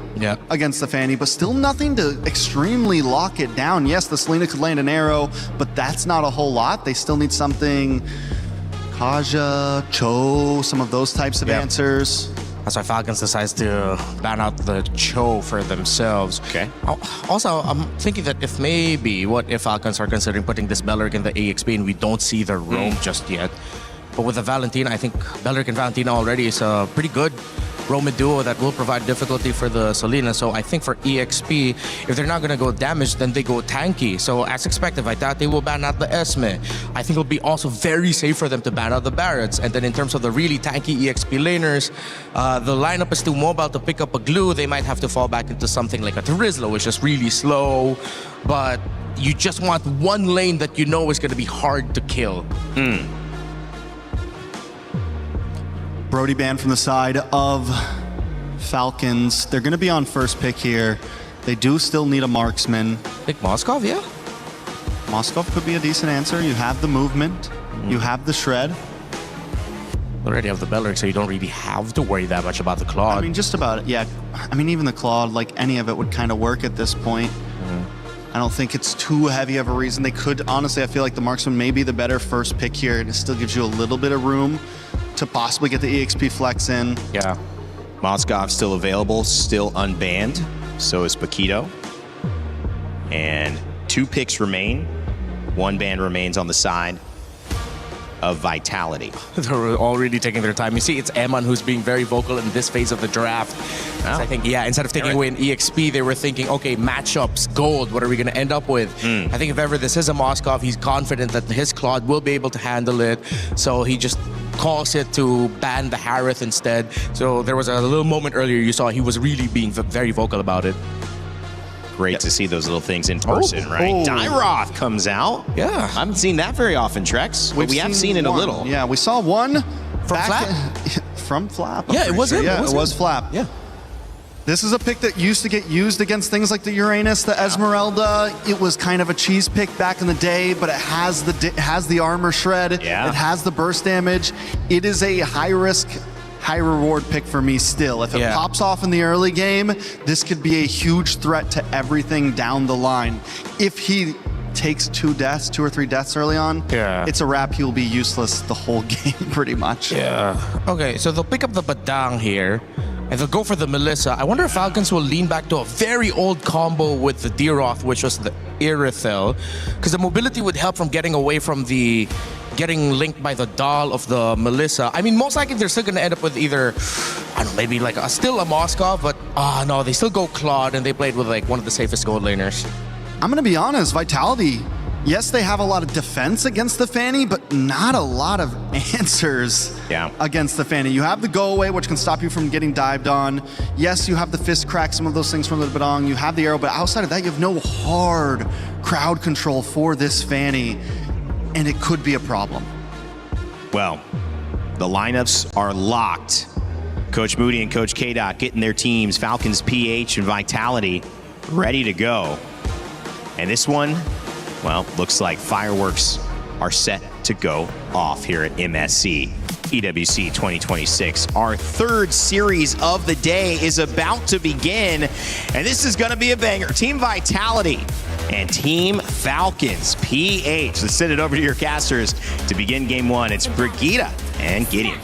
against the Fanny, but still nothing to extremely lock it down. Yes, the Selena could land an arrow, but that's not a whole lot. They still need something, Kaja, Cho, some of those types of answers. That's why Falcons decides to ban out the Cho for themselves. Okay. Also, I'm thinking that what if Falcons are considering putting this Belleric in the EXP and we don't see the roam just yet. But with the Valentina, I think Belleric and Valentina already is a pretty good roaming duo that will provide difficulty for the Selena. So I think for EXP, if they're not going to go damage, then they go tanky. So as expected, Vitality will ban out the Esme. I think it'll be also very safe for them to ban out the Barretts. And then in terms of the really tanky EXP laners, the lineup is too mobile to pick up a glue. They might have to fall back into something like a Terizla, which is really slow. But you just want one lane that you know is going to be hard to kill. Brody banned from the side of Falcons. They're going to be on first pick here. They do still need a marksman. Like Moskov, yeah? Moskov could be a decent answer. You have the movement. You have the shred. Already have the Belleric, so you don't really have to worry that much about the Claude. I mean, just about it, yeah. I mean, even the Claude, like any of it would kind of work at this point. I don't think it's too heavy of a reason. They could, honestly, I feel like the marksman may be the better first pick here, and it still gives you a little bit of room to possibly get the EXP flex in. Yeah. Moskov still available, still unbanned. So is Paquito. And 2 picks remain. 1 ban remains on the side of Vitality. They're already taking their time. You see, it's Eman who's being very vocal in this phase of the draft. So I think, instead of taking away an EXP, they were thinking, okay, matchups, gold, what are we going to end up with? I think if ever this is a Moskov, he's confident that his Claude will be able to handle it. So he just calls it to ban the Harith instead. So there was a little moment earlier you saw he was really being very vocal about it. Great to see those little things in person, right? Dyroth comes out. Yeah. I haven't seen that very often, Trex. But we have seen it a little. Yeah, we saw one from Flap. from Flap. Yeah, it was him. Yeah, it was Flap. Yeah. This is a pick that used to get used against things like the Uranus, the Esmeralda. It was kind of a cheese pick back in the day, but it has the armor shred. Yeah. It has the burst damage. It is a high risk, high reward pick for me still. If it pops off in the early game, this could be a huge threat to everything down the line. If he takes 2 or 3 deaths early on, it's a wrap. He'll be useless the whole game pretty much. Yeah. Okay, so they'll pick up the Badang here, and they'll go for the Melissa. I wonder if Falcons will lean back to a very old combo with the Deeroth, which was the Irithel, because the mobility would help from getting away from the getting linked by the doll of the Melissa. I mean, most likely they're still going to end up with either, I don't know, maybe like still a Moskov, but no, they still go Claude, and they played with like one of the safest gold laners. I'm going to be honest, Vitality, yes, they have a lot of defense against the Fanny, but not a lot of answers against the Fanny. You have the go away, which can stop you from getting dived on. Yes, you have the fist crack, some of those things from the Badang. You have the arrow, but outside of that, you have no hard crowd control for this Fanny, and it could be a problem. Well, the lineups are locked. Coach Moody and Coach K-Dot getting their teams, Falcons, PH, and Vitality, ready to go. And this one, well, looks like fireworks are set to go off here at MSC EWC 2026. Our third series of the day is about to begin, and this is going to be a banger. Team Vitality and Team Falcons, PH. Let's send it over to your casters to begin game 1. It's Brigitte and Gideon.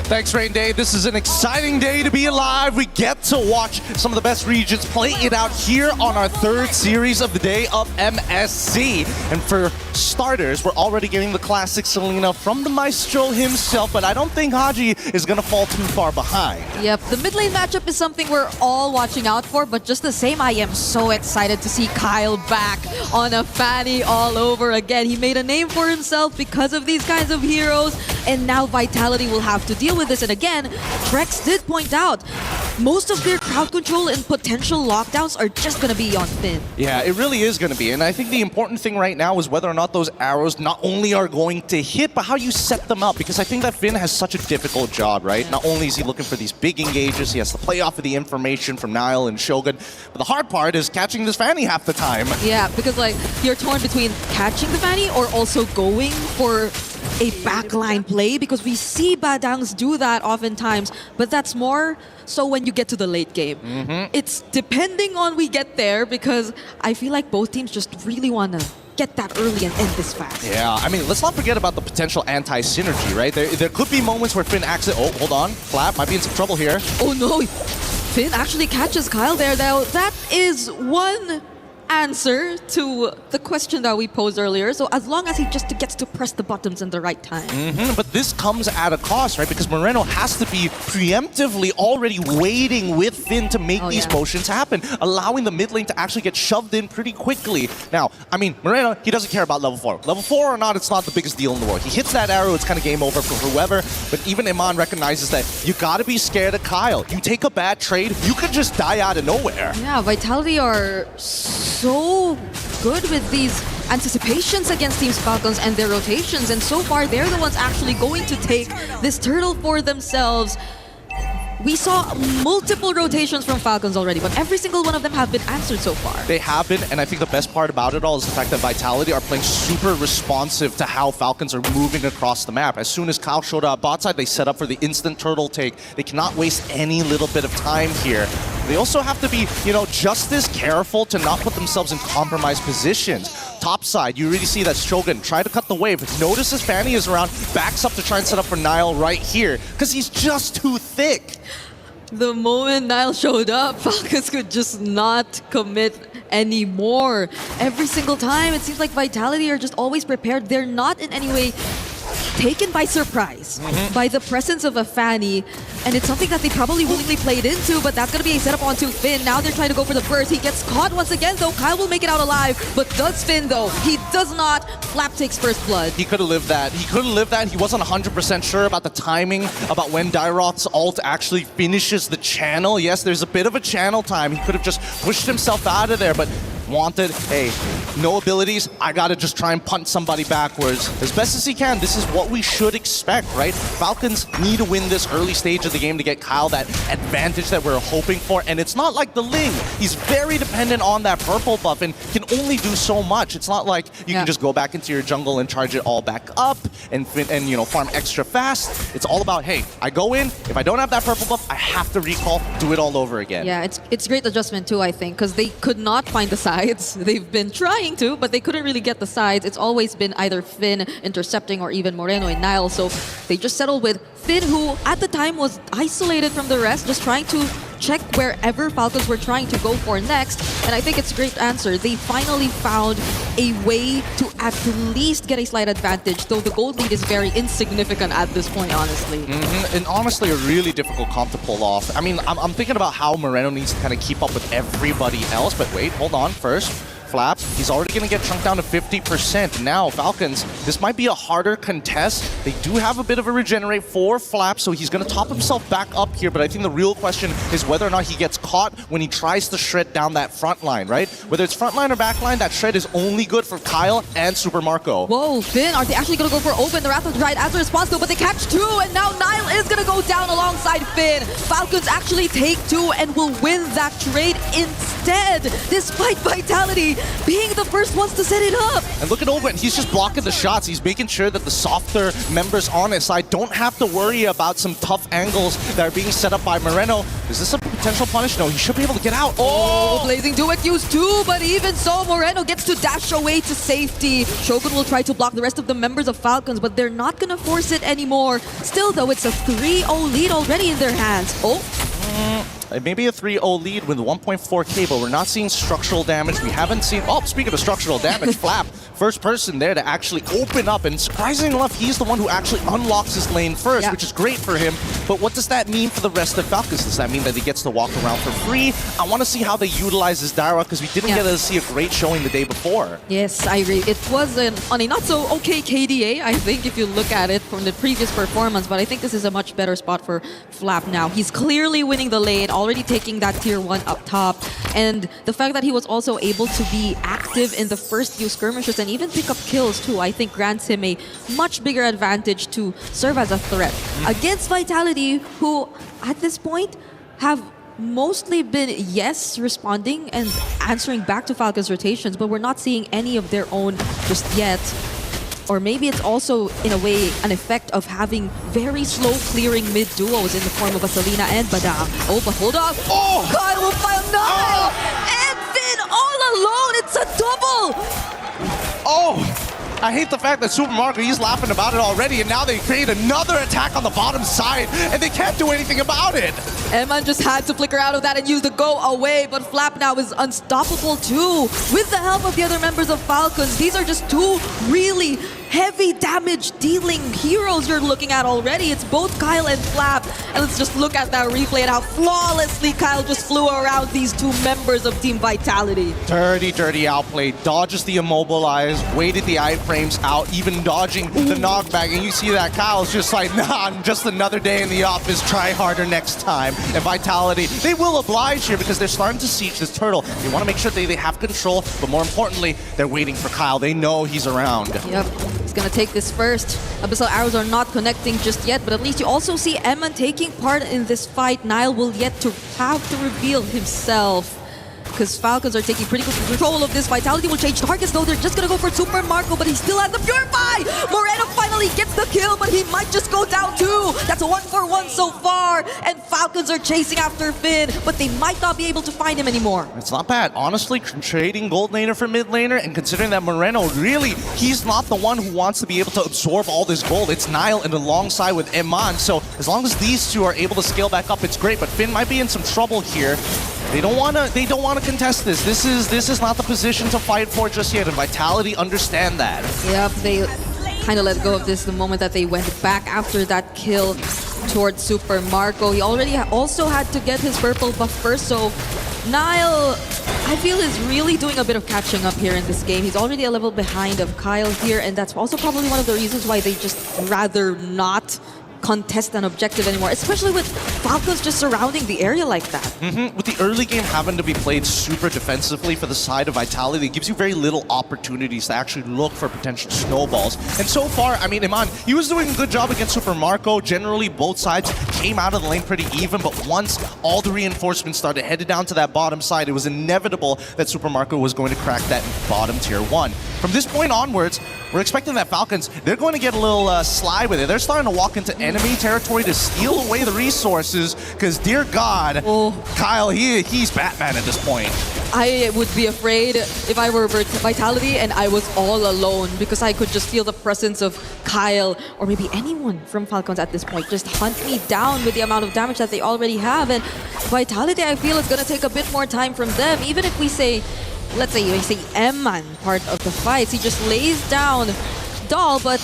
Thanks, Rain Day. This is an exciting day to be alive. We get to watch some of the best regions play it out here on our third series of the day of MSC. And for starters, we're already getting the classic Selena from the Maestro himself, but I don't think Haji is going to fall too far behind. Yep, the mid lane matchup is something we're all watching out for, but just the same, I am so excited to see Kyle back on a Fanny all over again. He made a name for himself because of these kinds of heroes, and now Vitality will have to deal with this. And again, Trex did point out most of their crowd control and potential lockdowns are just going to be on Finn. Yeah, it really is going to be. And I think the important thing right now is whether or not those arrows not only are going to hit, but how you set them up. Because I think that Finn has such a difficult job, right? Not only is he looking for these big engages, he has to play off of the information from Nile and Shogun. But the hard part is catching this Fanny half the time. Yeah, because like you're torn between catching the Fanny or also going for a backline play, because we see Badangs do that oftentimes, but that's more so when you get to the late game. It's depending on we get there, because I feel like both teams just really want to get that early and end this fast. Yeah, I mean, let's not forget about the potential anti-synergy, right? There could be moments where Finn oh, hold on, Flap might be in some trouble here. Oh no, Finn actually catches Kyle there though. That is one answer to the question that we posed earlier. So as long as he just gets to press the buttons in the right time. But this comes at a cost, right? Because Moreno has to be preemptively already waiting with Finn to make these motions happen, allowing the mid lane to actually get shoved in pretty quickly. Now, I mean, Moreno, he doesn't care about level 4. Level 4 or not, it's not the biggest deal in the world. He hits that arrow, it's kind of game over for whoever. But even Iman recognizes that you gotta be scared of Kyle. You take a bad trade, you could just die out of nowhere. Yeah, Vitality are so good with these anticipations against Team Falcons and their rotations, and so far they're the ones actually going to take this turtle for themselves. We saw multiple rotations from Falcons already, but every single one of them have been answered so far. They have been, and I think the best part about it all is the fact that Vitality are playing super responsive to how Falcons are moving across the map. As soon as Kyle showed up bot side, they set up for the instant turtle take. They cannot waste any little bit of time here. They also have to be, just as careful to not put themselves in compromised positions. Top side, you really see that Shogun try to cut the wave. Notices Fanny is around, backs up to try and set up for Nile right here, because he's just too thick. The moment Nile showed up, Falcons could just not commit anymore. Every single time, it seems like Vitality are just always prepared. They're not in any way taken by surprise by the presence of a Fanny, and it's something that they probably willingly played into, but that's going to be a setup onto Finn. Now they're trying to go for the burst. He gets caught once again, though. Kyle will make it out alive, but does Finn, though? He does not. Flap takes first blood. He could have lived that. He could have lived that. He wasn't 100% sure about the timing, about when Dairoth's ult actually finishes the channel. Yes, there's a bit of a channel time. He could have just pushed himself out of there, but wanted, hey, no abilities, I gotta just try and punch somebody backwards. As best as he can, this is what we should expect, right? Falcons need to win this early stage of the game to get Kyle that advantage that we're hoping for, and it's not like the Ling. He's very dependent on that purple buff and can only do so much. It's not like you can just go back into your jungle and charge it all back up and you know, farm extra fast. It's all about, hey, I go in, if I don't have that purple buff, I have to recall, do it all over again. Yeah, it's great adjustment too, I think, because they could not find the sides. They've been trying to, but they couldn't really get the sides. It's always been either Finn intercepting or even Moreno and Nile, so they just settled with Finn, who at the time was isolated from the rest, just trying to check wherever Falcons were trying to go for next, and I think it's a great answer. They finally found a way to at least get a slight advantage, though the gold lead is very insignificant at this point, honestly. And honestly, a really difficult comp to pull off. I mean, I'm thinking about how Moreno needs to kind of keep up with everybody else, but wait, hold on first. Flap, he's already going to get chunked down to 50%. Now, Falcons, this might be a harder contest. They do have a bit of a regenerate for Flap, so he's going to top himself back up here, but I think the real question is whether or not he gets caught when he tries to shred down that front line, right? Whether it's front line or back line, that shred is only good for Kyle and Super Marco. Whoa, Finn, are they actually going to go for open? The Wrath of the Tide as a response though, but they catch two, and now Nile is going to go down alongside Finn. Falcons actually take two and will win that trade instead, despite Vitality being the first ones to set it up. And look at Owen, he's just blocking the shots. He's making sure that the softer members on his side don't have to worry about some tough angles that are being set up by Moreno. Is this a potential punish? No, he should be able to get out. Oh, Blazing Duet used two, but even so, Moreno gets to dash away to safety. Shogun will try to block the rest of the members of Falcons, but they're not gonna force it anymore. Still though, it's a 3-0 lead already in their hands. Maybe a 3-0 lead with 1.4k, but we're not seeing structural damage. We haven't seen... Oh, speaking of structural damage, Flap, first person there to actually open up, and surprisingly enough, he's the one who actually unlocks his lane first, which is great for him. But what does that mean for the rest of Falcons? Does that mean that he gets to walk around for free? I want to see how they utilize this Dara, because we didn't get to see a great showing the day before. Yes, I agree. It was on a not-so-okay KDA, I think, if you look at it from the previous performance, but I think this is a much better spot for Flap now. He's clearly winning the lane, already taking that tier 1 up top, and the fact that he was also able to be active in the first few skirmishes and even pick up kills too, I think grants him a much bigger advantage to serve as a threat against Vitality, who at this point have mostly been responding and answering back to Falcon's rotations, but we're not seeing any of their own just yet. Or maybe it's also, in a way, an effect of having very slow clearing mid-duos in the form of a Selena and Bada. Oh, but hold on. Oh! Kyle will file Nile! And Finn all alone! It's a double! Oh! I hate the fact that Super Marco, he's laughing about it already, and now they create another attack on the bottom side, and they can't do anything about it. Eman just had to flicker out of that and use the go away, but Flap now is unstoppable too, with the help of the other members of Falcons. These are just two really heavy damage dealing heroes you're looking at already. It's both Kyle and Flap, and let's just look at that replay and how flawlessly Kyle just flew around these two members of Team Vitality. Dirty outplay, dodges the immobilize, waited the iframes out, even dodging the knockback, and you see that Kyle's just like, nah, just another day in the office, try harder next time. And Vitality, they will oblige here because they're starting to siege this turtle. They want to make sure they have control, but more importantly, they're waiting for Kyle. They know he's around. Yep. He's gonna take this first. Abyssal arrows are not connecting just yet, but at least you also see Eman taking part in this fight. Nile will yet to have to reveal himself, because Falcons are taking pretty good control of this. Vitality will change targets though. They're just gonna go for Super Marco, but he still has the Purify! Moreno finally gets the kill, but he might just go down too. That's a 1-for-1 so far, and Falcons are chasing after Finn, but they might not be able to find him anymore. It's not bad. Honestly, trading gold laner for mid laner, and considering that Moreno, really, he's not the one who wants to be able to absorb all this gold. It's Nile and alongside with Eman, so as long as these two are able to scale back up, it's great, but Finn might be in some trouble here. They don't want to contest this. This is not the position to fight for just yet, and Vitality understand that. Yep, they kind of let go of this the moment that they went back after that kill towards Super Marco. He already also had to get his purple buff first, so Nile, I feel, is really doing a bit of catching up here in this game. He's already a level behind of Kyle here, and that's also probably one of the reasons why they just rather not contest an objective anymore, especially with Falcons just surrounding the area like that. With the early game having to be played super defensively for the side of Vitality, it gives you very little opportunities to actually look for potential snowballs. And so far, I mean, Iman, he was doing a good job against Super Marco. Generally, both sides came out of the lane pretty even, but once all the reinforcements started headed down to that bottom side, it was inevitable that Super Marco was going to crack that bottom tier 1. From this point onwards, we're expecting that Falcons, they're going to get a little sly with it. They're starting to walk into enemy territory to steal away the resources, because dear God, Kyle, he's Batman at this point. I would be afraid if I were Vitality and I was all alone, because I could just feel the presence of Kyle or maybe anyone from Falcons at this point just hunt me down with the amount of damage that they already have. And Vitality, I feel, is going to take a bit more time from them. Even if we say, let's say we say Eman part of the fights, he just lays down Doll, but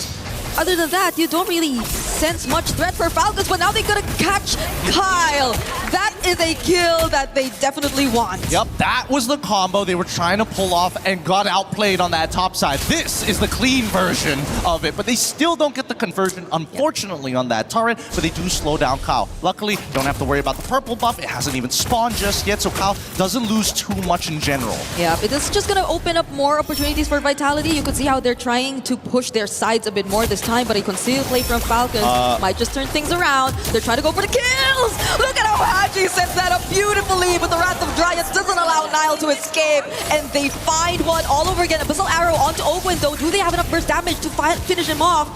other than that, you don't really sense much threat for Falcons, but now they're gonna catch Kyle. That is a kill that they definitely want. Yep, that was the combo they were trying to pull off and got outplayed on that top side. This is the clean version of it, but they still don't get the conversion, unfortunately, on that turret, but they do slow down Kyle. Luckily, don't have to worry about the purple buff. It hasn't even spawned just yet, so Kyle doesn't lose too much in general. Yeah, it is just gonna open up more opportunities for Vitality. You could see how they're trying to push their sides a bit more this time, but a concealed play from Falcons might just turn things around. They're trying to go for the kills! Look at how Haji sets that up beautifully, but the Wrath of Dryas doesn't allow Nile to escape, and they find one all over again. Abyssal Arrow onto Owen, though. Do they have enough burst damage to finish him off?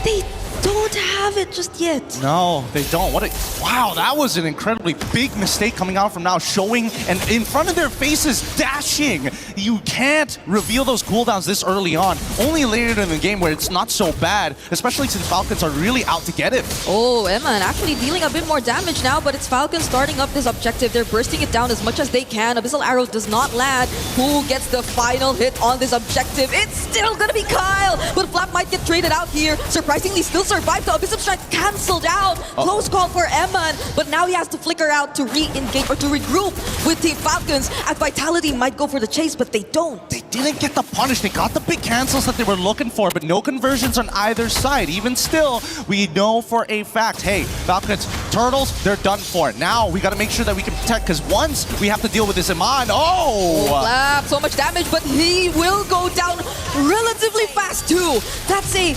They don't have it just yet. No, they don't. Wow, that was an incredibly big mistake coming out from Now, showing and in front of their faces, dashing. You can't reveal those cooldowns this early on. Only later in the game where it's not so bad, especially since Falcons are really out to get it. Oh, Eman actually dealing a bit more damage now, but it's Falcons starting up this objective. They're bursting it down as much as they can. Abyssal Arrow does not land. Who gets the final hit on this objective? It's still gonna be Kyle, but Flap might get traded out here. Surprisingly, still survived. The Abyss of Strike cancelled out. Close call for Eman, but now he has to flicker out to re-engage or to regroup with Team Falcons. As Vitality might go for the chase, but they don't. They didn't get the punish. They got the big cancels that they were looking for, but no conversions on either side. Even still, we know for a fact, hey, Falcons, Turtles, they're done for. Now we got to make sure that we can protect, because once we have to deal with this Iman, Flap, so much damage, but he will go down relatively fast too. That's a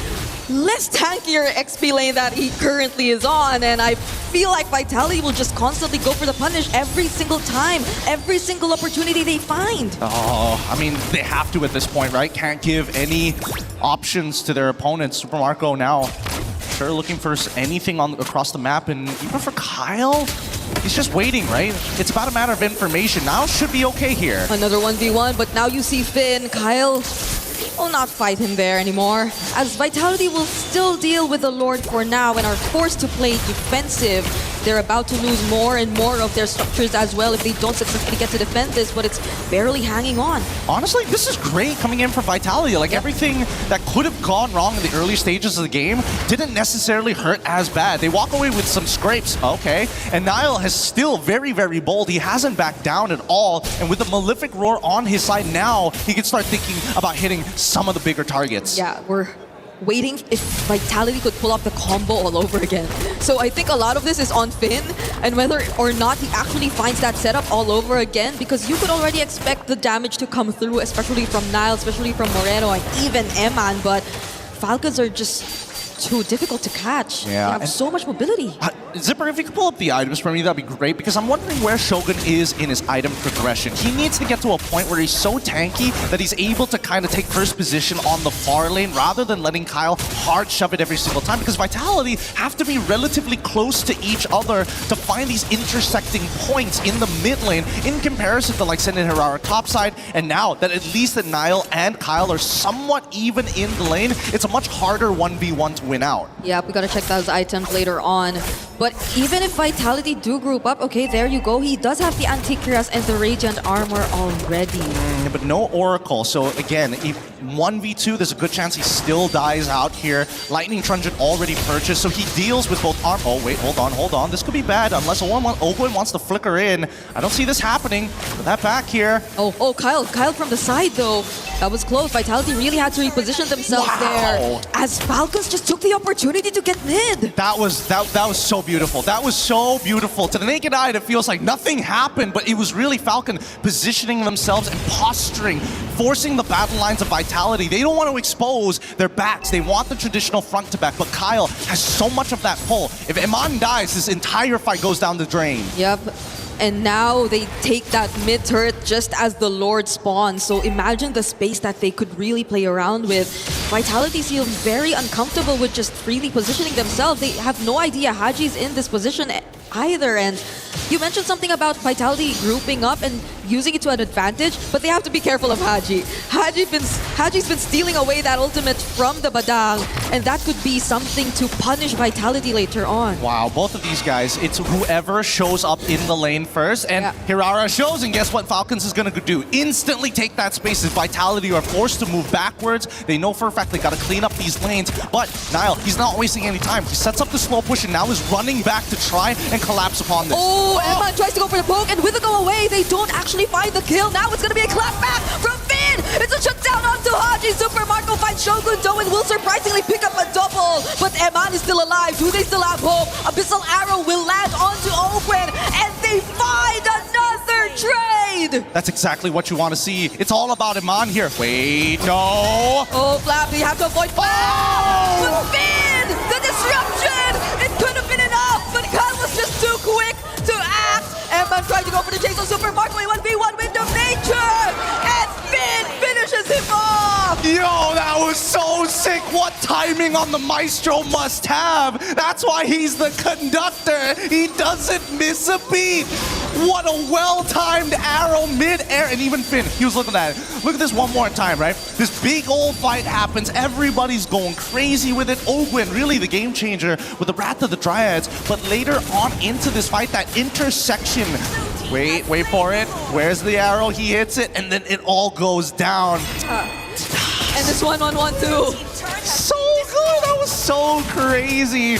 less tankier XP lane that he currently is on, and I feel like Vitality will just constantly go for the punish every single time, every single opportunity they find. I mean, they have to at this point, right? Can't give any options to their opponents. Super Marco now sure looking for anything across the map, and even for Kyle, he's just waiting, right? It's about a matter of information. Now should be okay here. Another 1v1, but now you see Finn. Kyle will not fight him there anymore, as Vitality will still deal with the Lord for now and are forced to play defensive. They're about to lose more and more of their structures as well if they don't successfully get to defend this, but it's barely hanging on. Honestly, this is great coming in for Vitality. Like, everything that could have gone wrong in the early stages of the game didn't necessarily hurt as bad. They walk away with some scrapes, okay. And Nile is still very, very bold. He hasn't backed down at all. And with the Malefic Roar on his side now, he can start thinking about hitting some of the bigger targets. Yeah, we're waiting if Vitality could pull off the combo all over again. So I think a lot of this is on Finn, and whether or not he actually finds that setup all over again, because you could already expect the damage to come through, especially from Nile, especially from Moreno, and even Eman, but Falcons are just too difficult to catch. Yeah, they have so much mobility. Zipper, if you could pull up the items for me, that'd be great, because I'm wondering where Shogun is in his item progression. He needs to get to a point where he's so tanky that he's able to kind of take first position on the far lane rather than letting Kyle hard shove it every single time, because Vitality have to be relatively close to each other to find these intersecting points in the mid lane in comparison to like Senden Herrera topside. And now that at least that Nile and Kyle are somewhat even in the lane, it's a much harder 1v1 to win out. Yeah, we gotta check those items later on. But even if Vitality do group up, okay, there you go. He does have the Antikyras and the Radiant Armor already. But no Oracle. So again, if 1v2, there's a good chance he still dies out here. Lightning Truncheon already purchased, so he deals with both arm. Oh wait, hold on. This could be bad unless Owen wants to flicker in. I don't see this happening. Put that back here. Oh, Kyle from the side though. That was close. Vitality really had to reposition themselves there as Falcons just took the opportunity to get mid. That was so beautiful. That was so beautiful. To the naked eye, it feels like nothing happened, but it was really Falcon positioning themselves and posturing, forcing the battle lines of Vitality. They don't want to expose their backs. They want the traditional front to back, but Kyle has so much of that pull. If Iman dies, this entire fight goes down the drain. Yep. And now they take that mid turret just as the Lord spawns. So imagine the space that they could really play around with. Vitality seems very uncomfortable with just freely positioning themselves. They have no idea Haji's in this position either. And you mentioned something about Vitality grouping up and using it to an advantage, but they have to be careful of Haji. Haji's been stealing away that ultimate from the Badang, and that could be something to punish Vitality later on. Wow, both of these guys, it's whoever shows up in the lane first, and Hirara shows, and guess what Falcons is going to do? Instantly take that space as Vitality are forced to move backwards. They know for a fact they got to clean up these lanes, but Niall, he's not wasting any time. He sets up the slow push and now is running back to try and collapse upon this. Oh, Emma tries to go for the poke, and with the go away, they don't actually find the kill. Now it's going to be a clap back from Finn. It's a shutdown onto Haji. Super Marco finds Shogun Do and will surprisingly pick up a double. But Eman is still alive. Do they still have hope? Abyssal Arrow will land onto Open, and they find another trade. That's exactly what you want to see. It's all about Iman here. Wait, no. Oh, Flap, you have to avoid Flap. But Finn, the disruption. It could have been enough, but Kyle was just too quick to act. Eman tried to go for the chase on Super Marco. 1v1 Wind of Nature, and Finn finishes him off. Yo, that was so sick. What timing on the Maestro must have. That's why he's the conductor. He doesn't miss a beat. What a well-timed arrow mid-air. And even Finn, he was looking at it. Look at this one more time, right? This big old fight happens. Everybody's going crazy with it. Ogwin, really the game changer with the Wrath of the Dryads. But later on into this fight, that intersection. Wait for it. Where's the arrow? He hits it, and then it all goes down. And this 1-1-1 too. So good. That was so crazy.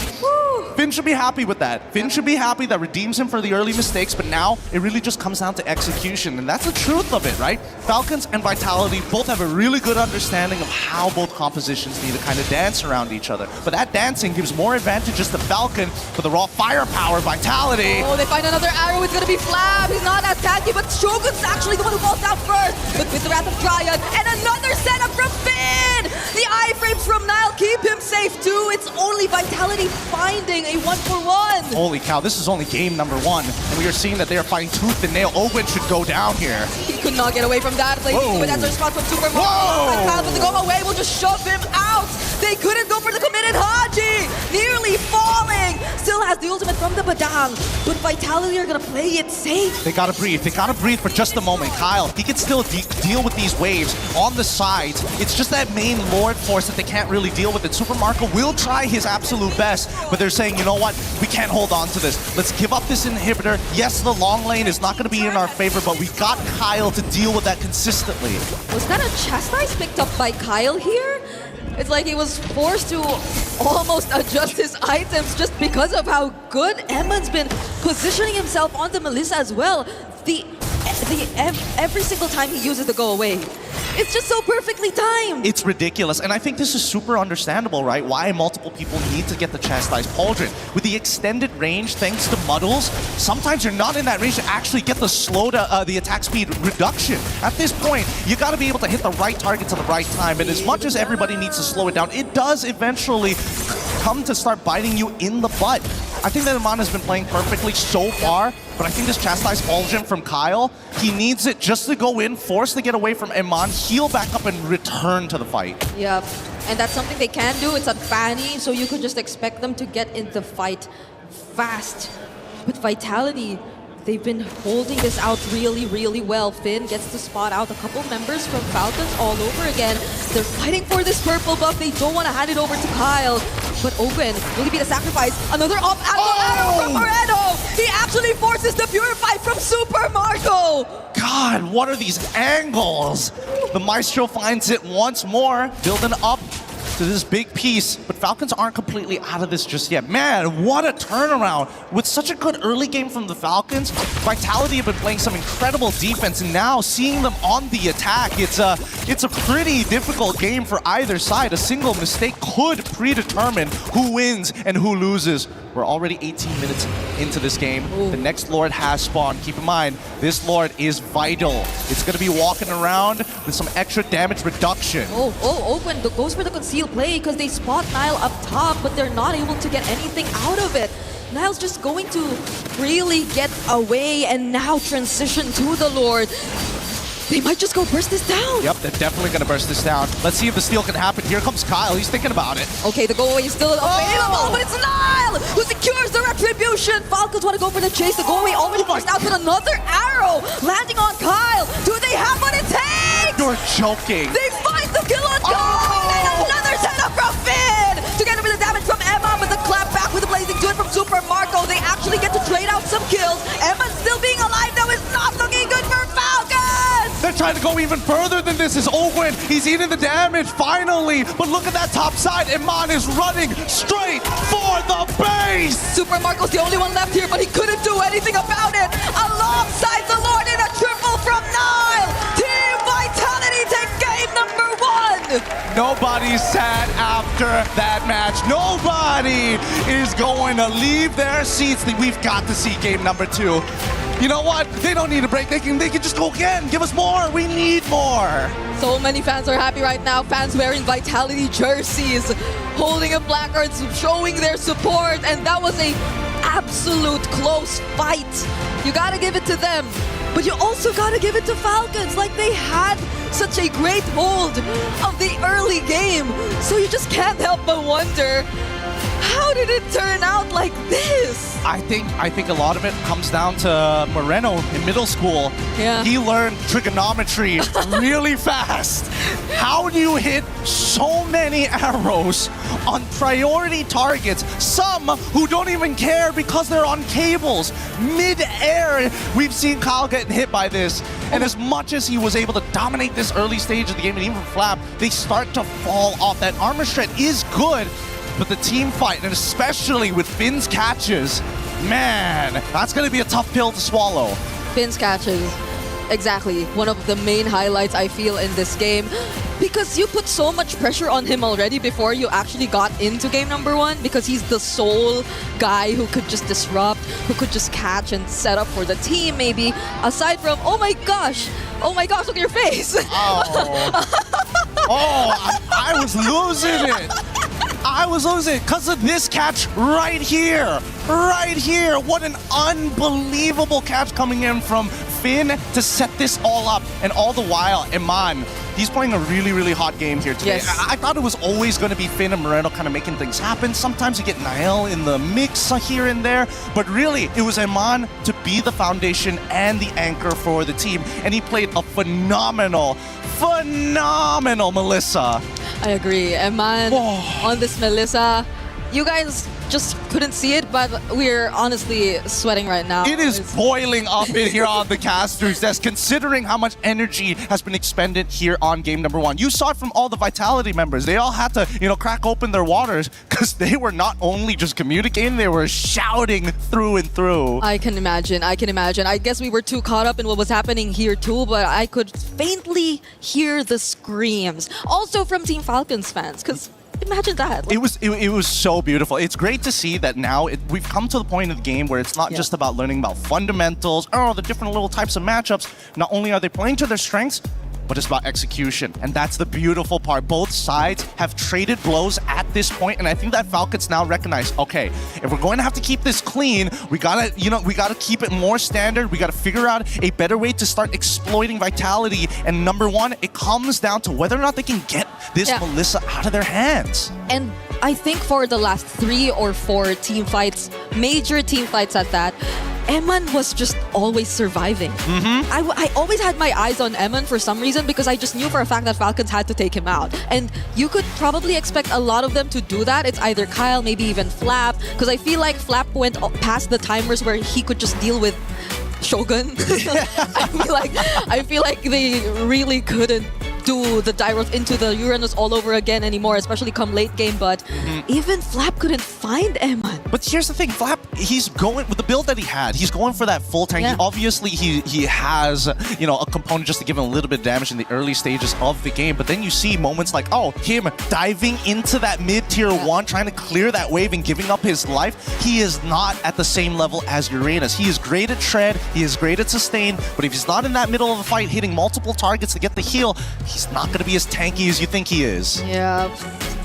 Finn should be happy with that. Finn should be happy that redeems him for the early mistakes, but now it really just comes down to execution, and that's the truth of it, right? Falcons and Vitality both have a really good understanding of how both compositions need to kind of dance around each other. But that dancing gives more advantages to Falcon for the raw firepower, Vitality. Oh, they find another arrow. It's going to be Flab. He's not as tanky, but Shogun's actually the one who falls down first. But with the Wrath of Dryad, and another setup from Finn! The iframes from Nile keep him safe too. It's only Vitality finding a 1-for-1. Holy cow, this is only game number 1. And we are seeing that they are fighting tooth and nail. Owen should go down here. He could not get away from that. But that's a response from Super Mario. But the go away will just shove him out. They couldn't go for the committed Haji. Nearly falling. Still has the ultimate from the Badang. But Vitality are going to play it safe. They got to breathe. They got to breathe for just a moment. Kyle, he can still deal with these waves on the sides. It's just that main Lord force that they can't really deal with it. Super Marco will try his absolute best, but they're saying, you know what? We can't hold on to this. Let's give up this inhibitor. Yes, the long lane is not going to be in our favor, but we got Kyle to deal with that consistently. Was that a chastise picked up by Kyle here? It's like he was forced to almost adjust his items just because of how good Emman's been positioning himself on the Melissa as well. Every single time he uses the go away, it's just so perfectly timed. It's ridiculous, and I think this is super understandable, right? Why multiple people need to get the Chastised Pauldron. With the extended range, thanks to Muddles, sometimes you're not in that range to actually get the the attack speed reduction. At this point, you got to be able to hit the right targets at the right time, and as much as everybody needs to slow it down, it does eventually come to start biting you in the butt. I think that Iman has been playing perfectly so far, but I think this Chastised Pauldron from Kyle, he needs it just to go in, force to get away from Iman, heal back up, and return to the fight. Yep, and that's something they can do. It's a Fanny, so you could just expect them to get in the fight fast. But Vitality, they've been holding this out really, really well. Finn gets to spot out a couple members from Falcons all over again. They're fighting for this purple buff. They don't want to hand it over to Kyle. But Owen, will he be the sacrifice? Another arrow from Moreno! He actually forces the Purify from Super Marco! God, what are these angles? The Maestro finds it once more, building up to this big piece, but Falcons aren't completely out of this just yet. Man, what a turnaround. With such a good early game from the Falcons, Vitality have been playing some incredible defense, and now seeing them on the attack, it's it's a pretty difficult game for either side. A single mistake could predetermine who wins and who loses. We're already 18 minutes into this game. Ooh. The next Lord has spawned. Keep in mind, this Lord is vital. It's going to be walking around with some extra damage reduction. Open goes for the concealed play because they spot Nile up top, but they're not able to get anything out of it. Nile's just going to really get away and now transition to the Lord. They might just go burst this down. Yep, they're definitely going to burst this down. Let's see if the steal can happen. Here comes Kyle. He's thinking about it. Okay, the go away is still available, but it's Nile who secures the retribution. Falcons want to go for the chase. The go away already burst out with another arrow landing on Kyle. Do they have what it takes? You're joking. They find the kill on Kyle. And another setup from Finn. Together with the damage from Emma, with the clap back with the blazing good from Super Marco. They actually get to trade out some kills. Emma still being alive though is not looking good for Falcons. They're trying to go even further than this. Is Owen. He's eating the damage finally. But look at that top side. Iman is running straight for the base. Super Marco's the only one left here, but he couldn't do anything about it. Alongside the Lord in a triple from Nile. Team Vitality take game number 1. Nobody's sad after that match. Nobody is going to leave their seats. We've got to see game number 2. You know what? They don't need a break. They can just go again. Give us more. We need more. So many fans are happy right now. Fans wearing Vitality jerseys, holding up placards, showing their support. And that was a absolute close fight. You gotta give it to them. But you also gotta give it to Falcons. Like, they had such a great hold of the early game. So you just can't help but wonder, how did it turn out like this? I think a lot of it comes down to Moreno in middle school. Yeah. He learned trigonometry really fast. How do you hit so many arrows on priority targets? Some who don't even care because they're on cables. Mid-air, we've seen Kyle getting hit by this. And as much as he was able to dominate this early stage of the game, and even Flap, they start to fall off. That armor shred is good, but the team fight, and especially with Finn's catches, man, that's going to be a tough pill to swallow. Finn's catches, exactly. One of the main highlights I feel in this game. Because you put so much pressure on him already before you actually got into game number 1, because he's the sole guy who could just disrupt, who could just catch and set up for the team maybe. Aside from, oh my gosh, look at your face. I was losing it. I was losing it because of this catch right here. Right here. What an unbelievable catch coming in from Finn to set this all up. And all the while, Iman, he's playing a really, really hot game here today. Yes. I thought it was always going to be Finn and Moreno kind of making things happen. Sometimes you get Niall in the mix here and there. But really, it was Iman to be the foundation and the anchor for the team. And he played a phenomenal Melissa. I agree. Eman on this Melissa. You guys just couldn't see it, but we're honestly sweating right now. It is boiling up in here on the caster's desk, considering how much energy has been expended here on game number 1. You saw it from all the Vitality members. They all had to, crack open their waters because they were not only just communicating, they were shouting through and through. I can imagine. I guess we were too caught up in what was happening here too, but I could faintly hear the screams. Also from Team Falcons fans, because imagine that. It was so beautiful. It's great to see that now we've come to the point of the game where it's not just about learning about fundamentals, the different little types of matchups. Not only are they playing to their strengths, but it's about execution. And that's the beautiful part. Both sides have traded blows at this point, and I think that Falcons now recognize, okay, if we're going to have to keep this clean, we gotta keep it more standard. We gotta figure out a better way to start exploiting Vitality. And number 1, it comes down to whether or not they can get this Melissa out of their hands. And I think for the last 3 or 4 team fights, major team fights at that, Eman was just always surviving. I always had my eyes on Eman for some reason because I just knew for a fact that Falcons had to take him out. And you could probably expect a lot of them to do that. It's either Kyle, maybe even Flap, because I feel like Flap went past the timers where he could just deal with Shogun. I feel like they really couldn't do the gyros into the Uranus all over again anymore, especially come late game. But even Flap couldn't find Eman. But here's the thing, Flap, he's going with the build that he had. He's going for that full tank. Yeah. Obviously, he has a component just to give him a little bit of damage in the early stages of the game. But then you see moments like him diving into that mid tier 1, trying to clear that wave and giving up his life. He is not at the same level as Uranus. He is great at tread. He is great at sustain. But if he's not in that middle of the fight, hitting multiple targets to get the heal, he's not going to be as tanky as you think he is. Yeah,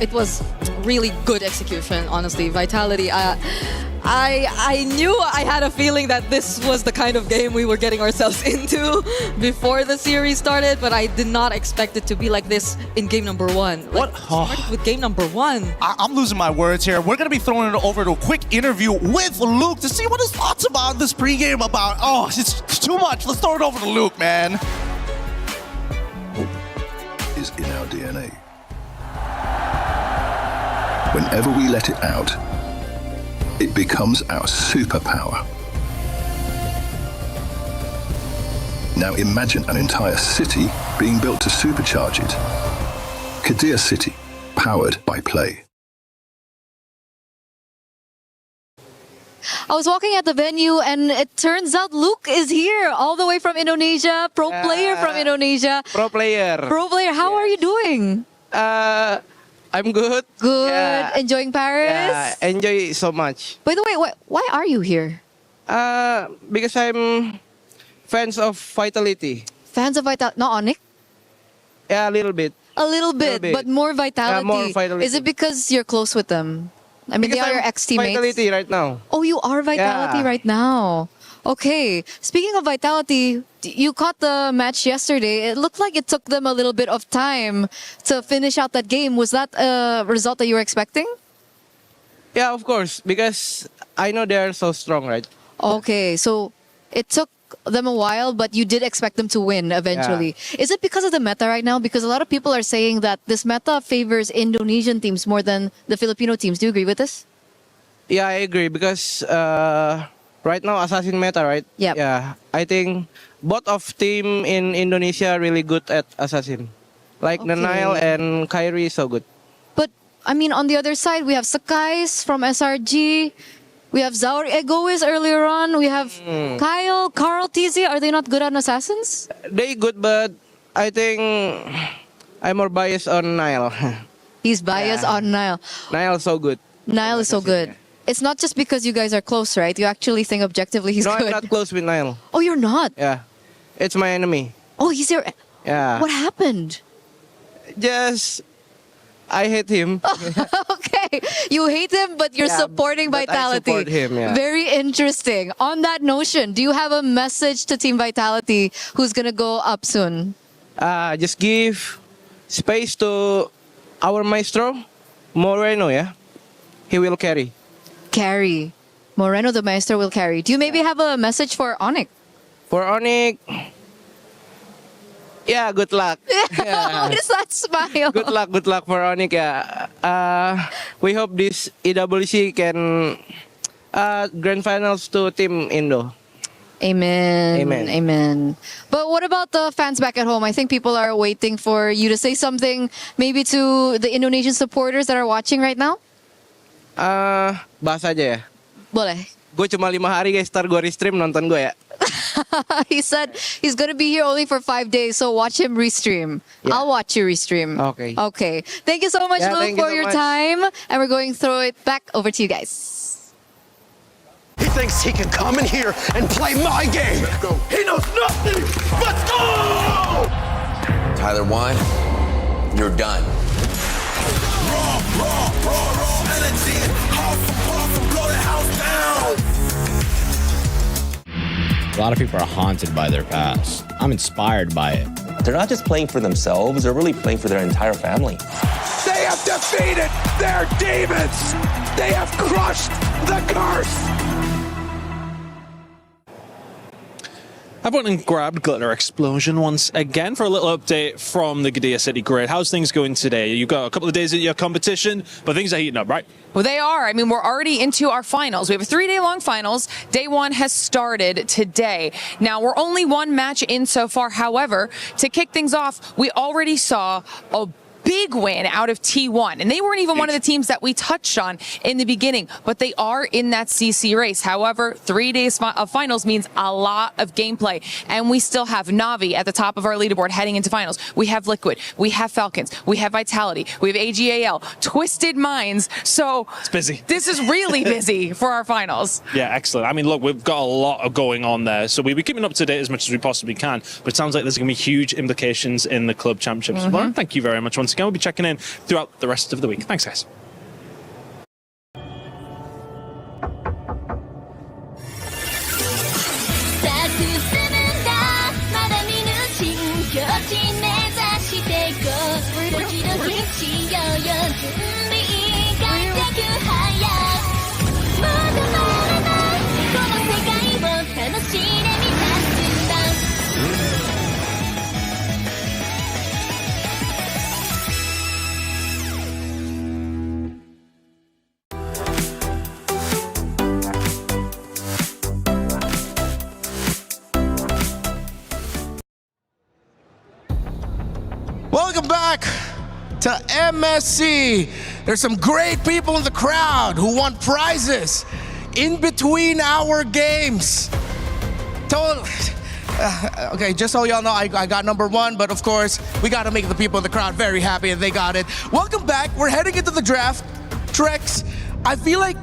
it was really good execution, honestly. Vitality, I knew, I had a feeling that this was the kind of game we were getting ourselves into before the series started, but I did not expect it to be like this in game number 1. Like, started with game number 1. I'm losing my words here. We're going to be throwing it over to a quick interview with Luke to see what his thoughts about this pregame about. It's too much. Let's throw it over to Luke, man. Hope is in our DNA. Whenever we let it out, it becomes our superpower. Now imagine an entire city being built to supercharge it. Kadir City, powered by play. I was walking at the venue and it turns out Luke is here all the way from Indonesia, pro player from Indonesia. Pro player. Pro player, how are you doing? I'm good. Good. Yeah. Enjoying Paris? Yeah, enjoy so much. By the way, why are you here? Because I'm fans of Vitality. Fans of Vitality, not Onyx? Yeah, a little bit. A little bit, but more Vitality. More Vitality. Is it because you're close with them? I mean, because they are your I'm ex-teammates. Vitality right now. Oh, you are Vitality right now. Okay. Speaking of Vitality, you caught the match yesterday. It looked like it took them a little bit of time to finish out that game. Was that a result that you were expecting? Yeah, of course, because I know they're so strong, right? Okay, so it took them a while, but you did expect them to win eventually. Yeah. Is it because of the meta right now? Because a lot of people are saying that this meta favors Indonesian teams more than the Filipino teams. Do you agree with this? Yeah, I agree because right now Assassin meta, right? Yep. Yeah. I think both of team in Indonesia are really good at Assassin. Like Nanail and Kyrie is so good. But I mean, on the other side, we have Sakai's from SRG. We have Zaur Egoist earlier on. We have Kyle, Carl, TZ. Are they not good at Assassins? They good, but I think I'm more biased on Nile. He's biased on Nile. Nile is so good. Nile is so good. It's not just because you guys are close, right? You actually think objectively he's good. No, I'm not close with Nile. Oh, you're not? Yeah. It's my enemy. Oh, he's your... Yeah. What happened? Just... I hate him. Okay. You hate him, but you're supporting Vitality. I support him, yeah. Very interesting. On that notion, do you have a message to Team Vitality who's going to go up soon? Just give space to our maestro, Moreno, yeah? He will carry. Carry. Moreno, the maestro, will carry. Do you maybe have a message for Onyx? For Onyx... Yeah, good luck. Yeah. What is that smile? Good luck for Onyx. Yeah. We hope this EWC can grand finals to Team Indo. Amen. Amen. Amen. But what about the fans back at home? I think people are waiting for you to say something maybe to the Indonesian supporters that are watching right now. Bahas aja ya. Boleh. Gue cuma 5 hari guys, ntar gue restream nonton gue ya. He said he's going to be here only for 5 days, so watch him restream. Yeah. I'll watch you restream. Okay. Okay. Thank you so much, Luke, for your time. And we're going to throw it back over to you guys. He thinks he can come in here and play my game. He knows nothing. Let's go! Tyler 1, you're done. Raw energy. Awesome, blow the house down. A lot of people are haunted by their past. I'm inspired by it. They're not just playing for themselves, they're really playing for their entire family. They have defeated their demons. They have crushed the curse. I've went and grabbed Glitter Explosion once again for a little update from the Qiddiya City grid. How's things going today? You've got a couple of days at your competition, but things are heating up, right? Well, they are. I mean, we're already into our finals. We have a 3-day-long finals. Day 1 has started today. Now, we're only one match in so far. However, to kick things off, we already saw a big win out of T1, and they weren't even one of the teams that we touched on in the beginning, but they are in that CC race. However, 3 days of finals means a lot of gameplay, and we still have Na'Vi at the top of our leaderboard heading into finals. We have Liquid, we have Falcons, we have Vitality, we have AGAL, Twisted Minds, so it's busy. This is really busy for our finals. Yeah, excellent. I mean, look, we've got a lot of going on there, so we'll be keeping up to date as much as we possibly can, but it sounds like there's going to be huge implications in the club championships. Well, thank you very much once again. We'll be checking in throughout the rest of the week. Thanks, guys. Welcome back to MSC. There's some great people in the crowd who want prizes in between our games. Okay, just so y'all know, I got number 1, but of course, we got to make the people in the crowd very happy, and they got it. Welcome back. We're heading into the draft. Trex, I feel like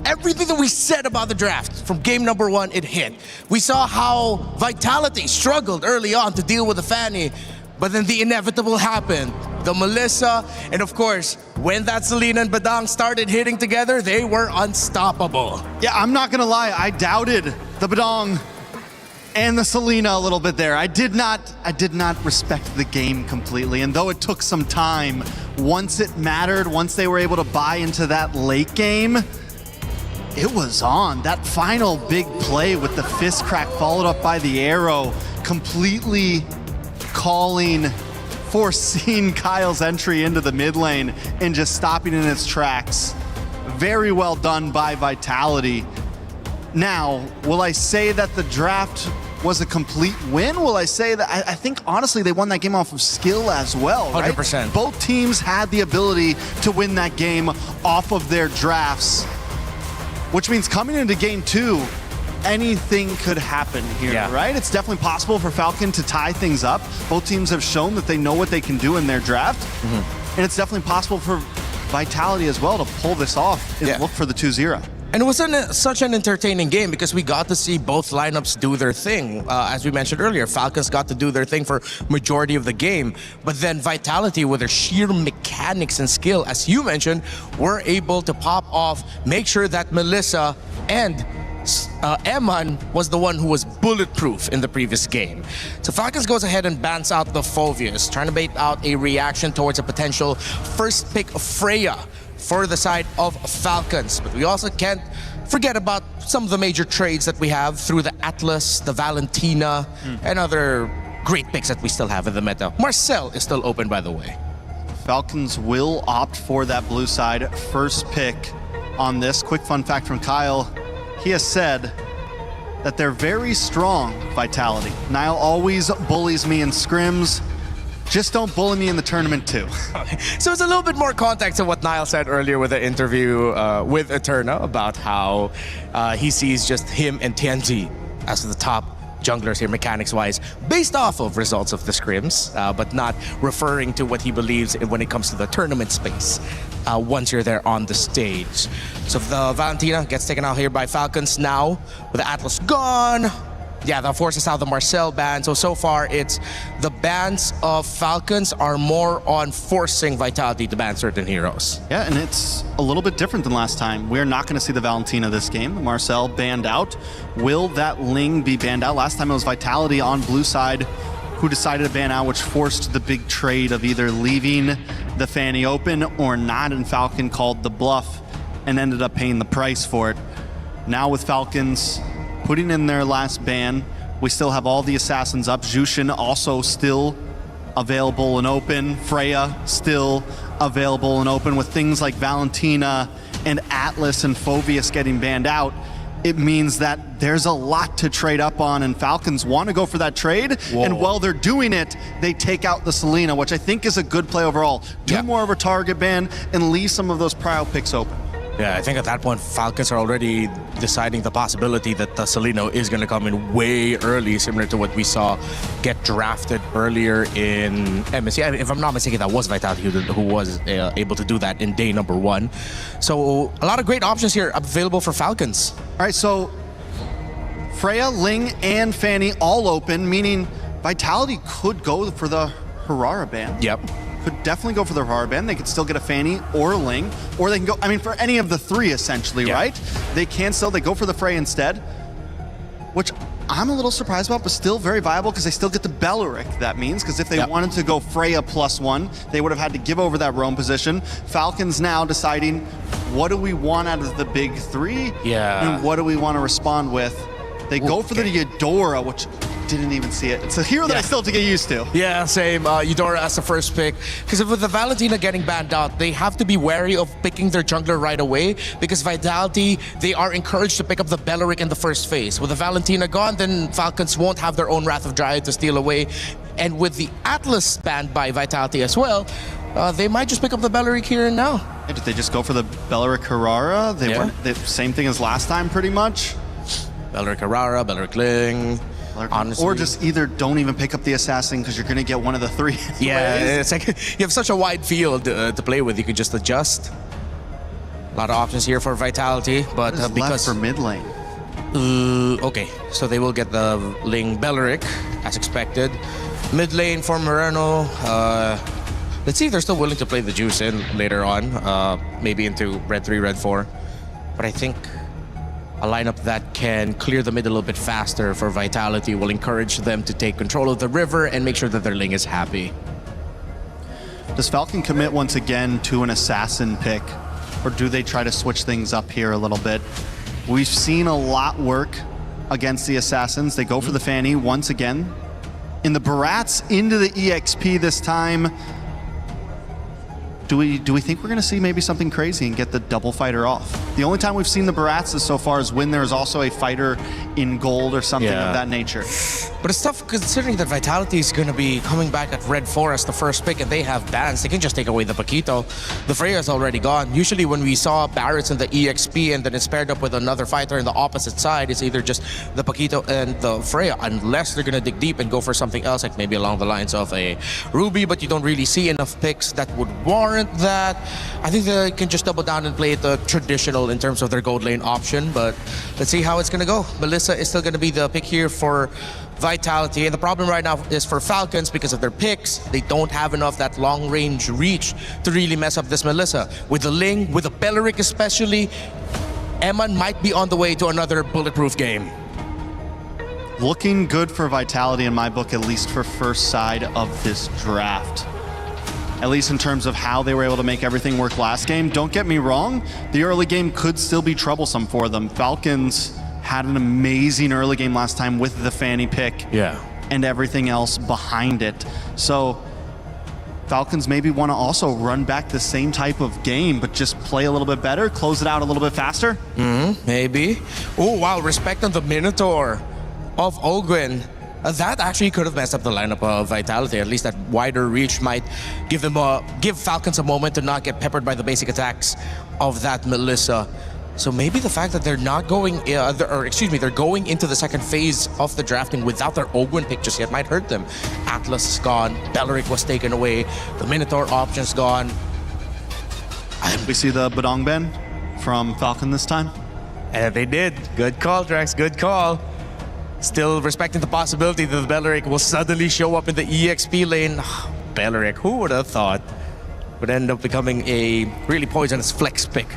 everything that we said about the draft from game number 1, it hit. We saw how Vitality struggled early on to deal with the Fanny, but then the inevitable happened. The Melissa, and of course, when that Selena and Badang started hitting together, they were unstoppable. Yeah, I'm not gonna lie, I doubted the Badang and the Selena a little bit there. I did not respect the game completely, and though it took some time, once it mattered, once they were able to buy into that late game, it was on. That final big play with the fist crack followed up by the arrow, completely foreseeing Kyle's entry into the mid lane and just stopping in its tracks. Very well done by Vitality. Now, will I say that the draft was a complete win? Will I say that I think honestly they won that game off of skill as well, right? 100%. Both teams had the ability to win that game off of their drafts, which means coming into game 2, anything could happen here, right? It's definitely possible for Falcon to tie things up. Both teams have shown that they know what they can do in their draft. And it's definitely possible for Vitality as well to pull this off and look for the 2-0. And it was such an entertaining game because we got to see both lineups do their thing. As we mentioned earlier, Falcons got to do their thing for majority of the game. But then Vitality, with their sheer mechanics and skill, as you mentioned, were able to pop off, make sure that Melissa and Eman was the one who was bulletproof in the previous game. So Falcons goes ahead and bans out the Phoveus, trying to bait out a reaction towards a potential first pick of Freya for the side of Falcons. But we also can't forget about some of the major trades that we have through the Atlas, the Valentina, and other great picks that we still have in the meta. Marcel is still open, by the way. Falcons will opt for that blue side first pick on this. Quick fun fact from Kyle. He has said that they're very strong, Vitality. Niall always bullies me in scrims. Just don't bully me in the tournament too. So it's a little bit more context of what Niall said earlier with the interview with Eterna about how he sees just him and Tianzi as the top junglers here mechanics-wise, based off of results of the scrims, but not referring to what he believes when it comes to the tournament space once you're there on the stage. So the Valentina gets taken out here by Falcons now, with the Atlas gone. Yeah, that forces out the Marcel ban. So far, it's the bans of Falcons are more on forcing Vitality to ban certain heroes. Yeah, and it's a little bit different than last time. We're not going to see the Valentina this game. Marcel banned out. Will that Ling be banned out? Last time it was Vitality on blue side who decided to ban out, which forced the big trade of either leaving the Fanny open or not, and Falcon called the bluff and ended up paying the price for it. Now with Falcons putting in their last ban, We still have all the assassins up. Jushin also still available and open. Freya still available and open. With things like Valentina and Atlas and Phoveus getting banned out, it means that there's a lot to trade up on, and Falcons want to go for that trade. Whoa. And while they're doing it, they take out the Selena, which I think is a good play overall. Do more of a target ban and leave some of those prio picks open. Yeah, I think at that point, Falcons are already deciding the possibility that the Celino is going to come in way early, similar to what we saw get drafted earlier in MSC. I mean, if I'm not mistaken, that was Vitality who was able to do that in day number 1. So a lot of great options here available for Falcons. All right, so Freya, Ling, and Fanny all open, meaning Vitality could go for the Harara ban. Yep. Could definitely go for the Harara ban. They could still get a Fanny or a Ling, or they can go, I mean, for any of the 3 essentially, right? They go for the Frey instead, which I'm a little surprised about, but still very viable because they still get the Belleric, that means, because if they wanted to go Freya +1, they would have had to give over that roam position. Falcons now deciding, what do we want out of the big 3? Yeah. And what do we want to respond with? They go for the Eudora, which didn't even see it. It's a hero that I still have to get used to. Yeah, same. Eudora as the first pick. Because with the Valentina getting banned out, they have to be wary of picking their jungler right away. Because Vitality, they are encouraged to pick up the Belleric in the first phase. With the Valentina gone, then Falcons won't have their own Wrath of Dryad to steal away. And with the Atlas banned by Vitality as well, they might just pick up the Belleric here and now. Did they just go for the Belleric Harara? They weren't the same thing as last time, pretty much. Belleric Harara, Belleric Ling. Honestly. Or just either don't even pick up the assassin because you're going to get one of the 3. Yeah, it's like you have such a wide field to play with. You could just adjust. A lot of options here for Vitality, but because left for mid lane. Okay, so they will get the Ling Belleric as expected. Mid lane for Moreno. Let's see if they're still willing to play the Juice in later on, maybe into Red 3, Red 4. But I think a lineup that can clear the mid a little bit faster for Vitality will encourage them to take control of the river and make sure that their Ling is happy. Does Falcon commit once again to an assassin pick, or do they try to switch things up here a little bit? We've seen a lot work against the assassins. They go for the Fanny once again. In the Barats into the EXP this time. Do we think we're going to see maybe something crazy and get the double fighter off? The only time we've seen the Barats so far is when there's also a fighter in gold or something of that nature. But it's tough considering that Vitality is going to be coming back at Red 4 as the first pick and they have bans. They can just take away the Paquito. The Freya is already gone. Usually when we saw Barrets in the EXP and then it's paired up with another fighter in the opposite side, it's either just the Paquito and the Freya, unless they're going to dig deep and go for something else, like maybe along the lines of a Ruby, but you don't really see enough picks that would warrant that. I think they can just double down and play the traditional in terms of their gold lane option, but let's see how it's going to go. Melissa is still going to be the pick here for Vitality, and the problem right now is for Falcons because of their picks. They don't have enough that long range reach to really mess up this Melissa. With the Ling, with the Belleric especially, Eman might be on the way to another bulletproof game. Looking good for Vitality in my book, at least for first side of this draft. At least in terms of how they were able to make everything work last game. Don't get me wrong, the early game could still be troublesome for them. Falcons had an amazing early game last time with the Fanny pick and everything else behind it. So Falcons maybe want to also run back the same type of game, but just play a little bit better, close it out a little bit faster. Maybe. Oh, wow, respect on the Minotaur of Ogwyn. That actually could have messed up the lineup of Vitality. At least that wider reach might give Falcons a moment to not get peppered by the basic attacks of that Melissa. So maybe the fact that they're not going, they're going into the second phase of the drafting without their Ogwyn pick just yet might hurt them. Atlas is gone, Belleric was taken away, the Minotaur option's gone. We see the Badong Ben from Falcon this time. And they did. Good call, Drax, good call. Still respecting the possibility that the Belleric will suddenly show up in the EXP lane. Belleric, who would have thought, would end up becoming a really poisonous flex pick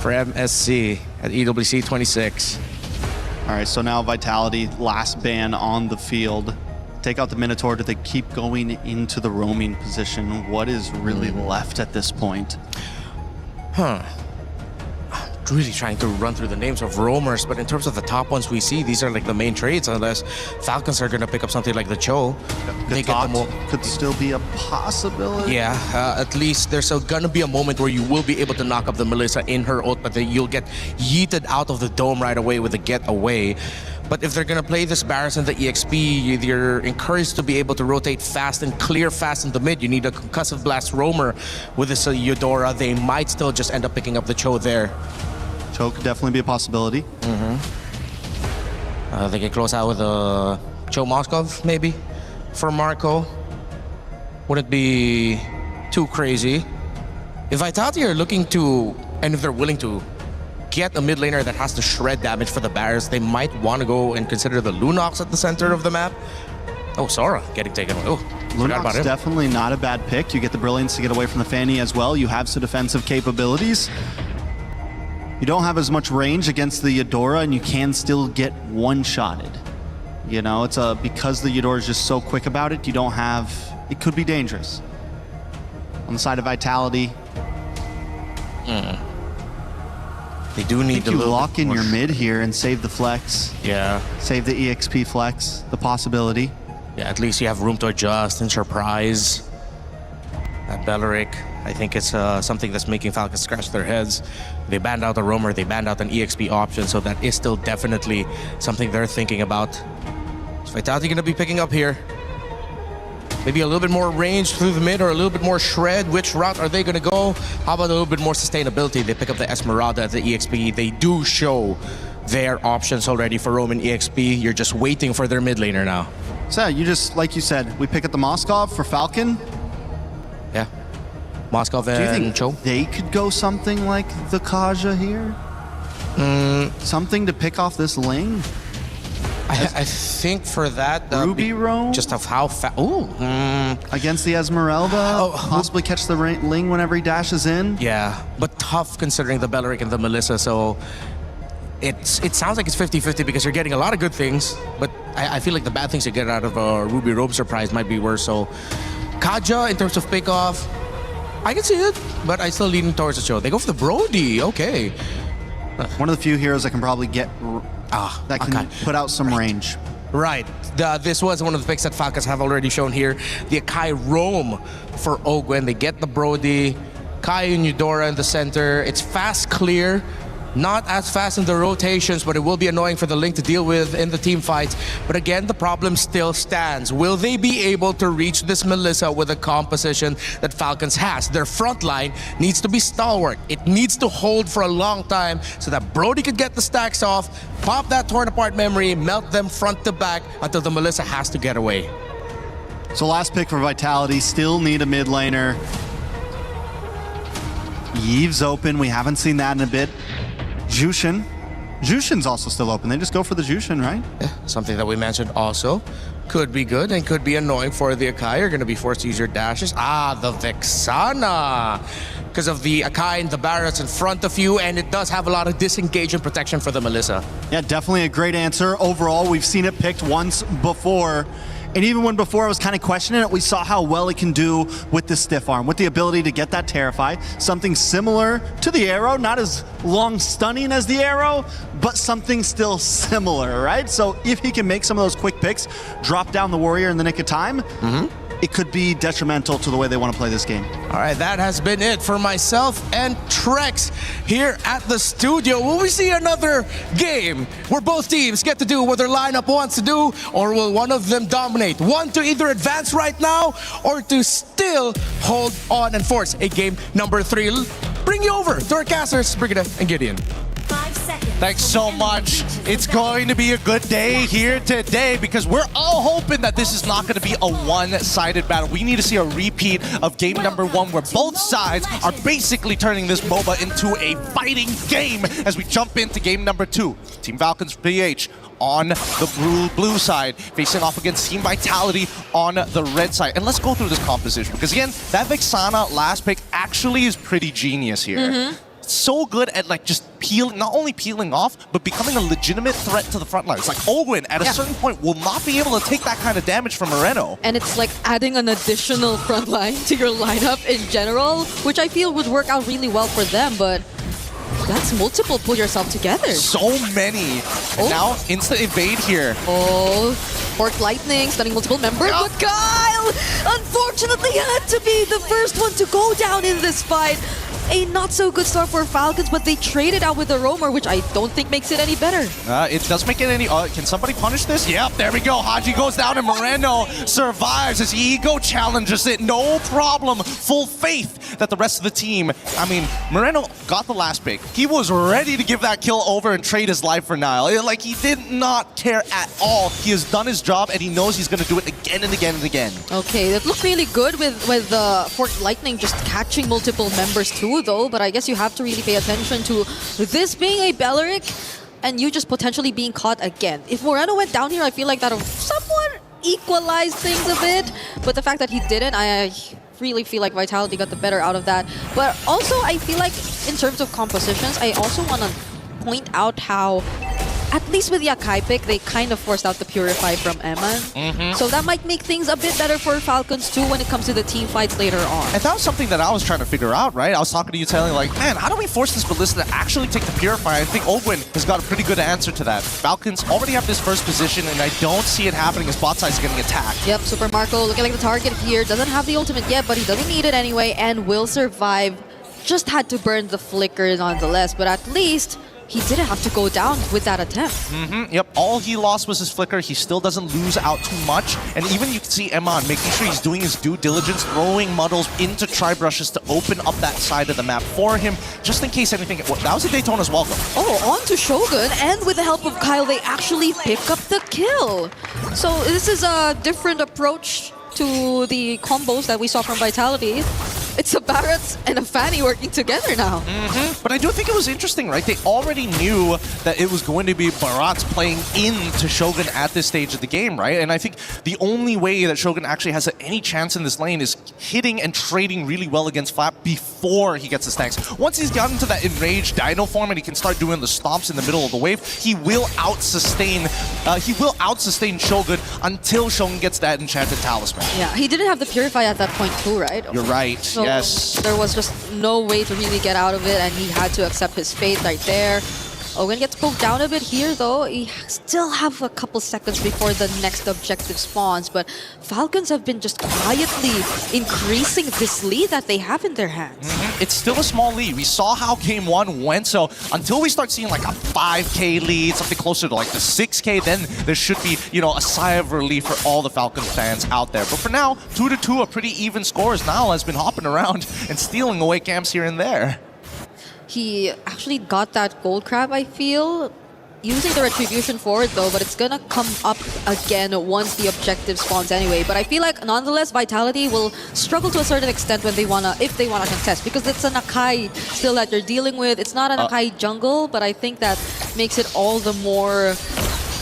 for MSC at EWC 26. All right, so now Vitality, last ban on the field. Take out the Minotaur. Do they keep going into the roaming position? What is really left at this point? really trying to run through the names of roamers, but in terms of the top ones we see, these are like the main trades, unless Falcons are going to pick up something like the Cho. They get the could still be a possibility. Yeah, at least there's going to be a moment where you will be able to knock up the Melissa in her ult, but then you'll get yeeted out of the dome right away with a getaway. But if they're going to play this Barris and the EXP, you're encouraged to be able to rotate fast and clear fast in the mid. You need a concussive blast roamer with this Eudora. They might still just end up picking up the Cho there. Cho could definitely be a possibility. They can close out with a Cho Moskov, maybe, for Marco. Wouldn't be too crazy. If Vitality are looking to, and if they're willing to, get a mid laner that has to shred damage for the Barris, they might want to go and consider the Lunox at the center of the map. Oh, Sora getting taken away. Oh, forgot about Lunox him. definitely not a bad pick. You get the Brilliance to get away from the Fanny as well. You have some defensive capabilities. You don't have as much range against the Eudora, and you can still get one-shotted. You know, it's because the Eudora is just so quick about it, you don't have... It could be dangerous. On the side of Vitality... They do need to lock in your mid here and save the flex. Yeah. Save the EXP flex, the possibility. Yeah, at least you have room to adjust and surprise. That Belleric, I think it's something that's making Falcons scratch their heads. They banned out a roamer, they banned out an EXP option, so that is still definitely something they're thinking about. Is Vitality going to be picking up here? Maybe a little bit more range through the mid or a little bit more shred. Which route are they going to go? How about a little bit more sustainability? They pick up the Esmeralda at the EXP. They do show their options already for Roman EXP. You're just waiting for their mid laner now. So you just, like you said, we pick up the Moskov for Falcon. Yeah. Moskov and Do you think Cho? they could go something like the Kaja here? Something to pick off this Ling? I think for that... Ruby roam? Just of how fast... Ooh. Against the Esmeralda? Possibly catch the Ling whenever he dashes in? Yeah, but tough considering the Belleric and the Melissa, so... It sounds like it's 50-50 because you're getting a lot of good things, but I feel like the bad things you get out of a Ruby Roam surprise might be worse, so... Kaja, in terms of pick-off, I can see it, but I still lean towards the Cho. They go for the Brody, okay. One of the few heroes that can probably get... that can put out some range. Right. This was one of the picks that Falcons have already shown here. The Akai roam for Ogwen. They get the Brody. Kai and Eudora in the center. It's fast clear. Not as fast in the rotations, but it will be annoying for the Link to deal with in the team fights. But again, the problem still stands. Will they be able to reach this Melissa with a composition that Falcons has? Their front line needs to be stalwart. It needs to hold for a long time so that Brody could get the stacks off, pop that torn apart memory, melt them front to back until the Melissa has to get away. So last pick for Vitality, still need a mid laner. Yve's open, we haven't seen that in a bit. Jushin. Jushin's also still open. They just go for the Jushin, right? Yeah, something that we mentioned also. Could be good and could be annoying for the Akai. You're going to be forced to use your dashes. The Vexana. Because of the Akai and the Barrets in front of you, and it does have a lot of disengage and protection for the Melissa. Yeah, definitely a great answer. Overall, we've seen it picked once before. And even when before I was kind of questioning it, we saw how well it can do with the stiff arm, with the ability to get that Terrify. Something similar to the arrow, not as long stunning as the arrow, but something still similar, right? So if he can make some of those quick picks, drop down the warrior in the nick of time, it could be detrimental to the way they want to play this game. All right, that has been it for myself and Trex here at the studio. Will we see another game where both teams get to do what their lineup wants to do, or will one of them dominate? One to either advance right now or to still hold on and force a game number 3. Bring you over to our casters, Brigida and Gideon. 5 seconds. Thanks so much. It's going to be a good day here today because we're all hoping that this is not going to be a one-sided battle. We need to see a repeat of game number 1 where both sides are basically turning this MOBA into a fighting game as we jump into game number 2. Team Falcons PH on the blue side, facing off against Team Vitality on the red side. And let's go through this composition because again, that Vexana last pick actually is pretty genius here. So good at like just peeling, not only peeling off, but becoming a legitimate threat to the front line. It's like Ogwen at a certain point will not be able to take that kind of damage from Moreno. And it's like adding an additional front line to your lineup in general, which I feel would work out really well for them, but That's multiple pull yourself together. So many. And now, instant evade here. Oh, Fork Lightning, stunning multiple members. But Kyle, unfortunately, had to be the first one to go down in this fight. A not so good start for Falcons, but they traded out with the Roamer, which I don't think makes it any better. It does make it any... can somebody punish this? Yep, there we go. Haji goes down and Moreno survives as Ego challenges it. No problem. Full faith that the rest of the team... I mean, Moreno got the last pick. He was ready to give that kill over and trade his life for Nile. Like, he did not care at all. He has done his job, and he knows he's going to do it again and again and again. Okay, that looked really good with Fork Lightning just catching multiple members too, though, but I guess you have to really pay attention to this being a Belleric and you just potentially being caught again. If Moreno went down here, I feel like that would somewhat equalize things a bit, but the fact that he didn't, I really feel like Vitality got the better out of that. But also, I feel like in terms of compositions, I also want to point out how at least with Yakai pick, they kind of forced out the Purify from Eman. So that might make things a bit better for Falcons too when it comes to the team fights later on. And that was something that I was trying to figure out, right? I was talking to you telling like, man, how do we force this Ballista to actually take the Purify? I think Ogwin has got a pretty good answer to that. Falcons already have this first position, and I don't see it happening as bot side is getting attacked. Yep, Super Marco looking like the target here. Doesn't have the ultimate yet, but he doesn't need it anyway and will survive. Just had to burn the flicker nonetheless, but at least he didn't have to go down with that attempt. Yep, all he lost was his flicker. He still doesn't lose out too much. And even you can see Eman making sure he's doing his due diligence, throwing muddles into tri-brushes to open up that side of the map for him, just in case anything... Well, that was a Daytona's welcome. Oh, on to Shogun, and with the help of Kyle, they actually pick up the kill. So this is a different approach to the combos that we saw from Vitality. It's a Barretts and a Fanny working together now. But I do think it was interesting, right? They already knew that it was going to be Barretts playing into Shogun at this stage of the game, right? And I think the only way that Shogun actually has any chance in this lane is hitting and trading really well against Flap before he gets the stacks. Once he's gotten to that enraged Dino form and he can start doing the stomps in the middle of the wave, he will out-sustain Shogun until Shogun gets that enchanted talisman. Yeah, he didn't have the Purify at that point too, right? You're right. So yes. There was just no way to really get out of it, and he had to accept his fate right there. Owen gets poked down a bit here, though. He still have a couple seconds before the next objective spawns, but Falcons have been just quietly increasing this lead that they have in their hands. It's still a small lead. We saw how game one went, so until we start seeing like a 5K lead, something closer to like the 6K, then there should be, you know, a sigh of relief for all the Falcons fans out there. But for now, 2-2, a pretty even score as Nile has been hopping around and stealing away camps here and there. He actually got that gold crab, I feel, using the retribution forward though, but it's gonna come up again once the objective spawns anyway. But I feel like nonetheless Vitality will struggle to a certain extent when they if they wanna contest, because it's an Akai still that you're dealing with. It's not an Akai jungle, but I think that makes it all the more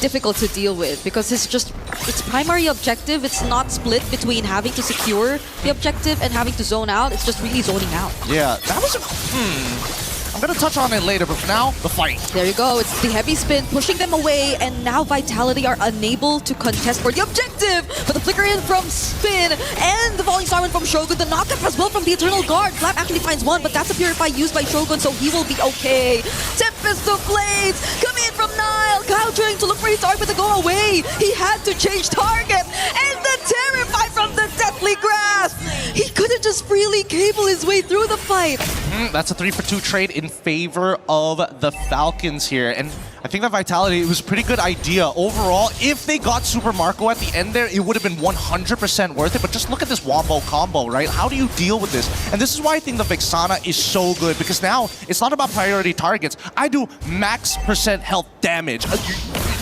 difficult to deal with, because its primary objective, it's not split between having to secure the objective and having to zone out. It's just really zoning out. Yeah, that was a... I'm going to touch on it later, but for now, the fight. There you go. It's the heavy spin pushing them away, and now Vitality are unable to contest for the objective. But the flicker in from Spin and the Falling Star from Shogun. The knockup as well from the Eternal Guard. Flap actually finds one, but that's a Purify used by Shogun, so he will be okay. Tempest of Blades coming in from Nile. Kyle trying to look for his target to go away. He had to change target. And the Terrify from the Deathly Grasp. He couldn't just freely cable his way through the fight. That's a 3-for-2 trade in favor of the Falcons here. And I think that Vitality, it was a pretty good idea. Overall, if they got Super Marco at the end there, it would have been 100% worth it. But just look at this Wombo combo, right? How do you deal with this? And this is why I think the Vexana is so good, because now it's not about priority targets. I do max % health damage.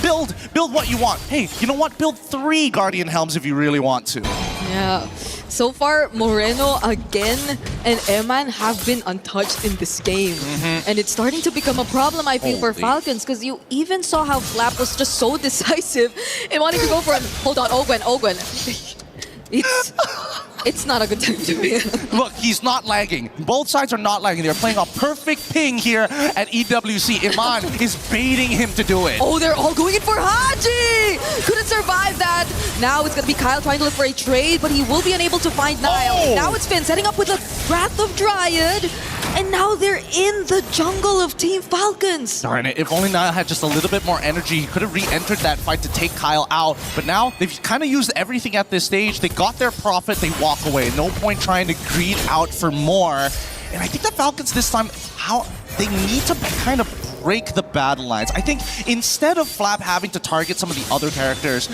Build what you want. Hey, you know what? Build 3 Guardian Helms if you really want to. Yeah. So far, Moreno again and Eman have been untouched in this game. And it's starting to become a problem, I feel, for Falcons, because you even saw how Flap was just so decisive in wanting to go for him. Hold on, Ogwen. It's not a good time to be. Look, he's not lagging. Both sides are not lagging. They're playing a perfect ping here at EWC. Iman is baiting him to do it. Oh, they're all going in for Haji! Couldn't survive that. Now it's going to be Kyle trying to look for a trade, but he will be unable to find Niall. Now it's Finn setting up with the Wrath of Dryad. And now they're in the jungle of Team Falcons. Darn it, if only Niall had just a little bit more energy, he could have re-entered that fight to take Kyle out. But now, they've kind of used everything at this stage. They got their profit, they walk away. No point trying to greed out for more. And I think the Falcons this time, they need to kind of break the battle lines. I think instead of Flap having to target some of the other characters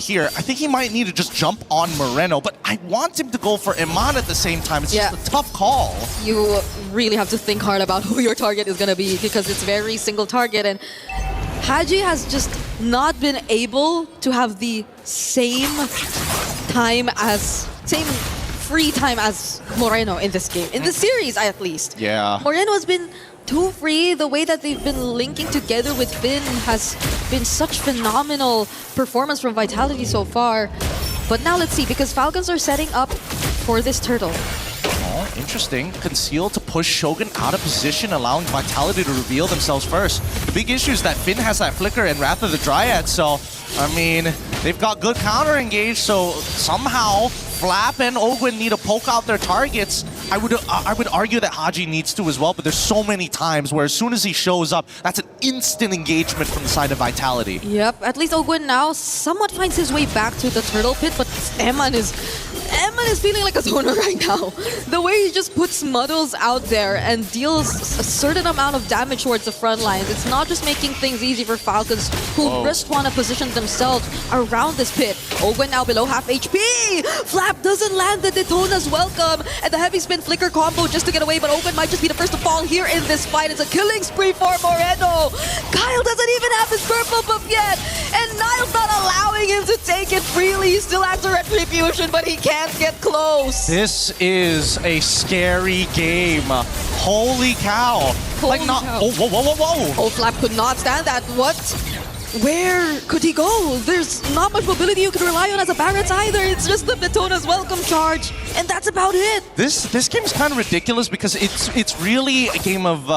here, I think he might need to just jump on Moreno, but I want him to go for Iman at the same time. It's just a tough call. You really have to think hard about who your target is going to be because it's very single target, and Haji has just not been able to have the same free time as Moreno in this game. In the series, at least. Yeah. Moreno has been too free. The way that they've been linking together with Finn has been such phenomenal performance from Vitality so far. But now let's see, because Falcons are setting up for this turtle. Oh, interesting. Conceal to push Shogun out of position, allowing Vitality to reveal themselves first. The big issue is that Finn has that Flicker and Wrath of the Dryad, so, I mean, they've got good counter engage, so somehow Flap and Ogwin need to poke out their targets. I would argue that Haji needs to as well, but there's so many times where as soon as he shows up, that's an instant engagement from the side of Vitality. Yep, at least Ogwin now somewhat finds his way back to the turtle pit, but Eman is feeling like a zoner right now. The way he just puts Muddles out there and deals a certain amount of damage towards the front lines, it's not just making things easy for Falcons, who just want to position themselves around this pit. Ogwin now below half HP! Flap doesn't land the Daytona's welcome, and the heavy spin flicker combo just to get away, but Ogwin might just be the first to fall here in this fight. It's a killing spree for Moreno. Kyle doesn't even have his purple buff yet, and Niall's not allowing him to take it freely. He still has a retribution, but he can't get close. This is a scary game. Holy cow. Holy cow. Oh, whoa, whoa, whoa, whoa. Oh, Flap could not stand that. What? Where could he go? There's not much mobility you can rely on as a Barret's either. It's just the Daytona's welcome charge, and that's about it. This game is kind of ridiculous because it's really a game of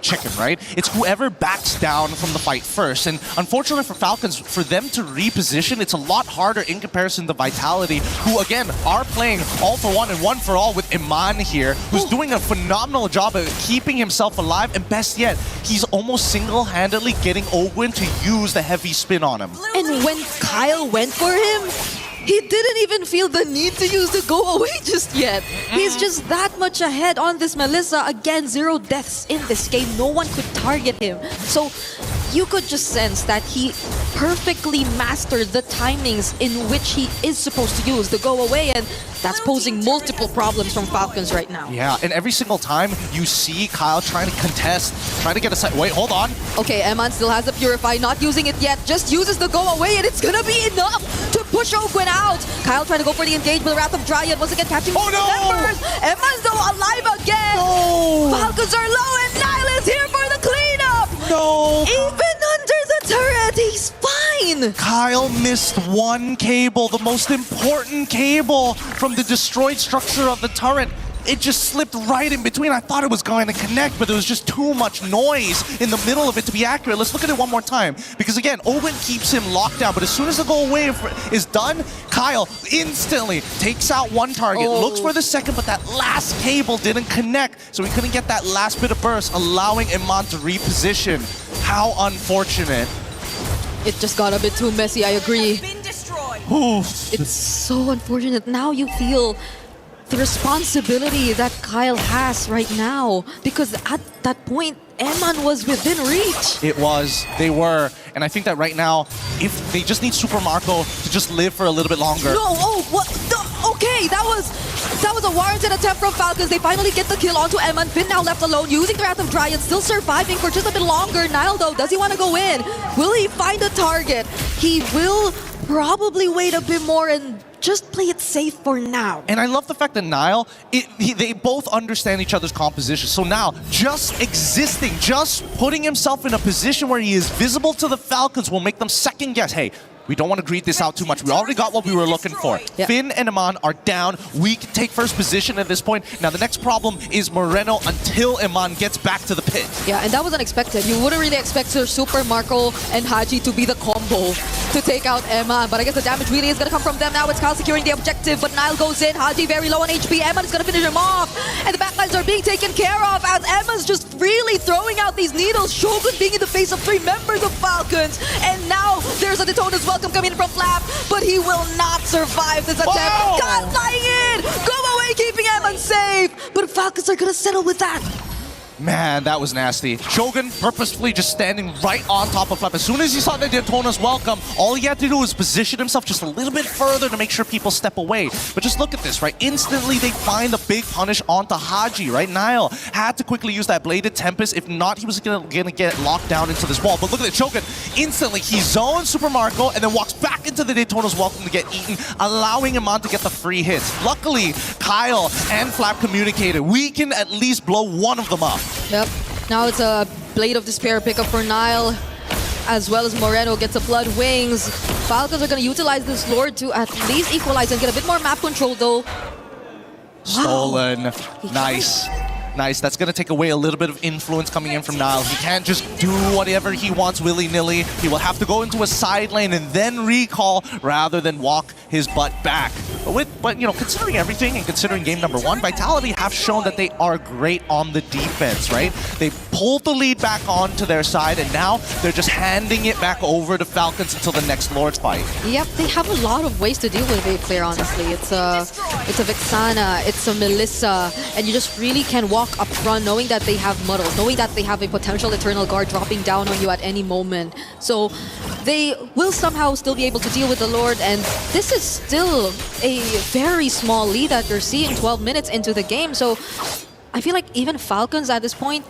chicken, right? It's whoever backs down from the fight first, and unfortunately for Falcons, for them to reposition, it's a lot harder in comparison to Vitality, who again are playing all for one and one for all with Iman here, who's doing a phenomenal job of keeping himself alive, and best yet, he's almost single-handedly getting Ogwin to use the heavy spin on him. And when Kyle went for him, he didn't even feel the need to use the go away just yet. He's just that much ahead on this Melissa. Again, 0 deaths in this game. No one could target him. So you could just sense that he perfectly mastered the timings in which he is supposed to use the go away, and that's posing multiple problems from Falcons right now. Yeah, and every single time you see Kyle trying to contest, trying to get a side. Wait, hold on. Okay, Eman still has the Purify, not using it yet, just uses the go away, and it's gonna be enough to push Ogwin out. Kyle trying to go for the engage, but the Wrath of Dryad once again catching members. Eman's though alive again. No. Falcons are low, and Niall is here for the cleanup. No. Even under the turret, he's fine. Kyle missed one cable, the most important cable from the destroyed structure of the turret. It just slipped right in between. I thought it was going to connect, but there was just too much noise in the middle of it to be accurate. Let's look at it one more time. Because again, Ogwin keeps him locked down, but as soon as the go away is done, Kyle instantly takes out one target, looks for the second, but that last cable didn't connect, so he couldn't get that last bit of burst, allowing Iman to reposition. How unfortunate. It just got a bit too messy, I agree. It's so unfortunate. Now you feel the responsibility that Kyle has right now, because at that point, Eman was within reach. It was. They were. And I think that right now, if they just need Super Marco to just live for a little bit longer. No, oh, what? Okay, that was a warranted attempt from Falcons. They finally get the kill onto Eman. Finn now left alone, using the Wrath of Dryad, still surviving for just a bit longer. Niall, though, does he want to go in? Will he find a target? He will probably wait a bit more and just play it safe for now. And I love the fact that Niall, they both understand each other's composition. So now, just existing, just putting himself in a position where he is visible to the Falcons will make them second guess. Hey, we don't want to greed this out too much. We already got what we were looking for. Yep. Finn and Iman are down. We can take first position at this point. Now, the next problem is Moreno until Iman gets back to the pit. Yeah, and that was unexpected. You wouldn't really expect Super Marco and Haji to be the combo to take out Emma. But I guess the damage really is going to come from them now. It's Kyle securing the objective, but Nile goes in. Haji very low on HP. Emma is going to finish him off. And the backlines are being taken care of as Emma's just really throwing out these needles. Shogun being in the face of 3 members of Falcons. And now there's a Daytona's welcome coming in from Flap, but he will not survive this attempt. Kyle flying in! Go away, keeping Emma safe! But Falcons are going to settle with that. Man, that was nasty. Shogun purposefully just standing right on top of Flap. As soon as he saw the Daytona's welcome, all he had to do was position himself just a little bit further to make sure people step away. But just look at this, right? Instantly, they find the big punish onto Haji, right? Nile had to quickly use that Bladed Tempest. If not, he was gonna get locked down into this wall. But look at it, Shogun instantly, he zones Super Marco and then walks back into the Daytona's welcome to get eaten, allowing him on to get the free hits. Luckily, Kyle and Flap communicated. We can at least blow one of them up. Yep. Now it's a Blade of Despair pickup for Nile, as well as Moreno gets a Blood Wings. Falcons are going to utilize this Lord to at least equalize and get a bit more map control, though. Stolen. Nice. Nice. That's going to take away a little bit of influence coming in from Nile. He can't just do whatever he wants willy-nilly. He will have to go into a side lane and then recall rather than walk his butt back. But you know, considering everything and considering game number 1, Vitality have shown that they are great on the defense, right? They pulled the lead back onto their side, and now they're just handing it back over to Falcons until the next Lord's fight. Yep, they have a lot of ways to deal with it, clear, honestly. It's a Vexana, it's a Melissa, and you just really can walk up front knowing that they have muddles, knowing that they have a potential Eternal Guard dropping down on you at any moment. So they will somehow still be able to deal with the Lord, and this is still a very small lead that you're seeing 12 minutes into the game. So I feel like even Falcons at this point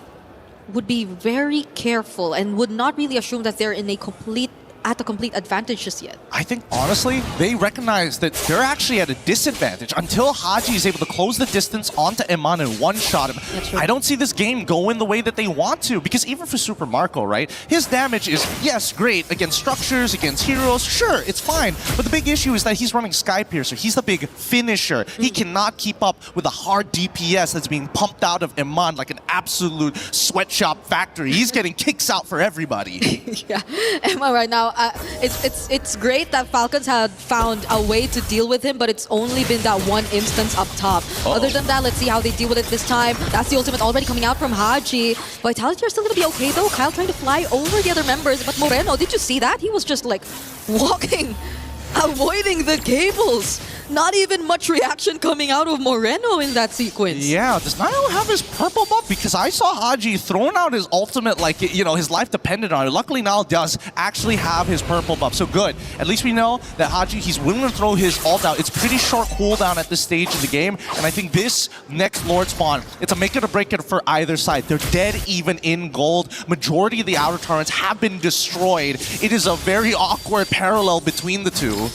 would be very careful and would not really assume that they're in a complete advantage just yet. I think, honestly, they recognize that they're actually at a disadvantage until Haji is able to close the distance onto Iman and one-shot him. I don't see this game going the way that they want to, because even for Super Marco, right, his damage is, yes, great against structures, against heroes, sure, it's fine, but the big issue is that he's running Sky Piercer. He's the big finisher. He cannot keep up with the hard DPS that's being pumped out of Iman like an absolute sweatshop factory. He's getting kicks out for everybody. Yeah, Emma right now, it's great that Falcons had found a way to deal with him, but it's only been that one instance up top. Other than that, let's see how they deal with it this time. That's the ultimate already coming out from Haji. Vitality are still going to be okay though. Kyle trying to fly over the other members, but Moreno, did you see that? He was just like walking, avoiding the cables. Not even much reaction coming out of Moreno in that sequence. Yeah, does Nile have his purple buff? Because I saw Haji throwing out his ultimate like, you know, his life depended on it. Luckily, Nile does actually have his purple buff. So good. At least we know that Haji, he's willing to throw his ult out. It's pretty short cooldown at this stage of the game. And I think this next Lord spawn, it's a make it or break it for either side. They're dead even in gold. Majority of the outer turrets have been destroyed. It is a very awkward parallel between the two.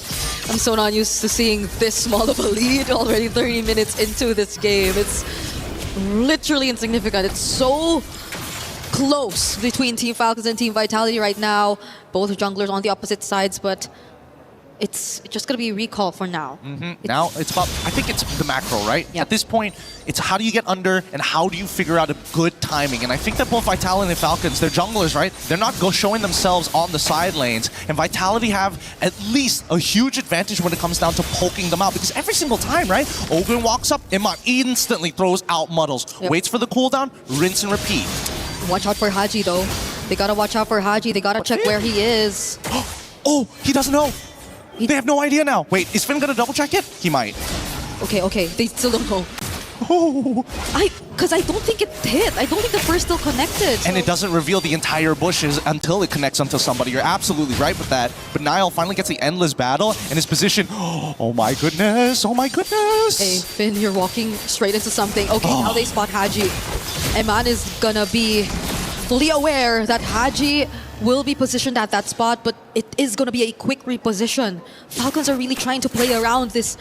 I'm so not used to seeing this small of a lead already 30 minutes into this game. It's literally insignificant. It's so close between Team Falcons and Team Vitality right now. Both junglers on the opposite sides, but it's just going to be recall for now. Now it's about, I think it's the macro, right? Yep. At this point, it's how do you get under and how do you figure out a good timing? And I think that both Vitality and Falcons, they're junglers, right? They're not showing themselves on the side lanes. And Vitality have at least a huge advantage when it comes down to poking them out. Because every single time, right? Ogren walks up, Iman instantly throws out Muddles. Waits for the cooldown, rinse and repeat. Watch out for Haji though. They gotta watch out for Haji. They gotta check where he is. Oh, he doesn't know. They have no idea now. Wait, is Finn gonna double check it? He might. Okay. They still don't know. Because I don't think it hit. I don't think the first still connected. And it doesn't reveal the entire bushes until it connects onto somebody. You're absolutely right with that. But Nile finally gets the endless battle and his position. Oh my goodness. Oh my goodness. Hey, Finn, you're walking straight into something. Okay, now they spot Haji. Eman is gonna be fully aware that Haji will be positioned at that spot, but it is going to be a quick reposition. Falcons are really trying to play around this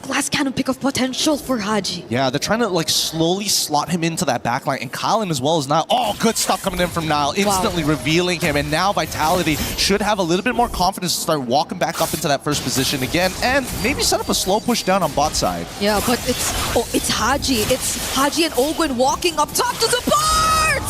glass cannon pick of potential for Haji. Yeah, they're trying to like slowly slot him into that backline, and Colin as well as Nile. Oh, good stuff coming in from Nile, instantly revealing him, and now Vitality should have a little bit more confidence to start walking back up into that first position again, and maybe set up a slow push down on bot side. Yeah, but it's Haji. It's Haji and Ogwen walking up top to support!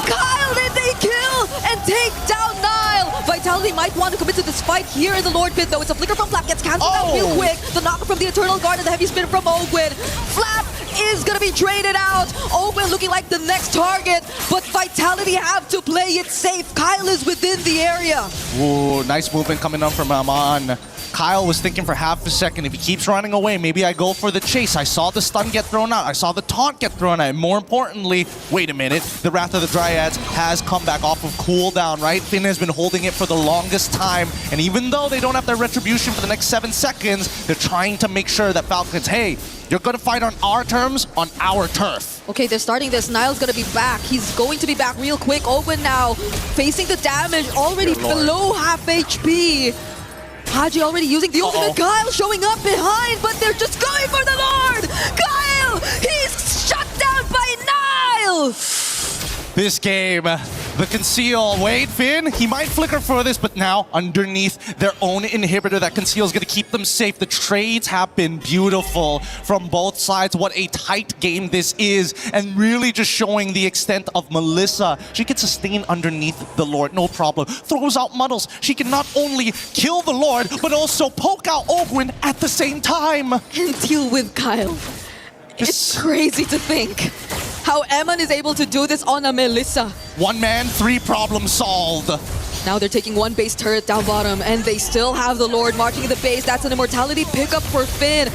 Kyle, did they kill and take down Nile! Vitality might want to commit to this fight here in the Lord Pit, though. It's a flicker from Flap, gets cancelled out real quick. The knocker from the Eternal Guard and the heavy spin from Ogwin. Flap is gonna be traded out. Ogwin looking like the next target, but Vitality have to play it safe. Kyle is within the area. Ooh, nice movement coming up from Aman. Kyle was thinking for half a second, if he keeps running away, maybe I go for the chase. I saw the stun get thrown out. I saw the taunt get thrown out. And more importantly, wait a minute, the Wrath of the Dryads has come back off of cooldown, right? Finn has been holding it for the longest time. And even though they don't have their retribution for the next 7 seconds, they're trying to make sure that Falcons, hey, you're going to fight on our terms, on our turf. Okay, they're starting this. Niall's gonna be back. He's going to be back real quick. Ogwin now facing the damage, already below half HP. Haji already using the ultimate. Kyle showing up behind, but they're just going for the Lord! Kyle! He's shut down by Niall! This game, the conceal. Wait, Finn, he might flicker for this, but now underneath their own inhibitor, that conceal is going to keep them safe. The trades have been beautiful from both sides. What a tight game this is, and really just showing the extent of Melissa. She can sustain underneath the Lord, no problem. Throws out Muddles. She can not only kill the Lord, but also poke out Ogwin at the same time. And deal with Kyle. It's crazy to think how Eman is able to do this on a Melissa. 1 man, 3 problems solved. Now they're taking 1 base turret down bottom, and they still have the Lord marching in the base. That's an immortality pickup for Finn.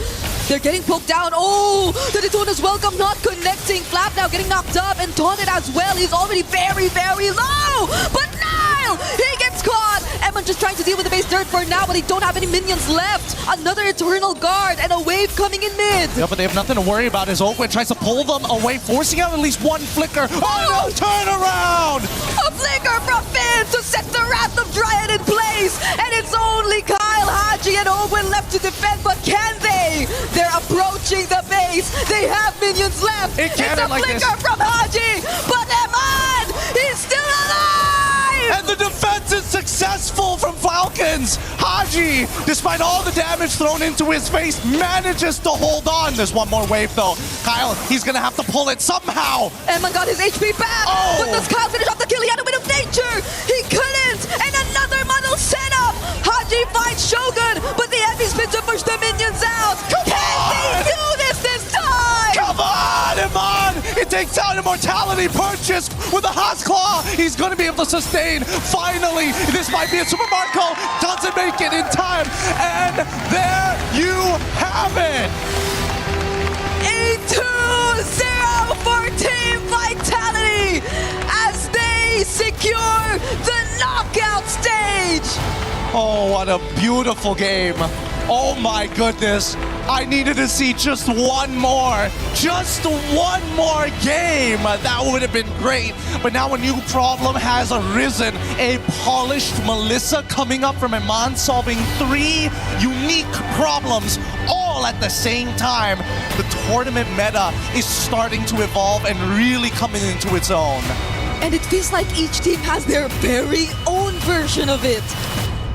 They're getting poked down. Oh, the Daytona's welcome not connecting. Flap now getting knocked up and taunted as well. He's already very, very low. But Niall, he gets caught. Eman just trying to deal with the base turret for now, but they don't have any minions left. Another Eternal Guard and a wave coming in mid. Yeah, but they have nothing to worry about as Ogwin tries to pull them away, forcing out at least 1 flicker. Oh no, turn around! A flicker from Finn to set the Wrath of Dryad in place. And it's only Kyle, Haji, and Ogwin left to defend, but can they? They're approaching the base. They have minions left. It's a like flicker from Haji, but Eman, he's still alive! And the defense is successful from Falcons. Haji, despite all the damage thrown into his face, manages to hold on. There's 1 more wave though. Kyle, he's gonna have to pull it somehow. Eman got his HP back, but does Kyle finish off the kill? He had a bit of nature. He couldn't, and another muddle setup. Haji fights Shogun, but the heavy spin to push the minions out. Can they do this time? Come on, Iman! It takes out Immortality purchase with a Haas Claw. He's going to be able to sustain. Finally, this might be a Super Marco. Doesn't make it in time. And there you have it. A 2-0 for Team Vitality as they secure the knockout stage. Oh, what a beautiful game. Oh my goodness. I needed to see just 1 more. Just 1 more game. That would have been great. But now a new problem has arisen. A polished Melissa coming up from Iman, solving 3 unique problems all at the same time. The tournament meta is starting to evolve and really coming into its own. And it feels like each team has their very own version of it.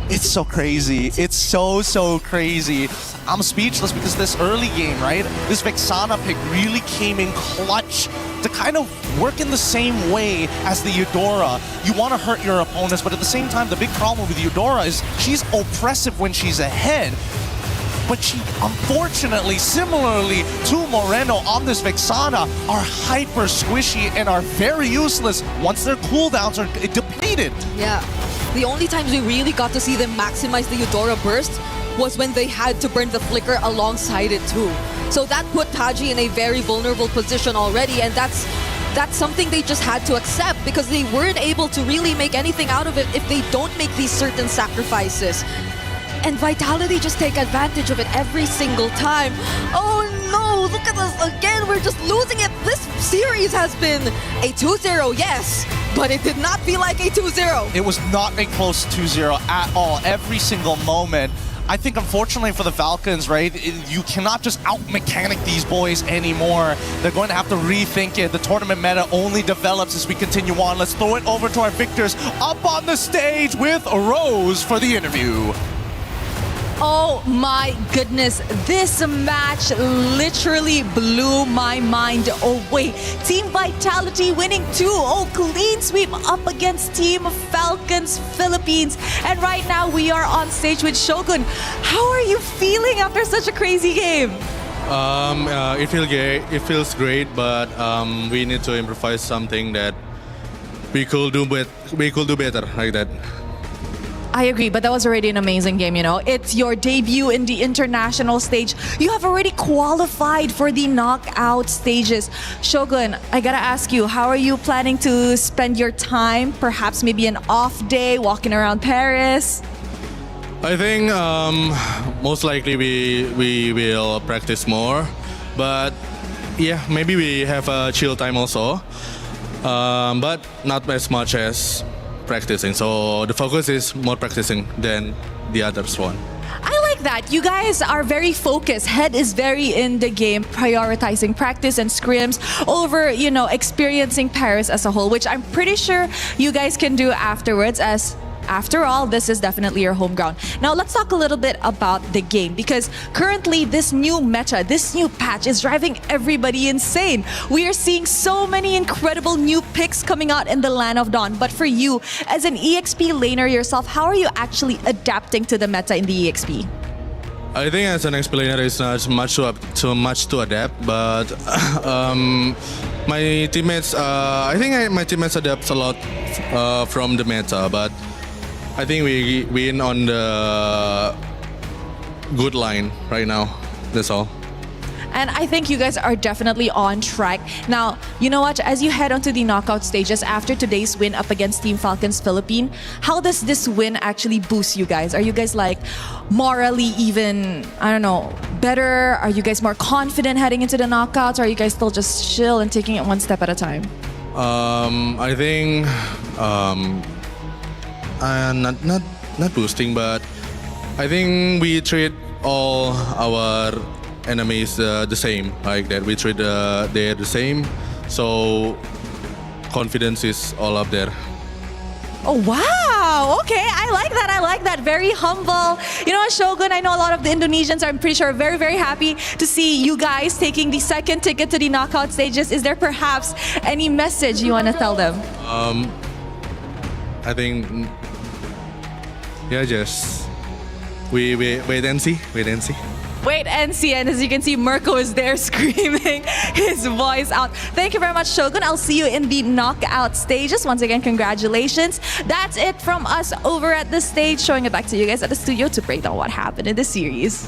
It's so crazy. It's so crazy. I'm speechless because this early game, right? This Vexana pick really came in clutch to kind of work in the same way as the Eudora. You want to hurt your opponents, but at the same time, the big problem with Eudora is she's oppressive when she's ahead. But she, unfortunately, similarly to Moreno on this Vexana, are hyper squishy and are very useless once their cooldowns are depleted. Yeah. The only times we really got to see them maximize the Eudora burst was when they had to burn the flicker alongside it too. So that put Haji in a very vulnerable position already, and that's something they just had to accept because they weren't able to really make anything out of it if they don't make these certain sacrifices. And Vitality just take advantage of it every single time. Oh no, look at us again, we're just losing it. This series has been a 2-0, yes, but it did not feel like a 2-0. It was not a close 2-0 at all, every single moment. I think unfortunately for the Falcons, right, you cannot just out-mechanic these boys anymore. They're going to have to rethink it. The tournament meta only develops as we continue on. Let's throw it over to our victors up on the stage with Rose for the interview. Oh my goodness, this match literally blew my mind away. Team Vitality winning 2-0 clean sweep up against Team Falcons Philippines. And right now we are on stage with Shogun. How are you feeling after such a crazy game? It feels great, but we need to improvise something that we could do better like that. I agree, but that was already an amazing game, you know. It's your debut in the international stage. You have already qualified for the knockout stages. Shogun, I gotta ask you, how are you planning to spend your time? Perhaps maybe an off day walking around Paris? I think most likely we will practice more, but yeah, maybe we have a chill time also, but not as much as practicing. So the focus is more practicing than the others one. I like that. You guys are very focused. Head is very in the game, prioritizing practice and scrims over, you know, experiencing Paris as a whole, which I'm pretty sure you guys can do afterwards, as after all, this is definitely your home ground. Now, let's talk a little bit about the game, because currently this new meta, this new patch is driving everybody insane. We are seeing so many incredible new picks coming out in the Land of Dawn. But for you, as an EXP laner yourself, how are you actually adapting to the meta in the EXP? I think as an explainer, it's not much to adapt, but my teammates, I think my teammates adapt a lot from the meta, but I think we win on the good line right now. That's all. And I think you guys are definitely on track. Now, you know what? As you head onto the knockout stages after today's win up against Team Falcons Philippines, how does this win actually boost you guys? Are you guys like morally even, I don't know, better? Are you guys more confident heading into the knockouts? Or are you guys still just chill and taking it one step at a time? I think not boosting, but I think we treat all our enemies the same, like that. We treat they're the same, so confidence is all up there. Oh, wow. Okay, I like that. I like that. Very humble. You know what, Shogun, I know a lot of the Indonesians are, I'm pretty sure, very, very happy to see you guys taking the second ticket to the knockout stages. Is there perhaps any message you want to tell them? I think, yeah, just we wait and see. Wait and see. Wait and see. And as you can see, Mirko is there screaming his voice out. Thank you very much, Shogun. I'll see you in the knockout stages. Once again, congratulations. That's it from us over at the stage. Showing it back to you guys at the studio to break down what happened in the series.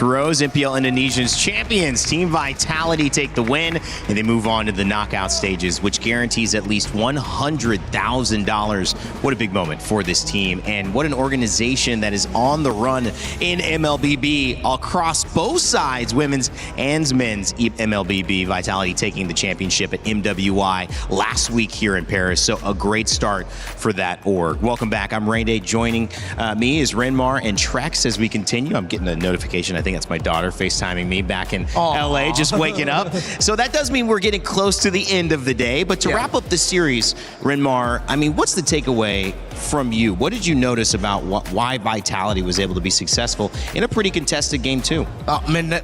Rose, MPL Indonesia's champions, Team Vitality take the win, and they move on to the knockout stages, which guarantees at least $100,000. What a big moment for this team, and what an organization that is on the run in MLBB across both sides, women's and men's MLBB. Vitality taking the championship at MWI last week here in Paris, so a great start for that org. Welcome back. I'm Rain Day. Joining me is Renmar and Trex as we continue. I'm getting a notification. I think that's my daughter FaceTiming me back in LA, just waking up. So that does mean we're getting close to the end of the day. But to wrap up the series, Renmar, I mean, what's the takeaway from you? What did you notice about why Vitality was able to be successful in a pretty contested game too?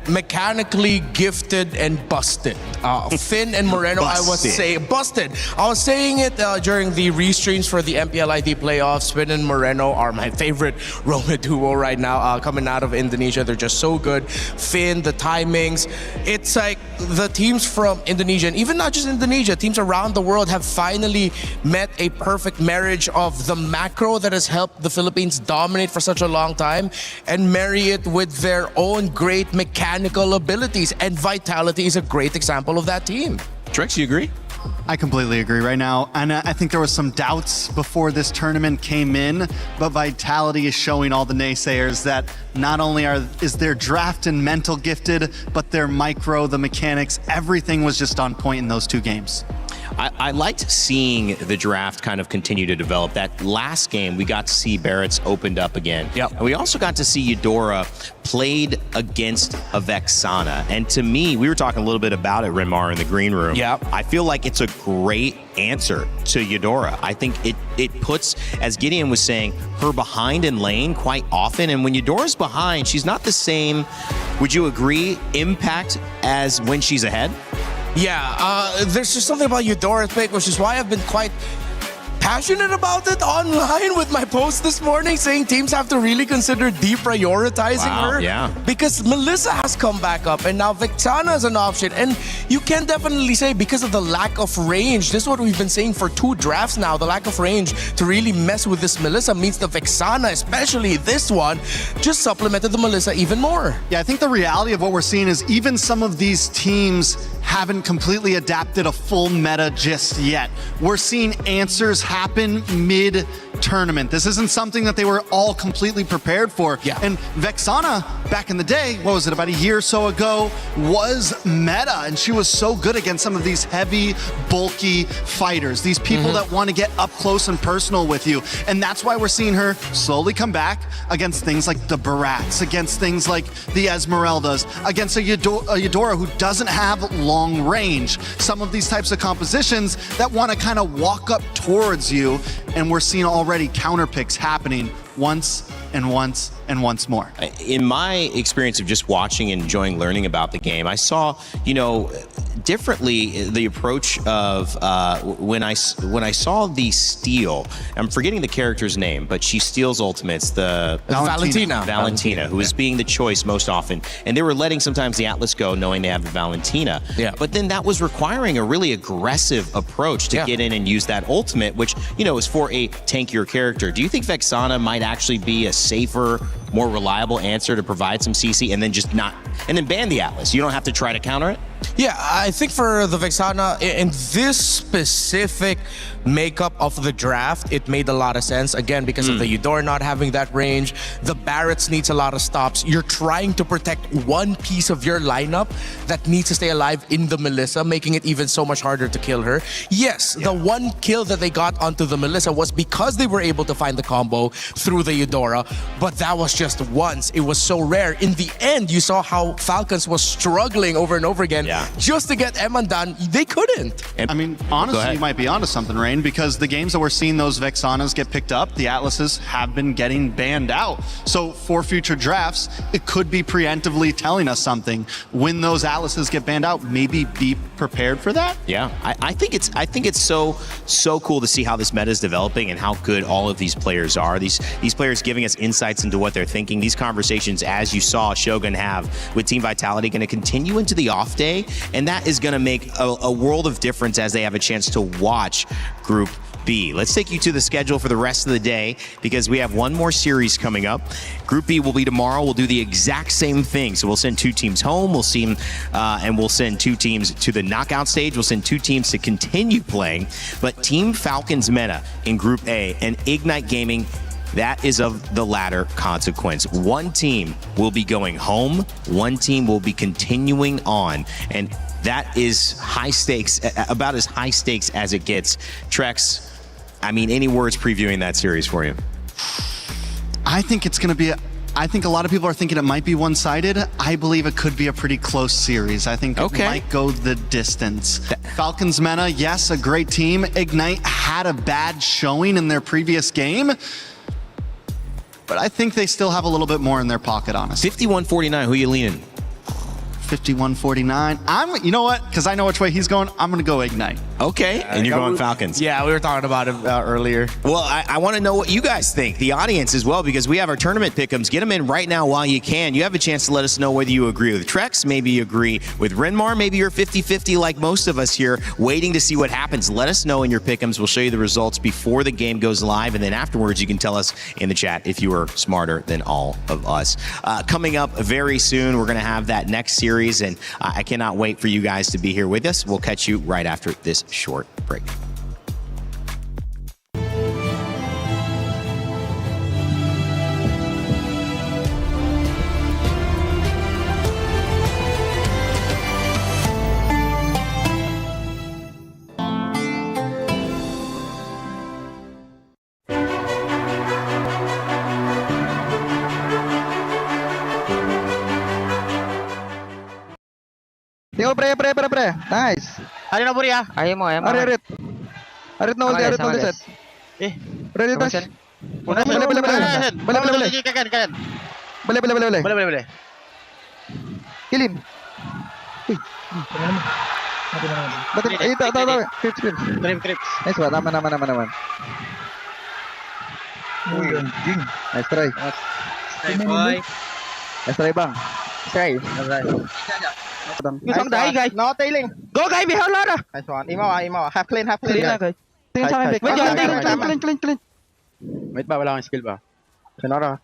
Mechanically gifted and busted. Finn and Moreno, I was saying busted. I was saying it during the restreams for the MPLID playoffs. Finn and Moreno are my favorite Roma duo right now. Coming out of Indonesia, they're just so good. Finn, the timings. It's like the teams from Indonesia, and even not just Indonesia, teams around the world have finally met a perfect marriage of the macro that has helped the Philippines dominate for such a long time and marry it with their own great mechanical abilities. And Vitality is a great example of that team. Trex, you agree? I completely agree right now. And I think there was some doubts before this tournament came in, but Vitality is showing all the naysayers that not only is their draft and mental gifted, but their micro, the mechanics, everything was just on point in those two games. I liked seeing the draft kind of continue to develop. That last game, we got to see Barrett's opened up again. Yep. And we also got to see Eudora played against a Vexana. And to me, we were talking a little bit about it, Renmar, in the green room. Yep. I feel like it's a great answer to Eudora. I think it puts, as Gideon was saying, her behind in lane quite often. And when Eudora's behind, she's not the same, would you agree, impact as when she's ahead? Yeah, there's just something about Eudora's pick, which is why I've been quite passionate about it online with my post this morning, saying teams have to really consider deprioritizing her. Yeah. Because Melissa has come back up, and now Vexana is an option. And you can definitely say, because of the lack of range, this is what we've been saying for 2 drafts now, the lack of range to really mess with this Melissa means the Vexana, especially this one, just supplemented the Melissa even more. Yeah, I think the reality of what we're seeing is even some of these teams haven't completely adapted a full meta just yet. We're seeing answers happen mid-tournament. This isn't something that they were all completely prepared for. Yeah. And Vexana, back in the day, what was it, about a year or so ago, was meta, and she was so good against some of these heavy, bulky fighters, these people that want to get up close and personal with you. And that's why we're seeing her slowly come back against things like the Barats, against things like the Esmeraldas, against a Eudora who doesn't have long range. Some of these types of compositions that want to kind of walk up towards you, and we're seeing already counter picks happening once and once and once more. In my experience of just watching and enjoying learning about the game, I saw, differently the approach of when I saw the steal. I'm forgetting the character's name, but she steals ultimates. The Valentina, who is being the choice most often, and they were letting sometimes the Atlas go, knowing they have the Valentina. Yeah. But then that was requiring a really aggressive approach to get in and use that ultimate, which is for a tankier character. Do you think Vexana might actually be a safer, more reliable answer to provide some CC and then ban the Atlas? You don't have to try to counter it? Yeah, I think for the Vexana, in this specific makeup of the draft, it made a lot of sense. Again, because of the Eudora not having that range, the Barretts needs a lot of stops. You're trying to protect one piece of your lineup that needs to stay alive in the Melissa, making it even so much harder to kill her. Yes, the one kill that they got onto the Melissa was because they were able to find the combo through the Eudora, but that was just once. It was so rare. In the end, you saw how Falcons was struggling over and over again just to get Eman done. They couldn't. I mean, honestly, you might be onto something, Rain, because the games that we're seeing those Vexanas get picked up, the Atlases have been getting banned out. So for future drafts, it could be preemptively telling us something. When those Atlases get banned out, maybe be prepared for that. Yeah, I think it's so cool to see how this meta is developing and how good all of these players are. These players giving us insights into what they're thinking. These conversations, as you saw Shogun have with Team Vitality, going to continue into the off day, and that is going to make a world of difference as they have a chance to watch Group B. Let's take you to the schedule for the rest of the day, because we have one more series coming up. Group B will be tomorrow. We'll do the exact same thing. So we'll send 2 teams home. We'll see, and we'll send 2 teams to the knockout stage. We'll send 2 teams to continue playing. But Team Falcons meta in Group A and Ignite Gaming, that is of the latter consequence. One team will be going home. One team will be continuing on. And that is high stakes, about as high stakes as it gets. Trex, I mean, any words previewing that series for you? I think it's going to be I think a lot of people are thinking it might be one-sided. I believe it could be a pretty close series. I think it might go the distance. Falcons meta, yes, a great team. Ignite had a bad showing in their previous game, but I think they still have a little bit more in their pocket, honestly. 51-49, who you leaning? 51-49. You know what? Because I know which way he's going, I'm going to go Ignite. Okay, and you're going Falcons. Yeah, we were talking about it earlier. Well, I want to know what you guys think, the audience as well, because we have our tournament pick'ems. Get them in right now while you can. You have a chance to let us know whether you agree with Trex, maybe you agree with Renmar, maybe you're 50-50 like most of us here, waiting to see what happens. Let us know in your pick'ems. We'll show you the results before the game goes live, and then afterwards you can tell us in the chat if you are smarter than all of us. Coming up very soon, we're going to have that next series, and I cannot wait for you guys to be here with us. We'll catch you right after this short break. Go, pre. Nice. Ano na, Buri, ah? Arit. Arit na ulti, set. Ready, touch. Bale. Kill him. Crips. Nice one. Naman. Nice try. Nice try, bang. Isang dahi, guys. No, tailing. Go, guys. Behind Lara. Nice one. Imaw. Half clean. Tingin sa akin, Vic. Clean. Wait ba? Wala kang skill ba? Cannot,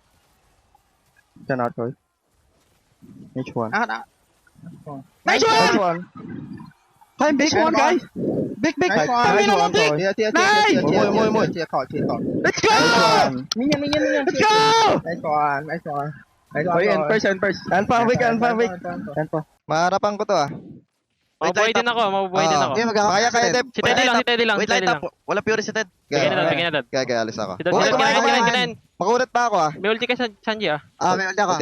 Troy. Which one? Nice one. Time big one, guys. Big. Nice one, Vic. Nice. More. Let's go. Minion. Let's go. Nice one. First. Anpa. Maharapan ko to, ah. Mabubuhay din ako. Kaya, Deb. Si Teddy lang. Wait, light up. Wala pure si Ted. Bigyan na dad. Kaya, alis ako. Kinain. Makulit pa ako, ah. May ulti ka sa Sanji, ah. May ulti ako.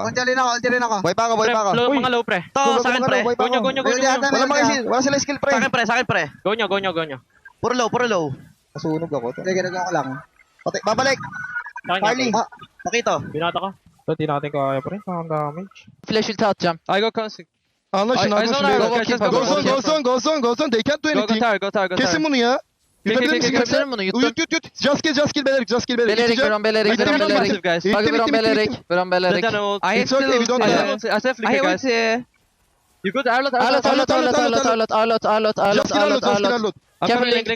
Ulti rin ako. Boy pa ako. Mga low, pre. To, sa akin, pre. Wala sila skill, pre. Sa akin, pre. Go nyo. Puro low. Nasunog ako. Ginagawa ko lang. Babalik. Harley. Pakito. Binata ka. Hindi natin kaya, pre. Ang damage. Flash will out jump. I go classic. Go zone. They can't do anything. Go tower. Kesin bunu ya. Kesin bunu. Uyut. Just kill Belerik. Belerik. I have guys. You good? Arlot. Careful, Link.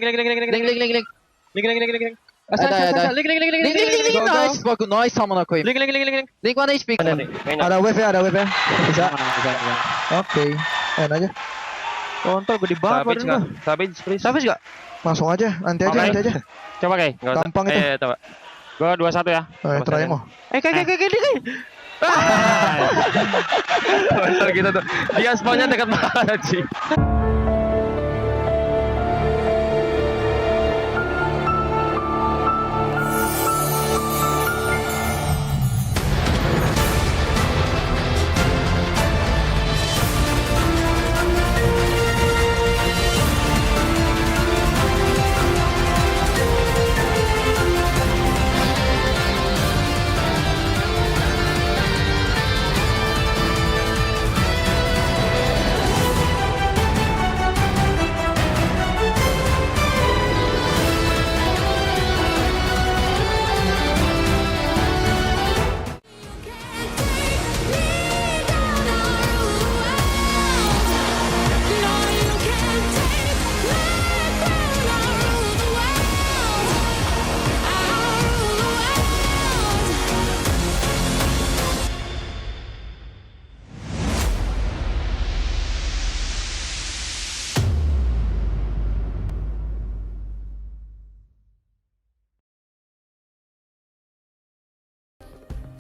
Nice. Nice amına koyayım. Link 1 HP. Ada WP. Bisa. Oke. Aja. Kontol gede banget. Savage gak? Langsung aja. Nanti aja. Coba kayak. Gampang itu. Coba. Gua 21 ya. Try mo. Kayak. Kontol gitu tuh. Dia spawnnya dekat banget sih.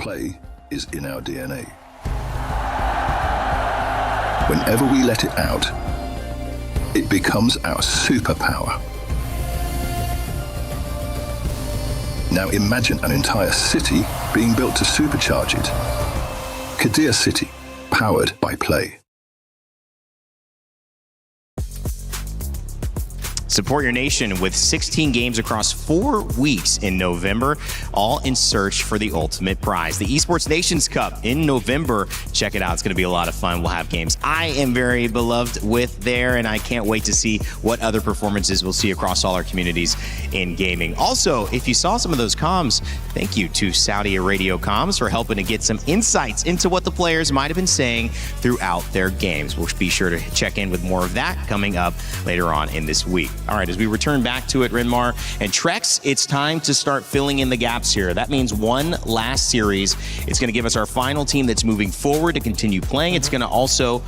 Play is in our DNA. Whenever we let it out, it becomes our superpower. Now imagine an entire city being built to supercharge it. Kadir City, powered by play. Support your nation with 16 games across 4 weeks in November, all in search for the ultimate prize. The Esports Nations Cup in November. Check it out. It's going to be a lot of fun. We'll have games I am very beloved with there, and I can't wait to see what other performances we'll see across all our communities in gaming. Also, if you saw some of those comms, thank you to Saudi Radio Comms for helping to get some insights into what the players might have been saying throughout their games. We'll be sure to check in with more of that coming up later on in this week. All right, as we return back to it, Renmar and Trex, it's time to start filling in the gaps here. That means one last series. It's going to give us our final team that's moving forward to continue playing. It's going to also,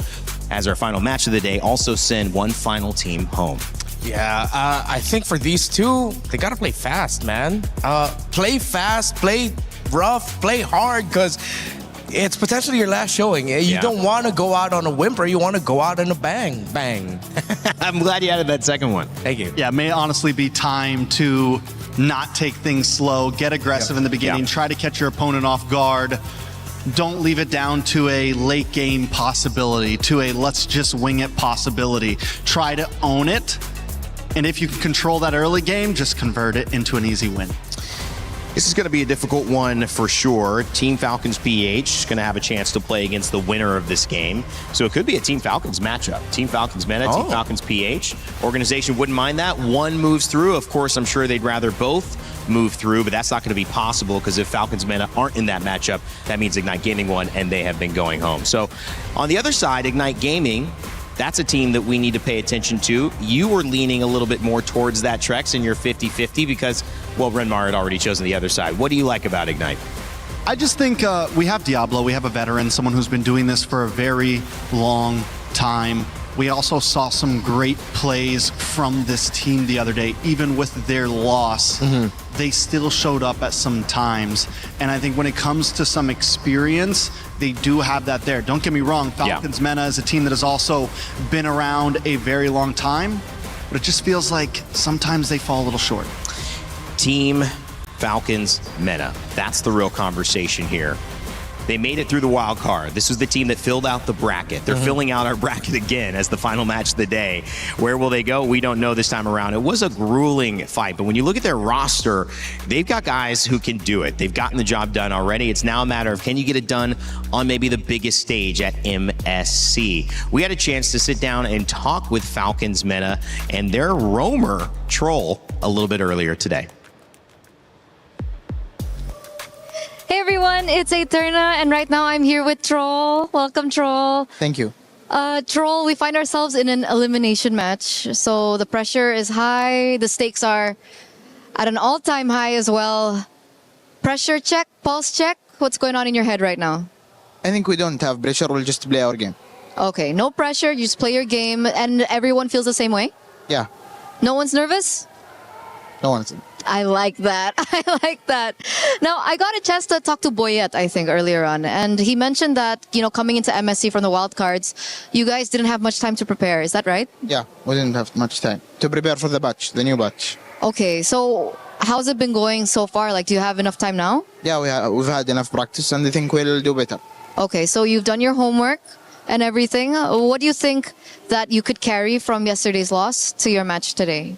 as our final match of the day, also send one final team home. Yeah, I think for these two, they got to play fast, man. Play fast, play rough, play hard, because it's potentially your last showing. You don't want to go out on a whimper. You want to go out in a bang. I'm glad you added that second one. Thank you. Yeah, it may honestly be time to not take things slow, get aggressive in the beginning, try to catch your opponent off guard. don't leave it down to a late game possibility, to a let's just wing it possibility. Try to own it. And if you can control that early game, just convert it into an easy win. This is going to be a difficult one for sure. Team Falcons PH is going to have a chance to play against the winner of this game. So it could be a Team Falcons matchup. Team Falcons Meta, Team Falcons PH. Organization wouldn't mind that. One moves through. Of course, I'm sure they'd rather both move through, but that's not going to be possible because if Falcons Meta aren't in that matchup, that means Ignite Gaming won and they have been going home. So on the other side, Ignite Gaming, that's a team that we need to pay attention to. You were leaning a little bit more towards that, Trex, and you're 50-50 because, well, Renmar had already chosen the other side. What do you like about Ignite? I just think we have Diablo. We have a veteran, someone who's been doing this for a very long time. We also saw some great plays from this team the other day. Even with their loss, they still showed up at some times. And I think when it comes to some experience, they do have that there. Don't get me wrong, Falcons Meta is a team that has also been around a very long time, but it just feels like sometimes they fall a little short. Team Falcons Meta. That's the real conversation here. They made it through the wild card. This was the team that filled out the bracket. They're filling out our bracket again as the final match of the day. Where will they go? We don't know this time around. It was a grueling fight, but when you look at their roster, they've got guys who can do it. They've gotten the job done already. It's now a matter of can you get it done on maybe the biggest stage at MSC. We had a chance to sit down and talk with Falcons Meta and their roamer Troll a little bit earlier today. Hey everyone, it's Eterna, and right now I'm here with Troll. Welcome, Troll. Thank you. Troll, we find ourselves in an elimination match, so the pressure is high, the stakes are at an all-time high as well. Pressure check, pulse check, what's going on in your head right now? I think we don't have pressure, we'll just play our game. Okay, no pressure, you just play your game, and everyone feels the same way? Yeah. No one's nervous? No one's. I like that. I like that. Now, I got a chance to talk to Boyet, I think, earlier on, and he mentioned that, you know, coming into MSC from the wildcards, you guys didn't have much time to prepare. Is that right? Yeah, we didn't have much time to prepare for the batch, the new batch. Okay, so how's it been going so far? Like, do you have enough time now? Yeah, we've had enough practice, and I think we'll do better. Okay, so you've done your homework and everything. What do you think that you could carry from yesterday's loss to your match today?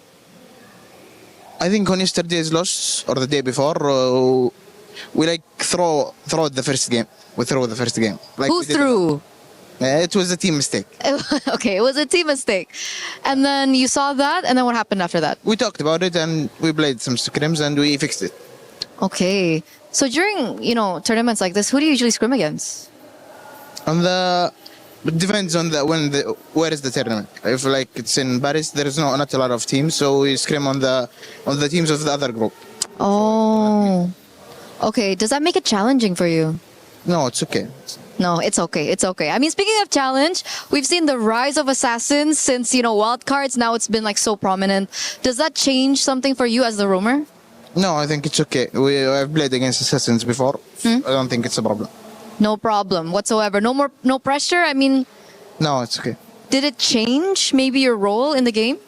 I think on yesterday's loss, or the day before, we like throw the first game. We throw the first game. Like who threw? It was a team mistake. Okay, it was a team mistake. And then you saw that, and then what happened after that? We talked about it, and we played some scrims, and we fixed it. Okay. So during, you know, tournaments like this, who do you usually scrim against? It depends on where is the tournament. If like it's in Paris, there is not a lot of teams, so we scrim on the teams of the other group. Oh, okay. Does that make it challenging for you? No, it's okay. No, it's okay. It's okay. I mean, speaking of challenge, we've seen the rise of assassins since, you know, wildcards. Now it's been like so prominent. Does that change something for you as the roamer? No, I think it's okay. I've played against assassins before. I don't think it's a problem. No problem whatsoever. No pressure. I mean, no, it's okay. Did it change maybe your role in the game?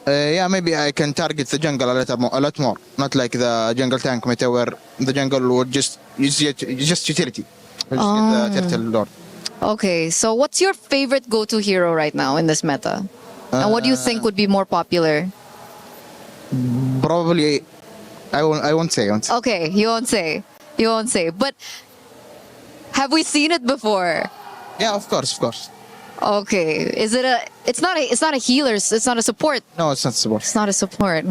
Yeah, maybe I can target the jungle a lot more. Not like the jungle tank meta where the jungle would just utility. Get the turtle lord. Okay, so what's your favorite go-to hero right now in this meta? And what do you think would be more popular? Probably, I won't say. Okay, you won't say. But have we seen it before? Yeah, of course. Okay, it's not a healer, it's not a support. No, it's not support. It's not a support.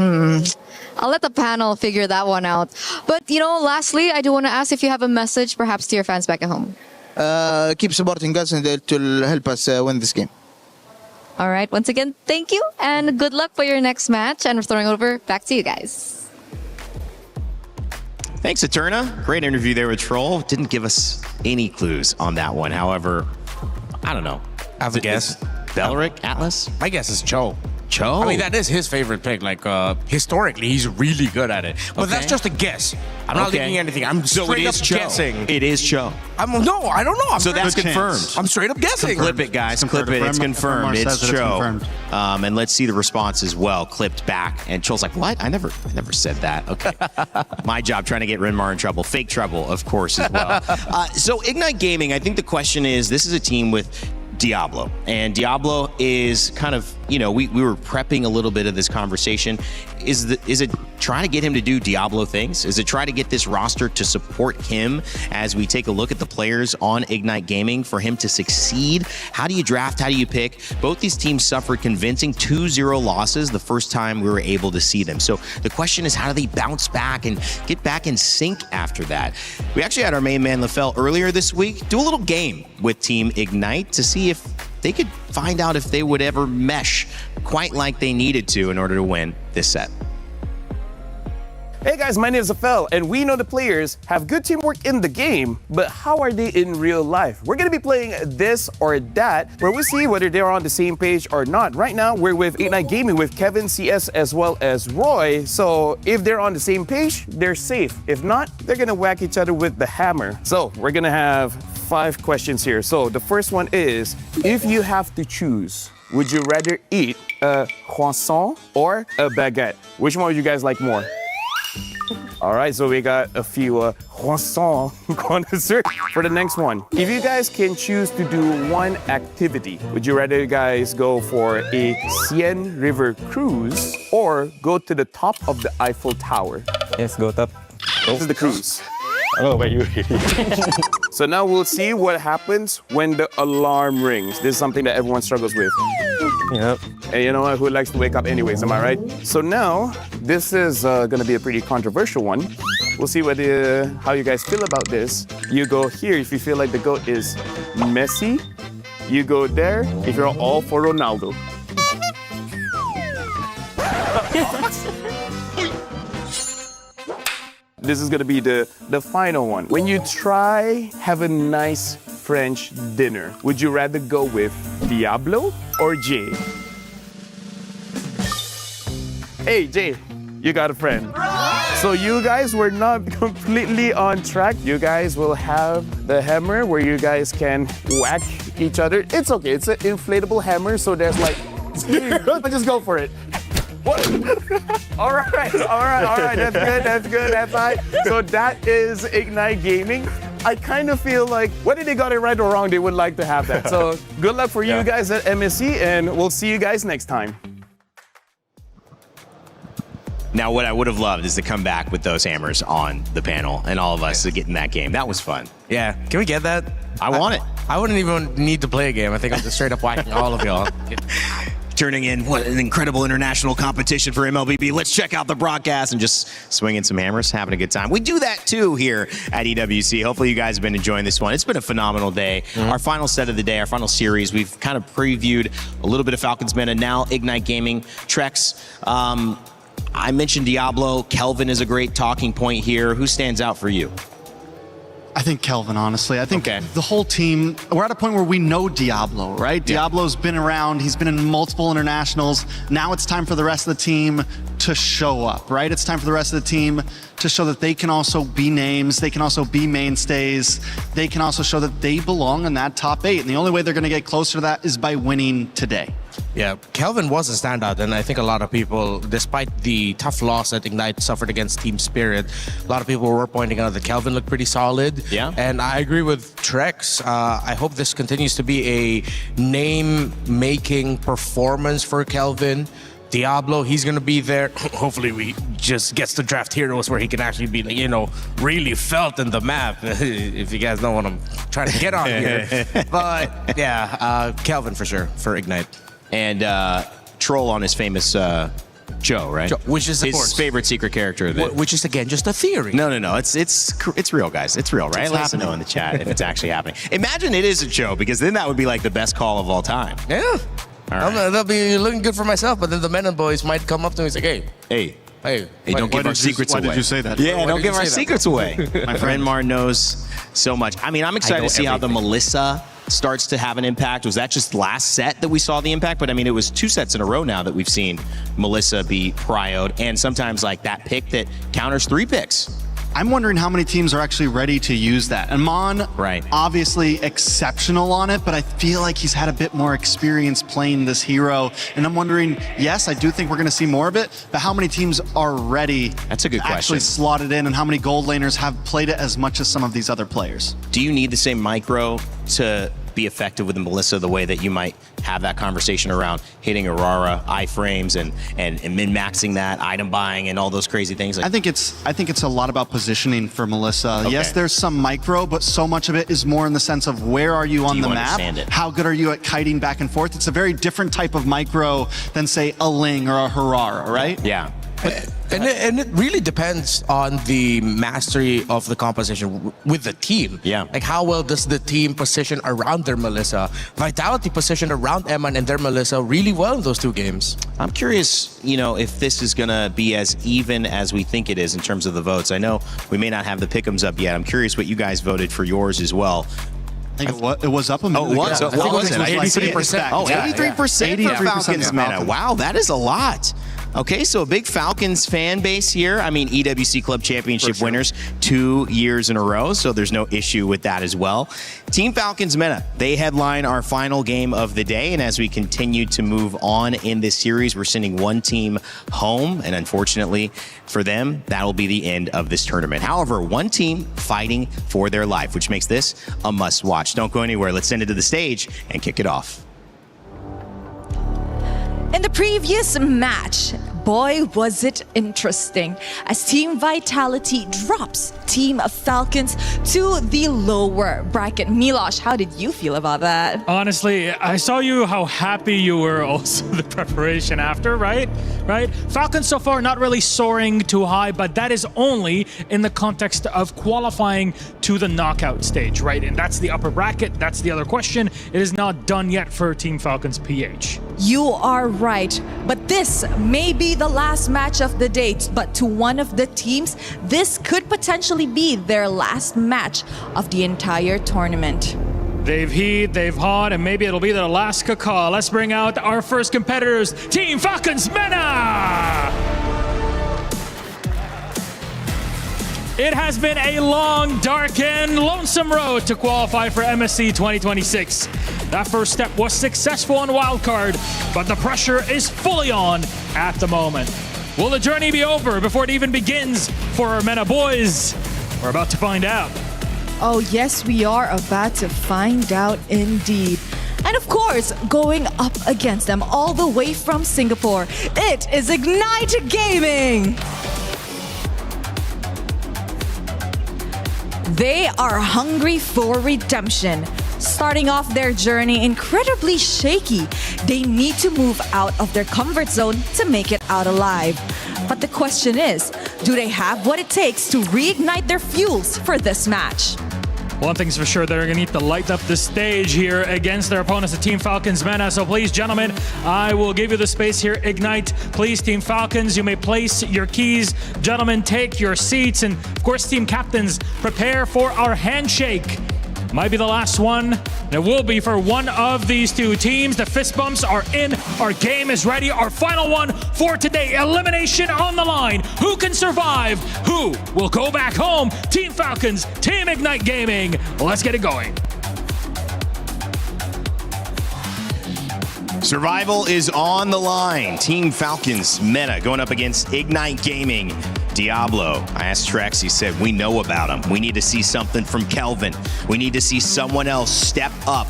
I'll let the panel figure that one out. But, you know, lastly, I do want to ask if you have a message perhaps to your fans back at home. Keep supporting us and it will help us win this game. All right, once again, thank you and good luck for your next match. And we're throwing it over back to you guys. Thanks, Eterna. Great interview there with Troll. Didn't give us any clues on that one. However, I don't know. I have a guess. Belric, Atlas? My guess is Cho. Cho. I mean, that is his favorite pick. Like, historically, he's really good at it. But that's just a guess. I'm not leaking anything. I'm straight up guessing. It is Cho. No, I don't know. So that's confirmed. I'm straight up guessing. Clip it, guys. Clip it. It's confirmed. It's Cho. And let's see the response as well. Clipped back. And Cho's like, what? I never said that. Okay. My job trying to get Renmar in trouble. Fake trouble, of course, as well. So Ignite Gaming, I think the question is, this is a team with Diablo. And Diablo is kind of, we were prepping a little bit of this conversation. Is it trying to get him to do Diablo things? Is it try to get this roster to support him as we take a look at the players on Ignite Gaming for him to succeed? How do you draft? How do you pick? Both these teams suffered convincing 2-0 losses the first time we were able to see them. So the question is, how do they bounce back and get back in sync after that? We actually had our main man, LaFell, earlier this week do a little game with Team Ignite to see if they could find out if they would ever mesh quite like they needed to in order to win this set. Hey guys, my name is Afel, and we know the players have good teamwork in the game, but how are they in real life? We're gonna be playing this or that, where we see whether they're on the same page or not. Right now, we're with Ignite Gaming with Kevin, CS, as well as Roy. So if they're on the same page, they're safe. If not, they're gonna whack each other with the hammer. So we're gonna have 5 questions here. So the first one is, if you have to choose, would you rather eat a croissant or a baguette? Which one would you guys like more? All right, so we got a few croissant connoisseurs for the next one. If you guys can choose to do one activity, would you rather you guys go for a Seine River cruise or go to the top of the Eiffel Tower? Yes, go top. This is the cruise. I don't know about you. So now we'll see what happens when the alarm rings. This is something that everyone struggles with. Yep. And you know what? Who likes to wake up anyways, am I right? So now, this is gonna be a pretty controversial one. We'll see how you guys feel about this. You go here if you feel like the GOAT is Messi. You go there if you're all for Ronaldo. This is gonna be the final one. When you try have a nice French dinner, would you rather go with Diablo or Jay? Hey Jay, you got a friend. So you guys were not completely on track. You guys will have the hammer where you guys can whack each other. It's okay, it's an inflatable hammer, so there's like, just go for it. What? All right, that's good, that's fine. So that is Ignite Gaming. I kind of feel like whether they got it right or wrong, they would like to have that. So good luck for you guys at MSC, and we'll see you guys next time. Now, what I would have loved is to come back with those hammers on the panel and all of us to get in that game. That was fun. Yeah, can we get that? I want it. I wouldn't even need to play a game. I think I'm just straight up whacking all of y'all. Turning in what an incredible international competition for MLBB. Let's check out the broadcast and just swinging some hammers, having a good time. We do that too here at EWC. Hopefully you guys have been enjoying this one. It's been a phenomenal day. Our final set of the day, our final series, we've kind of previewed a little bit of Falcons Meta, now Ignite Gaming, Trex. I mentioned Diablo. Kelvin is a great talking point here. Who stands out for you? I think Kelvin, honestly. I think the whole team, we're at a point where we know Diablo, right? Diablo's been around. He's been in multiple internationals. Now it's time for the rest of the team to show up, right? It's time for the rest of the team to show that they can also be names. They can also be mainstays. They can also show that they belong in that top 8. And the only way they're going to get closer to that is by winning today. Yeah, Kelvin was a standout, and I think a lot of people, despite the tough loss that Ignite suffered against Team Spirit, a lot of people were pointing out that Kelvin looked pretty solid. Yeah. And I agree with Trex. I hope this continues to be a name-making performance for Kelvin. Diablo, he's going to be there. Hopefully we just gets to draft heroes where he can actually be, really felt in the map, if you guys know what I'm trying to get on here. But yeah, Kelvin for sure, for Ignite. And Troll on his famous Joe, right? Which is, of his course, favorite secret character. Which is, again, just a theory. No. It's real, guys. It's real, right? Let us know in the chat if it's actually happening. Imagine it is a Joe, because then that would be like the best call of all time. Yeah. That'll be looking good for myself, but then the Menon boys might come up to me and say, hey, don't give our secrets away. Why did you say that? Yeah, don't give our secrets away. My friend Mar knows so much. I mean, I'm excited to see how the Melissa starts to have an impact? Was that just last set that we saw the impact? But I mean, it was 2 sets in a row now that we've seen Melissa be prioed, and sometimes like that pick that counters 3 picks. I'm wondering how many teams are actually ready to use that. And Mon, obviously exceptional on it, but I feel like he's had a bit more experience playing this hero. And I'm wondering, yes, I do think we're going to see more of it, but how many teams are ready That's a good to question. actually slot it in, and how many gold laners have played it as much as some of these other players? Do you need the same micro to be effective with Melissa the way that you might have that conversation around hitting Aurora iframes and min-maxing that, item buying, and all those crazy things? I think it's a lot about positioning for Melissa. Okay. Yes, there's some micro, but so much of it is more in the sense of where are you on the map? How good are you at kiting back and forth? It's a very different type of micro than, say, a Ling or a Harara, right? Yeah. And it really depends on the mastery of the composition with the team. Yeah. Like how well does the team position around their Melissa? Vitality positioned around Eman and their Melissa really well in those 2 games. I'm curious, if this is going to be as even as we think it is in terms of the votes. I know we may not have the pick'ems up yet. I'm curious what you guys voted for yours as well. I think it was up a minute. Oh, it was? ago. What was it? 83%. Oh, 83% for Falcons meta. Falcons. Wow, that is a lot. Okay, so a big Falcons fan base here. I mean, EWC Club Championship winners 2 years in a row, so there's no issue with that as well. Team Falcons meta, they headline our final game of the day, and as we continue to move on in this series, we're sending 1 team home, and unfortunately for them, that'll be the end of this tournament. However, 1 team fighting for their life, which makes this a must-watch. Don't go anywhere. Let's send it to the stage and kick it off. In the previous match, boy, was it interesting as Team Vitality drops Team Falcons to the lower bracket. Milosh, how did you feel about that? Honestly, I saw how happy you were also the preparation after, right? Falcons so far not really soaring too high, but that is only in the context of qualifying to the knockout stage, right? And that's the upper bracket. That's the other question. It is not done yet for Team Falcons PH. You are right, but this may be the last match of the day, but to one of the teams, this could potentially be their last match of the entire tournament. They've heat, they've hot, and maybe it'll be their last caca. Let's bring out our first competitors, Team Falcons Mena! It has been a long, dark, and lonesome road to qualify for MSC 2026. That first step was successful on wildcard, but the pressure is fully on at the moment. Will the journey be over before it even begins for our Mena boys? We're about to find out. Oh yes, we are about to find out indeed. And of course, going up against them all the way from Singapore, it is Ignite Gaming! They are hungry for redemption. Starting off their journey incredibly shaky, they need to move out of their comfort zone to make it out alive. But the question is, do they have what it takes to reignite their fuels for this match? One thing's for sure, they're going to need to light up the stage here against their opponents, the Team Falcons Mena. So please, gentlemen, I will give you the space here. Ignite, please, Team Falcons, you may place your keys. Gentlemen, take your seats. And of course, team captains, prepare for our handshake. Might be the last one. And it will be for one of these 2 teams. The fist bumps are in. Our game is ready. Our final one for today. Elimination on the line. Who can survive? Who will go back home? Team Falcons, Team Ignite Gaming. Let's get it going. Survival is on the line. Team Falcons Meta going up against Ignite Gaming. Diablo, I asked Trex, he said, we know about him. We need to see something from Kelvin. We need to see someone else step up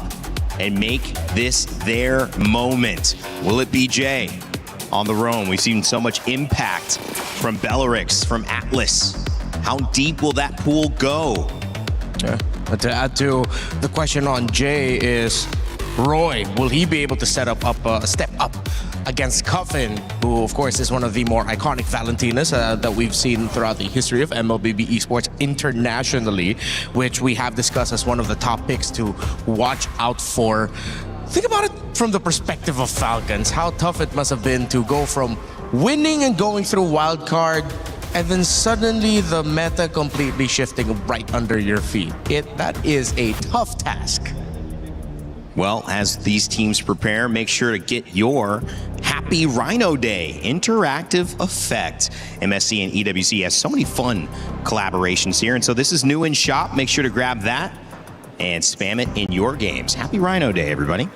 and make this their moment. Will it be Jay on the roam? We've seen so much impact from Bellerix, from Atlas. How deep will that pool go? But to add to the question on Jay is, Roy, will he be able to step up against Coffin, who of course is one of the more iconic Valentinas that we've seen throughout the history of MLBB esports internationally, which we have discussed as one of the top picks to watch out for. Think about it from the perspective of Falcons, how tough it must have been to go from winning and going through wildcard and then suddenly the meta completely shifting right under your feet. That is a tough task. Well, as these teams prepare, make sure to get your Happy Rhino Day interactive effect. MSC and EWC has so many fun collaborations here, and so this is new in shop. Make sure to grab that and spam it in your games. Happy Rhino Day, everybody.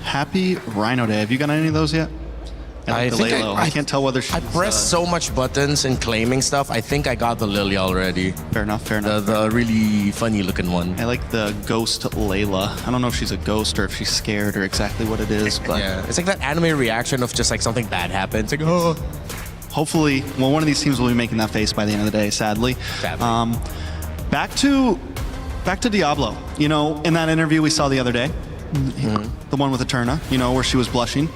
Happy Rhino Day. Have you got any of those yet? I think I can't tell whether she's... I pressed so much buttons and claiming stuff. I think I got the Lily already. Fair enough, fair enough. The really funny looking one. I like the ghost Layla. I don't know if she's a ghost or if she's scared or exactly what it is, but... Yeah, it's like that anime reaction of just like something bad happens. Like, oh. Hopefully, well, one of these teams will be making that face by the end of the day, sadly. Back to Diablo. You know, in that interview we saw the other day, the one with Eterna, you know, where she was blushing.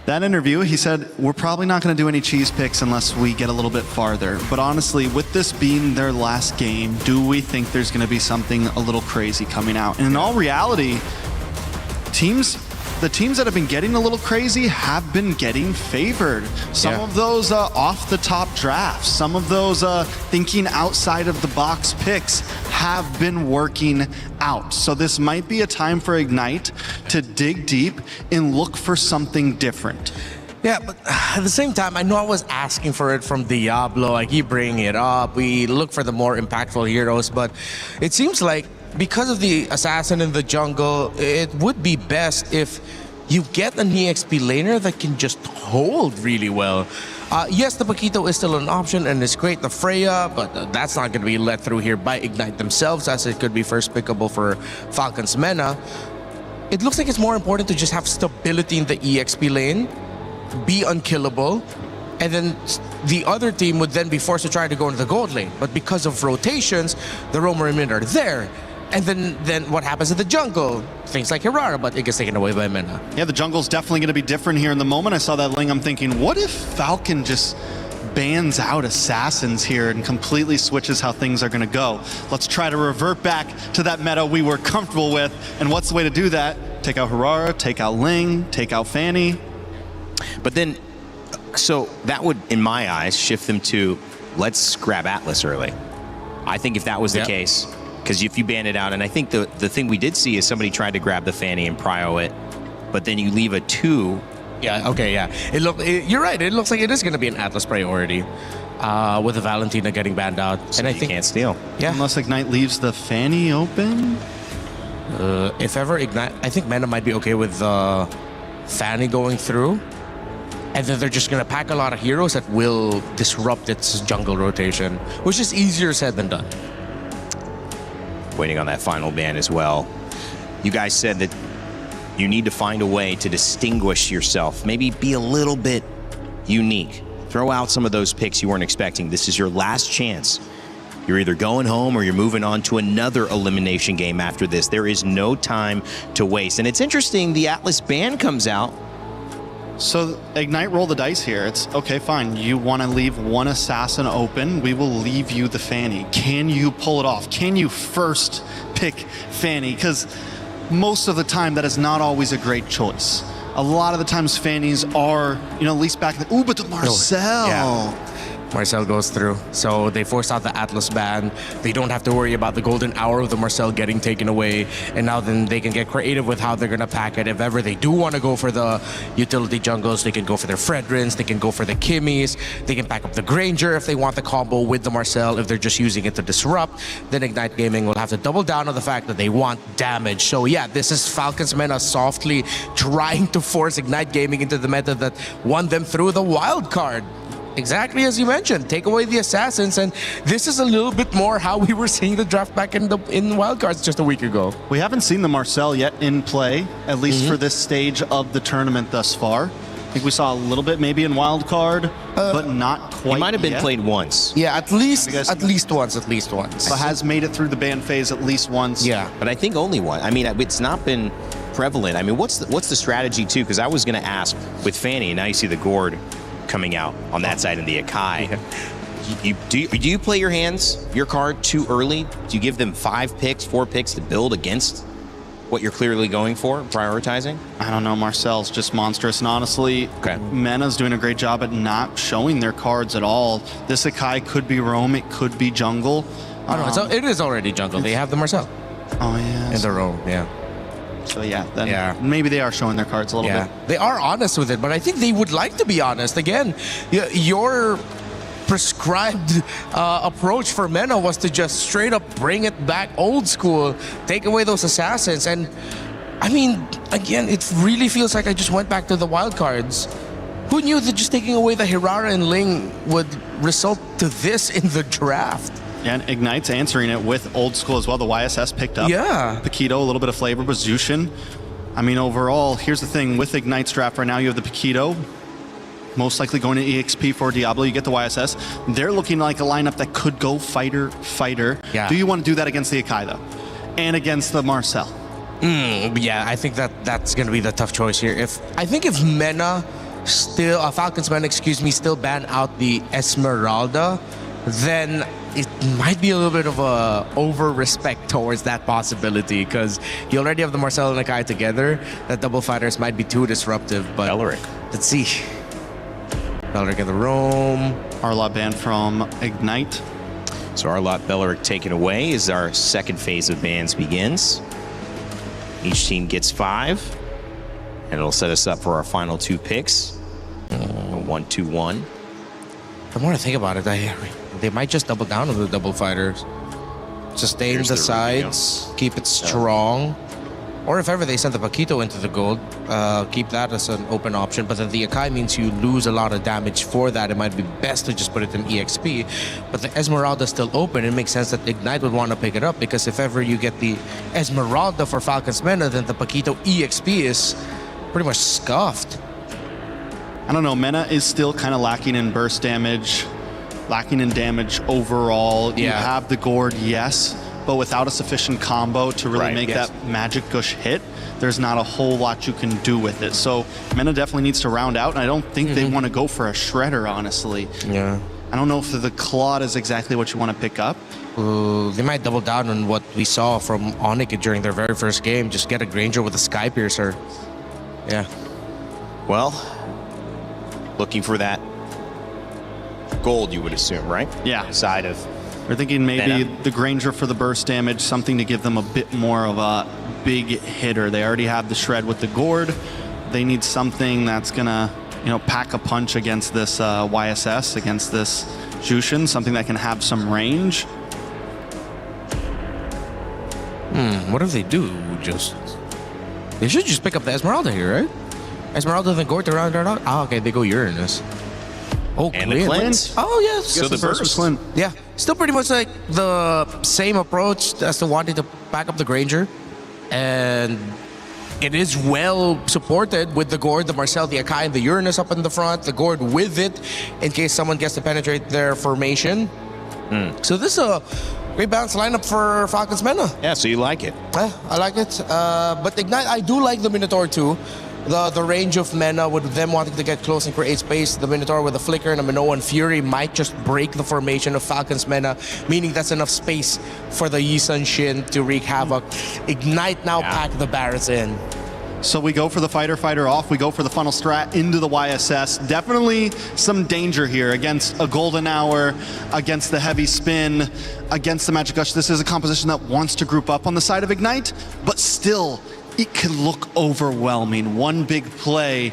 That interview, he said, we're probably not going to do any cheese picks unless we get a little bit farther. But honestly, with this being their last game, do we think there's going to be something a little crazy coming out? And in all reality, the teams that have been getting a little crazy have been getting favored. Some of those off the top drafts, some of those thinking outside of the box picks have been working out. So this might be a time for Ignite to dig deep and look for something different. Yeah, but at the same time, I know I was asking for it from Diablo. I keep bringing it up. We look for the more impactful heroes, but it seems like because of the assassin in the jungle, it would be best if you get an EXP laner that can just hold really well. Yes, the Paquito is still an option and it's great, the Freya, but that's not going to be let through here by Ignite themselves, as it could be first pickable for Falcons Mena. It looks like it's more important to just have stability in the EXP lane, be unkillable, and then the other team would then be forced to try to go into the gold lane. But because of rotations, the Roamer and Mid are there. And then what happens in the jungle? Things like Hirara, but it gets taken away by Mena. Yeah, the jungle's definitely going to be different here in the moment. I saw that Ling, I'm thinking, what if Falcon just bans out assassins here and completely switches how things are going to go? Let's try to revert back to that meta we were comfortable with. And what's the way to do that? Take out Hirara, take out Ling, take out Fanny. But then, so that would, in my eyes, shift them to, let's grab Atlas early. I think if that was the case, because if you ban it out, and I think the thing we did see is somebody tried to grab the Fanny and prio it, but then you leave a 2. Yeah, okay, yeah. You're right, it looks like it is going to be an Atlas priority with the Valentina getting banned out. So and I think can't steal. Yeah. Unless Ignite leaves the Fanny open? If ever Ignite, I think Mena might be okay with Fanny going through. And then they're just going to pack a lot of heroes that will disrupt its jungle rotation, which is easier said than done. Waiting on that final ban as well. You guys said that you need to find a way to distinguish yourself, maybe be a little bit unique. Throw out some of those picks you weren't expecting. This is your last chance. You're either going home or you're moving on to another elimination game after this. There is no time to waste. And it's interesting, the Atlas ban comes out. So Ignite roll the dice here. It's okay, fine. You want to leave one assassin open. We will leave you the Fanny. Can you pull it off? Can you first pick Fanny? Because most of the time that is not always a great choice. A lot of the times Fannies are, you know, at least back in the, ooh, but the Marcel. Yeah. Marcel goes through. So they force out the Atlas ban. They don't have to worry about the golden hour of the Marcel getting taken away. And now then they can get creative with how they're going to pack it. If ever they do want to go for the utility jungles, they can go for their Fredrins, they can go for the Kimmies, they can pack up the Granger if they want the combo with the Marcel. If they're just using it to disrupt, then Ignite Gaming will have to double down on the fact that they want damage. So yeah, this is Falcons Mena softly trying to force Ignite Gaming into the meta that won them through the wild card. Exactly as you mentioned, take away the assassins, and this is a little bit more how we were seeing the draft back in wildcards just a week ago. We haven't seen the Marcel yet in play, at least for this stage of the tournament thus far. I think we saw a little bit maybe in wildcard, but not quite. He might have been played once. Yeah, at least once. So has made it through the ban phase at least once. Yeah, but I think only one. I mean, it's not been prevalent. I mean, what's the strategy too? Because I was going to ask with Fanny, and now you see the Gord coming out on that side in the Akai. Do you play your hands, your card too early? Do you give them 5 picks, 4 picks to build against what you're clearly going for, prioritizing? I don't know. Marcel's just monstrous. And honestly, Mena's doing a great job at not showing their cards at all. This Akai could be roam, it could be jungle. Oh no, it is already jungle. They have the Marcel. Oh, yeah. in their own. Yeah. So yeah, then maybe they are showing their cards a little bit. They are honest with it, but I think they would like to be honest. Again, your prescribed approach for Mena was to just straight up bring it back old school, take away those assassins, and I mean, again, it really feels like I just went back to the wild cards. Who knew that just taking away the Hirara and Ling would result to this in the draft? And Ignite's answering it with old school as well. The YSS picked up. Yeah. Paquito, a little bit of flavor, but Zushin. I mean, overall, here's the thing. With Ignite's draft right now, you have the Paquito, most likely going to EXP for Diablo. You get the YSS. They're looking like a lineup that could go fighter. Yeah. Do you want to do that against the Akai, though? And against the Marcel? Yeah, I think that's going to be the tough choice here. If Mena still, Falcons Mena, still ban out the Esmeralda, then it might be a little bit of a over-respect towards that possibility, because you already have the Marcel and Akai together. That double fighters might be too disruptive, but let's see. Belleric in the roam. Arlot banned from Ignite. So Arlot Belleric taken away as our second phase of bans begins. Each team gets 5, and it'll set us up for our final 2 picks. 1-2-1. The more I think about it, they might just double down on the double fighters. Sustain the sides, keep it strong. Or if ever they send the Paquito into the gold, keep that as an open option. But then the Akai means you lose a lot of damage for that. It might be best to just put it in EXP. But the Esmeralda is still open. It makes sense that Ignite would want to pick it up, because if ever you get the Esmeralda for Falcons Mena, then the Paquito EXP is pretty much scuffed. I don't know. Mena is still kind of lacking in burst damage, lacking in damage overall. You have the Gourd, yes, but without a sufficient combo to really make that magic gush hit, there's not a whole lot you can do with it. So Mena definitely needs to round out, and I don't think they want to go for a Shredder, honestly. Yeah. I don't know if the Claude is exactly what you want to pick up. They might double down on what we saw from Onyx during their very first game. Just get a Granger with a Sky Piercer. Yeah. Well, looking for that gold, you would assume, right? Yeah. Side of... We're thinking maybe Mena. the Granger for the burst damage, something to give them a bit more of a big hitter. They already have the Shred with the Gourd. They need something that's going to, pack a punch against this YSS, against this Jushin, something that can have some range. What if they do They should just pick up the Esmeralda here, right? Esmeralda then Gourd to round it out. Okay, they go Uranus. Oh, and the Clint. Oh, yeah. So the burst. Yeah, still pretty much like the same approach as to wanting to back up the Granger. And it is well supported with the Gourd, the Marcel, the Akai, and the Uranus up in the front. The Gourd with it in case someone gets to penetrate their formation. So this is a great balanced lineup for Falcons Mena. Yeah, so you like it. Yeah, I like it. But Ignite, I do like the Minotaur too. The range of Mena with them wanting to get close and create space. The Minotaur with a Flicker and a Minoan Fury might just break the formation of Falcons Mena, meaning that's enough space for the Yisun Shin to wreak havoc. Ignite now pack the Barrets in. So we go for the fighter off. We go for the funnel strat into the YSS. Definitely some danger here against a golden hour, against the heavy spin, against the Magic Gush. This is a composition that wants to group up on the side of Ignite, but still, it can look overwhelming. One big play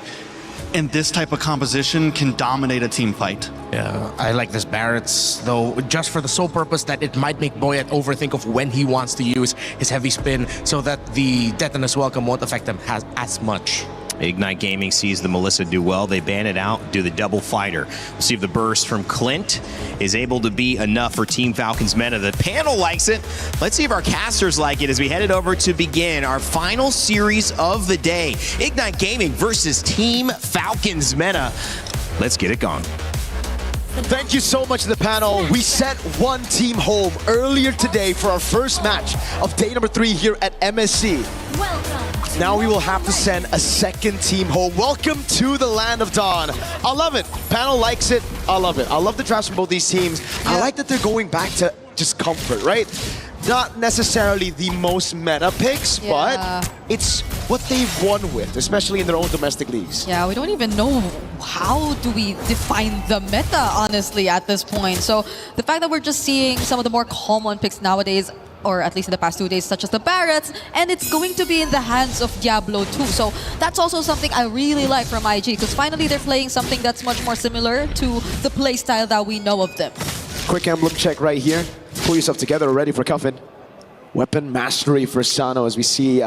in this type of composition can dominate a team fight. Yeah, I like this Barrett's, though, just for the sole purpose that it might make Boyet overthink of when he wants to use his heavy spin so that the Detonus Welcome won't affect him as much. Ignite Gaming sees the Melissa do well. They ban it out, do the double fighter. We'll see if the burst from Clint is able to be enough for Team Falcons Meta. The panel likes it. Let's see if our casters like it as we head it over to begin our final series of the day. Ignite Gaming versus Team Falcons Meta. Let's get it going. Thank you so much to the panel. We sent one team home earlier today for our first match of day number 3 here at MSC. Now we will have to send a second team home. Welcome to the Land of Dawn. I love it. Panel likes it. I love it. I love the drafts from both these teams. I like that they're going back to just comfort, right? Not necessarily the most meta picks, but it's what they've won with, especially in their own domestic leagues. Yeah, we don't even know how do we define the meta, honestly, at this point. So the fact that we're just seeing some of the more common picks nowadays, or at least in the past 2 days, such as the Barretts, and it's going to be in the hands of Diablo too. So that's also something I really like from IG, because finally they're playing something that's much more similar to the playstyle that we know of them. Quick emblem check right here. Pull yourself together, ready for Cuffin. Weapon mastery for Sano as we see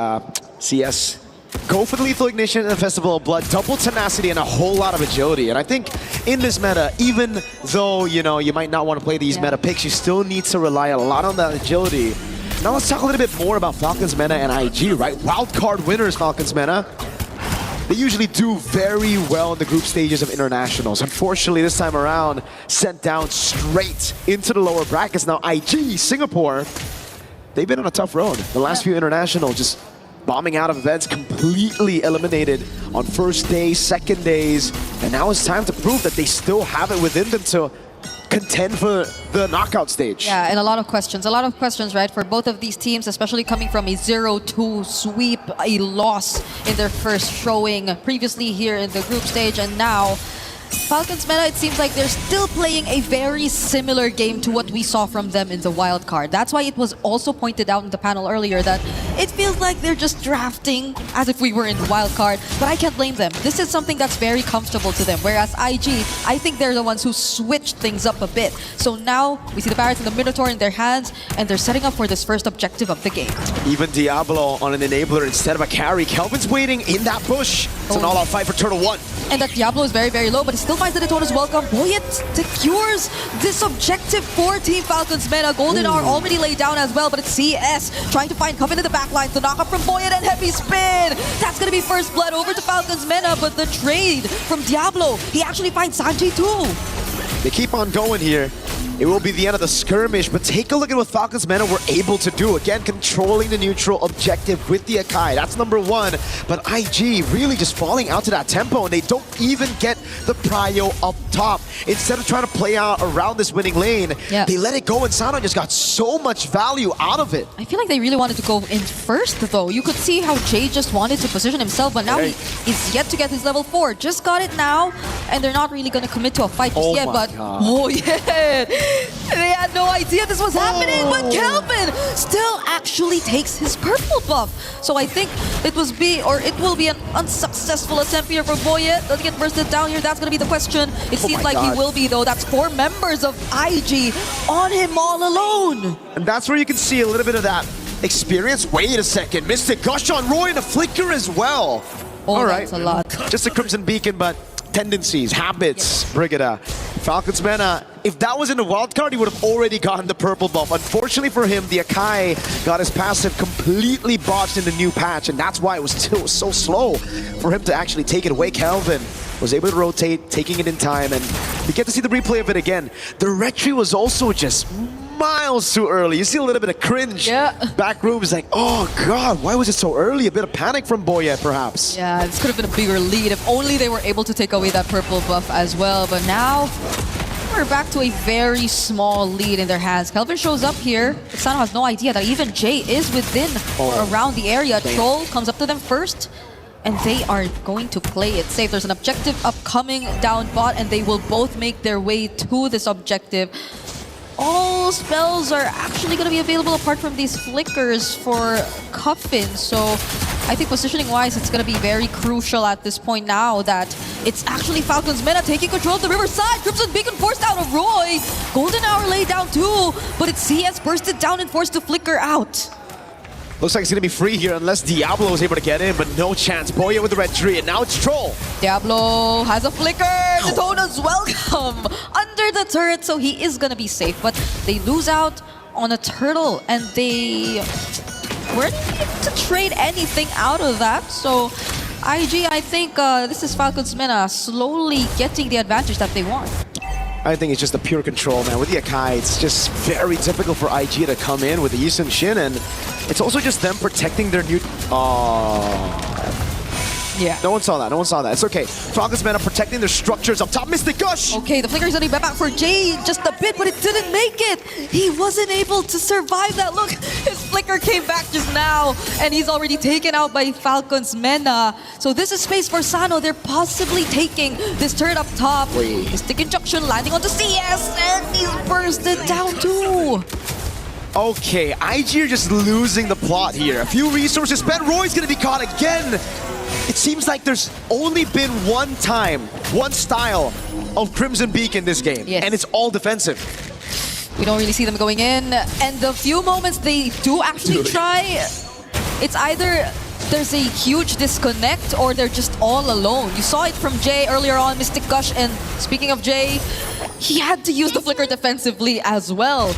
CS go for the lethal ignition in the Festival of Blood, double tenacity and a whole lot of agility. And I think in this meta, even though you might not want to play these meta picks, you still need to rely a lot on that agility. Now let's talk a little bit more about Falcons meta and IG, right? Wildcard winners, Falcons meta. They usually do very well in the group stages of internationals. Unfortunately, this time around, sent down straight into the lower brackets. Now IG, Singapore, they've been on a tough road. The last few internationals just bombing out of events, completely eliminated on first day, second days, and now it's time to prove that they still have it within them to contend for the knockout stage. Yeah, and a lot of questions, right, for both of these teams, especially coming from a 0-2 sweep, a loss in their first showing previously here in the group stage, and now Falcons meta, it seems like they're still playing a very similar game to what we saw from them in the wild card. That's why it was also pointed out in the panel earlier that it feels like they're just drafting as if we were in the wild card, but I can't blame them. This is something that's very comfortable to them, whereas IG, I think they're the ones who switched things up a bit. So now we see the Barretts and the Minotaur in their hands, and they're setting up for this first objective of the game. Even Diablo on an enabler instead of a carry. Kelvin's waiting in that bush. It's an all-out fight for Turtle 1. And that Diablo is very, very low, but he still finds the Daytona's welcome. Boyet secures this objective for Team Falcons meta. Golden Hour already laid down as well, but it's CS trying to find Coven in the backline. The knock-up from Boyet and heavy spin. That's going to be first blood over to Falcons meta, but the trade from Diablo, he actually finds Sanji too. They keep on going here. It will be the end of the skirmish, but take a look at what Falcons meta were able to do. Again, controlling the neutral objective with the Akai. That's number one. But IG really just falling out to that tempo, and they don't even get the prio up top. Instead of trying to play out around this winning lane, they let it go, and Sano just got so much value out of it. I feel like they really wanted to go in first, though. You could see how Jay just wanted to position himself, but now he is yet to get his level 4. Just got it now, and they're not really going to commit to a fight just yet, but they had no idea this was happening, but Kelvin still actually takes his purple buff. So I think it will be an unsuccessful attempt here for Boyet. Does he get bursted down here? That's going to be the question. It seems like he will be, though. That's 4 members of IG on him all alone. And that's where you can see a little bit of that experience. Wait a second. Mystic Gush on Roy and a flicker as well. All right. That's a lot. Just a Crimson Beacon, but tendencies, habits, Brigida. Falcons meta, if that was in the wildcard, he would have already gotten the purple buff. Unfortunately for him, the Akai got his passive completely botched in the new patch, and that's why it was still so slow for him to actually take it away. Kelvin was able to rotate, taking it in time, and we get to see the replay of it again. The retry was also just miles too early. You see a little bit of cringe. Back room is like, oh god, why was it so early? A bit of panic from Boyet, perhaps. Yeah, this could have been a bigger lead if only they were able to take away that purple buff as well. But now we're back to a very small lead in their hands. Kelvin shows up here. Sano has no idea that even Jay is within or around the area. Troll comes up to them first, and they are going to play it safe. There's an objective upcoming down bot, and they will both make their way to this objective. All spells are actually going to be available apart from these flickers for Cuffin. So I think positioning-wise, it's going to be very crucial at this point now that it's actually Falcons meta taking control of the riverside. Crimson Beacon forced out of Roy. Golden Hour laid down too, but it's CS bursted down and forced to flicker out. Looks like it's going to be free here unless Diablo was able to get in, but no chance. Boya with the red tree, and now it's Troll. Diablo has a flicker. Daytona's welcome under the turret, so he is going to be safe. But they lose out on a turtle, and they weren't able to trade anything out of that. So IG, I think this is Falcons meta slowly getting the advantage that they want. I think it's just a pure control, man. With the Akai, it's just very difficult for IG to come in with the Yusung Shin, and it's also just them protecting their new... Yeah. No one saw that. No one saw that. It's okay. Falcons meta protecting their structures up top. Mystic Gush! Okay, the flicker is only back for Jay just a bit, but it didn't make it. He wasn't able to survive that. Look, his flicker came back just now, and he's already taken out by Falcons meta. So this is space for Sano. They're possibly taking this turret up top. Mystic Injunction landing onto CS, and he's bursted down too. Okay, IG are just losing the plot here. A few resources spent. Roy's gonna be caught again. It seems like there's only been one time, one style of Crimson Beak in this game, and it's all defensive. We don't really see them going in, and the few moments they do actually try, it's either there's a huge disconnect or they're just all alone. You saw it from Jay earlier on, Mystic Gush, and speaking of Jay, he had to use the flicker defensively as well.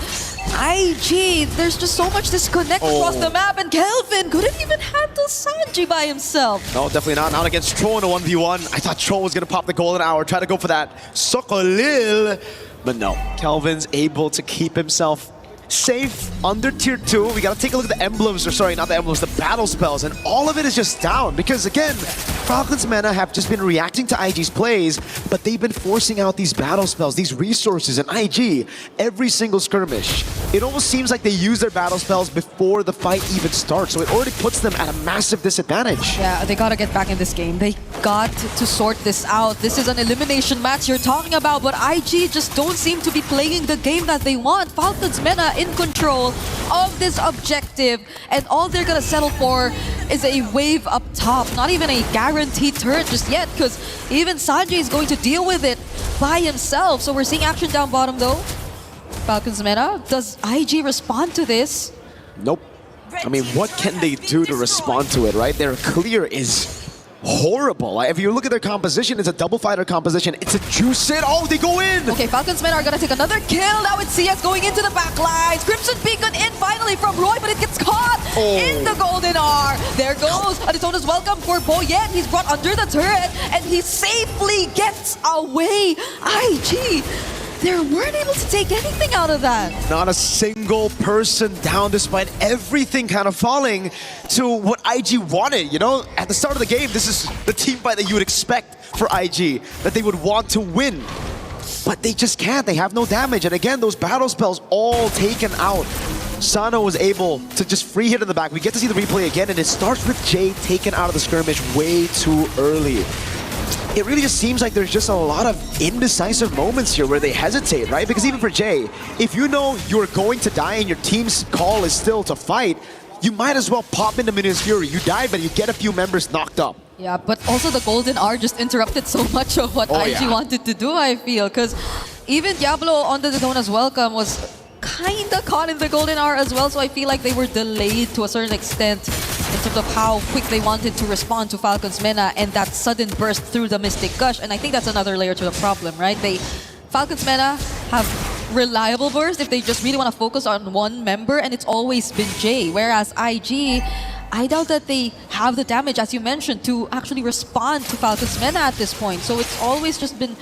IG, there's just so much disconnect across the map, and Kelvin couldn't even handle Sanji by himself. No, definitely not. Not against Tro in a 1v1. I thought Tro was gonna pop the golden hour, try to go for that Sokolil, but no. Kelvin's able to keep himself safe under tier 2. We gotta take a look at the emblems, or sorry, not the emblems, the battle spells, and all of it is just down because again, Falcons Mena have just been reacting to IG's plays, but they've been forcing out these battle spells, these resources, and IG, every single skirmish. It almost seems like they use their battle spells before the fight even starts, so it already puts them at a massive disadvantage. Yeah, they gotta get back in this game. They got to sort this out. This is an elimination match you're talking about, but IG just don't seem to be playing the game that they want. Falcons Mena in control of this objective, and all they're gonna settle for is a wave up top. Not even a guaranteed turret just yet, because even Sanjay is going to deal with it by himself. So we're seeing action down bottom though. Falcons Mena, does IG respond to this? Nope. I mean, what can they do to respond to it, right? Their clear is horrible. Like, if you look at their composition, it's a double fighter composition. It's a juice it. Oh, they go in! Okay, Falcons Mena are gonna take another kill. Now it's CS going into the back lines. Crimson Beacon in finally from Roy, but it gets caught in the golden R. There goes Aditona's welcome for Boyet. He's brought under the turret, and he safely gets away. IG, they weren't able to take anything out of that. Not a single person down despite everything kind of falling to what IG wanted, you know? At the start of the game, this is the team fight that you would expect for IG, that they would want to win. But they just can't, they have no damage. And again, those battle spells all taken out. Sano was able to just free hit in the back. We get to see the replay again, and it starts with Jay taken out of the skirmish way too early. It really just seems like there's just a lot of indecisive moments here where they hesitate, right? Because even for Jay, if you know you're going to die and your team's call is still to fight, you might as well pop into Minions Fury. You die, but you get a few members knocked up. Yeah, but also the golden R just interrupted so much of what IG wanted to do, I feel. Because even Diablo on the Daytona's welcome was kinda caught in the golden R as well, so I feel like they were delayed to a certain extent in terms of how quick they wanted to respond to Falcons Mena and that sudden burst through the Mystic Gush. And I think that's another layer to the problem, right? Falcons Mena have reliable burst if they just really want to focus on one member, and it's always been Jay. Whereas IG, I doubt that they have the damage, as you mentioned, to actually respond to Falcons Mena at this point. So it's always just been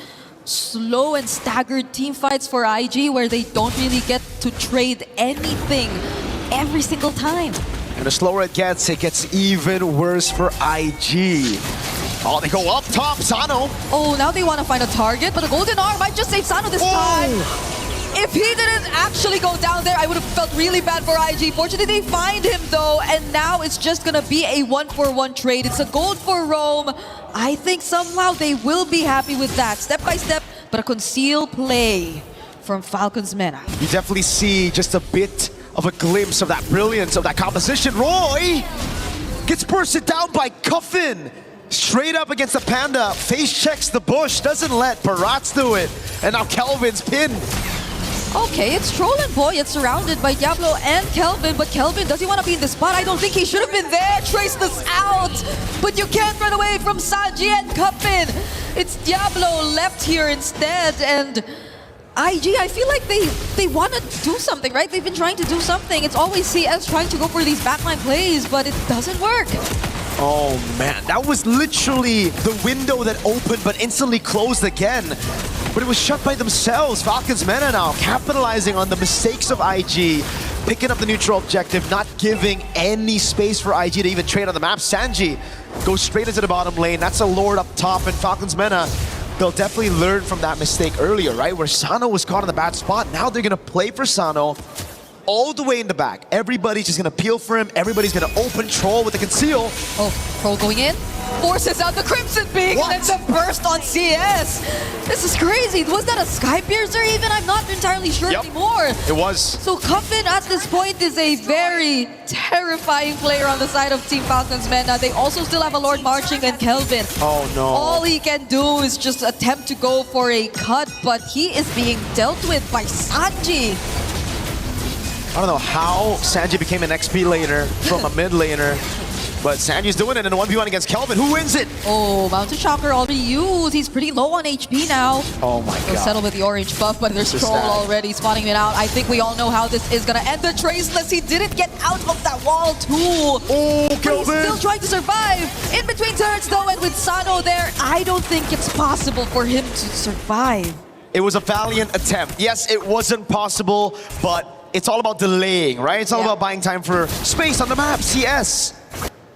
slow and staggered team fights for IG where they don't really get to trade anything every single time. And the slower it gets even worse for IG. Oh, they go up top, Sano. Oh, now they want to find a target, but the golden R might just save Sano this time. If he didn't actually go down there, I would have felt really bad for IG. Fortunately, they find him though, and now it's just gonna be a 1-for-1 trade. It's a gold for Rome. I think somehow they will be happy with that. Step by step, but a concealed play from Falcons Mena. You definitely see just a bit of a glimpse of that brilliance of that composition. Roy gets bursted down by Cuffin. Straight up against the Panda. Face checks the bush. Doesn't let Parats do it. And now Kelvin's pinned. Okay, it's Troll and Boy. It's surrounded by Diablo and Kelvin. But Kelvin, does he want to be in the spot? I don't think he should have been there. Trace this out. But you can't run away from Sanji and Cuffin. It's Diablo left here instead. And IG, I feel like they want to do something, right? They've been trying to do something. It's always CS trying to go for these backline plays, but it doesn't work. Oh man, that was literally the window that opened but instantly closed again. But it was shut by themselves. Falcons Mena now capitalizing on the mistakes of IG, picking up the neutral objective, not giving any space for IG to even trade on the map. Sanji goes straight into the bottom lane. That's a Lord up top, and Falcons Mena, they'll definitely learn from that mistake earlier, right? Where Sano was caught in the bad spot. Now they're gonna play for Sano all the way in the back. Everybody's just gonna peel for him. Everybody's gonna open Troll with the conceal. Oh, Troll going in. forces out the Crimson Peak, and then the burst on CS. This is crazy. Was that a Sky Piercer even? I'm not entirely sure anymore. It was. So Cuffin at this point is a very terrifying player on the side of Team Falcons Mena. They also still have a Lord Marching and Kelvin. Oh no. All he can do is just attempt to go for a cut, but he is being dealt with by Sanji. I don't know how Sanji became an XP laner from a mid laner, but Sanji's doing it in a 1v1 against Kelvin. Who wins it? Oh, Mountain Shocker already used. He's pretty low on HP now. Oh my He'll god. settle with the orange buff, but there's Troll already spawning it out. I think we all know how this is gonna end. The Traceless, he didn't get out of that wall too. Oh, Kelvin! He's still trying to survive. In between turrets though, and with Sano there, I don't think it's possible for him to survive. It was a valiant attempt. Yes, it wasn't possible, but it's all about delaying, right? It's all about buying time for space on the map, CS.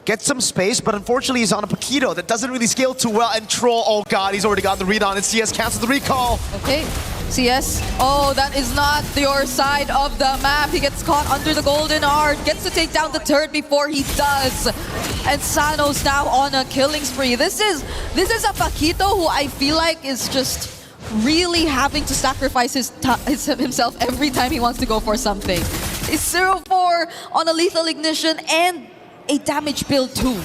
Get some space, but unfortunately he's on a Paquito that doesn't really scale too well. And Troll, oh god, he's already got the read on, and CS cancels the recall. Okay, CS. Oh, that is not your side of the map. He gets caught under the golden art, gets to take down the turret before he does. And Sano's now on a killing spree. This is a Paquito who I feel like is just really having to sacrifice himself every time he wants to go for something. It's 0-4 on a lethal ignition and a damage build too.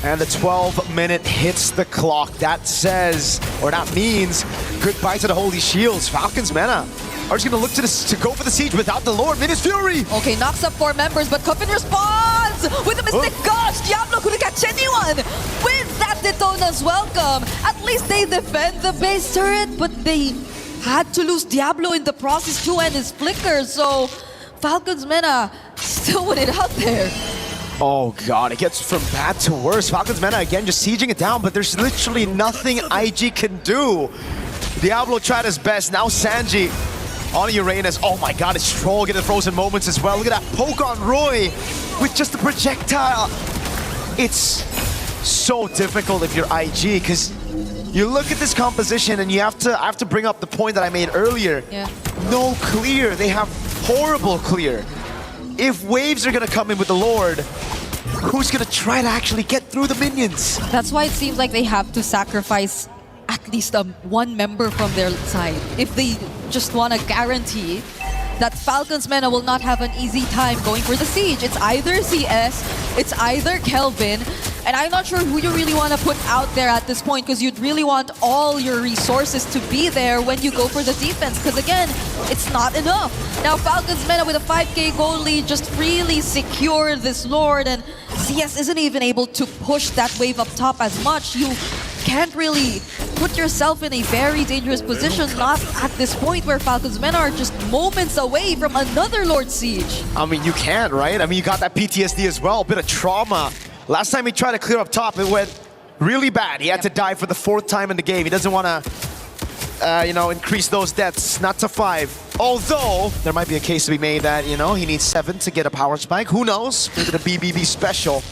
And the 12-minute hits the clock. That says, or that means, goodbye to the Holy Shields. Falcons Mena are just gonna look to go for the siege without the Lord. Mini's Fury! Okay, knocks up 4 members, but Cuffin responds with a Mystic Gush! Diablo couldn't catch anyone! With that Detona's welcome, at least they defend the base turret, but they had to lose Diablo in the process too and his Flicker, so Falcons Mena still win it out there. Oh god, it gets from bad to worse. Falcons Mena again just sieging it down, but there's literally nothing IG can do. Diablo tried his best, now Sanji on Uranus. Oh my god, it's Troll getting frozen moments as well. Look at that poke on Roy with just a projectile. It's so difficult if you're IG, because you look at this composition and I have to bring up the point that I made earlier. Yeah. No clear, they have horrible clear. If waves are gonna come in with the Lord, who's gonna try to actually get through the minions? That's why it seems like they have to sacrifice at least one member from their side if they just want to guarantee that Falcons Mena will not have an easy time going for the siege. It's either CS, it's either Kelvin, and I'm not sure who you really want to put out there at this point, because you'd really want all your resources to be there when you go for the defense, because again, it's not enough. Now Falcons Mena with a 5k goal lead just really secured this Lord, and CS isn't even able to push that wave up top as much. You can't really put yourself in a very dangerous position, not at this point where Falcons Mena are just moments away from another Lord Siege. I mean, you can't, right? I mean, you got that PTSD as well, a bit of trauma. Last time he tried to clear up top, it went really bad. He had to die for the 4th time in the game. He doesn't want to, increase those deaths, not to 5. Although, there might be a case to be made that, he needs 7 to get a power spike. Who knows? Maybe the BBB special.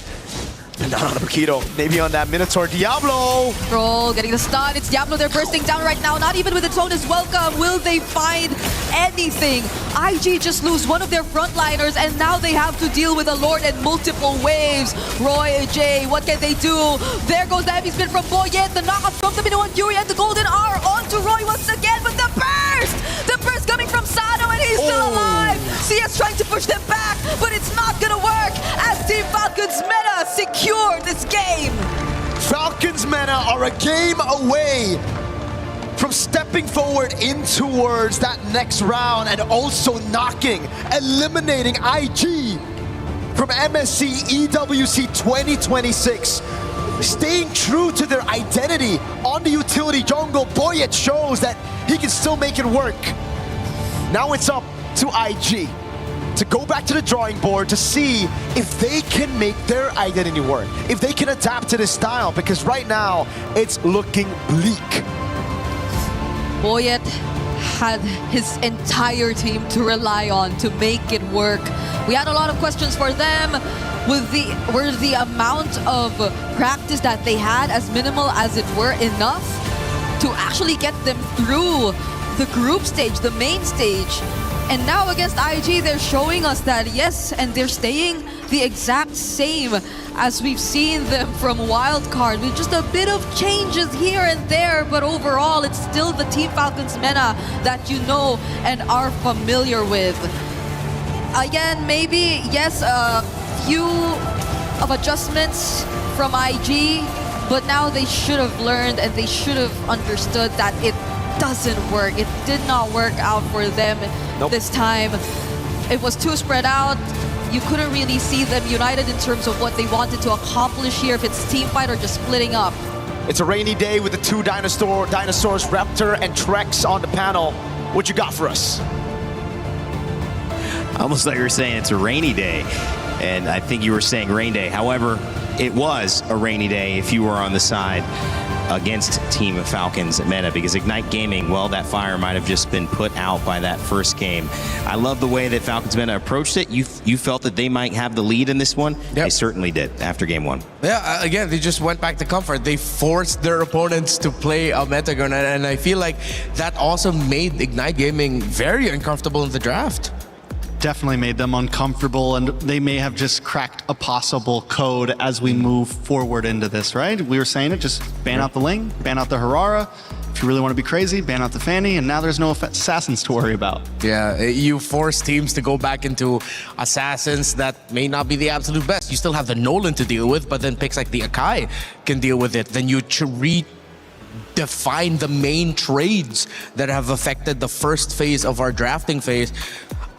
And not on the Paquito, maybe on that Minotaur. Diablo! Troll getting the stun. It's Diablo. They're bursting down right now. Not even with the Detona's welcome will they find anything. IG just lose one of their frontliners, and now they have to deal with a Lord and multiple waves. Roy, Jay, what can they do? There goes the heavy spin from Boyet. The knockoff from the Minoan Fury and the Golden R onto Roy once again. But the burst! The burst coming from Sano, and he's still alive. CS trying to push them back, but it's not gonna work as Team Falcons Mena secure this game. Falcons Mena are a game away from stepping forward in towards that next round and also eliminating IG from MSC EWC 2026. Staying true to their identity on the utility jungle, Boyet shows that he can still make it work. Now it's up to IG to go back to the drawing board to see if they can make their identity work, if they can adapt to this style, because right now it's looking bleak. Boyet had his entire team to rely on to make it work. We had a lot of questions for them. Were the amount of practice that they had, as minimal as it were, enough to actually get them through the group stage, the main stage? And now against IG, they're showing us that yes, and they're staying the exact same as we've seen them from Wildcard, with just a bit of changes here and there, but overall it's still the Team Falcons meta that you know and are familiar with. Again, maybe, yes, a few of adjustments from IG, but now they should have learned and they should have understood that it doesn't work. It did not work out for them this time. It was too spread out. You couldn't really see them united in terms of what they wanted to accomplish here, if it's team fight or just splitting up. It's a rainy day with the two dinosaurs, Raptor and Trex on the panel. What you got for us? Almost like you were saying it's a rainy day, and I think you were saying rain day. However, it was a rainy day if you were on the side against Team Falcons meta, because Ignite Gaming, well, that fire might have just been put out by that first game. I love the way that Falcons meta approached it. You felt that they might have the lead in this one. Yep. They certainly did after game one. Yeah, again, they just went back to comfort. They forced their opponents to play a meta gun, and I feel like that also made Ignite Gaming very uncomfortable in the draft. Definitely made them uncomfortable, and they may have just cracked a possible code as we move forward into this, right? We were saying it, just ban out the Ling, ban out the Harara. If you really want to be crazy, ban out the Fanny, and now there's no assassins to worry about. Yeah, you force teams to go back into assassins that may not be the absolute best. You still have the Nolan to deal with, but then picks like the Akai can deal with it. Then you redefine the main trades that have affected the first phase of our drafting phase.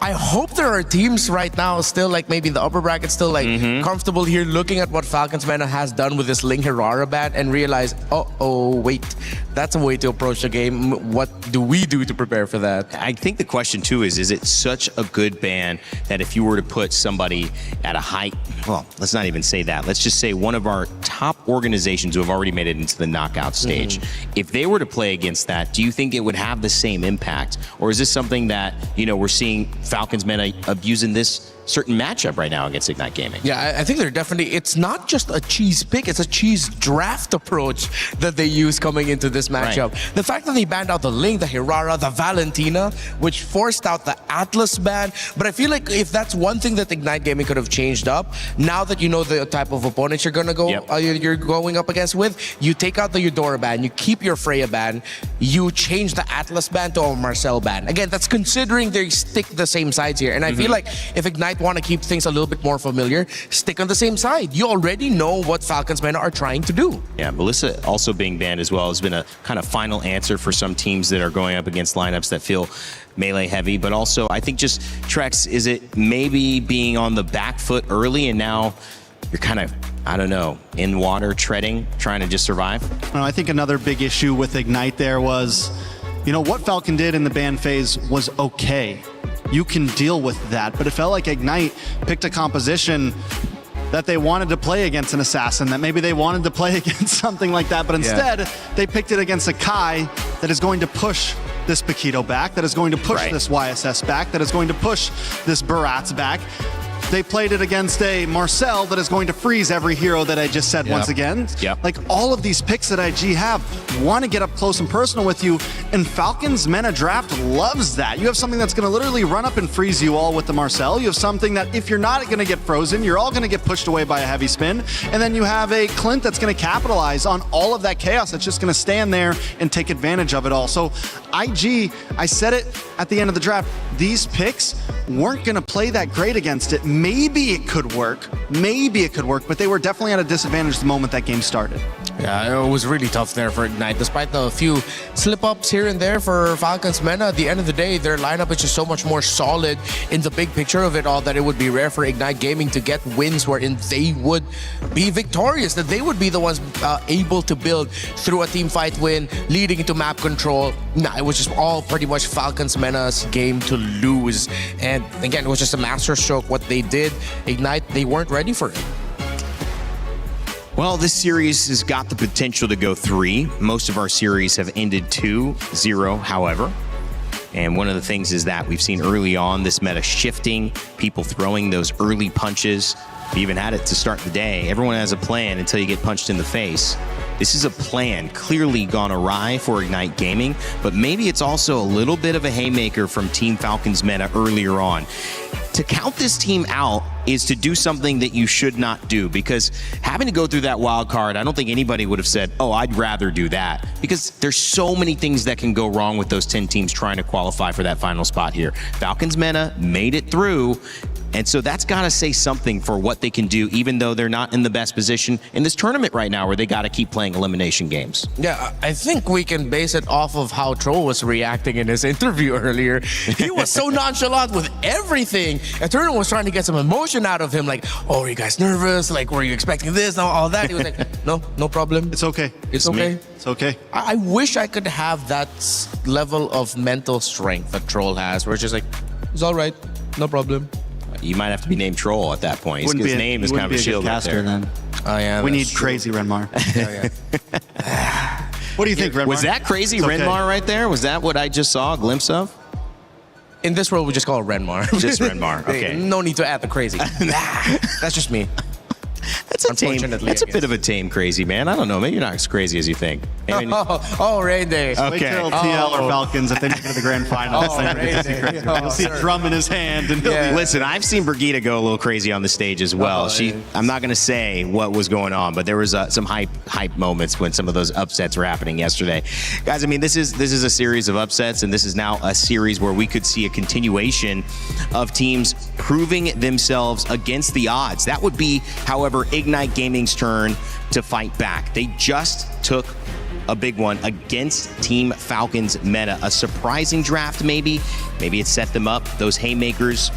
I hope there are teams right now still, like maybe in the upper bracket, still like comfortable here looking at what Falcons meta has done with this Ling Hirara ban and realize, oh, wait, that's a way to approach the game. What do we do to prepare for that? I think the question too is it such a good ban that if you were to put somebody at a high, well, let's not even say that. Let's just say one of our top organizations who have already made it into the knockout stage, if they were to play against that, do you think it would have the same impact? Or is this something that, you know, we're seeing Falcons meta abusing this certain matchup right now against Ignite Gaming? Yeah, I think they're definitely, it's not just a cheese pick, it's a cheese draft approach that they use coming into this matchup. Right. The fact that they banned out the Ling, the Hirara, the Valentina, which forced out the Atlas ban, but I feel like if that's one thing that Ignite Gaming could have changed up, now that you know the type of opponents you're gonna go, you're going up against with, you take out the Eudora ban, you keep your Freya ban, you change the Atlas ban to a Marcel ban. Again, that's considering they stick the same sides here, and I feel like if Ignite want to keep things a little bit more familiar, stick on the same side. You already know what Falcons meta are trying to do. Yeah, Melissa also being banned as well has been a kind of final answer for some teams that are going up against lineups that feel melee heavy, but also I think just Trex, is it maybe being on the back foot early and now you're kind of, I don't know, in water, treading, trying to just survive? No, I think another big issue with Ignite there was, you know, what Falcon did in the ban phase was okay. You can deal with that, but it felt like Ignite picked a composition that they wanted to play against an assassin, that maybe they wanted to play against something like that, but instead they picked it against a Kai that is going to push this Paquito back, that is going to push this YSS back, that is going to push this Baratz back. They played it against a Marcel that is going to freeze every hero that I just said once again. Like all of these picks that IG have want to get up close and personal with you, and Falcons meta draft loves that. You have something that's going to literally run up and freeze you all with the Marcel. You have something that if you're not going to get frozen, you're all going to get pushed away by a heavy spin. And then you have a Clint that's going to capitalize on all of that chaos that's just going to stand there and take advantage of it all. So IG, I said it at the end of the draft, these picks weren't going to play that great against it. Maybe it could work, but they were definitely at a disadvantage the moment that game started. Yeah, it was really tough there for Ignite. Despite the few slip-ups here and there for Falcons meta, at the end of the day, their lineup is just so much more solid in the big picture of it all that it would be rare for Ignite Gaming to get wins wherein they would be victorious, that they would be the ones able to build through a team fight win, leading into map control. Nah, it was just all pretty much Falcons meta's game to lose. And again, it was just a masterstroke what they did. Ignite, they weren't ready for it. Well, this series has got the potential to go 3. Most of our series have ended 2-0, however. And one of the things is that we've seen early on this meta shifting, people throwing those early punches. We even had it to start the day. Everyone has a plan until you get punched in the face. This is a plan clearly gone awry for Ignite Gaming, but maybe it's also a little bit of a haymaker from Team Falcons meta earlier on. To count this team out is to do something that you should not do, because having to go through that wild card, I don't think anybody would have said, oh, I'd rather do that, because there's so many things that can go wrong with those 10 teams trying to qualify for that final spot here. Falcons MENA made it through. And so that's got to say something for what they can do, even though they're not in the best position in this tournament right now, where they got to keep playing elimination games. Yeah, I think we can base it off of how Troll was reacting in his interview earlier. He was so nonchalant with everything. And Turner was trying to get some emotion out of him, like, oh, are you guys nervous? Like, were you expecting this? And all that. He was like, no problem. It's okay. It's okay. It's okay. I wish I could have that level of mental strength that Troll has, where it's just like, it's all right, no problem. You might have to be named Troll at that point. His name is kind of a shield right there. Then. Oh, yeah, we need crazy Renmar. What do you think, Renmar? Was that crazy Renmar right there? Was that what I just saw a glimpse of? In this world, we just call it Renmar. Just Renmar, okay. No need to add the crazy. That's just me. That's a bit of a tame crazy, man. I don't know. Maybe you're not as crazy as you think. Rain Day. Okay. Wait till TL or Falcons if they make it to the grand final. You'll see a drum in his hand. And Listen, I've seen Brigitte go a little crazy on the stage as well. I'm not going to say what was going on, but there was some hype moments when some of those upsets were happening yesterday. Guys, I mean, this is a series of upsets, and this is now a series where we could see a continuation of teams proving themselves against the odds. That would be, however, Ignite Gaming's turn to fight back. They just took a big one against Team Falcons MENA. A surprising draft, maybe. Maybe it set them up. Those haymakers,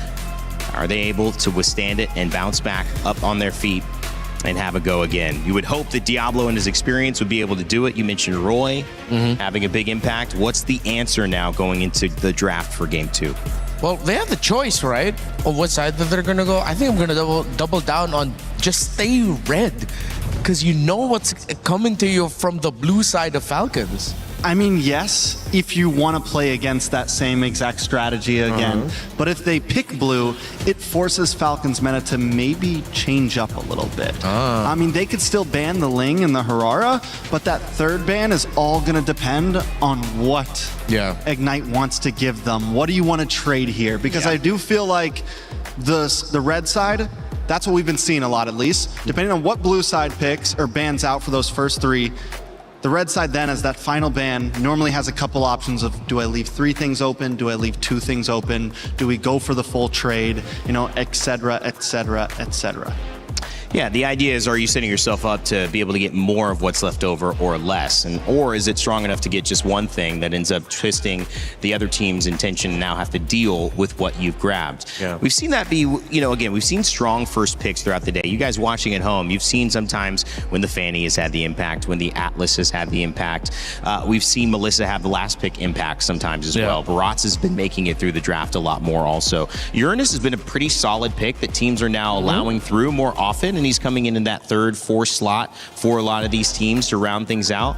are they able to withstand it and bounce back up on their feet and have a go again? You would hope that Diablo and his experience would be able to do it. You mentioned Roy having a big impact. What's the answer now going into the draft for Game 2? Well, they have the choice, right? Of what side that they're going to go. I think I'm going to double down on just stay red, because you know what's coming to you from the blue side of Falcons. I mean, yes, if you want to play against that same exact strategy again. But if they pick blue, it forces Falcons MENA to maybe change up a little bit. I mean, they could still ban the Ling and the Harara, but that third ban is all going to depend on what Ignite wants to give them. What do you want to trade here? Because I do feel like the red side, that's what we've been seeing a lot, at least. Depending on what blue side picks or bans out for those first three, the red side then, as that final ban, normally has a couple options of, do I leave 3 things open? Do I leave 2 things open? Do we go for the full trade? You know, et cetera, et cetera, et cetera. Yeah, the idea is, are you setting yourself up to be able to get more of what's left over or less? Or is it strong enough to get just one thing that ends up twisting the other team's intention and now have to deal with what you've grabbed? Yeah. We've seen that be, again, we've seen strong first picks throughout the day. You guys watching at home, you've seen sometimes when the Fanny has had the impact, when the Atlas has had the impact. We've seen Melissa have the last pick impact sometimes as well. Baratz has been making it through the draft a lot more also. Uranus has been a pretty solid pick that teams are now allowing through more often, and he's coming in that 3rd, 4th slot for a lot of these teams to round things out.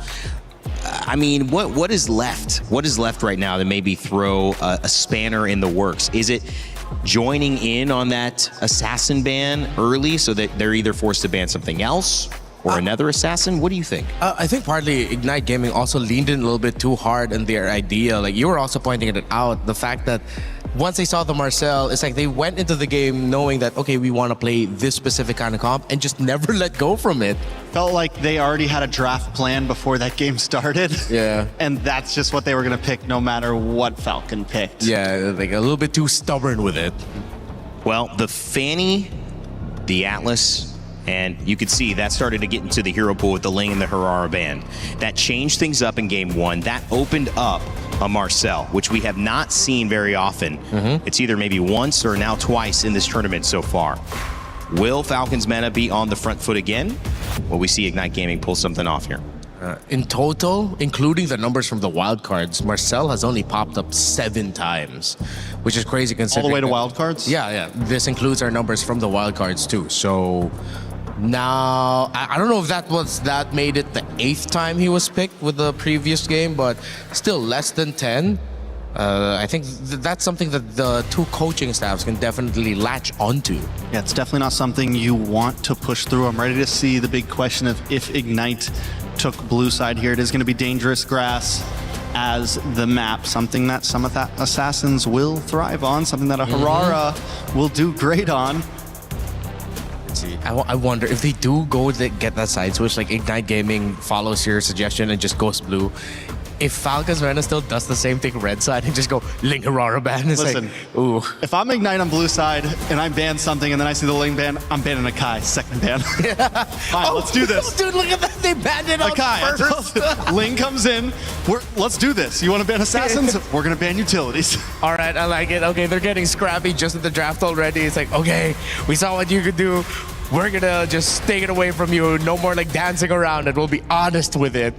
I mean, what is left? What is left right now to maybe throw a spanner in the works? Is it joining in on that assassin ban early so that they're either forced to ban something else or another assassin? What do you think? I think partly Ignite Gaming also leaned in a little bit too hard in their idea. Like you were also pointing it out, the fact that once they saw the Marcel, it's like they went into the game knowing that, okay, we want to play this specific kind of comp and just never let go from it. Felt like they already had a draft plan before that game started. Yeah. And that's just what they were going to pick no matter what Falcon picked. Yeah, like a little bit too stubborn with it. Well, the Fanny, the Atlas, and you could see that started to get into the hero pool with the Ling and the Harara band. That changed things up in game 1. That opened up a Marcel, which we have not seen very often. It's either maybe once or now twice in this tournament so far. Will Falcons MENA be on the front foot again? Will we see Ignite Gaming pull something off here? In total, including the numbers from the wildcards, Marcel has only popped up 7 times, which is crazy considering. All the way to wildcards? Yeah. This includes our numbers from the wildcards too. So now, I don't know if that made it the 8th time he was picked with the previous game, but still less than 10. I think that's something that the 2 coaching staffs can definitely latch onto. Yeah, it's definitely not something you want to push through. I'm ready to see the big question of if Ignite took blue side here. It is going to be dangerous grass as the map, something that some of that assassins will thrive on, something that a Harara will do great on. see. I wonder if they do go to get that side switch, like Ignite Gaming follows your suggestion and just goes blue. If Falcons Mena still does the same thing red side and just go Ling Aurora ban, it's Listen, like, ooh. if I'm Ignite on blue side and I ban something and then I see the Ling ban, I'm banning Akai, second ban. Fine, let's do this. Dude, look at that. They banned it out Akai, first. Ling comes in. Let's do this. You want to ban assassins? We're going to ban utilities. All right, I like it. Okay, they're getting scrappy just at the draft already. It's like, okay, we saw what you could do. We're going to just take it away from you. No more like dancing around it. We'll be honest with it.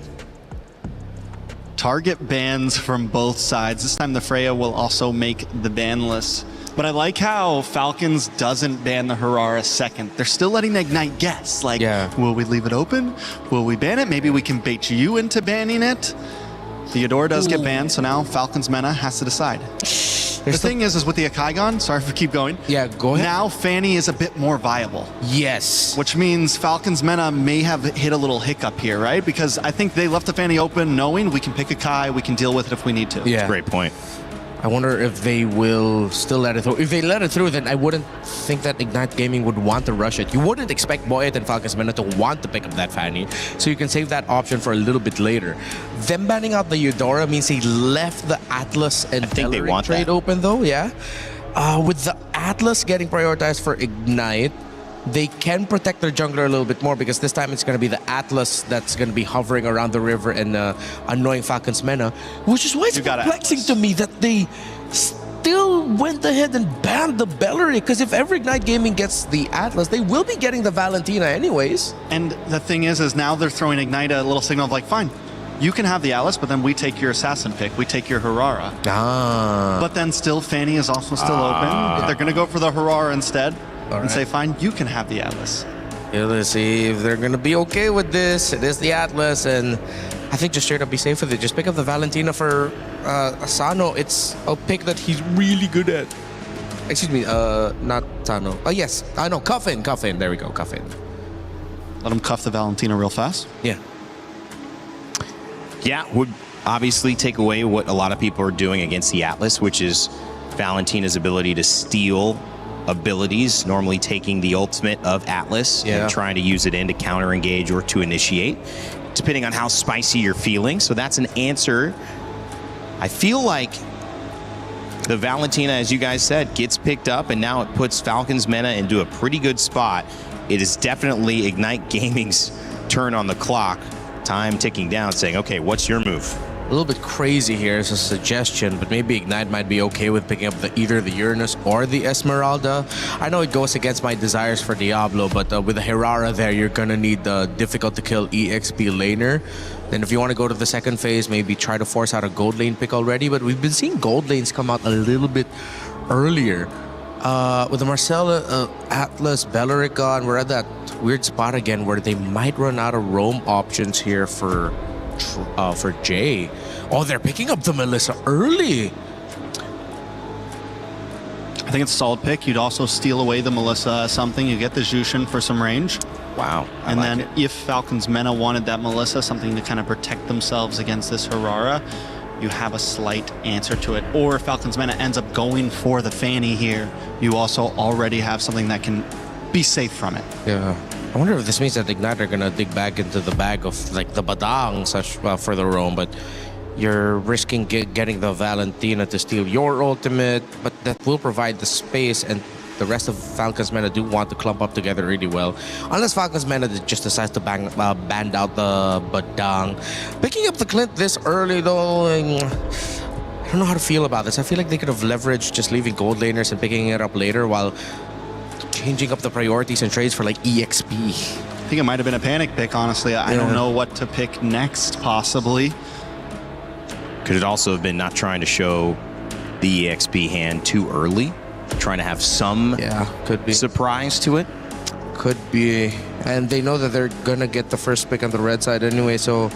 Target bans from both sides. This time the Freya will also make the ban list. But I like how Falcons doesn't ban the Harara second. They're still letting Ignite guess. Like, will we leave it open? Will we ban it? Maybe we can bait you into banning it. Theodora does get banned, so now Falcons Mena has to decide. The thing is with the Akai gone, sorry for keep going. Yeah, go ahead. Now Fanny is a bit more viable. Yes. Which means Falcons Mena may have hit a little hiccup here, right? Because I think they left the Fanny open knowing we can pick Akai, we can deal with it if we need to. Yeah. Great point. I wonder if they will still let it through. If they let it through, then I wouldn't think that Ignite Gaming would want to rush it. You wouldn't expect Boyet and Falcons Mena to want to pick up that Fanny, so you can save that option for a little bit later. Them banning out the Eudora means he left the Atlas and Bellerin trade open, though, yeah? With the Atlas getting prioritized for Ignite, they can protect their jungler a little bit more because this time it's going to be the Atlas that's going to be hovering around the river and annoying Falcons Mena, which is why it's perplexing to me that they still went ahead and banned the Bellerin, because if ever Ignite Gaming gets the Atlas, they will be getting the Valentina anyways. And the thing is now they're throwing Ignite a little signal of like, fine, you can have the Alice, but then we take your assassin pick, we take your Harara. But then still Fanny is also still open, but they're going to go for the Harara instead. And say, fine, you can have the Atlas. Yeah, let's see if they're going to be okay with this. It is the Atlas, and I think just straight up be safe with it. Just pick up the Valentina for Asano. It's a pick that he's really good at. Excuse me, not Sano. Oh, yes. I know, Cuffin. There we go, Cuffin. Let him cuff the Valentina real fast. Yeah. Yeah, would obviously take away what a lot of people are doing against the Atlas, which is Valentina's ability to steal abilities, normally taking the ultimate of Atlas and trying to use it in to counter engage or to initiate, depending on how spicy you're feeling. So that's an answer. I feel like the Valentina, as you guys said, gets picked up, and now it puts Falcons Mena into a pretty good spot. It is definitely Ignite Gaming's turn on the clock. Time ticking down, saying, okay, what's your move? A little bit crazy here as a suggestion, but maybe Ignite might be okay with picking up either the Uranus or the Esmeralda. I know it goes against my desires for Diablo, but with the Herrera there, you're gonna need the difficult to kill EXP laner. Then if you want to go to the second phase, maybe try to force out a gold lane pick already, but we've been seeing gold lanes come out a little bit earlier. With the Marcella, Atlas, Bellericon, we're at that weird spot again where they might run out of roam options here for Jay. Oh, they're picking up the Melissa early. I think it's a solid pick. You'd also steal away the Melissa something. You get the Jushin for some range. Wow. And then if Falcons Mena wanted that Melissa, something to kind of protect themselves against this Harara, you have a slight answer to it. Or if Falcons Mena ends up going for the Fanny here, you also already have something that can be safe from it. Yeah. I wonder if this means that Ignite are gonna dig back into the bag of like the Badang such for the roam, but you're risking getting the Valentina to steal your ultimate, but that will provide the space, and the rest of Falcons Mena do want to clump up together really well. Unless Falcons Mena just decides to band out the Badang. Picking up the Clint this early though, I don't know how to feel about this. I feel like they could have leveraged just leaving gold laners and picking it up later while changing up the priorities and trades for like EXP. I think it might have been a panic pick, honestly. I don't know what to pick next, possibly. Could it also have been not trying to show the EXP hand too early? Trying to have some could be surprise to it? Could be. And they know that they're going to get the first pick on the red side anyway, so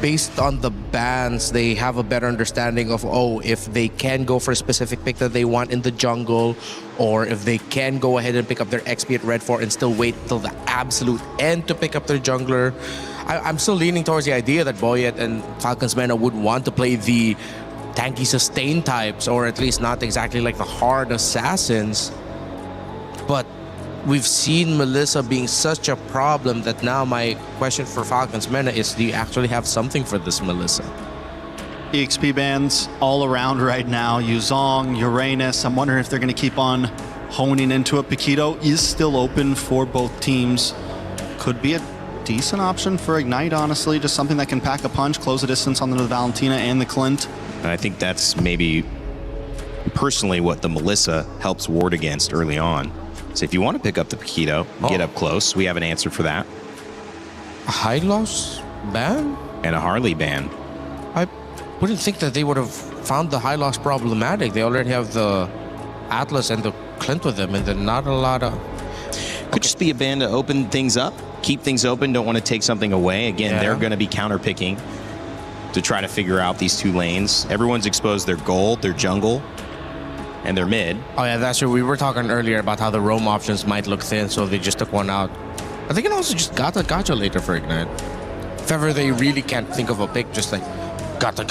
based on the bans, they have a better understanding of, if they can go for a specific pick that they want in the jungle, or if they can go ahead and pick up their XP at red 4 and still wait till the absolute end to pick up their jungler. I'm still leaning towards the idea that Boyet and Falcons Mena would want to play the tanky sustain types, or at least not exactly like the hard assassins. But we've seen Melissa being such a problem that now my question for Falcons Mena is, do you actually have something for this Melissa? EXP bans all around right now. Yuzong, Uranus. I'm wondering if they're going to keep on honing into it. Paquito is still open for both teams. Could be a decent option for Ignite, honestly. Just something that can pack a punch, close the distance on the Valentina and the Clint. And I think that's maybe personally what the Melissa helps ward against early on. So if you want to pick up the Paquito, get up close, we have an answer for that. A high loss ban? And a Harley ban. I wouldn't think that they would have found the high loss problematic. They already have the Atlas and the Clint with them, and then not a lot of... Could just be a ban to open things up, keep things open, don't want to take something away. Again, they're going to be counter-picking to try to figure out these two lanes. Everyone's exposed their gold, their jungle, and their mid. Oh yeah, that's true. We were talking earlier about how the roam options might look thin, so they just took one out. But they can also just gotcha later for Ignite. If ever they really can't think of a pick, just like gotcha.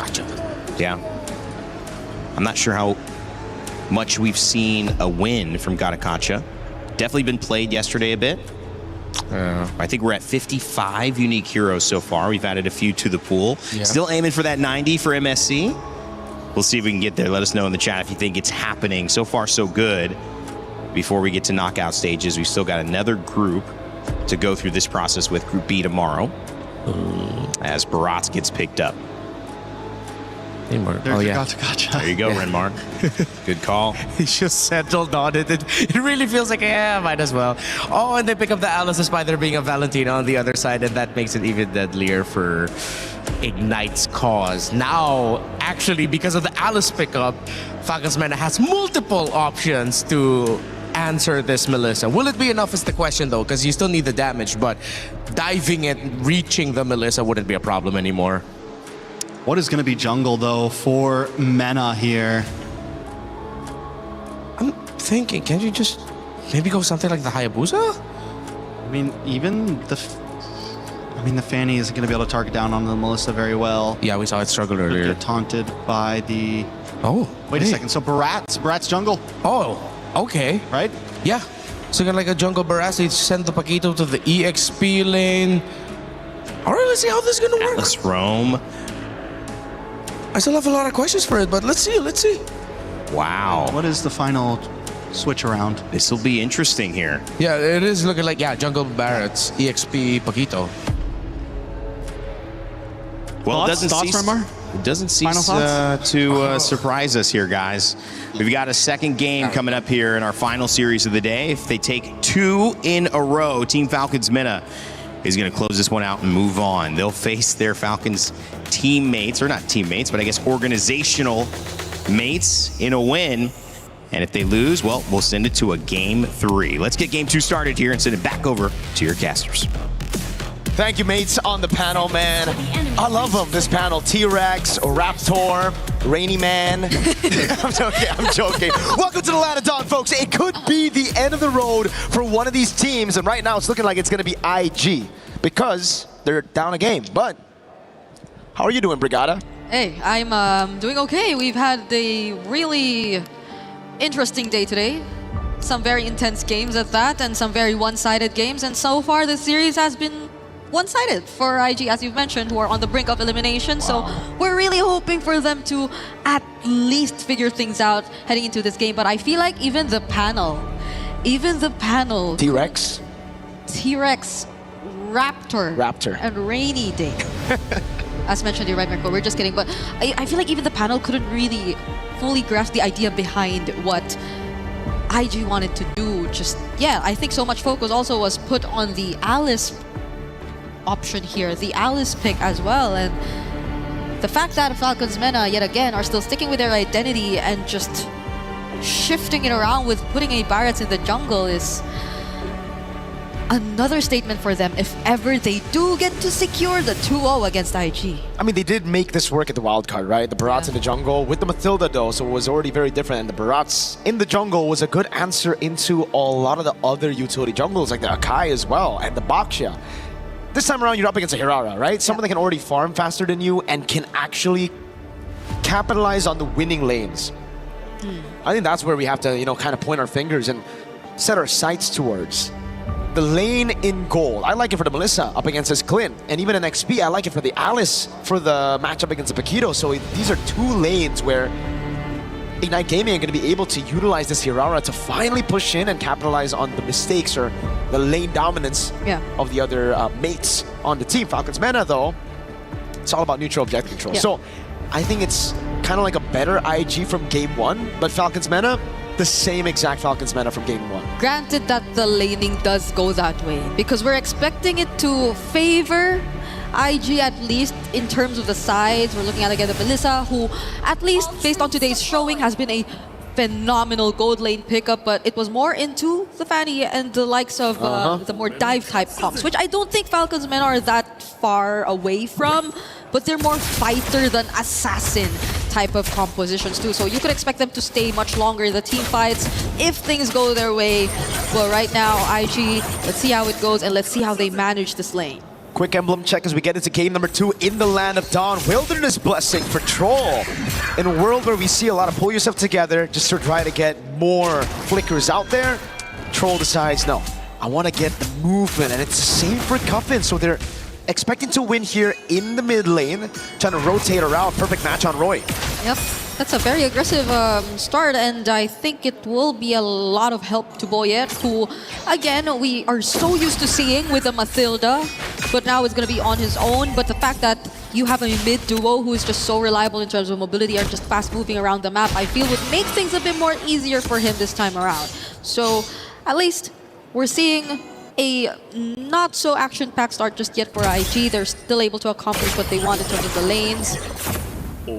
Yeah. I'm not sure how much we've seen a win from Gatakacha. Definitely been played yesterday a bit. I think we're at 55 unique heroes so far. We've added a few to the pool. Yeah. Still aiming for that 90 for MSC. We'll see if we can get there. Let us know in the chat if you think it's happening. So far, so good. Before we get to knockout stages, we've still got another group to go through this process with Group B tomorrow. As Baratz gets picked up. There you go, Renmar. Good call. He just settled on it. It really feels like, yeah, might as well. Oh, and they pick up the Alice despite there being a Valentina on the other side, and that makes it even deadlier for Ignite's cause. Now, actually, because of the Alice pickup, Falcons Mena has multiple options to answer this Melissa. Will it be enough is the question, though, because you still need the damage, but diving it, reaching the Melissa wouldn't be a problem anymore. What is going to be jungle, though, for Mena here? I'm thinking, can't you just maybe go something like the Hayabusa? I mean, even the Fanny is going to be able to target down on the Melissa very well. Yeah, we saw it struggle earlier. Get taunted by the... Oh, wait a second. So Barat's jungle. Oh, okay. Right? Yeah. So kind of like a jungle Baratz, they send the Paquito to the EXP lane. All right, let's see how this is going to work. Let's roam. I still have a lot of questions for it, but let's see. Wow. What is the final switch around? This will be interesting here. Yeah, it is looking like, jungle Barrett's EXP Paquito. Well, thoughts, it doesn't cease to surprise us here, guys. We've got a second game coming up here in our final series of the day. If they take 2 in a row, Team Falcons Mena is going to close this one out and move on. They'll face their Falcons teammates, or not teammates, but I guess organizational mates in a win. And if they lose, well, we'll send it to a Game 3. Let's get Game 2 started here and send it back over to your casters. Thank you, mates, on the panel, man. I love them, this panel. T-Rex, Raptor, Rainy Man. I'm joking. Welcome to the Land of Dawn, folks. It could be the end of the road for one of these teams, and right now it's looking like it's going to be IG because they're down a game. But how are you doing, Brigada? Hey, I'm doing okay. We've had a really interesting day today. Some very intense games at that, and some very one-sided games. And so far, the series has been one-sided for IG, as you've mentioned, who are on the brink of elimination. So we're really hoping for them to at least figure things out heading into this game. But I feel like even the panel, T-Rex, Raptor, and Rainy Day. As mentioned, you're right, Mirko, we're just kidding. But I feel like even the panel couldn't really fully grasp the idea behind what IG wanted to do. I think so much focus also was put on the Alice option here, the Alice pick as well, and the fact that Falcons Mena yet again are still sticking with their identity and just shifting it around with putting a Barretts in the jungle is another statement for them if ever they do get to secure the 2-0 against IG. I mean, they did make this work at the wildcard, right? The Baratz in the jungle with the Mathilda, though, so it was already very different. And the Baratz in the jungle was a good answer into a lot of the other utility jungles, like the Akai as well, and the Baxia. This time around, you're up against a Hirara, right? Someone that can already farm faster than you and can actually capitalize on the winning lanes. I think that's where we have to, kind of point our fingers. And set our sights towards. The lane in gold, I like it for the Melissa up against his Clint. And even in XP, I like it for the Alice for the matchup against the Paquito. So these are two lanes where Ignite Gaming are going to be able to utilize this Hirara to finally push in and capitalize on the mistakes or the lane dominance of the other mates on the team. Falcons Mena, though, it's all about neutral objective control. So I think it's kind of like a better IG from game 1, but Falcons Mena, the same exact Falcons Mena from game 1. Granted that the laning does go that way, because we're expecting it to favor IG, at least in terms of the sides. We're looking at again the Melissa, who at least based on today's showing has been a phenomenal gold lane pickup, but it was more into the Fanny and the likes of the more dive type comps, which I don't think Falcons Men are that far away from, but they're more fighter than assassin type of compositions too. So you could expect them to stay much longer in the team fights if things go their way. Well, right now, IG, let's see how it goes and let's see how they manage this lane. Quick emblem check as we get into game number 2 in the Land of Dawn. Wilderness Blessing for Troll. In a world where we see a lot of pull yourself together just to try to get more flickers out there, Troll decides, no, I want to get the movement, and it's the same for Cuffin. So they're expecting to win here in the mid lane, trying to rotate around. Perfect match on Roy. Yep, that's a very aggressive start, and I think it will be a lot of help to Boyet, who, again, we are so used to seeing with a Mathilda, but now it's going to be on his own. But the fact that you have a mid duo who is just so reliable in terms of mobility and just fast moving around the map, I feel would make things a bit more easier for him this time around. So at least we're seeing a not so action-packed start just yet for IG. They're still able to accomplish what they want in terms of the lanes.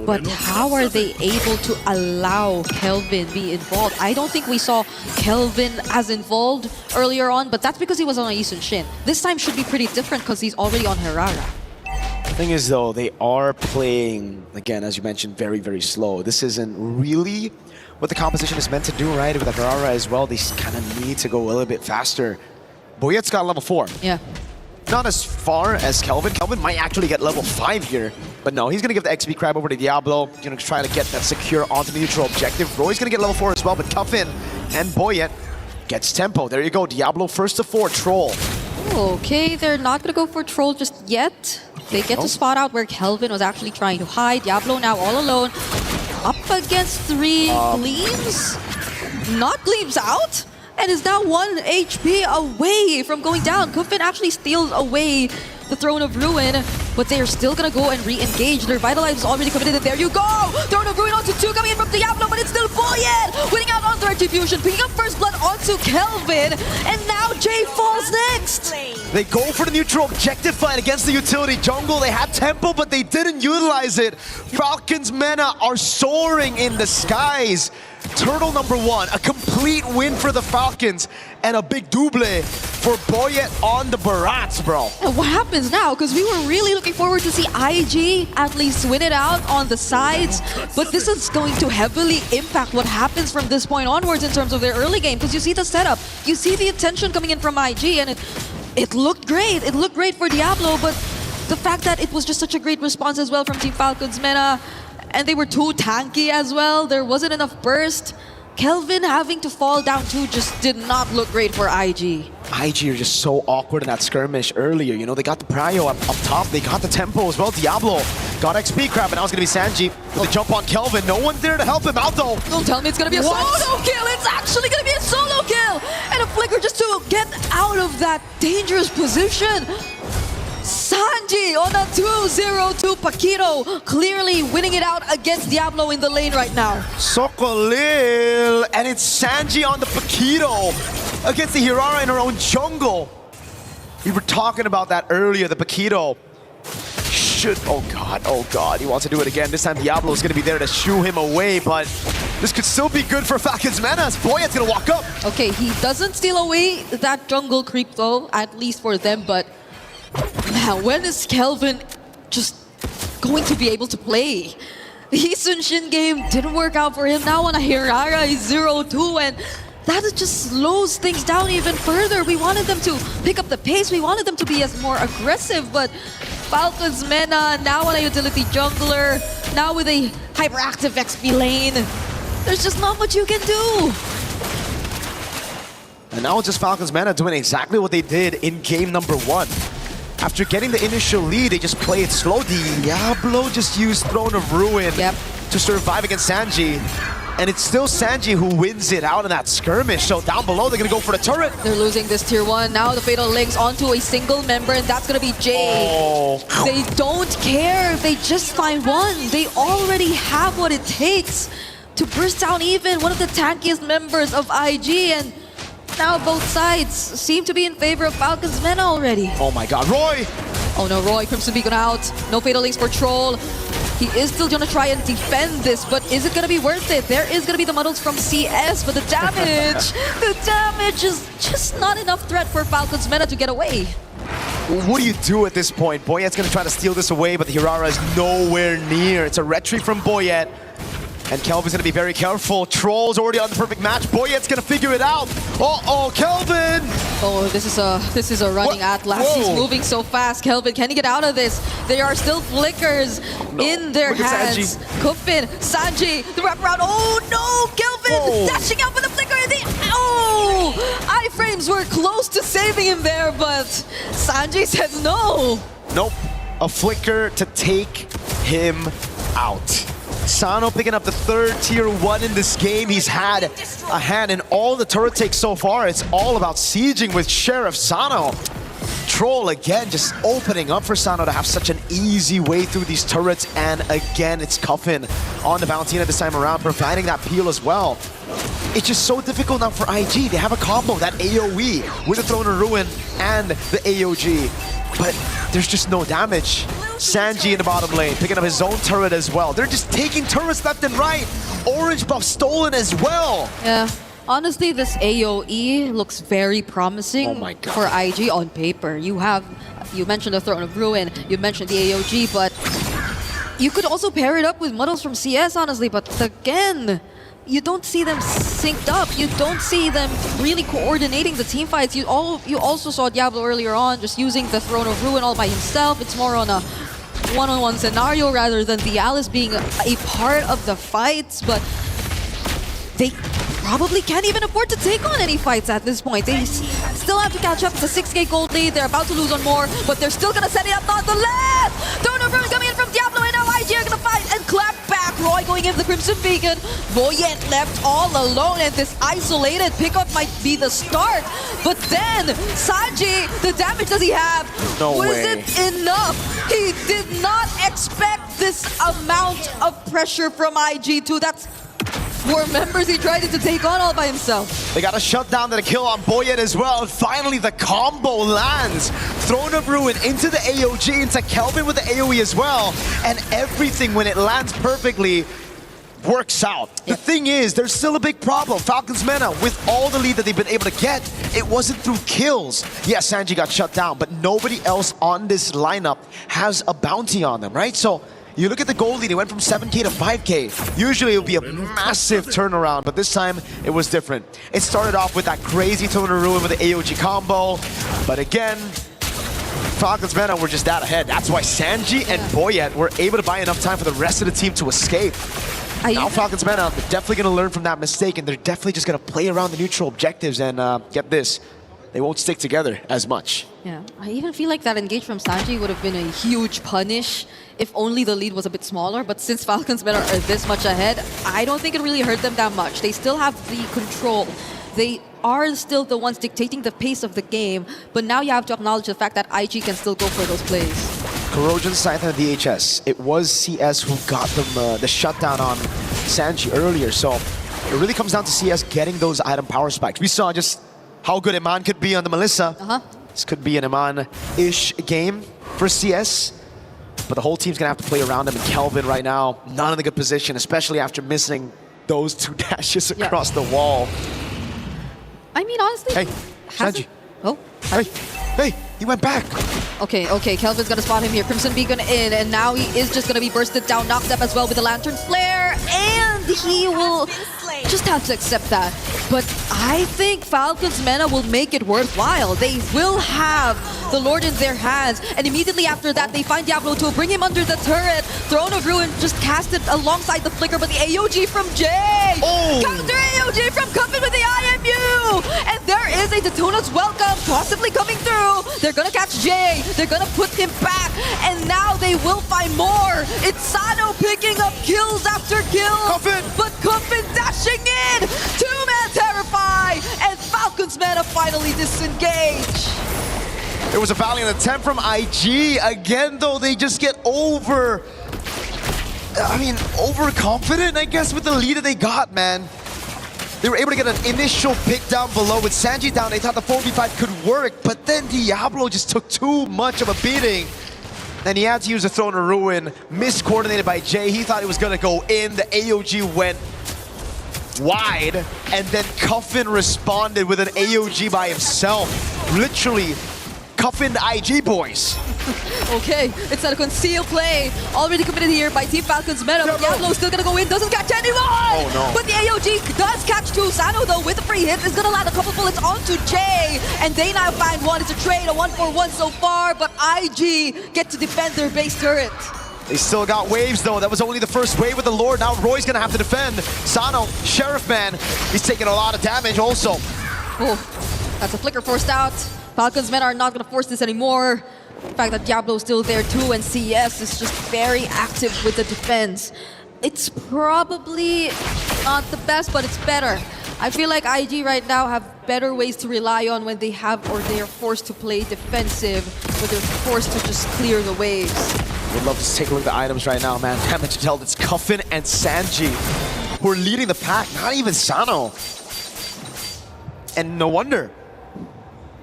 But how are they able to allow Kelvin be involved? I don't think we saw Kelvin as involved earlier on, but that's because he was on a Yisun Shin. This time should be pretty different because he's already on Hirara. The thing is, though, they are playing, again, as you mentioned, very, very slow. This isn't really what the composition is meant to do, right? With the Hirara as well, they kind of need to go a little bit faster. Boyet's got level 4. Yeah. Not as far as Kelvin. Kelvin might actually get level 5 here. But no, he's going to give the XP Crab over to Diablo. Going to try to get that secure onto the neutral objective. Roy's going to get level 4 as well, but Cuffin and Boyet gets tempo. There you go. Diablo first to 4. Troll. Okay, they're not going to go for Troll just yet. They get to spot out where Kelvin was actually trying to hide. Diablo now all alone. Up against 3 Gleams. Not Gleams out. And is now 1 HP away from going down. Kuffin actually steals away the Throne of Ruin, but they are still gonna go and re-engage. Their Vitalize is already committed, and there you go! Throne of Ruin onto 2 coming in from Diablo, but it's still Boyet! Winning out onto Retribution, picking up First Blood onto Kelvin, and now Jay falls next! They go for the neutral objective fight against the utility jungle. They had tempo, but they didn't utilize it. Falcons Mena are soaring in the skies. Turtle number 1, a complete win for the Falcons, and a big double for Boyet on the Barats, bro. And what happens now? Because we were really looking forward to see IG at least win it out on the sides, but this is going to heavily impact what happens from this point onwards in terms of their early game, because you see the setup, you see the attention coming in from IG, and it looked great. It looked great for Diablo, but the fact that it was just such a great response as well from Team Falcons Mena, and they were too tanky as well. There wasn't enough burst. Kelvin having to fall down too just did not look great for IG. IG are just so awkward in that skirmish earlier. You know, they got the prio up top. They got the tempo as well. Diablo got XP Crab, and now it's going to be Sanji. They jump on Kelvin. No one's there to help him out, though. Don't tell me it's going to be a solo kill. It's actually going to be a solo kill. And a flicker just to get out of that dangerous position. Sanji on a 2-0-2 Paquito, clearly winning it out against Diablo in the lane right now. Sokolil, and it's Sanji on the Paquito against the Hirara in her own jungle. We were talking about that earlier, the Paquito should, oh god, he wants to do it again. This time Diablo is going to be there to shoo him away, but this could still be good for Falcons Mena as Boyet's going to walk up. Okay, he doesn't steal away that jungle creep though, at least for them, but now, when is Kelvin just going to be able to play? The Yisun Shin game didn't work out for him. Now on a Hirara, he's 0-2, and that just slows things down even further. We wanted them to pick up the pace. We wanted them to be as more aggressive, but Falcons Mena now on a utility jungler, now with a hyperactive XP lane. There's just not much you can do. And now it's just Falcons Mana doing exactly what they did in game number 1. After getting the initial lead, they just play it slow. Diablo just used Throne of Ruin to survive against Sanji. And it's still Sanji who wins it out in that skirmish. So down below, they're going to go for the turret. They're losing this tier 1. Now the Fatal links onto a single member, and that's going to be Jay. Oh. They don't care if they just find one. They already have what it takes to burst down even one of the tankiest members of IG. And now both sides seem to be in favor of Falcons Mana already. Oh my god, Roy! Oh no, Roy, Crimson Beacon out. No Fatal links for Troll. He is still gonna try and defend this, but is it gonna be worth it? There is gonna be the muddles from CS, but the damage is just not enough threat for Falcons Mana to get away. What do you do at this point? Boyette's gonna try to steal this away, but the Hirara is nowhere near. It's a retreat from Boyette. And Kelvin's gonna be very careful. Troll's already on the perfect match. Boyette's gonna figure it out. Uh-oh, Kelvin! Oh, this is a running Atlas. He's moving so fast. Kelvin, can he get out of this? There are still flickers in their hands. Kufin, Sanji, the wraparound. Oh no, Kelvin dashing out with a flicker. Iframes were close to saving him there, but Sanji says no. Nope, a flicker to take him out. Sano picking up the 3rd tier 1 in this game. He's had a hand in all the turret takes so far. It's all about sieging with Sheriff Sano. Troll again just opening up for Sano to have such an easy way through these turrets. And again, it's Cuffin on the Valentina this time around, providing that peel as well. It's just so difficult now for IG. They have a combo, that AoE with the Throne of Ruin and the AOG. But there's just no damage. Sanji in the bottom lane, picking up his own turret as well. They're just taking turrets left and right. Orange buff stolen as well. Yeah, honestly, this AoE looks very promising for IG on paper. You mentioned the Throne of Ruin, you mentioned the AoG, but you could also pair it up with muddles from CS, honestly. But again, you don't see them synced up. You don't see them really coordinating the team fights. You also saw Diablo earlier on just using the Throne of Ruin all by himself. It's more on a one-on-one scenario rather than the Alice being a part of the fights, but they probably can't even afford to take on any fights at this point. They still have to catch up. It's a 6k gold lead. They're about to lose on more, but they're still gonna set it up nonetheless. Throne of Ruin coming in from Diablo, and now IG are gonna fight and clap back. Roy going in for the Crimson Beacon. Boyette left all alone, and this isolated pickup might be the start. But then, Sanji, the damage does he have? Was it enough? He did not expect this amount of pressure from IG2. That's 4 members he tried to take on all by himself. They got a shutdown and a kill on Boyette as well. And finally, the combo lands. Throne of Ruin into the AOG, into Kelvin with the AoE as well. And everything, when it lands perfectly, works out. The thing is, there's still a big problem. Falcons Mana, with all the lead that they've been able to get, it wasn't through kills. Yes, Sanji got shut down, but nobody else on this lineup has a bounty on them, right? So you look at the gold lead, it went from 7k to 5k. Usually it would be a massive turnaround, but this time it was different. It started off with that crazy Throne of Ruin with the AOG combo, but again, Falcons Mana were just that ahead. That's why Sanji and Boyette were able to buy enough time for the rest of the team to escape. Now Falcons Mana, they're definitely going to learn from that mistake, and they're definitely just going to play around the neutral objectives, and get this, they won't stick together as much. Yeah, I even feel like that engage from Sanji would have been a huge punish if only the lead was a bit smaller, but since Falcons Mana are this much ahead, I don't think it really hurt them that much. They still have the control. They are still the ones dictating the pace of the game, but now you have to acknowledge the fact that IG can still go for those plays. Corrosion, Scythe, and DHS. It was CS who got them the shutdown on Sanji earlier, so it really comes down to CS getting those item power spikes. We saw just how good Iman could be on the Melissa. This could be an Iman-ish game for CS, but the whole team's gonna have to play around him, and Kelvin right now, not in a good position, especially after missing those 2 dashes across the wall. I mean, honestly... Hey, Sanji. Oh. Hey, he went back. Okay, Kelvin's gonna spot him here. Crimson Beacon in, and now he is just gonna be bursted down, knocked up as well with the Lantern Flare, and he will just have to accept that. But I think Falcons Mana will make it worthwhile. They will have the Lord in their hands. And immediately after that, they find Diablo 2, bring him under the turret. Throne of Ruin just cast it alongside the flicker, but the AOG from Jay. Counter AOG from Cuffin with the IMU. And there is a Daytona's welcome possibly coming through. They're gonna catch Jay. They're gonna put him back. And now they will find more. It's Sano picking up kills after kills. But Cuffin dashing in. Two-man Terrify. And Falcons Meta finally disengage. It was a valiant attempt from IG. Again, though, they just get overconfident, I guess, with the lead that they got, man. They were able to get an initial pick down below. With Sanji down, they thought the 4v5 could work, but then Diablo just took too much of a beating. And he had to use a Throne of Ruin, miscoordinated by Jay. He thought it was gonna go in. The AOG went wide, and then Cuffin responded with an AOG by himself. Literally, Cuffin the IG boys. Okay, it's a concealed play. Already committed here by Team Falcons Meta. Diablo's still gonna go in, doesn't catch anyone! Oh no. But the AOG does catch two. Sano though with a free hit is gonna land a couple bullets onto Jay. And they now find one. It's a trade, a 1-for-1 so far, but IG get to defend their base turret. They still got waves though. That was only the first wave with the Lord. Now Roy's gonna have to defend. Sano, Sheriff Man, he's taking a lot of damage also. Oh, that's a flicker forced out. Falcons Men are not gonna force this anymore. The fact that Diablo's still there too, and CS is just very active with the defense. It's probably not the best, but it's better. I feel like IG right now have better ways to rely on when they have or they are forced to play defensive, but they're forced to just clear the waves. Would love to take a look at the items right now, man. Damage dealt. It's Cuffin and Sanji who are leading the pack, not even Sano. And no wonder.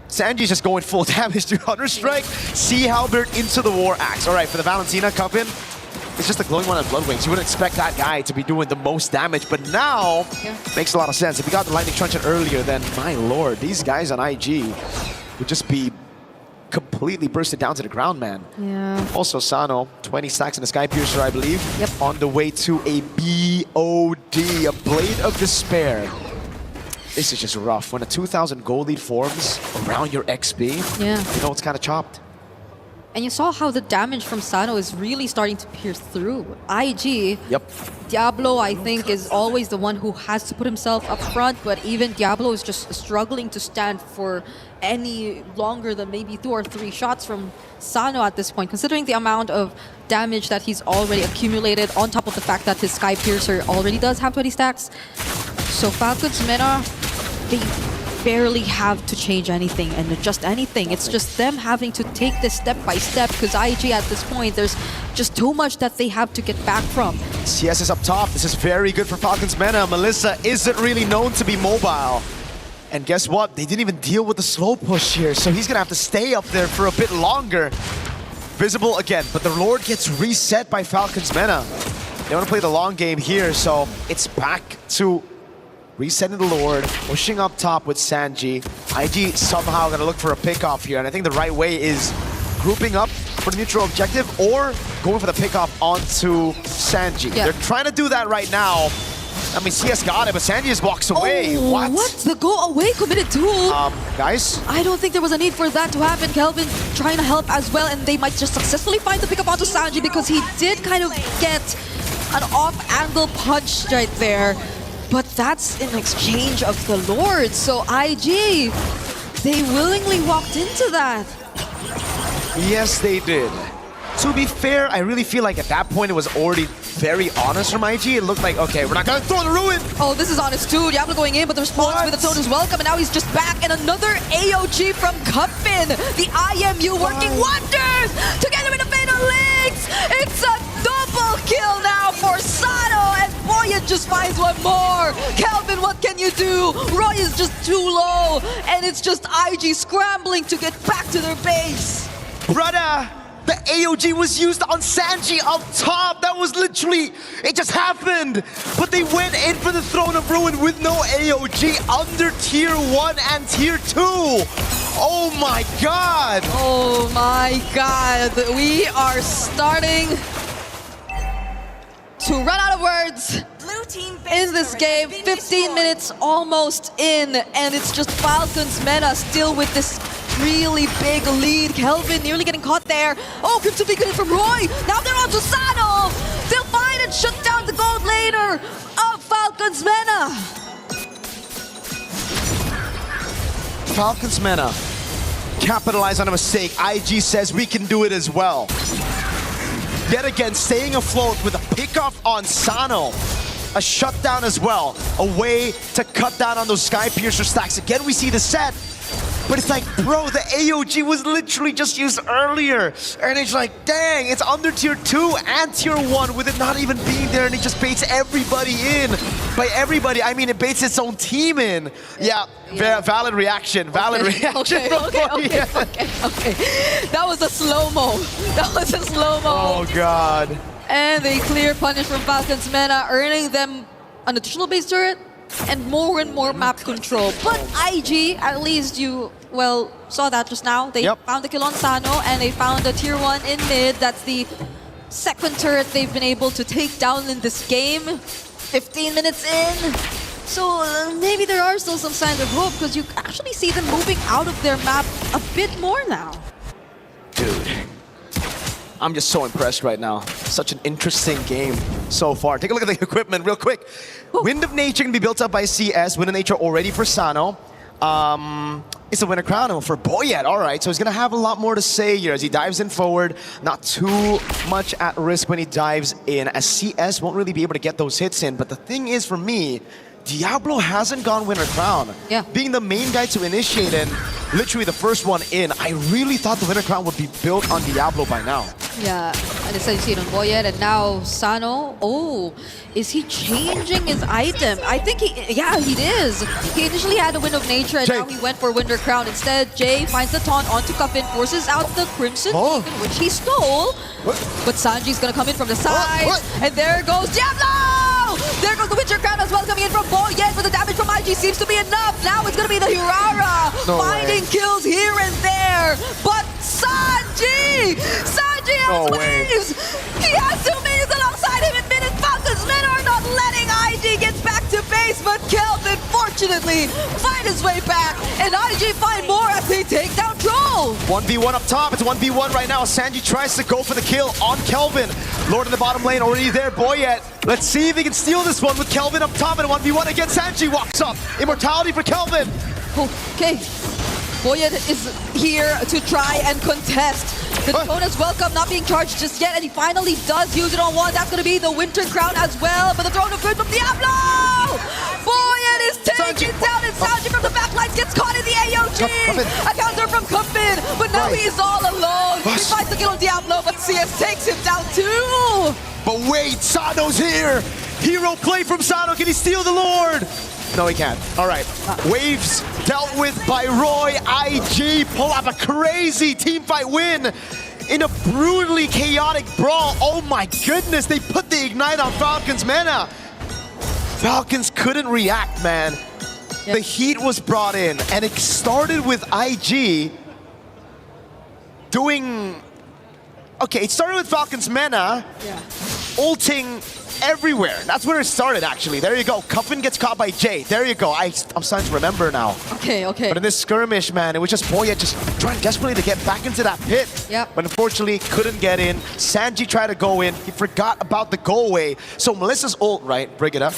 Sanji's just going full damage to Hunter-Strike. Sea Halberd into the War Axe. All right, for the Valentina, Cuffin, it's just a glowing one on Bloodwings. You wouldn't expect that guy to be doing the most damage, but now makes a lot of sense. If we got the Lightning Truncheon earlier, then my lord, these guys on IG would just be completely bursted down to the ground, man. Yeah. Also, Sano, 20 stacks in the Sky Piercer, I believe. Yep. On the way to a BOD, a Blade of Despair. This is just rough. When a 2,000 gold lead forms around your XP, you know it's kind of chopped. And you saw how the damage from Sano is really starting to pierce through. IG, Diablo, I think, is always the one who has to put himself up front, but even Diablo is just struggling to stand for any longer than maybe 2 or 3 shots from Sano at this point, considering the amount of damage that he's already accumulated, on top of the fact that his Sky Piercer already does have 20 stacks. So Falcons Meta, they barely have to change anything and adjust anything. It's just them having to take this step by step, because IG at this point, there's just too much that they have to get back from. CS is up top. This is very good for Falcons Meta. Melissa isn't really known to be mobile. And guess what? They didn't even deal with the slow push here, so he's gonna have to stay up there for a bit longer. Visible again, but the Lord gets reset by Falcons Meta. They want to play the long game here, so it's back to resetting the Lord, pushing up top with Sanji. IG somehow gonna look for a pick-off here, and I think the right way is grouping up for the neutral objective or going for the pick-off onto Sanji. They're trying to do that right now. I mean, CS got it, but Sanji just walks away. Oh, what? The go away committed too? Guys? I don't think there was a need for that to happen. Kelvin trying to help as well, and they might just successfully find the pick-up onto Sanji, because he did kind of get an off-angle punch right there. But that's in exchange of the Lord. So IG, they willingly walked into that. Yes, they did. To be fair, I really feel like at that point it was already very honest from IG. It looked like, okay, we're not gonna throw the ruin. Oh, this is honest too. Diablo going in, but the response with the tone is welcome, and now he's just back. And another AOG from Cuffin. The IMU working wonders together with the Fatal Links. It's a double kill now for Sano, and Boyan just finds one more. Kelvin, what can you do? Roy is just too low, and it's just IG scrambling to get back to their base. Brother, the AOG was used on Sanji up top. That was literally, it just happened. But they went in for the Throne of Ruin with no AOG under tier 1 and tier 2. Oh my god. Oh my god. We are starting to run out of words in this game. 15 minutes almost in, and it's just Falcons Meta still with this really big lead. Kelvin nearly getting caught there. Oh, Crimson Beacon in from Roy. Now they're on to Sano. They'll find and shut down the gold laner of Falcons Mena. Falcons Mena capitalize on a mistake. IG says we can do it as well. Yet again, staying afloat with a pick-off on Sano. A shutdown as well. A way to cut down on those Sky Piercer stacks. Again, we see the set. But it's like, bro, the AOG was literally just used earlier. And it's like, dang, it's under tier 2 and tier 1 with it not even being there, and it just baits everybody in. By everybody, I mean it baits its own team in. Yeah. Valid reaction. Valid reaction. Okay. That was a slow-mo. Oh, God. And they clear punish from Falcons Mena, earning them an additional base turret and more map control. But IG, at least you, saw that just now. They found the kill on Sano, and they found a tier 1 in mid. That's the second turret they've been able to take down in this game. 15 minutes in. So maybe there are still some signs of hope, because you actually see them moving out of their map a bit more now. Dude, I'm just so impressed right now. Such an interesting game so far. Take a look at the equipment real quick. Wind of Nature can be built up by CS. Wind of Nature already for Sano. It's a Winter Crown for Boyet. All right, so he's going to have a lot more to say here as he dives in forward. Not too much at risk when he dives in, as CS won't really be able to get those hits in. But the thing is, for me, Diablo hasn't gone Winter Crown. Yeah. Being the main guy to initiate and literally the first one in, I really thought the Winter Crown would be built on Diablo by now. Yeah, and it's you see it on Boyet, and now Sano. Oh, is he changing his item? I think he is. He initially had a Wind of Nature, and now he went for Winter Crown. Instead, Jay finds the taunt onto Cuffin, forces out the Crimson Beacon, which he stole. But Sanji's gonna come in from the side, and there goes Diablo! There goes the Winter Crown as well, coming in from Boyet, but the damage from IG seems to be enough. Now it's gonna be the Hirara, finding kills here and there. But Sanji has waves! He has 2 minions alongside him in mid, and Falcons Men are not letting IG get back to base, but Kelvin fortunately find his way back, and IG find more as they take down Troll. 1v1 up top, it's 1v1 right now. Sanji tries to go for the kill on Kelvin. Lord in the bottom lane already there, Boyet. Let's see if he can steal this one with Kelvin up top, and 1v1 against Sanji walks up. Immortality for Kelvin. Okay. Boyet is here to try and contest. The Dakona's welcome not being charged just yet, and he finally does use it on one. That's going to be the Winter Crown as well, but the Throne of Good from Diablo! Boyet is taken down, and Sanji from the backline gets caught in the AOG! A counter from Kuffin, but now he's all alone. He fights the kill on Diablo, but CS takes him down too! But wait, Sano's here! Hero play from Sano, can he steal the Lord? No, he can't. All right. Waves dealt with by Roy. IG pull up a crazy teamfight win in a brutally chaotic brawl. Oh my goodness, they put the Ignite on Falcons Mena. Falcons couldn't react, man. The heat was brought in, and it started with IG doing... Okay, it started with Falcons Mena ulting everywhere. That's where it started, actually. There you go. Cuffin gets caught by Jay. There you go. I'm starting to remember now. Okay. But in this skirmish, man, it was just Boyet just trying desperately to get back into that pit. But unfortunately, couldn't get in. Sanji tried to go in. He forgot about the go away. So Melissa's ult, right? Bring it up.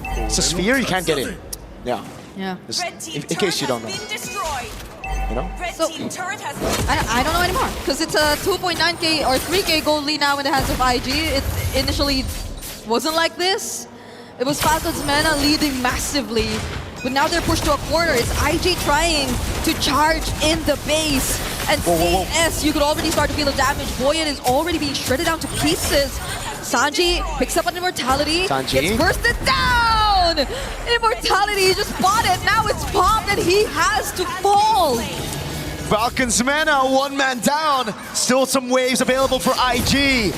It's a sphere, you can't get in. Yeah. Just in case you don't know. You know? So, I don't know anymore, because it's a 2.9k or 3k gold lead now in the hands of IG. It initially wasn't like this. It was Falcons Mena leading massively, but now they're pushed to a corner. It's IG trying to charge in the base, and CS, you could already start to feel the damage. Boyet is already being shredded down to pieces. Sanji picks up an Immortality, gets bursted down! Immortality, he just bought it, now it's popped and he has to fall! Falcons Mena, one man down. Still some waves available for IG.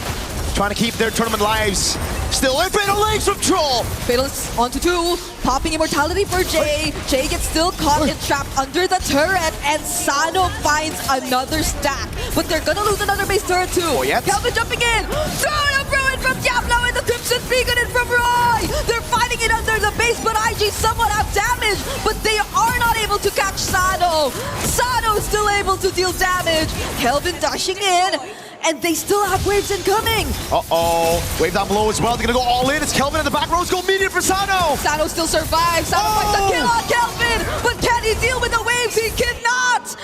Trying to keep their tournament lives still in. Fatal legs from Troll. Fatal is onto 2. Popping Immortality for Jay. Jay gets still caught and trapped under the turret, and Sano finds another stack. But they're gonna lose another base turret too. Kelvin jumping in. Turn of Ruin from Diablo, and the Crimson Beacon in from Roy. They're fighting it under the base, but IG somewhat have damage, but they are not able to catch Sano. Sano is still able to deal damage. Kelvin dashing in, and they still have waves incoming. Uh-oh. Wave down below as well. They're going to go all in. It's Kelvin in the back row. It's going medium for Sano. Sano still survives. Sano finds a kill on Kelvin, but can he deal with the waves? He cannot.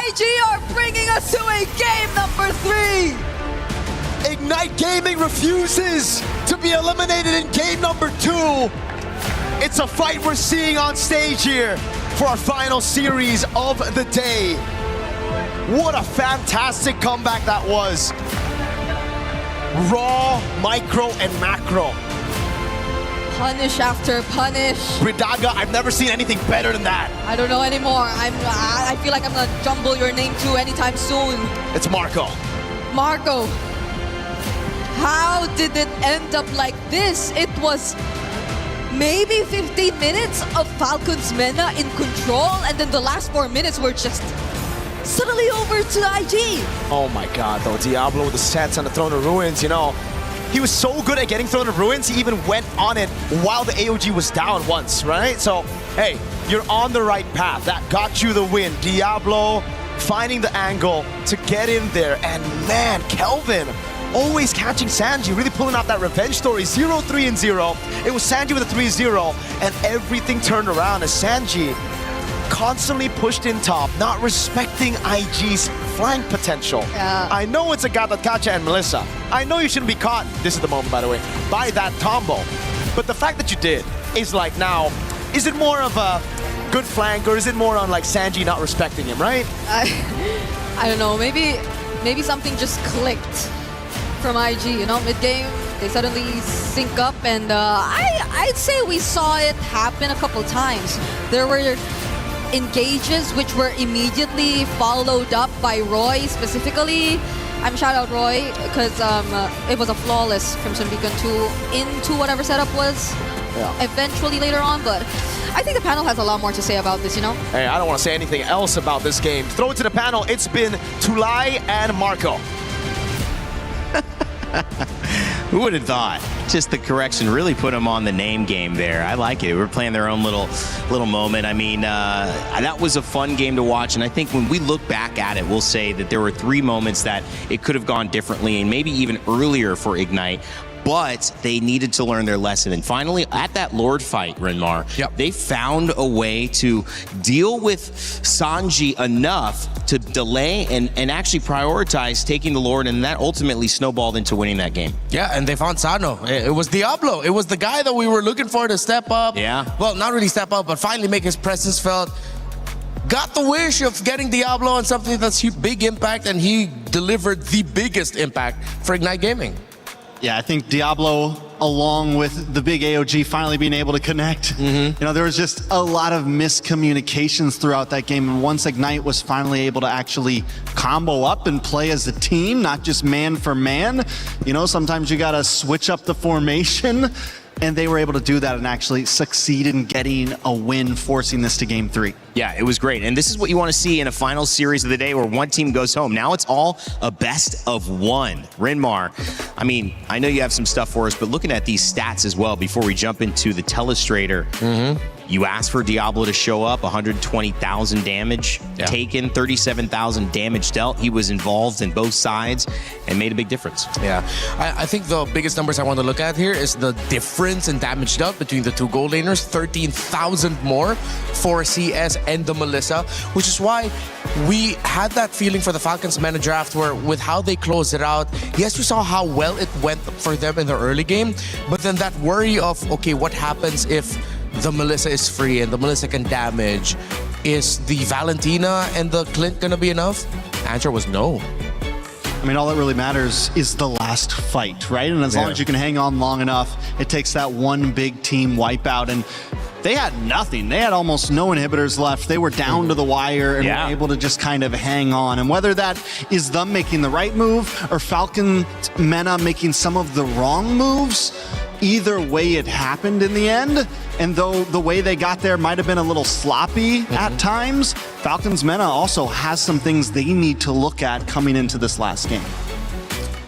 IG are bringing us to a game number 3. Ignite Gaming refuses to be eliminated in game number 2. It's a fight we're seeing on stage here for our final series of the day. What a fantastic comeback that was. Raw, micro, and macro. Punish after punish. Ridaga, I've never seen anything better than that. I don't know anymore. I feel like I'm gonna jumble your name too anytime soon. It's Marco. Marco. How did it end up like this? It was maybe 15 minutes of Falcons Mena in control, and then the last 4 minutes were just suddenly over to IG. Oh my god, though. Diablo with the sets on the Throne of Ruins, you know. He was so good at getting Throne of Ruins, he even went on it while the AOG was down once, right? So, hey, you're on the right path. That got you the win. Diablo finding the angle to get in there. And man, Kelvin always catching Sanji, really pulling out that revenge story. 0-3 and 0. It was Sanji with a 3-0, and everything turned around as Sanji constantly pushed in top, not respecting IG's flank potential. Yeah. I know it's a Gatakacha and Melissa. I know you shouldn't be caught, this is the moment by the way, by that combo. But the fact that you did is like now, is it more of a good flank or is it more on like Sanji not respecting him, right? I don't know, maybe something just clicked from IG, you know, mid-game. They suddenly sync up, and I'd say we saw it happen a couple times. There were engages which were immediately followed up by Roy specifically. I'm shout out Roy because it was a flawless Crimson Beacon 2 into whatever setup was eventually later on, but I think the panel has a lot more to say about this, you know? Hey, I don't want to say anything else about this game. Throw it to the panel. It's been Tulay and Marco. Who would have thought? Just the correction really put them on the name game there. I like it. We're playing their own little moment. I mean, that was a fun game to watch, and I think when we look back at it, we'll say that there were 3 moments that it could have gone differently and maybe even earlier for Ignite. But they needed to learn their lesson. And finally, at that Lord fight, Renmar, they found a way to deal with Sanji enough to delay and actually prioritize taking the Lord, and that ultimately snowballed into winning that game. Yeah, and they found Sano. It was Diablo. It was the guy that we were looking for to step up. Yeah. Well, not really step up, but finally make his presence felt. Got the wish of getting Diablo on something that's big impact, and he delivered the biggest impact for Ignite Gaming. Yeah, I think Diablo, along with the big AOG finally being able to connect, you know, there was just a lot of miscommunications throughout that game. And once Ignite was finally able to actually combo up and play as a team, not just man for man, you know, sometimes you got to switch up the formation. And they were able to do that and actually succeed in getting a win, forcing this to game 3. Yeah, it was great. And this is what you want to see in a final series of the day where one team goes home. Now it's all a best of 1. Renmar, I mean, I know you have some stuff for us, but looking at these stats as well before we jump into the telestrator, you asked for Diablo to show up, 120,000 damage taken, 37,000 damage dealt. He was involved in both sides and made a big difference. Yeah, I think the biggest numbers I want to look at here is the difference in damage dealt between the 2 gold laners, 13,000 more for CS and the Melissa, which is why we had that feeling for the Falcons Mena draft where with how they closed it out, yes, we saw how well it went for them in the early game, but then that worry of, okay, what happens if the Melissa is free and the Melissa can damage? Is the Valentina and the Clint gonna be enough? The answer was no. I mean, all that really matters is the last fight, right? And as long as you can hang on long enough, it takes that one big team wipeout. And they had nothing. They had almost no inhibitors left. They were down to the wire and were able to just kind of hang on. And whether that is them making the right move or Falcon Mena making some of the wrong moves, either way it happened in the end. And though the way they got there might have been a little sloppy at times, Falcons Mena also has some things they need to look at coming into this last game.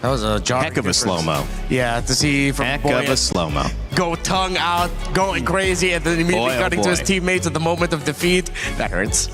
That was a heck of a slow-mo. Yeah, to see from heck of a slow-mo. Go tongue out, going crazy, and then immediately cutting to his teammates at the moment of defeat. That hurts.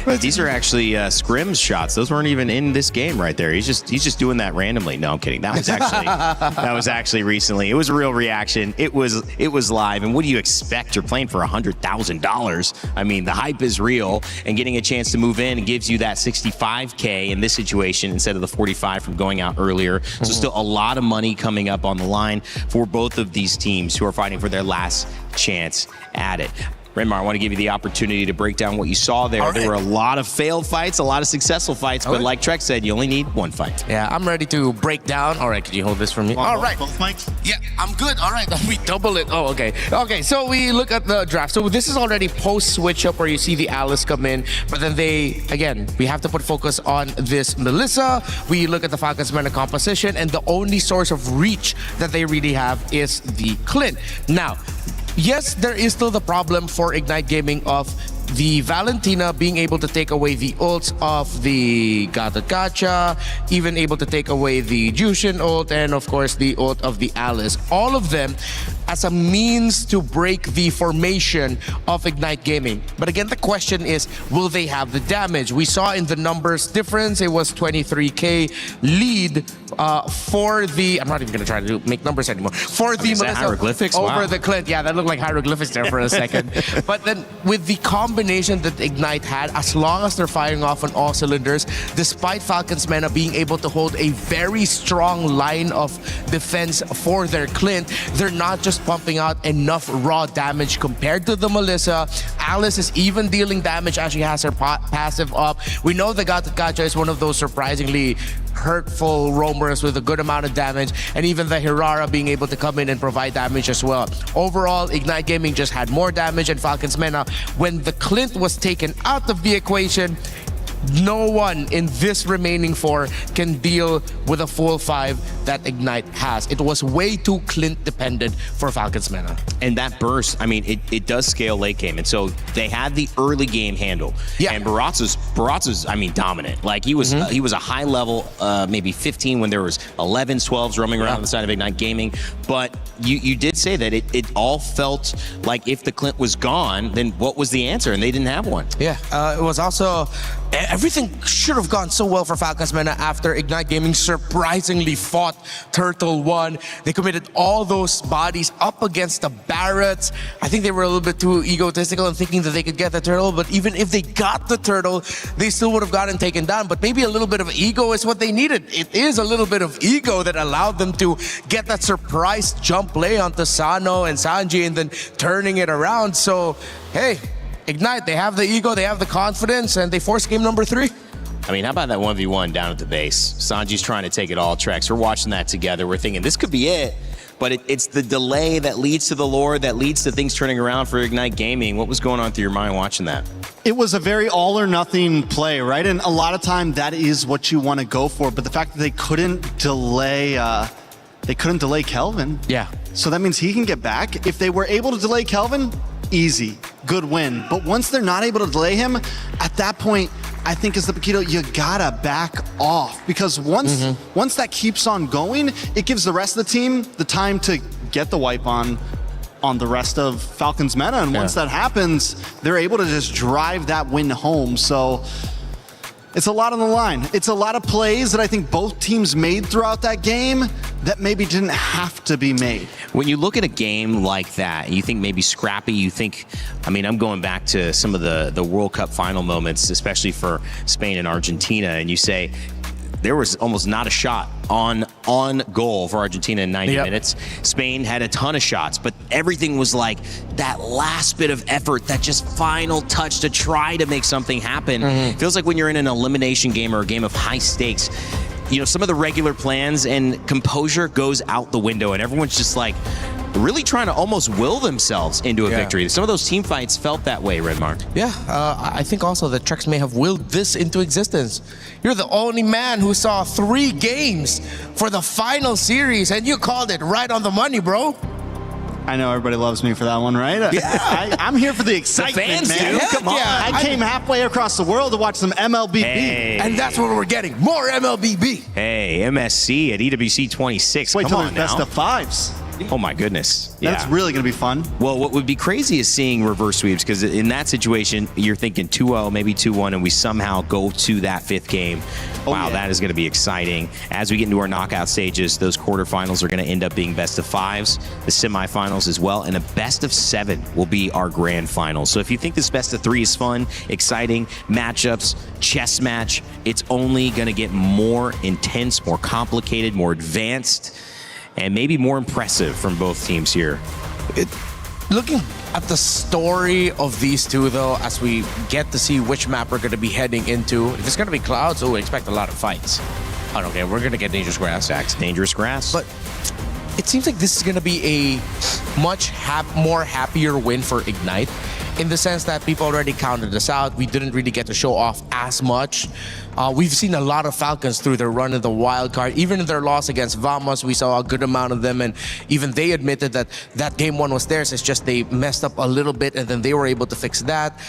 These are actually scrims shots. Those weren't even in this game right there. He's just doing that randomly. No, I'm kidding. That was actually recently. It was a real reaction. It was live. And what do you expect? You're playing for $100,000. I mean, the hype is real, and getting a chance to move in gives you that $65K in this situation instead of the $45 from going out earlier. So still a lot of money coming up on the line for both of these teams who are fighting for their last chance at it. Renmar, I want to give you the opportunity to break down what you saw there. Right. There were a lot of failed fights, a lot of successful fights, but like Trek said, you only need one fight. Yeah, I'm ready to break down. All right, could you hold this for me? All right. Both mics? Yeah, I'm good. All right, we double it. Oh, okay. Okay, so we look at the draft. So this is already post-switch up where you see the Alice come in, but then we have to put focus on this Melissa. We look at the Falcons Mena composition, and the only source of reach that they really have is the Clint. Now, yes, there is still the problem for Ignite Gaming of the Valentina being able to take away the ults of the Gacha, even able to take away the Jushin ult, and of course the ult of the Alice. All of them as a means to break the formation of Ignite Gaming. But again, the question is, will they have the damage? We saw in the numbers difference, it was 23K lead for the, I'm not even going to try to make numbers anymore, for the Melissa hieroglyphics over the Clint. Yeah, that looked like hieroglyphics there for a second. But then with the combination that Ignite had, as long as they're firing off on all cylinders, despite Falcons Mena being able to hold a very strong line of defense for their Clint, they're not just pumping out enough raw damage compared to the Melissa. Alice is even dealing damage as she has her passive up. We know the Gacha is one of those surprisingly hurtful roamers with a good amount of damage, and even the Hirara being able to come in and provide damage as well. Overall, Ignite Gaming just had more damage, and Falcons Mena, when the Clint was taken out of the equation, no one in this remaining 4 can deal with a full 5 that Ignite has. It was way too Clint dependent for Falcons Mena. And that burst, I mean, it does scale late game. And so they had the early game handle. Yeah. And Baratza's, I mean, dominant. Like he was a high level, maybe 15 when there was 11s, 12s roaming around on the side of Ignite Gaming. But you did say that it all felt like if the Clint was gone, then what was the answer? And they didn't have one. Yeah, it was also, everything should have gone so well for Falcons Mena after Ignite Gaming surprisingly fought Turtle 1. They committed all those bodies up against the Barretts. I think they were a little bit too egotistical in thinking that they could get the turtle, but even if they got the turtle, they still would have gotten taken down. But maybe a little bit of ego is what they needed. It is a little bit of ego that allowed them to get that surprise jump play onto Sano and Sanji and then turning it around. So, hey, Ignite, they have the ego, they have the confidence, and they force game number 3. I mean, how about that 1v1 down at the base? Sanji's trying to take it all. Trex, we're watching that together. We're thinking this could be it, but it's the delay that leads to the lore, that leads to things turning around for Ignite Gaming. What was going on through your mind watching that? It was a very all or nothing play, right? And a lot of time that is what you want to go for, but the fact that they couldn't delay Kelvin. Yeah. So that means he can get back. If they were able to delay Kelvin, easy, good win. But once they're not able to delay him, at that point, I think as the Paquito, you gotta back off, because once that keeps on going, it gives the rest of the team the time to get the wipe on the rest of Falcons Mena. And once that happens, they're able to just drive that win home. So it's a lot on the line. It's a lot of plays that I think both teams made throughout that game that maybe didn't have to be made. When you look at a game like that, you think maybe scrappy, you think, I mean, I'm going back to some of the World Cup final moments, especially for Spain and Argentina, and you say, there was almost not a shot on goal for Argentina in 90 minutes. Spain had a ton of shots, but everything was like that last bit of effort, that just final touch to try to make something happen. It feels like when you're in an elimination game or a game of high stakes, you know, some of the regular plans and composure goes out the window, and everyone's just like really trying to almost will themselves into a victory. Some of those team fights felt that way, Redmar. Yeah, I think also the Trex may have willed this into existence. You're the only man who saw 3 games for the final series, and you called it right on the money, bro. I know everybody loves me for that one, right? Yeah. I'm here for the excitement, the fans man. do. Come on. I came halfway across the world to watch some MLBB. Hey. And that's what we're getting. More MLBB. Hey, MSC at EWC 26. Wait Come till on there's now. best of 5s. Oh my goodness. That's really going to be fun. Well, what would be crazy is seeing reverse sweeps, because in that situation, you're thinking 2-0, maybe 2-1, and we somehow go to that fifth game. Wow, that is going to be exciting. As we get into our knockout stages, those quarterfinals are going to end up being best of fives, the semifinals as well, and a best of 7 will be our grand final. So if you think this best of 3 is fun, exciting, matchups, chess match, it's only going to get more intense, more complicated, more advanced, and maybe more impressive from both teams here. Looking at the story of these two, though, as we get to see which map we're going to be heading into, if it's going to be Clouds, we expect a lot of fights. I don't care. We're going to get Dangerous Grass. Dangerous Grass. But it seems like this is going to be a much more happier win for Ignite, in the sense that people already counted us out. We didn't really get to show off as much. We've seen a lot of Falcons through their run in the wild card. Even in their loss against Vamos, we saw a good amount of them, and even they admitted that that game 1 was theirs. It's just they messed up a little bit, and then they were able to fix that.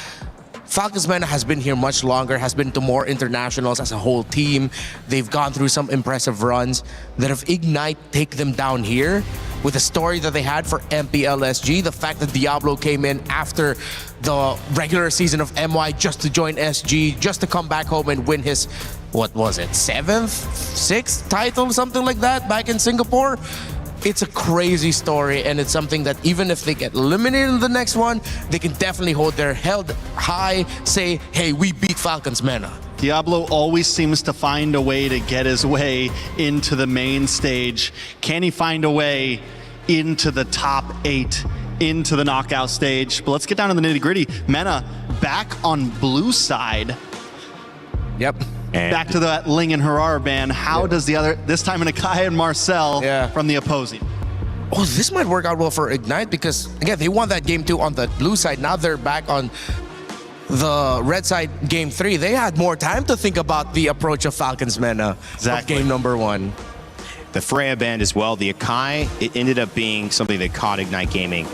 Falcons MENA has been here much longer, has been to more internationals as a whole team. They've gone through some impressive runs. That if Ignite take them down here, with the story that they had for MPLSG, the fact that Diablo came in after the regular season of MY just to join SG, just to come back home and win his, what was it, 7th, 6th title, something like that, back in Singapore. It's a crazy story, and it's something that even if they get eliminated in the next one, they can definitely hold their head high, say, hey, we beat Falcons MENA. Diablo always seems to find a way to get his way into the main stage. Can he find a way into the top 8, into the knockout stage? But let's get down to the nitty-gritty. MENA back on blue side. Yep. Back to that Ling and Harara ban. How does the other, this time Akai and Marcel from the opposing? Oh, this might work out well for Ignite, because, again, they won that game 2 on the blue side. Now they're back on the red side game 3. They had more time to think about the approach of Falcons MENA of game number 1. The Freya band as well. The Akai, it ended up being something that caught Ignite Gaming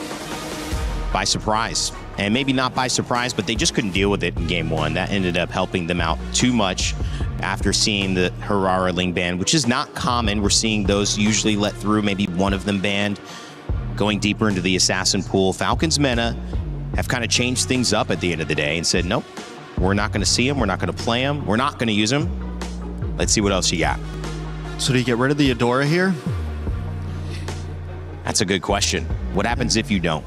by surprise. And maybe not by surprise, but they just couldn't deal with it in game 1. That ended up helping them out too much after seeing the Harara Ling ban, which is not common. We're seeing those usually let through, maybe one of them banned. Going deeper into the assassin pool, Falcons MENA have kind of changed things up at the end of the day and said, nope, we're not going to see them, we're not going to play them, we're not going to use them. Let's see what else you got. So do you get rid of the Eudora here? That's a good question. What happens if you don't?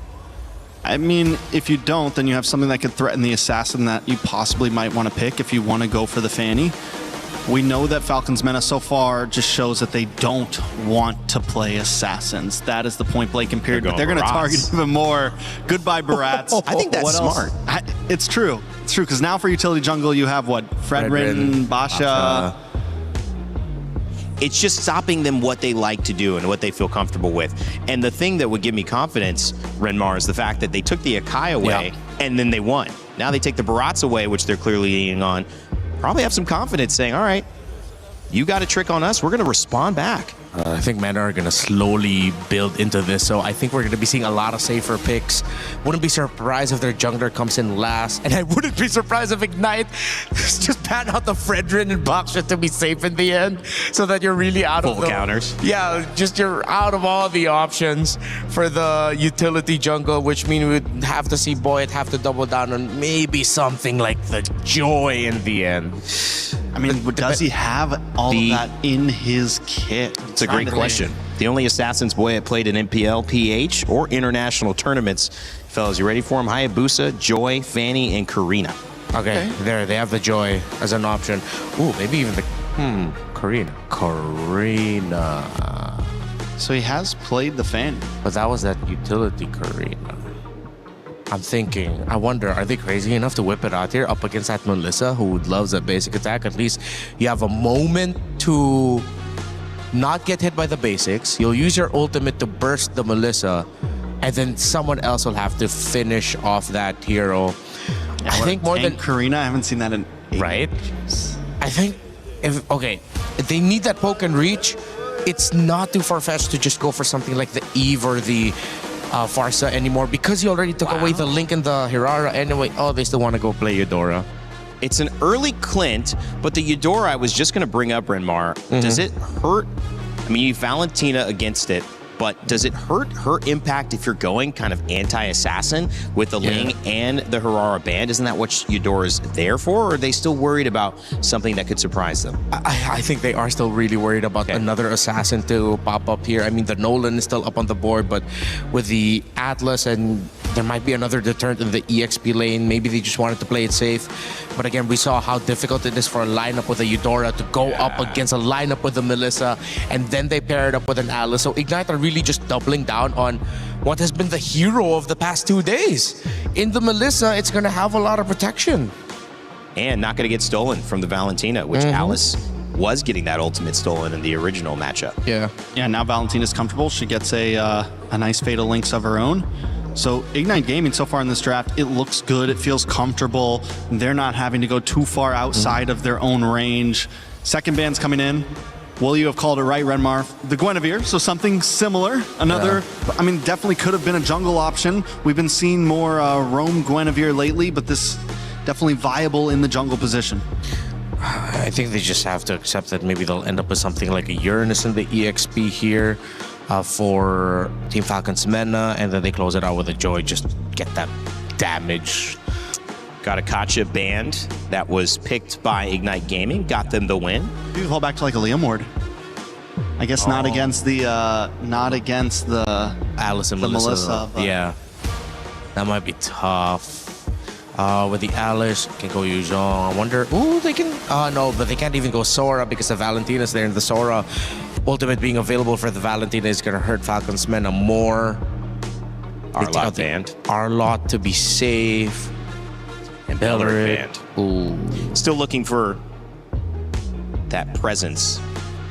I mean, if you don't, then you have something that could threaten the assassin that you possibly might want to pick if you want to go for the Fanny. We know that Falcons MENA so far just shows that they don't want to play assassins. That is the point blank and period. But they're going to target even more. Goodbye, Barats. I think that's smart. It's true. It's true, because now for utility jungle, you have what? Fredrin, Basha. It's just stopping them what they like to do and what they feel comfortable with. And the thing that would give me confidence, Renmar, is the fact that they took the Akai away and then they won. Now they take the Barats away, which they're clearly leaning on. Probably have some confidence saying, all right, you got a trick on us, we're going to respond back. I think MENA are going to slowly build into this, so I think we're going to be seeing a lot of safer picks. Wouldn't be surprised if their jungler comes in last, and I wouldn't be surprised if Ignite just pan out the Fredrin and Baksha to be safe in the end, so that you're really out of full counters. Yeah, just you're out of all the options for the utility jungle, which means we'd have to see Boyd have to double down on maybe something like the Joy in the end. I mean, does he have all of that in his kit? It's a great question. The only Assassins Boy played in MPL, PH, or international tournaments. Fellas, you ready for him? Hayabusa, Joy, Fanny, and Karina. Okay, there, they have the Joy as an option. Ooh, maybe even the, Karina. So he has played the Fanny. But that was that utility Karina. I'm thinking, I wonder, are they crazy enough to whip it out here up against that Melissa who loves that basic attack? At least you have a moment to not get hit by the basics. You'll use your ultimate to burst the Melissa, and then someone else will have to finish off that hero. I think more than Karina, I haven't seen that in ages. I think if they need that poke and reach, it's not too far-fetched to just go for something like the Eve or the Farsa anymore, because you already took away the Link and the Hirara anyway. Oh, they still want to go play Eudora. It's an early Clint, but the Eudora I was just going to bring up, Renmar. Does it hurt? I mean, you Valentina against it, but does it hurt her impact if you're going kind of anti-assassin with the Ling and the Harara band? Isn't that what Eudora's there for, or are they still worried about something that could surprise them? I think they are still really worried about another assassin to pop up here. I mean, the Nolan is still up on the board, but with the Atlas, and there might be another deterrent in the EXP lane. Maybe they just wanted to play it safe. But again, we saw how difficult it is for a lineup with a Eudora to go up against a lineup with a Melissa, and then they pair it up with an Atlas. So Ignite are really just doubling down on what has been the hero of the past 2 days. In the Melissa, it's going to have a lot of protection. And not going to get stolen from the Valentina, which Alice was getting that ultimate stolen in the original matchup. Yeah, now Valentina's comfortable. She gets a nice Fatal Links of her own. So Ignite Gaming so far in this draft, it looks good. It feels comfortable. They're not having to go too far outside of their own range. Second band's coming in. Will, you have called it right, Renmar. The Guinevere, so something similar. Another, I mean, definitely could have been a jungle option. We've been seeing more roam Guinevere lately, but this definitely viable in the jungle position. I think they just have to accept that maybe they'll end up with something like a Uranus in the EXP here for Team Falcon's Mena, and then they close it out with a Joy, just get that damage. Got a Kacha band that was picked by Ignite Gaming, got them the win. You can call back to like a Liam Ward. I guess not against the Alice and Melissa. Yeah, that might be tough. With the Alice, can go Yuzhong. I wonder. Ooh, they can. No, but they can't even go Sora because the Valentina's there, and the Sora ultimate being available for the Valentina is going to hurt Falcon's Mena more. Arlott band. Arlott to be safe. And Bellerin band. Ooh. Still looking for that presence.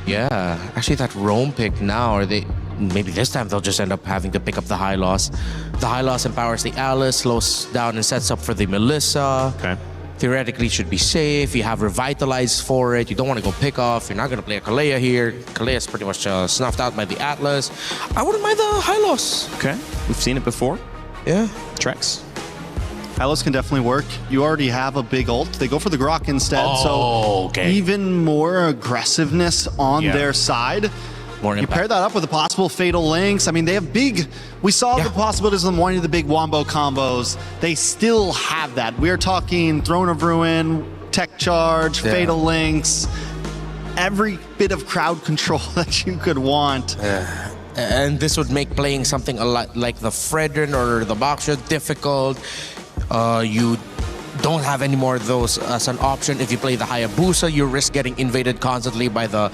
Yeah, actually that roam pick now, are they? Maybe this time they'll just end up having to pick up the high loss. The high loss empowers the Alice, slows down and sets up for the Melissa. Okay. Theoretically should be safe. You have Revitalize for it. You don't want to go pick off. You're not going to play a Kalea here. Kalea is pretty much snuffed out by the Atlas. I wouldn't mind the high loss. Okay. We've seen it before. Yeah. Trex. Atlas can definitely work. You already have a big ult. They go for the Grok instead, even more aggressiveness on their side. You pair that up with the possible Fatal Links. I mean, they have big... We saw the possibilities of them wanting the big Wombo combos. They still have that. We're talking Throne of Ruin, Tech Charge, Fatal Links, every bit of crowd control that you could want. And this would make playing something a lot like the Fredrin or the Boxer difficult. You don't have any more of those as an option. If you play the Hayabusa, you risk getting invaded constantly by the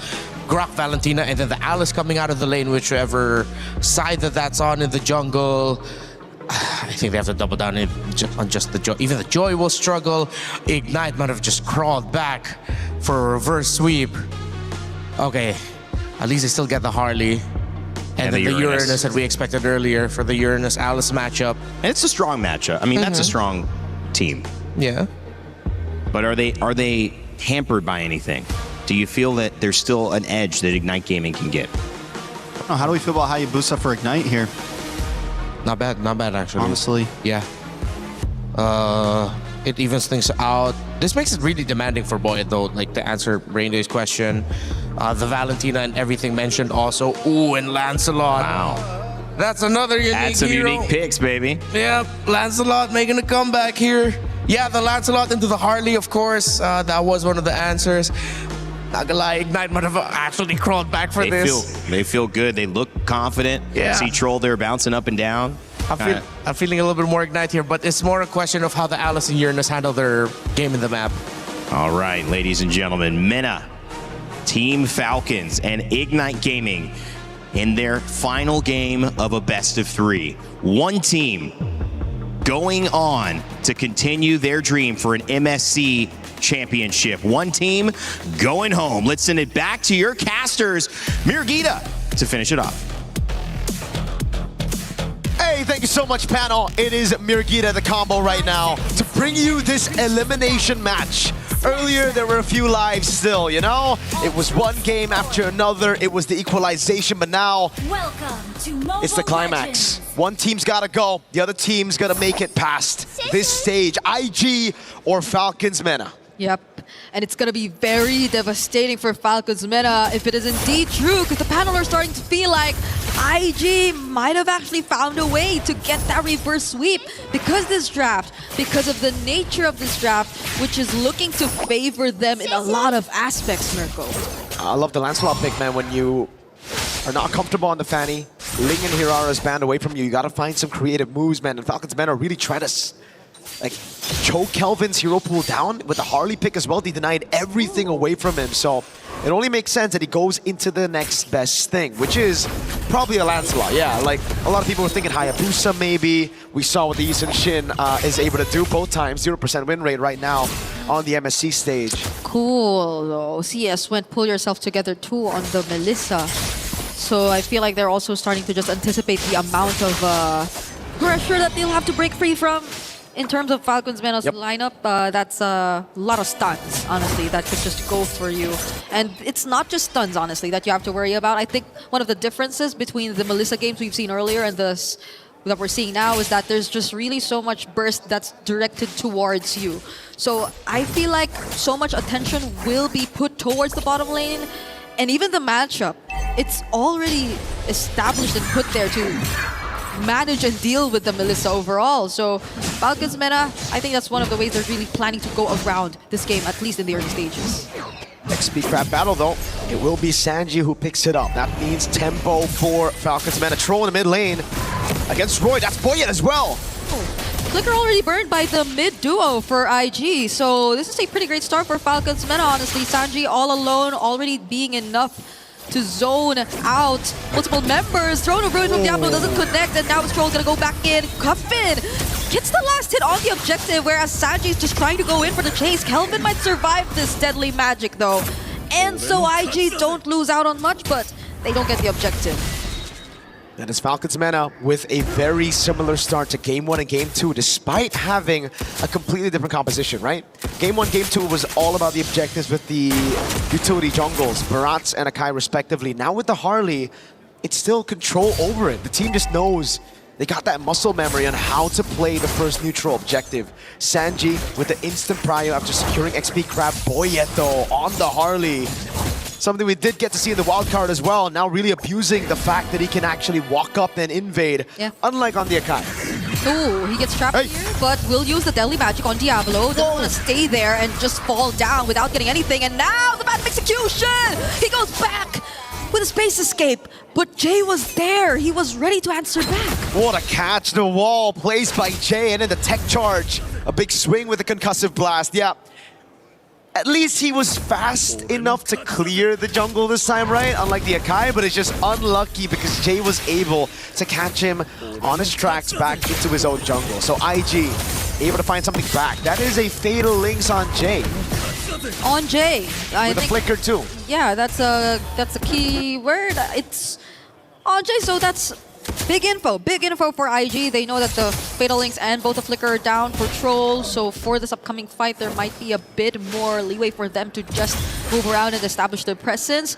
Grok Valentina, and then the Alice coming out of the lane, whichever side that's on in the jungle. I think they have to double down on just the Joy. Even the Joy will struggle. Ignite might have just crawled back for a reverse sweep. Okay, at least they still get the Harley. And then the Uranus that we expected earlier for the Uranus-Alice matchup. And it's a strong matchup. I mean, that's a strong team. Yeah. But are they hampered by anything? Do you feel that there's still an edge that Ignite Gaming can get? Oh, how do we feel about Hayabusa for Ignite here? Not bad actually. Honestly. Yeah. It evens things out. This makes it really demanding for Boyd though, like to answer Rainday's question. The Valentina and everything mentioned also. Ooh, and Lancelot. Wow. That's another unique That's some hero. unique picks, baby. Yep, Lancelot making a comeback here. Yeah, the Lancelot into the Harley, of course. That was one of the answers. Not gonna lie, Ignite might have actually crawled back for this. They feel good. They look confident. Yeah. See Troll there bouncing up and down. I'm feeling a little bit more Ignite here, but it's more a question of how the Alice and Uranus handle their game in the map. All right, ladies and gentlemen, Mena, Team Falcons, and Ignite Gaming in their final game of a best of 3. One team going on to continue their dream for an MSC championship. One team going home. Let's send it back to your casters, Mirgita, to finish it off. Hey, thank you so much, panel. It is Mirgita, the combo right now, to bring you this elimination match. Earlier, there were a few lives still, you know? It was one game after another. It was the equalization, but now it's the climax. One team's got to go. The other team's got to make it past this stage. IG or Falcons Mena. Yep. And it's going to be very devastating for Falcons Meta if it is indeed true, because the panel are starting to feel like IG might have actually found a way to get that reverse sweep because of the nature of this draft, which is looking to favor them in a lot of aspects, Mirko. I love the Lancelot pick, man. When you are not comfortable on the Fanny, Ling and Hirara's banned away from you. You gotta find some creative moves, man. And Falcons men are really trying to choke Kelvin's hero pool down with the Harley pick as well. They denied everything away from him. So it only makes sense that he goes into the next best thing, which is probably a Lancelot. Yeah, like a lot of people were thinking Hayabusa maybe. We saw what the Yisun Shin is able to do both times. 0% win rate right now on the MSC stage. Cool though. CS went pull yourself together too on the Melissa. So I feel like they're also starting to just anticipate the amount of pressure that they'll have to break free from. In terms of Falcons Mena's lineup, that's a lot of stuns, honestly, that could just go for you. And it's not just stuns, honestly, that you have to worry about. I think one of the differences between the Melissa games we've seen earlier and this that we're seeing now is that there's just really so much burst that's directed towards you. So I feel like so much attention will be put towards the bottom lane. And even the matchup, it's already established and put there to manage and deal with the Melissa overall. So Falcons Meta, I think that's one of the ways they're really planning to go around this game, at least in the early stages. XP crab battle though, it will be Sanji who picks it up. That means tempo for Falcons Meta. Troll in the mid lane against Roy. That's Boyet as well. Flicker already burned by the mid duo for IG. So this is a pretty great start for Falcons Meta, honestly. Sanji all alone, already being enough to zone out multiple members. Throne of Ruin from Diablo doesn't connect, and now Stroll's gonna go back in. Cuffin gets the last hit on the objective, whereas Sanji's just trying to go in for the chase. Kelvin might survive this deadly magic though. And so IG don't lose out on much, but they don't get the objective. That is Falcons Meta with a very similar start to Game 1 and Game 2, despite having a completely different composition, right? Game 1, Game 2 was all about the objectives with the utility jungles, Barats and Akai respectively. Now with the Harley, it's still control over it. The team just knows they got that muscle memory on how to play the first neutral objective. Sanji with the instant prio after securing XP Crab. Boyet though on the Harley. Something we did get to see in the wildcard as well, now really abusing the fact that he can actually walk up and invade, unlike on the Akai. Ooh, he gets trapped here, but will use the deadly magic on Diablo. Doesn't want to stay there and just fall down without getting anything. And now the bad execution! He goes back with a space escape, but Jay was there. He was ready to answer back. What a catch, the wall placed by Jay, and then the tech charge. A big swing with the concussive blast, yeah. At least he was fast enough to clear the jungle this time, right? Unlike the Akai, but it's just unlucky because Jay was able to catch him on his tracks back into his own jungle. So IG able to find something back. That is a fatal links on Jay. On Jay. I With think, a flicker too. Yeah, that's a key word. It's on Jay, so that's big info for IG. They know that the Fatal Links and both the Flicker are down for Troll, so for this upcoming fight, there might be a bit more leeway for them to just move around and establish their presence.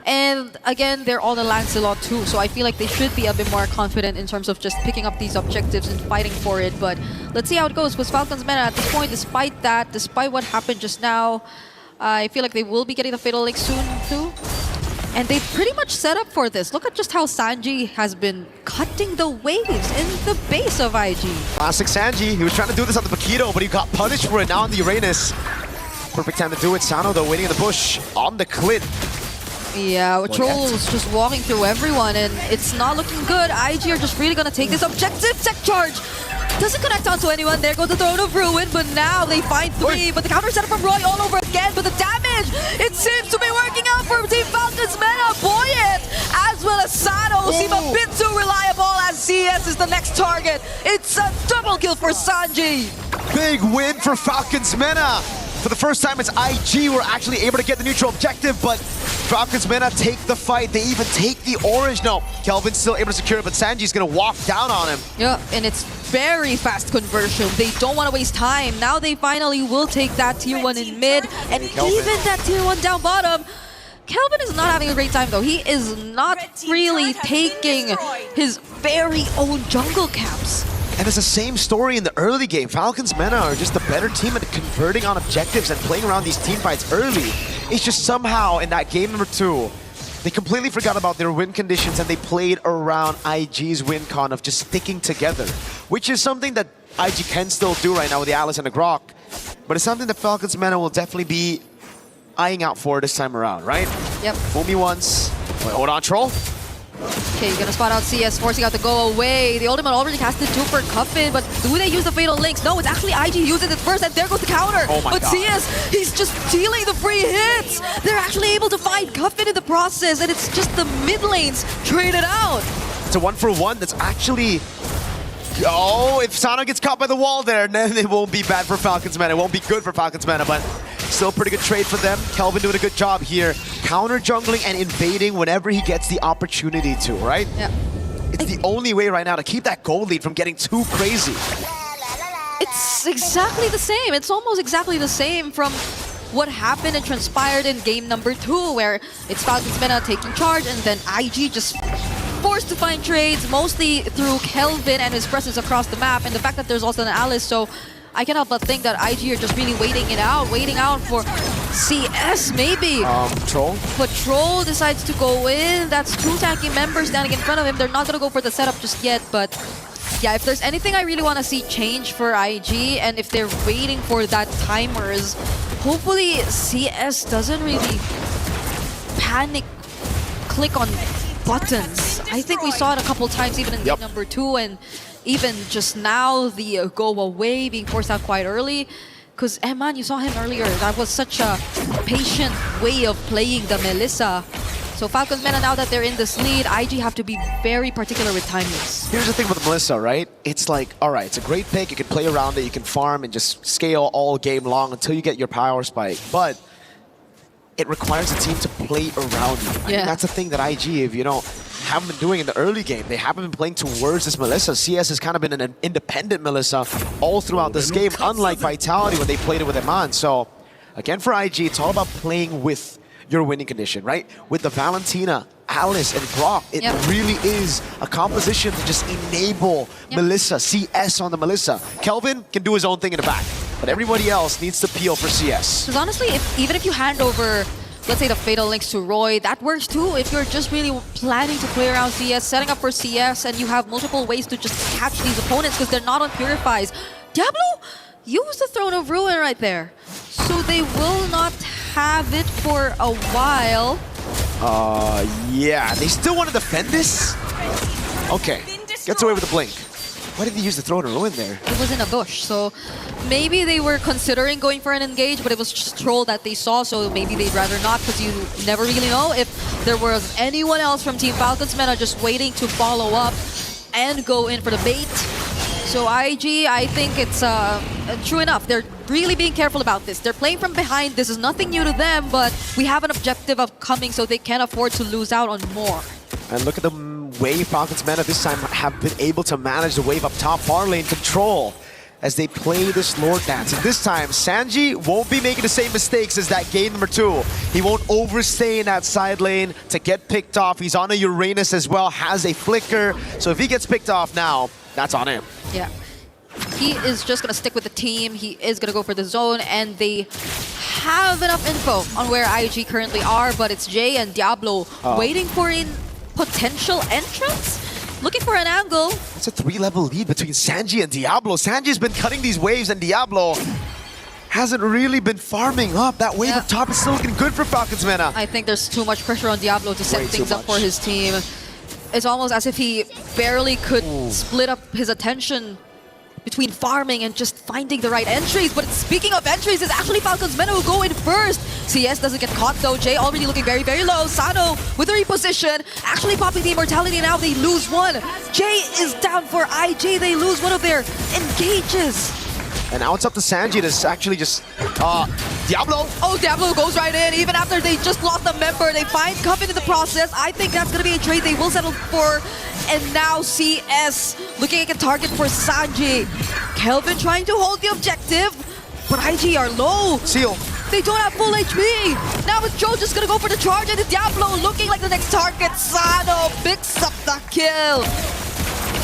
And again, they're on the Lancelot too, so I feel like they should be a bit more confident in terms of just picking up these objectives and fighting for it. But let's see how it goes with Falcons Meta at this point. Despite what happened just now, I feel like they will be getting the Fatal Link soon too. And they pretty much set up for this. Look at just how Sanji has been cutting the waves in the base of IG. Classic Sanji. He was trying to do this on the Paquito, but he got punished for it now on the Uranus. Perfect time to do it. Sano, though, waiting in the bush on the Clint. Yeah, Troll's just walking through everyone, and it's not looking good. IG are just really going to take this objective. Tech charge doesn't connect onto anyone. There goes the Throne of Ruin, but now they find three. But the counter setup from Roy all over again, but the damage, it seems to be working out for Team Falcons Meta. Boyet, as well as Sano, seem a bit too reliable as CS is the next target. It's a double kill for Sanji. Big win for Falcons Meta. For the first time, it's IG were actually able to get the neutral objective, but Falcons Meta take the fight. They even take the orange. No, Kelvin's still able to secure it, but Sanji's going to walk down on him. Yeah, and it's very fast conversion. They don't want to waste time. Now they finally will take that tier 1 in mid, and even that tier 1 down bottom. Kelvin is not having a great time though. He is not really taking his very own jungle caps. And it's the same story in the early game. Falcons Meta are just the better team at converting on objectives and playing around these team fights early. It's just somehow in that game number 2, They completely forgot about their win conditions and they played around IG's win con of just sticking together, which is something that IG can still do right now with the Alice and the Grok. But it's something that Falcons Meta will definitely be eyeing out for this time around, right? Yep. Fool me once. Wait, hold on, Troll. Okay, you're gonna spot out CS, forcing out to go away. The ultimate already casted 2 for Cuffin, but do they use the Fatal Links? No, it's actually IG using it first, and there goes the counter. Oh my but God. CS, he's just stealing the free hits. They're actually able to find Cuffin in the process, and it's just the mid lanes traded out. It's a 1-for-1 that's actually... Oh, if Sano gets caught by the wall there, then it won't be bad for Falcons Meta. It won't be good for Falcons Meta, but still a pretty good trade for them. Kelvin doing a good job here. Counter jungling and invading whenever he gets the opportunity to, right? Yeah. It's the only way right now to keep that goal lead from getting too crazy. It's exactly the same. It's almost exactly the same from what happened and transpired in game number 2, where it's Falcons Meta taking charge and then IG just forced to find trades, mostly through Kelvin and his presence across the map, and the fact that there's also an Alice, so I cannot but think that IG are just really waiting out for CS maybe. Troll? But Troll decides to go in. That's 2 tanky members standing in front of him. They're not gonna go for the setup just yet, but yeah, if there's anything I really want to see change for IG, and if they're waiting for that timers, hopefully CS doesn't really panic click on buttons. I think we saw it a couple times even in game number 2, and even just now the go away being forced out quite early. Because Eman, you saw him earlier. That was such a patient way of playing the Melissa. So Falcons Meta, now that they're in this lead, IG have to be very particular with timings. Here's the thing with Melissa, right? It's like, all right, it's a great pick. You can play around it. You can farm and just scale all game long until you get your power spike. But it requires the team to play around you. I mean, that's the thing that IG, if you don't, haven't been doing in the early game. They haven't been playing towards this Melissa. CS has kind of been an independent Melissa all throughout this game, unlike Vitality when they played it with Eman. So, again, for IG, it's all about playing with your winning condition, right? With the Valentina, Alice, and Brock, it really is a composition to just enable Melissa, CS on the Melissa. Kelvin can do his own thing in the back, but everybody else needs to peel for CS. Because honestly, even if you hand over, let's say, the Fatal Links to Roy, that works too. If you're just really planning to play around CS, setting up for CS, and you have multiple ways to just catch these opponents because they're not on Purifies. Diablo used the Throne of Ruin right there. So they will not have it for a while. Yeah, they still want to defend this? Okay, gets away with the blink. Why did they use the Throne of Ruin there? It was in a bush, so maybe they were considering going for an engage, but it was just Troll that they saw, so maybe they'd rather not, because you never really know if there was anyone else from Team Falcons Meta just waiting to follow up and go in for the bait. So IG, I think it's true enough. They're really being careful about this. They're playing from behind. This is nothing new to them, but we have an objective upcoming, so they can't afford to lose out on more. And look at the way Falcons Meta this time have been able to manage the wave up top, far lane control as they play this Lord Dance. And this time, Sanji won't be making the same mistakes as that game number 2. He won't overstay in that side lane to get picked off. He's on a Uranus as well, has a flicker. So if he gets picked off now, that's on him. Yeah. He is just going to stick with the team. He is going to go for the zone, and they have enough info on where IG currently are, but it's Jay and Diablo waiting for a potential entrance? Looking for an angle. It's a 3-level lead between Sanji and Diablo. Sanji's been cutting these waves, and Diablo hasn't really been farming up. That wave up top is still looking good for Falcons Meta. I think there's too much pressure on Diablo to set things up for his team. It's almost as if he barely could split up his attention between farming and just finding the right entries. But speaking of entries, it's actually Falcons Meta who go in first. CS doesn't get caught though. Jay already looking very, very low. Sano with a reposition. Actually popping the immortality now. They lose one. Jay is down for IG. They lose one of their engages. And now it's up to Sanji to actually just... Diablo! Oh, Diablo goes right in. Even after they just lost a member, they find Coven in the process. I think that's going to be a trade they will settle for. And now CS looking at a target for Sanji. Kelvin trying to hold the objective, but IG are low. Seal. They don't have full HP. Now it's Joe just going to go for the charge, and the Diablo looking like the next target. Sano picks up the kill.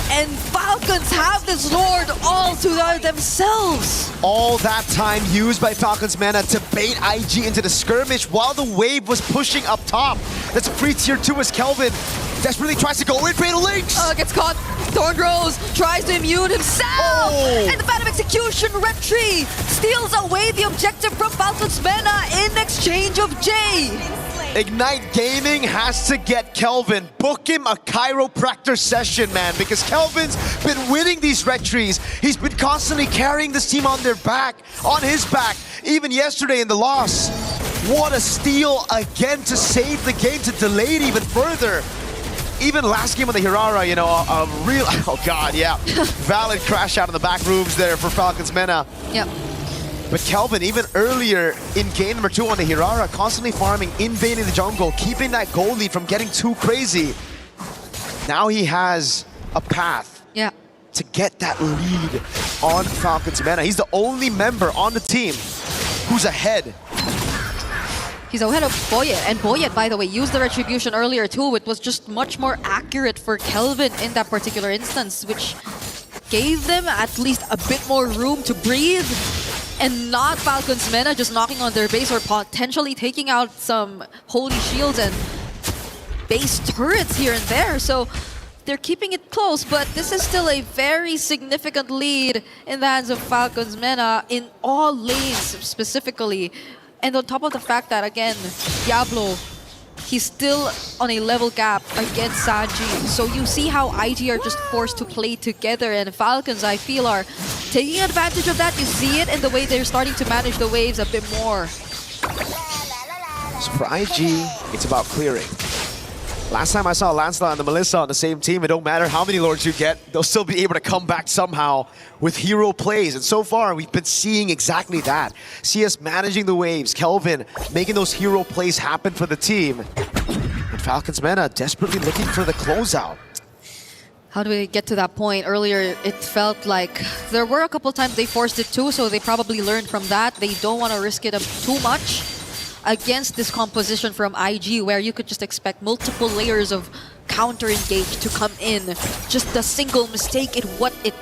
And Falcons have this Lord all to themselves. All that time used by Falcons Meta to bait IG into the skirmish while the wave was pushing up top. That's a free tier 2 as Kelvin desperately tries to go in. Fatal Links! Gets caught. Thornrose tries to immune himself. Oh. And the Phantom Execution Red Tree steals away the objective from Falcons Mena in exchange of Jay. Ignite Gaming has to get Kelvin. Book him a chiropractor session, man, because Kelvin's been winning these red trees. He's been constantly carrying this team on his back, even yesterday in the loss. What a steal again to save the game, to delay it even further. Even last game on the Hirara, you know, a real, oh god, yeah. Valid crash out in the back rooms there for Falcons Mena. Yep. But Kelvin, even earlier in game number 2 on the Hirara, constantly farming, invading the jungle, keeping that gold lead from getting too crazy. Now he has a path to get that lead on Falcons Mena. He's the only member on the team who's ahead. He's ahead of Boyet, and Boyet, by the way, used the Retribution earlier too. It was just much more accurate for Kelvin in that particular instance, which gave them at least a bit more room to breathe. And not Falcons Mena just knocking on their base or potentially taking out some holy shields and base turrets here and there. So they're keeping it close, but this is still a very significant lead in the hands of Falcons Mena in all lanes specifically. And on top of the fact that, again, Diablo, he's still on a level gap against Sanji. So you see how IG are just forced to play together, and Falcons, I feel, are taking advantage of that. You see it in the way they're starting to manage the waves a bit more. So for IG, it's about clearing. Last time I saw Lancelot and the Melissa on the same team, it don't matter how many lords you get, they'll still be able to come back somehow with hero plays. And so far, we've been seeing exactly that. CS managing the waves, Kelvin making those hero plays happen for the team. And Falcons Mena desperately looking for the closeout. How do we get to that point? Earlier, it felt like there were a couple times they forced it too, so they probably learned from that. They don't want to risk it too much against this composition from IG, where you could just expect multiple layers of counter engage to come in. Just a single mistake is what it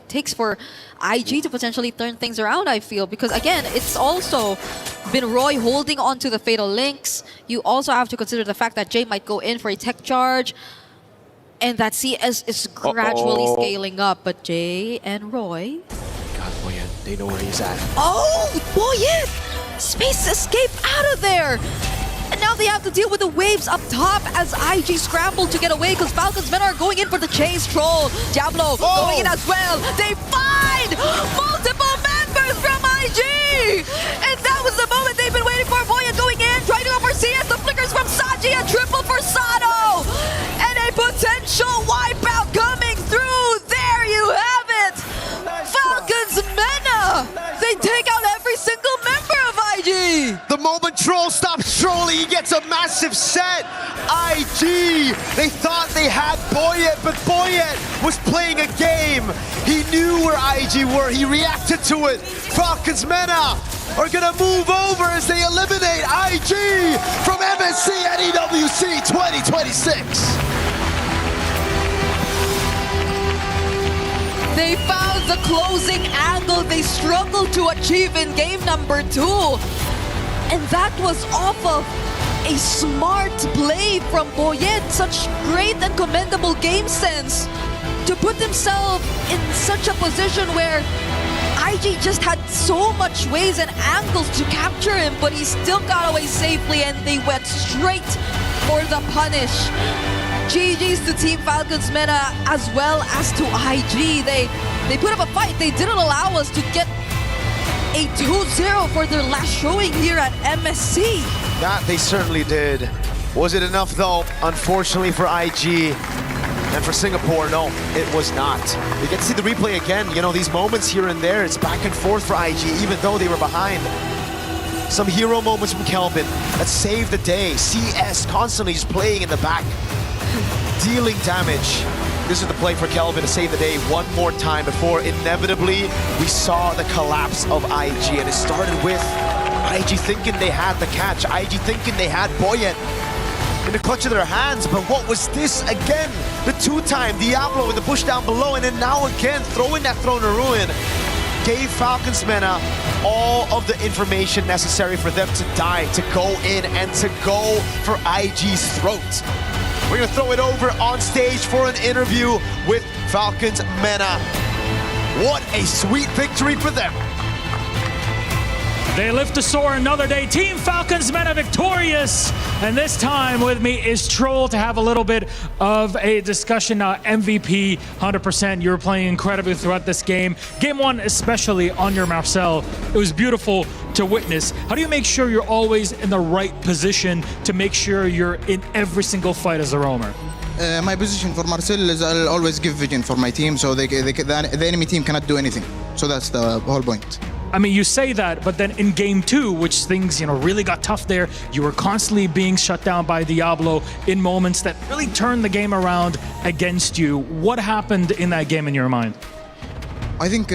takes for IG to potentially turn things around, I feel. Because again, it's also been Roy holding on to the Fatal Links. You also have to consider the fact that Jay might go in for a tech charge, and that CS is gradually scaling up. But Jay and Roy... God, Boyet, they know where he's at. Oh, Boyet! Space escape out of there! And now they have to deal with the waves up top as IG scramble to get away because Falcons Mena are going in for the chase troll. Diablo going in as well. They find multiple members from IG! And that was the moment they've been waiting for. Boyet going in, trying to go for CS. The flickers from Saji, a triple for Sado! And a potential wipeout coming through. There you have it! Falcons Mena! They take out every single member of IG! The moment Troll stops trolling, he gets a massive set. IG, they thought they had Boyet, but Boyet was playing a game. He knew where IG were, he reacted to it. Falcons Mena are gonna move over as they eliminate IG from MSC at EWC 2026. They found the closing angle they struggled to achieve in game number 2. And that was off of a smart play from Boyet. Such great and commendable game sense to put himself in such a position where IG just had so much ways and angles to capture him, but he still got away safely and they went straight for the punish. GG's to Team Falcons Mena as well as to IG. They put up a fight. They didn't allow us to get a 2-0 for their last showing here at MSC. That they certainly did. Was it enough though? Unfortunately for IG and for Singapore, no, it was not. We get to see the replay again. You know, these moments here and there, it's back and forth for IG, even though they were behind. Some hero moments from Kelvin that saved the day. CS constantly just playing in the back, dealing damage. This is the play for Kelvin to save the day one more time before inevitably we saw the collapse of IG. And it started with IG thinking they had the catch, IG thinking they had Boyet in the clutch of their hands. But what was this again? The 2-time Diablo with the push down below, and then now again throwing that Throne of Ruin. gave Falcons Mena all of the information necessary for them to die, to go in, and to go for IG's throat. We're gonna throw it over on stage for an interview with Falcons Mena. What a sweet victory for them. They live to soar another day. Team Falcons Mena victorious. And this time with me is Troll to have a little bit of a discussion. MVP, 100%. You were playing incredibly throughout this game. Game one, especially on your Marcel. It was beautiful to witness. How do you make sure you're always in the right position to make sure you're in every single fight as a roamer? My position for Marcel is I'll always give vision for my team, so the enemy team cannot do anything. So that's the whole point. I mean, you say that, but then in game two, which things, really got tough there, you were constantly being shut down by Diablo in moments that really turned the game around against you. What happened in that game in your mind? I think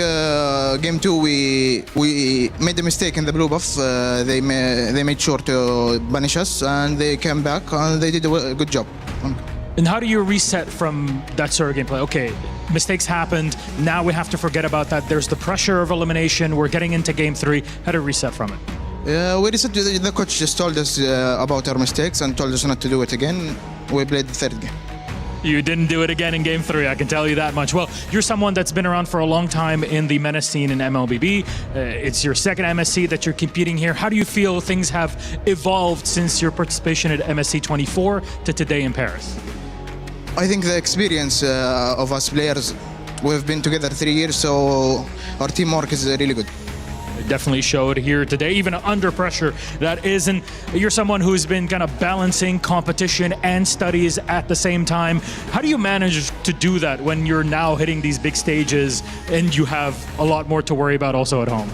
game two we made a mistake in the blue buff. They made sure to banish us, and they came back and they did a good job. And how do you reset from that sort of gameplay? Okay, mistakes happened. Now we have to forget about that. There's the pressure of elimination. We're getting into game three. How to reset from it? We reset. The coach just told us about our mistakes and told us not to do it again. We played the third game. You didn't do it again in game three, I can tell you that much. Well, you're someone that's been around for a long time in the MENA scene in MLBB. It's your second MSC that you're competing here. How do you feel things have evolved since your participation at MSC 24 to today in Paris? I think the experience of us players, we've been together 3 years, so our teamwork is really good. It definitely showed here today, even under pressure. That is, and you're someone who's been kind of balancing competition and studies at the same time. How do you manage to do that when you're now hitting these big stages and you have a lot more to worry about also at home?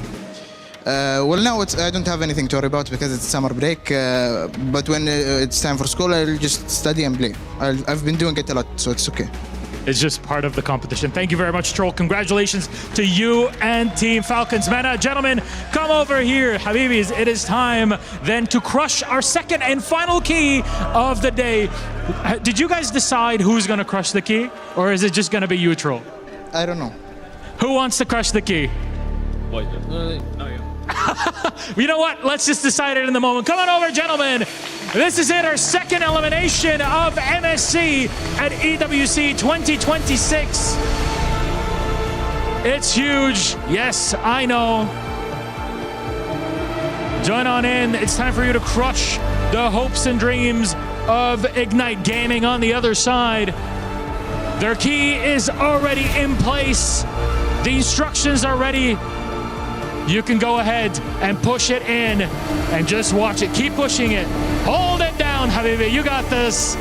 Well, now I don't have anything to worry about because it's summer break. But when it's time for school, I'll just study and play. I've been doing it a lot, so it's okay. It's just part of the competition. Thank you very much, Troll. Congratulations to you and Team Falcons Mena. Gentlemen, come over here. Habibis, it is time then to crush our second and final key of the day. Did you guys decide who's going to crush the key? Or is it just going to be you, Troll? I don't know. Who wants to crush the key? You know what? Let's just decide it in the moment. Come on over, gentlemen. This is it, our second elimination of MSC at EWC 2026. It's huge. Yes, I know. Join on in. It's time for you to crush the hopes and dreams of Ignite Gaming on the other side. Their key is already in place. The instructions are ready. You can go ahead and push it in and just watch it. Keep pushing it. Hold it down, Habibi. You got this.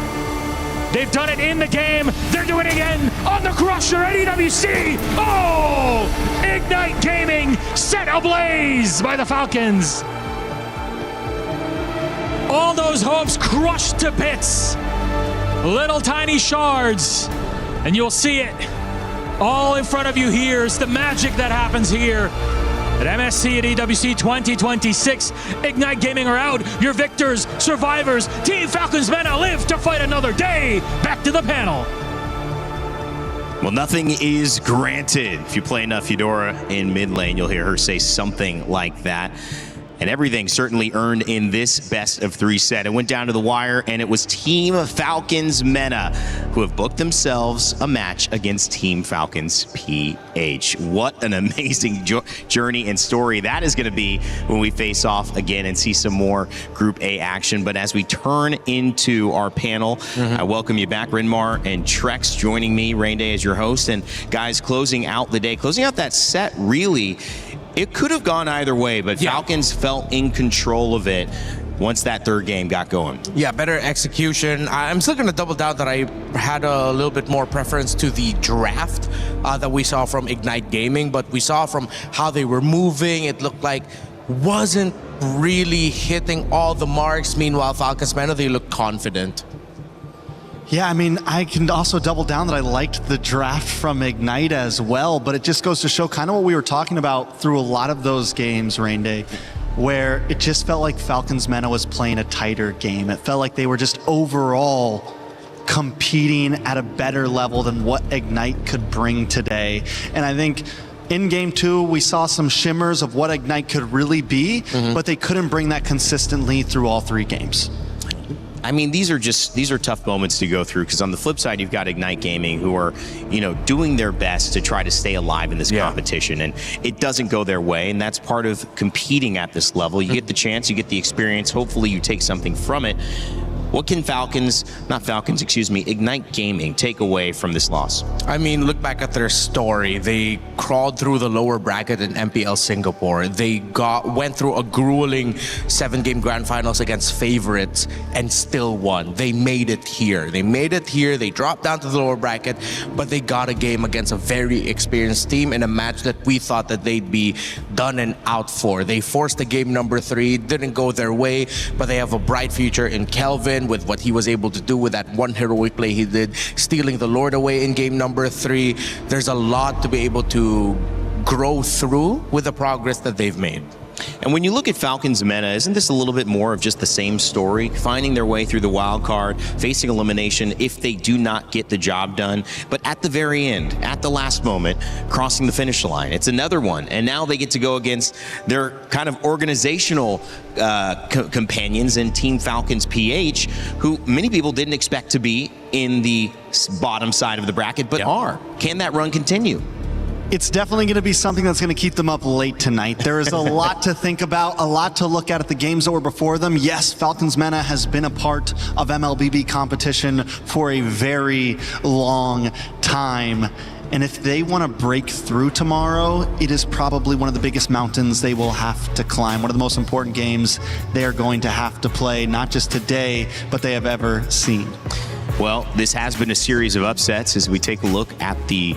They've done it in the game. They're doing it again on the Crusher at EWC. Oh! Ignite Gaming set ablaze by the Falcons. All those hopes crushed to bits. Little tiny shards. And you'll see it all in front of you here. It's the magic that happens here. At MSC at EWC 2026, Ignite Gaming are out. Your victors, survivors, Team Falcons Mena live to fight another day. Back to the panel. Well, nothing is granted. If you play enough Eudora in mid lane, you'll hear her say something like that. And everything certainly earned in this best of three set. It went down to the wire, and it was Team Falcons Mena who have booked themselves a match against Team Falcons PH. What an amazing journey and story that is going to be when we face off again and see some more Group A action. But as we turn into our panel, I welcome you back, Rinmar and Trex joining me, Rain Day as your host. And guys, closing out the day, closing out that set, really, it could have gone either way, but Falcons felt in control of it once that third game got going. Yeah, better execution. I'm still going to double down that I had a little bit more preference to the draft that we saw from Ignite Gaming, but we saw from how they were moving, it looked like wasn't really hitting all the marks. Meanwhile, Falcons Mena, they looked confident. Yeah, I mean, I can also double down that I liked the draft from Ignite as well, but it just goes to show kind of what we were talking about through a lot of those games, Rain Day, where it just felt like Falcons Mena was playing a tighter game. It felt like they were just overall competing at a better level than what Ignite could bring today. And I think In game 2, we saw some shimmers of what Ignite could really be, but they couldn't bring that consistently through all 3 games. I mean, these are tough moments to go through, because on the flip side, you've got Ignite Gaming, who are, doing their best to try to stay alive in this competition, and it doesn't go their way, and that's part of competing at this level. You get the chance, you get the experience, hopefully you take something from it. What can Ignite Gaming take away from this loss? I mean, look back at their story. They crawled through the lower bracket in MPL Singapore. They went through a grueling 7-game grand finals against favorites and still won. They made it here. They dropped down to the lower bracket, but they got a game against a very experienced team in a match that we thought that they'd be done and out for. They forced the game number 3, didn't go their way, but they have a bright future in Kelvin, with what he was able to do with that one heroic play he did, stealing the Lord away in game number 3. There's a lot to be able to grow through with the progress that they've made. And when you look at Falcons Meta, isn't this a little bit more of just the same story? Finding their way through the wild card, facing elimination if they do not get the job done, but at the very end, at the last moment, crossing the finish line. It's another one, and now they get to go against their kind of organizational companions in Team Falcons PH, who many people didn't expect to be in the bottom side of the bracket, but are. Can that run continue? It's definitely going to be something that's going to keep them up late tonight. There is a lot to think about, a lot to look at the games that were before them. Yes, Falcons Mena has been a part of MLBB competition for a very long time. And if they want to break through tomorrow, it is probably one of the biggest mountains they will have to climb. One of the most important games they are going to have to play, not just today, but they have ever seen. Well, this has been a series of upsets as we take a look at the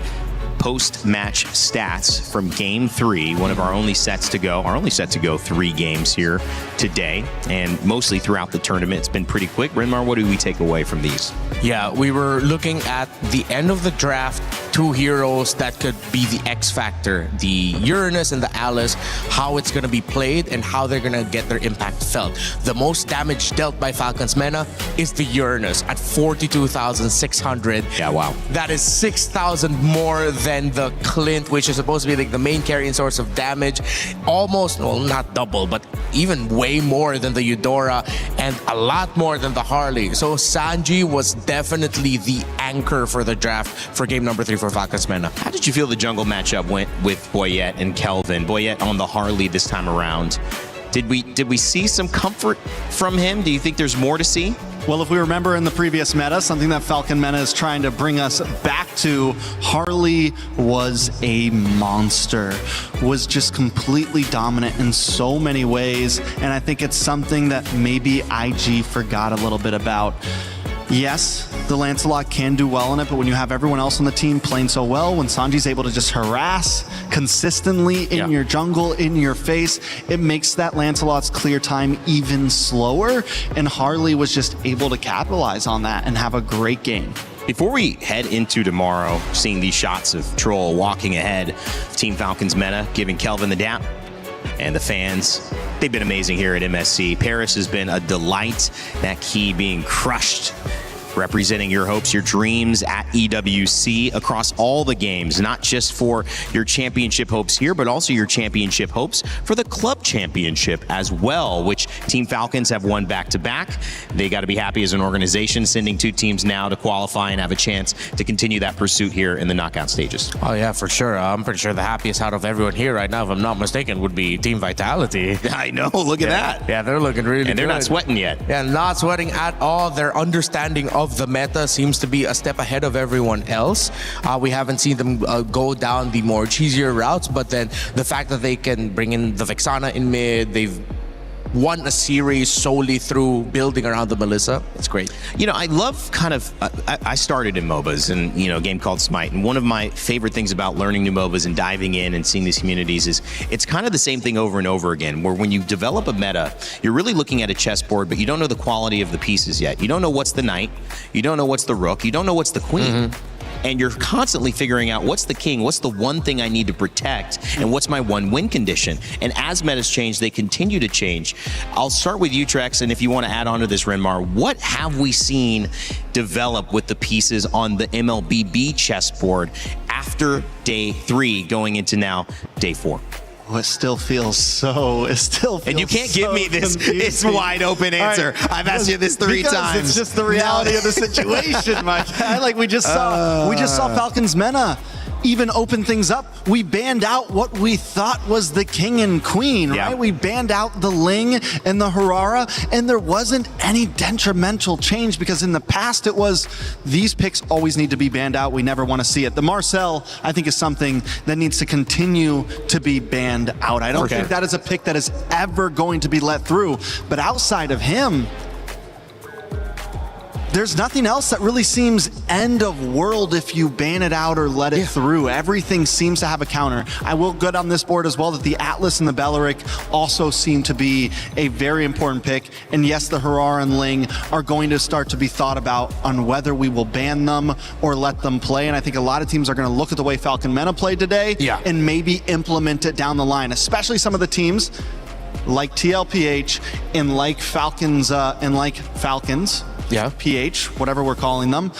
post-match stats from Game 3, one of our only sets to go. Our only set to go 3 games here today, and mostly throughout the tournament. It's been pretty quick. Renmar, what do we take away from these? Yeah, we were looking at the end of the draft, 2 heroes that could be the X factor, the Uranus and the Alice, how it's going to be played and how they're going to get their impact felt. The most damage dealt by Falcons Mena is the Uranus at 42,600. Yeah, wow. That is 6,000 more than the Clint, which is supposed to be like the main carrying source of damage. Almost, well, not double, but even way more than the Eudora and a lot more than the Harley. So Sanji was definitely the anchor for the draft for game number 3 for Falcons Mena. How did you feel the jungle matchup went with Boyette and Kelvin? Boyette on the Harley this time around. Did we see some comfort from him? Do you think there's more to see? Well, if we remember in the previous meta, something that Falcon Mena is trying to bring us back to, Harley was a monster, was just completely dominant in so many ways, and I think it's something that maybe IG forgot a little bit about. Yes, the Lancelot can do well in it, but when you have everyone else on the team playing so well, when Sanji's able to just harass consistently in your jungle, in your face, it makes that Lancelot's clear time even slower, and Harley was just able to capitalize on that and have a great game. Before we head into tomorrow, seeing these shots of Troll walking ahead, Team Falcons Meta giving Kelvin the dap, and the fans, they've been amazing here at MSC. Paris has been a delight. That key being crushed, representing your hopes, your dreams at EWC across all the games, not just for your championship hopes here, but also your championship hopes for the club championship as well, which Team Falcons have won back-to-back. They got to be happy as an organization, sending 2 teams now to qualify and have a chance to continue that pursuit here in the knockout stages. Oh yeah, for sure. I'm pretty sure the happiest out of everyone here right now, if I'm not mistaken, would be Team Vitality. I know, look at that. Yeah, they're looking really good. And they're not sweating yet. Yeah, not sweating at all. Their understanding of the meta seems to be a step ahead of everyone else. We haven't seen them go down the more cheesier routes, but then the fact that they can bring in the Vexana in mid, they've won a series solely through building around the Melissa. It's great. You know, I love kind of, I started in MOBAs and, a game called Smite. And one of my favorite things about learning new MOBAs and diving in and seeing these communities is it's kind of the same thing over and over again, where when you develop a meta, you're really looking at a chessboard, but you don't know the quality of the pieces yet. You don't know what's the knight. You don't know what's the rook. You don't know what's the queen. And you're constantly figuring out what's the king, what's the one thing I need to protect, and what's my one win condition. And as metas change, they continue to change. I'll start with you, Trex, and if you want to add on to this, Renmar, what have we seen develop with the pieces on the MLBB chessboard after day 3 going into now day 4? Oh, it still feels so. And you can't give me this wide open answer. Right. I've asked you this 3 times. It's just the reality of the situation, Mike. Like we just saw Falcons Mena even open things up. We banned out what we thought was the king and queen, right? We banned out the Ling and the Harara, and there wasn't any detrimental change because in the past it was these picks always need to be banned out. We never want to see it. The Marcel, I think, is something that needs to continue to be banned out. I don't think that is a pick that is ever going to be let through. But outside of him, there's nothing else that really seems end of world if you ban it out or let it through. Everything seems to have a counter. I will go down this board as well that the Atlas and the Belleric also seem to be a very important pick. And yes, the Harara and Ling are going to start to be thought about on whether we will ban them or let them play. And I think a lot of teams are going to look at the way Falcon Mena played today and maybe implement it down the line, especially some of the teams like TLPH and like Falcons PH, whatever we're calling them,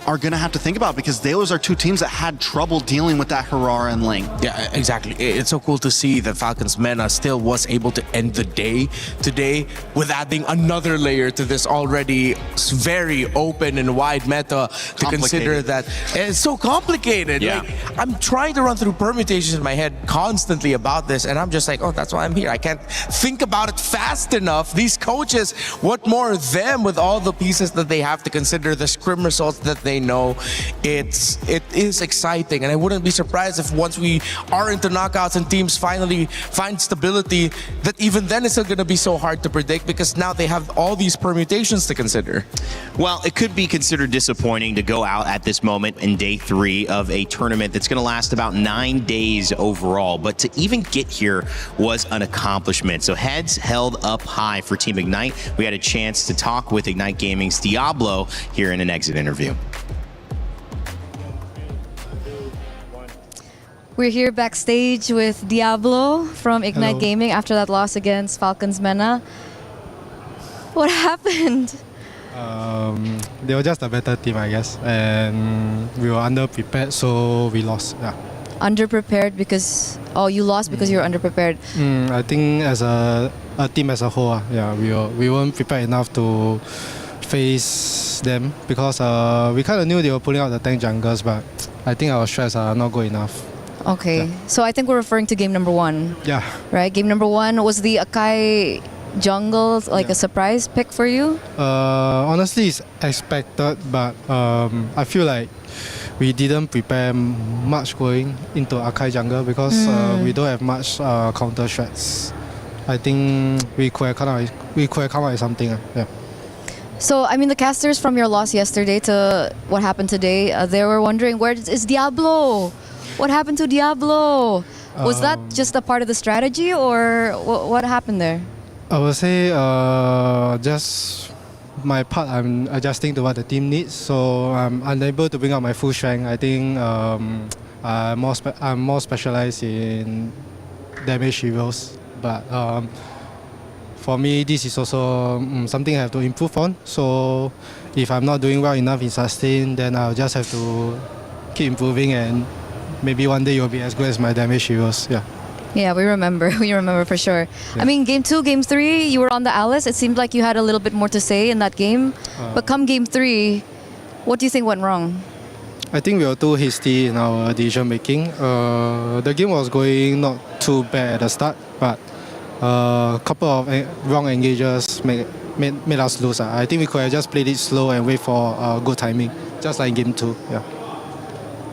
are going to have to think about because those are two teams that had trouble dealing with that Harara and Ling. Yeah, exactly. It's so cool to see that Falcons Mena still was able to end the day today with adding another layer to this already very open and wide meta to consider that. It's so complicated. Yeah. Like, I'm trying to run through permutations in my head constantly about this, and I'm just like, oh, that's why I'm here. I can't think about it fast enough. These coaches, what more them with all the pieces that they have to consider, the scrim results that they know. It is exciting, and I wouldn't be surprised if once we are into knockouts and teams finally find stability, that even then it's still going to be so hard to predict because now they have all these permutations to consider. Well, it could be considered disappointing to go out at this moment in day 3 of a tournament that's going to last about 9 days overall, but to even get here was an accomplishment. So heads held up high for Team Ignite. We had a chance to talk with Ignite Gaming's Diablo here in an exit interview. We're here backstage with Diablo from Ignite Gaming after that loss against Falcons Mena. What happened? They were just a better team, I guess, and we were underprepared, so we lost. Yeah. Underprepared because you lost because you were underprepared. I think as a team as a whole, we weren't prepared enough to face them because we kind of knew they were pulling out the tank junglers, but I think our strats are not good enough. Okay, so I think we're referring to game number 1. Yeah. Right, game number 1 was the Akai jungle like a surprise pick for you? Honestly, it's expected, but I feel like we didn't prepare much going into Akai jungle because we don't have much counter strats. I think we could have come out with something. Yeah. So, I mean, the casters from your loss yesterday to what happened today, they were wondering, where is Diablo? What happened to Diablo? Was that just a part of the strategy, or what happened there? I would say just my part, I'm adjusting to what the team needs, so I'm unable to bring out my full strength. I think I'm more specialized in damage heroes, but for me, this is also something I have to improve on. So if I'm not doing well enough in sustain, then I'll just have to keep improving, and maybe one day you'll be as good as my damage heroes. Yeah. Yeah, we remember. We remember for sure. Yeah. I mean, game 2, game 3, you were on the Alice. It seemed like you had a little bit more to say in that game. But come game 3, what do you think went wrong? I think we were too hasty in our decision making. The game was going not too bad at the start, but a couple of wrong engages made us lose. I think we could have just played it slow and wait for good timing, just like game 2. Yeah.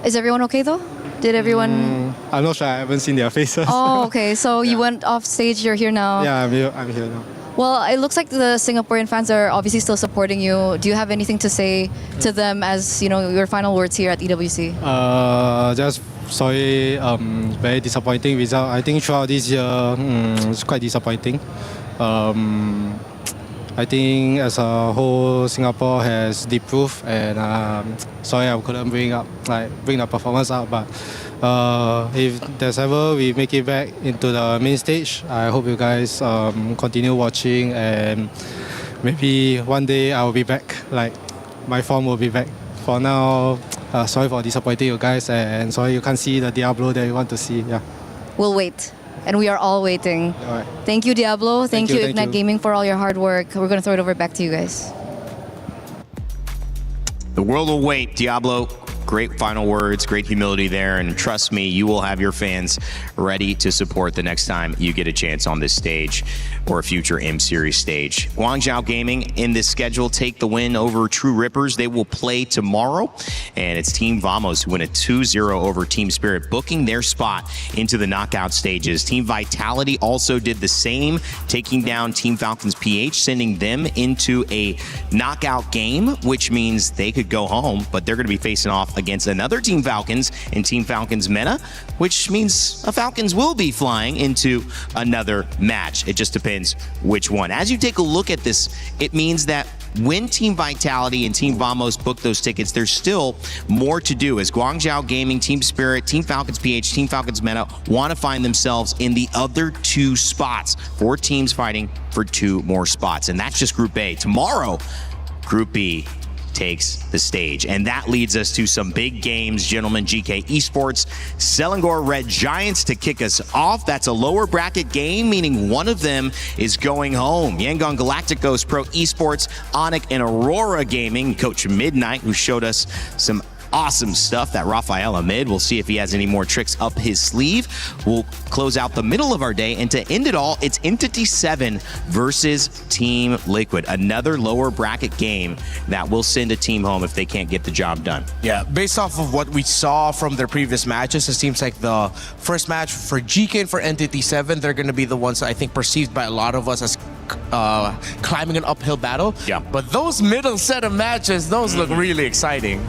Is everyone okay though? Did everyone? I'm not sure. I haven't seen their faces. Oh, okay. So you went off stage. You're here now. Yeah, I'm here now. Well, it looks like the Singaporean fans are obviously still supporting you. Do you have anything to say to them as your final words here at EWC? Just sorry. Very disappointing result. I think throughout this year, it's quite disappointing. I think as a whole, Singapore has improved, and sorry I couldn't bring the performance up. But if there's ever we make it back into the main stage, I hope you guys continue watching, and maybe one day I'll be back. Like my form will be back. For now, sorry for disappointing you guys, and sorry you can't see the Diablo that you want to see. Yeah. We'll wait. And we are all waiting. All right. Thank you, Diablo. Thank you, thank Ignite you. Gaming, for all your hard work. We're going to throw it over back to you guys. The world will wait, Diablo. Great final words, great humility there, and trust me, you will have your fans ready to support the next time you get a chance on this stage or a future M Series stage. Guangzhou Gaming in this schedule take the win over True Rippers. They will play tomorrow, and it's Team Vamos who win a 2-0 over Team Spirit, booking their spot into the knockout stages. Team Vitality also did the same, taking down Team Falcons PH, sending them into a knockout game, which means they could go home, but they're going to be facing off against another Team Falcons and Team Falcons Meta, which means the Falcons will be flying into another match. It just depends which one. As you take a look at this, it means that when Team Vitality and Team Vamos book those tickets, there's still more to do as Guangzhou Gaming, Team Spirit, Team Falcons PH, Team Falcons Meta want to find themselves in the other 2 spots. 4 teams fighting for 2 more spots, and that's just Group A. Tomorrow, Group B takes the stage. And that leads us to some big games, gentlemen. GK Esports, Selangor Red Giants to kick us off. That's a lower bracket game, meaning one of them is going home. Yangon Galacticos Pro Esports, Onyx and Aurora Gaming. Coach Midnight, who showed us some awesome stuff, that Rafael Ahmed. We'll see if he has any more tricks up his sleeve. We'll close out the middle of our day, and to end it all, it's Entity 7 versus Team Liquid. Another lower bracket game that will send a team home if they can't get the job done. Yeah, based off of what we saw from their previous matches, it seems like the first match for GK and for Entity 7, they're going to be the ones I think perceived by a lot of us as climbing an uphill battle. Yeah. But those middle set of matches, those look really exciting.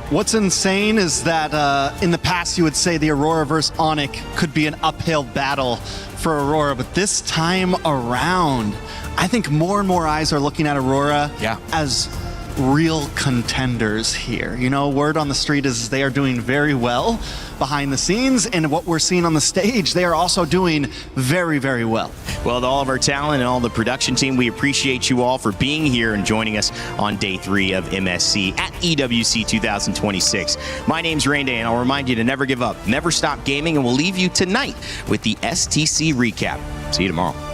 What's insane is that in the past you would say the Aurora versus Onyx could be an uphill battle for Aurora, but this time around, I think more and more eyes are looking at Aurora as real contenders here. You know, word on the street is they are doing very well behind the scenes, and what we're seeing on the stage, they are also doing very, very well. Well, to all of our talent and all the production team, we appreciate you all for being here and joining us on day 3 of MSC at EWC 2026. My name's Rain Day, and I'll remind you to never give up, never stop gaming, and we'll leave you tonight with the STC recap. See you tomorrow.